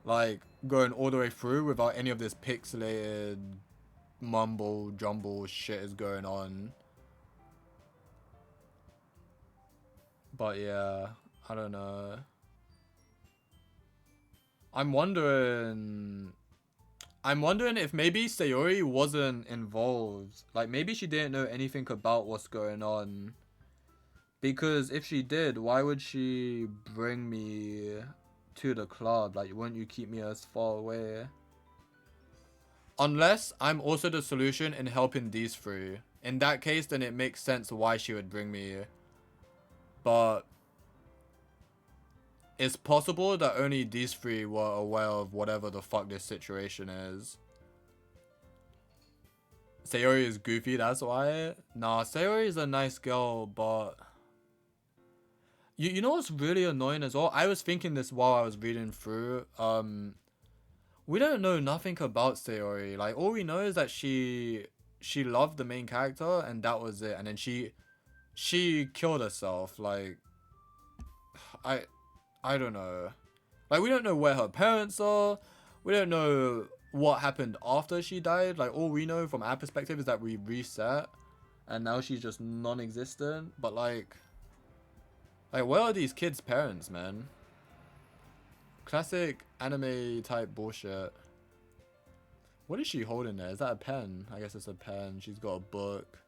Like, going all the way through without any of this pixelated mumble jumble shit is going on. But, yeah. I don't know. I'm wondering if maybe Sayori wasn't involved. Like, maybe she didn't know anything about what's going on. Because if she did, why would she bring me to the club? Like, wouldn't you keep me as far away? Unless I'm also the solution in helping these three. In that case, then it makes sense why she would bring me. But it's possible that only these three were aware of whatever the fuck this situation is. Sayori is goofy, that's why. Nah, Sayori is a nice girl, but... You know what's really annoying as well? I was thinking this while I was reading through. We don't know nothing about Sayori. Like, all we know is that she loved the main character, and that was it. And then she killed herself. Like, I don't know. Like, we don't know where her parents are. We don't know what happened after she died. Like, all we know from our perspective is that we reset. And now she's just non-existent. But, like, where are these kids' parents, man? Classic anime type bullshit. What is she holding there? Is that a pen? I guess it's a pen. She's got a book.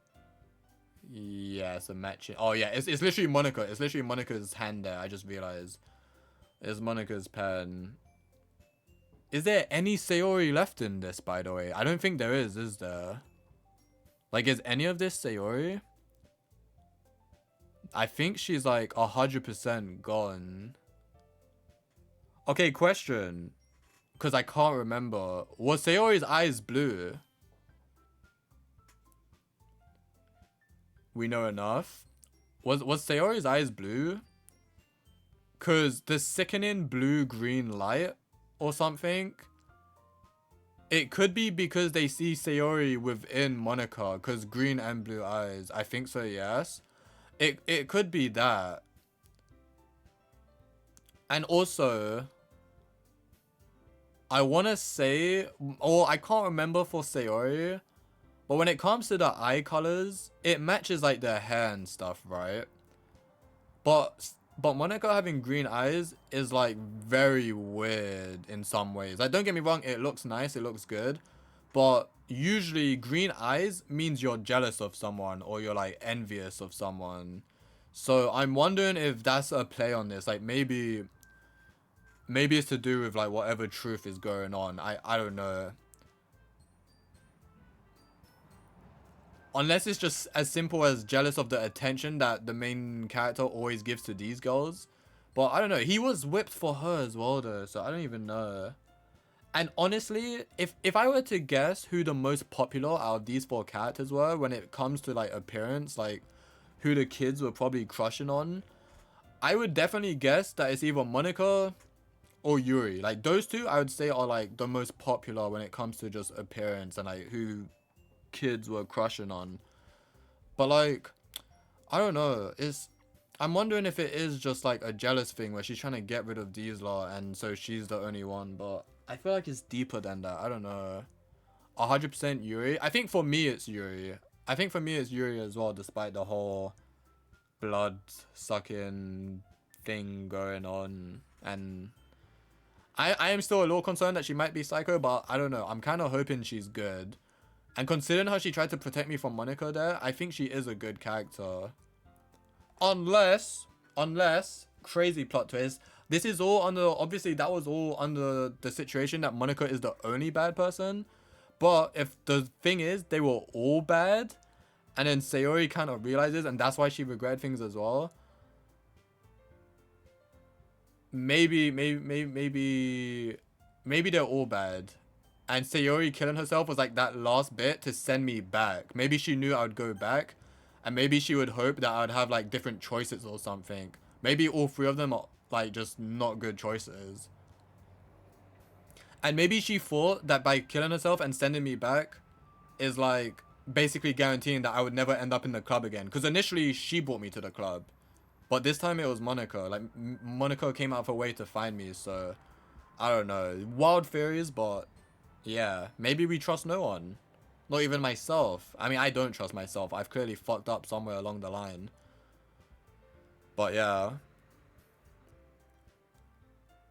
Yeah, it's a matching. Oh, yeah, it's literally Monica. It's literally Monica's hand there. I just realized. It's Monica's pen. Is there any Sayori left in this, by the way? I don't think there is there? Like, is any of this Sayori? I think she's like 100% gone. Okay, question. Because I can't remember. Was Sayori's eyes blue? We know enough. Was Sayori's eyes blue? Because the sickening blue-green light or something. It could be because they see Sayori within Monica. Because green and blue eyes. I think so, yes. It could be that. And also, I want to say, or I can't remember for Sayori, but when it comes to the eye colors, it matches like their hair and stuff, right? But Monica having green eyes is like very weird in some ways. Like, don't get me wrong, it looks nice, it looks good, but usually green eyes means you're jealous of someone or you're like envious of someone. So I'm wondering if that's a play on this. Like, maybe it's to do with like whatever truth is going on. I don't know. Unless it's just as simple as jealous of the attention that the main character always gives to these girls. But I don't know. He was whipped for her as well though, so I don't even know. And honestly, if I were to guess who the most popular out of these four characters were when it comes to like appearance, like who the kids were probably crushing on, I would definitely guess that it's either Monica or Yuri. Like those two I would say are like the most popular when it comes to just appearance and like who kids were crushing on. But like, I don't know. I'm wondering if it is just like a jealous thing where she's trying to get rid of these lot and so she's the only one. But I feel like it's deeper than that. I don't know. 100% Yuri. I think for me it's Yuri. I think for me it's Yuri as well, despite the whole blood sucking thing going on. And I am still a little concerned that she might be psycho, but I don't know. I'm kind of hoping she's good. And considering how she tried to protect me from Monica there, I think she is a good character. Unless, crazy plot twist, this is all under, obviously that was all under the situation that Monica is the only bad person. But if the thing is, they were all bad, and then Sayori kind of realizes, and that's why she regretted things as well. Maybe they're all bad. And Sayori killing herself was like that last bit to send me back. Maybe she knew I would go back. And maybe she would hope that I would have like different choices or something. Maybe all three of them are like just not good choices. And maybe she thought that by killing herself and sending me back is like basically guaranteeing that I would never end up in the club again. Because initially she brought me to the club. But this time it was Monica. Like Monica came out of her way to find me. So I don't know. Wild theories, but yeah. Maybe we trust no one. Not even myself. I mean, I don't trust myself. I've clearly fucked up somewhere along the line. But yeah.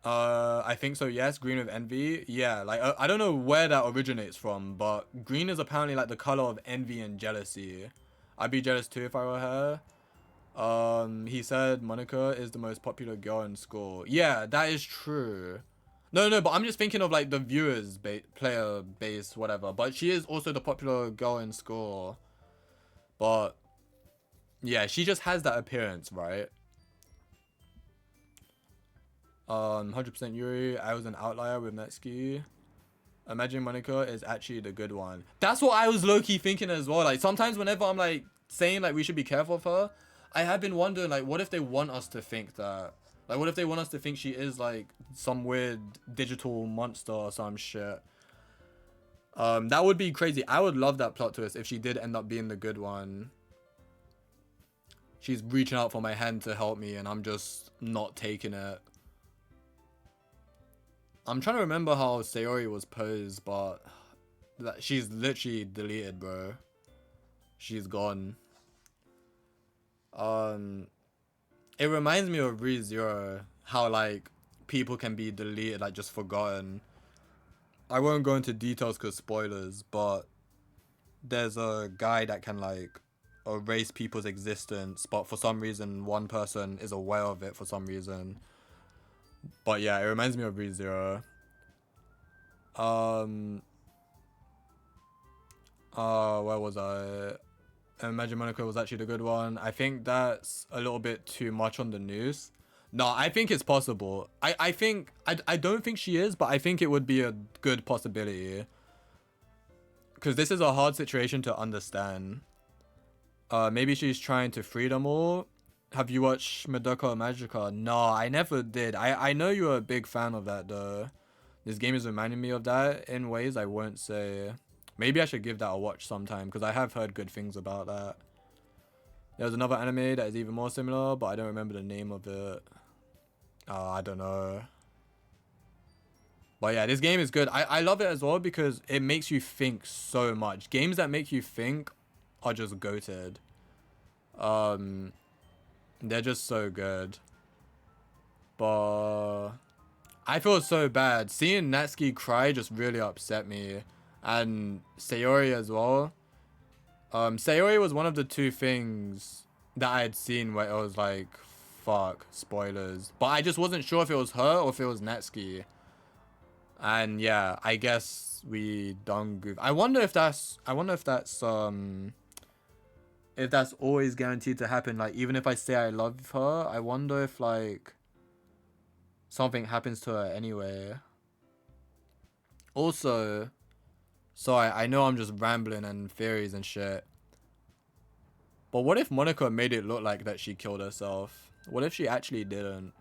I think so, yes. Green with envy. Yeah, like, I don't know where that originates from, but green is apparently, like, the color of envy and jealousy. I'd be jealous, too, if I were her. He said Monica is the most popular girl in school. Yeah, that is true. No, but I'm just thinking of, like, the viewers, player base, whatever. But she is also the popular girl in school. But, yeah, she just has that appearance, right? 100% Yuri. I was an outlier with Netsuki. Imagine Monica is actually the good one. That's what I was low-key thinking as well. Like, sometimes whenever I'm, like, saying, like, we should be careful of her, I have been wondering, like, what if they want us to think that? Like, what if they want us to think she is, like, some weird digital monster or some shit? That would be crazy. I would love that plot twist if she did end up being the good one. She's reaching out for my hand to help me and I'm just not taking it. I'm trying to remember how Sayori was posed, but she's literally deleted, bro. She's gone. It reminds me of ReZero, how like people can be deleted, like just forgotten. I won't go into details because spoilers, but there's a guy that can like erase people's existence, but for some reason one person is aware of it for some reason. But yeah, it reminds me of ReZero. Where was I? Imagine Monica was actually the good one. I think that's a little bit too much on the news. No, I think it's possible. I think, I don't think she is, but I think it would be a good possibility. Because this is a hard situation to understand. Maybe she's trying to free them all. Have you watched Madoka Magica? No, I never did. I know you're a big fan of that though. This game is reminding me of that in ways I won't say. Maybe I should give that a watch sometime because I have heard good things about that. There's another anime that is even more similar, but I don't remember the name of it. I don't know. But yeah, this game is good. I love it as well because it makes you think so much. Games that make you think are just goated. They're just so good. But I feel so bad. Seeing Natsuki cry just really upset me. And Sayori as well. Sayori was one of the two things that I had seen where it was like, fuck, spoilers. But I just wasn't sure if it was her or if it was Natsuki. And yeah, I guess we done goof. I wonder if that's always guaranteed to happen. Like, even if I say I love her, I wonder if like something happens to her anyway. Also, sorry, I know I'm just rambling and theories and shit. But what if Monica made it look like that she killed herself? What if she actually didn't?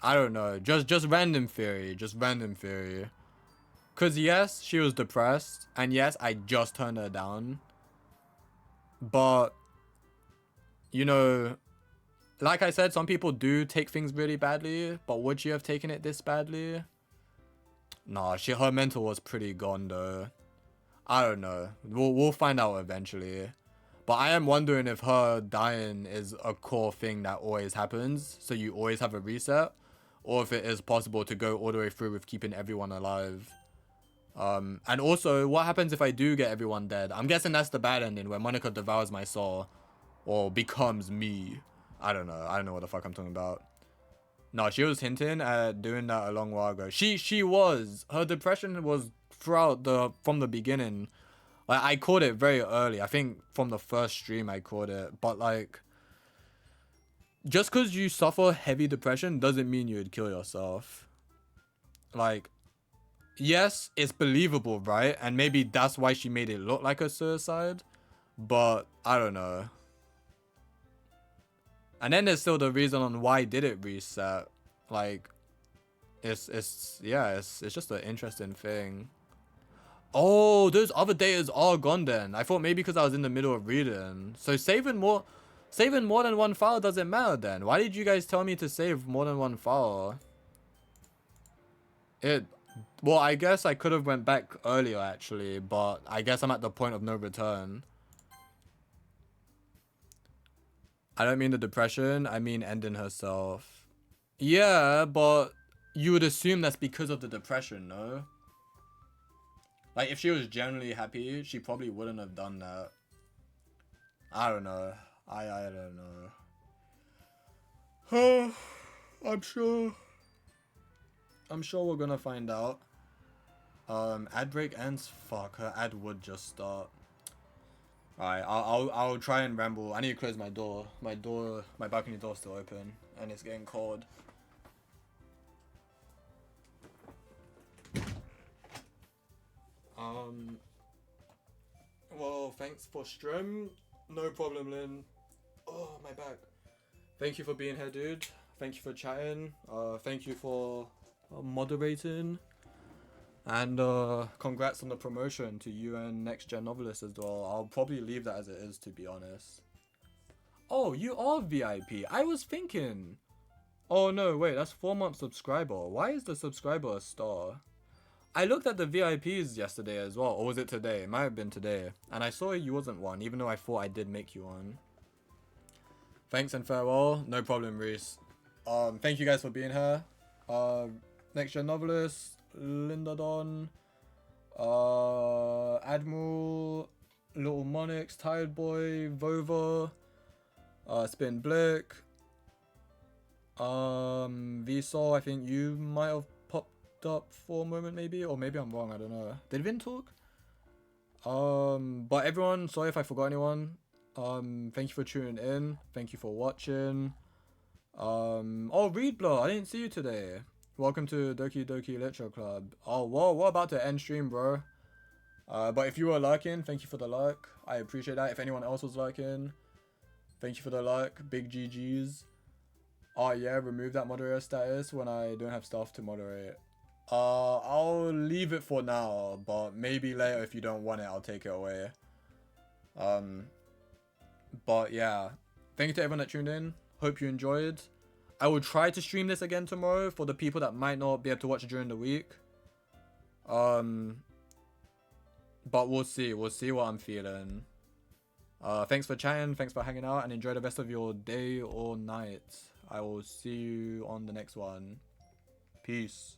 I don't know. Just random theory. Just random theory. Cause yes, she was depressed, and yes, I just turned her down. But you know, like I said, some people do take things really badly. But would she have taken it this badly? Nah, her mental was pretty gone though. I don't know. We'll find out eventually. But I am wondering if her dying is a core thing that always happens, so you always have a reset, or if it is possible to go all the way through with keeping everyone alive. And also, what happens if I do get everyone dead? I'm guessing that's the bad ending, where Monica devours my soul, or becomes me. I don't know. I don't know what the fuck I'm talking about. No, she was hinting at doing that a long while ago. She was. Her depression was from the beginning. Like, I caught it very early. I think from the first stream I caught it. But like, just because you suffer heavy depression doesn't mean you'd kill yourself. Like, yes, it's believable, right? And maybe that's why she made it look like a suicide. But I don't know. And then there's still the reason on why did it reset. Like, it's just an interesting thing. Oh, those other datas are gone then. I thought maybe because I was in the middle of reading. So saving more than one file doesn't matter then. Why did you guys tell me to save more than one file? Well, I guess I could have went back earlier actually, but I guess I'm at the point of no return. I don't mean the depression, I mean ending herself. Yeah, but you would assume that's because of the depression, no? Like, if she was genuinely happy, she probably wouldn't have done that. I don't know. I don't know. I'm sure we're gonna find out. Ad break ends. Fuck, her ad would just start. Alright, I'll try and ramble. I need to close my door. My balcony door's still open, and it's getting cold. Well, thanks for stream. No problem, Lynn. Oh, my back. Thank you for being here, dude. Thank you for chatting. Thank you for moderating. And congrats on the promotion to UN Next Gen Novelist as well. I'll probably leave that as it is, to be honest. Oh, you are VIP. I was thinking. Oh no, wait, that's 4-month subscriber. Why is the subscriber a star? I looked at the VIPs yesterday as well. Or was it today? It might have been today. And I saw you wasn't one, even though I thought I did make you one. Thanks and farewell. No problem, Reese. Thank you guys for being here. Next Gen Novelist, Linda Don, Admiral, Little Monix, Tired Boy, Vova, Spin Blick, Vsol, I think you might have popped up for a moment maybe, or maybe I'm wrong, I don't know. Did Vin talk? But everyone, sorry if I forgot anyone. Thank you for tuning in. Thank you for watching. Oh, Reed Blur, I didn't see you today. Welcome to Doki Doki Literature Club. Oh, whoa, we're about to end stream, bro. But if you were lurking, thank you for the like. I appreciate that. If anyone else was lurking, thank you for the like. Big GGs. Oh yeah, remove that moderator status when I don't have stuff to moderate. I'll leave it for now, but maybe later if you don't want it, I'll take it away. But yeah, thank you to everyone that tuned in. Hope you enjoyed. I will try to stream this again tomorrow for the people that might not be able to watch it during the week. But we'll see. We'll see what I'm feeling. Thanks for chatting. Thanks for hanging out, and enjoy the rest of your day or night. I will see you on the next one. Peace.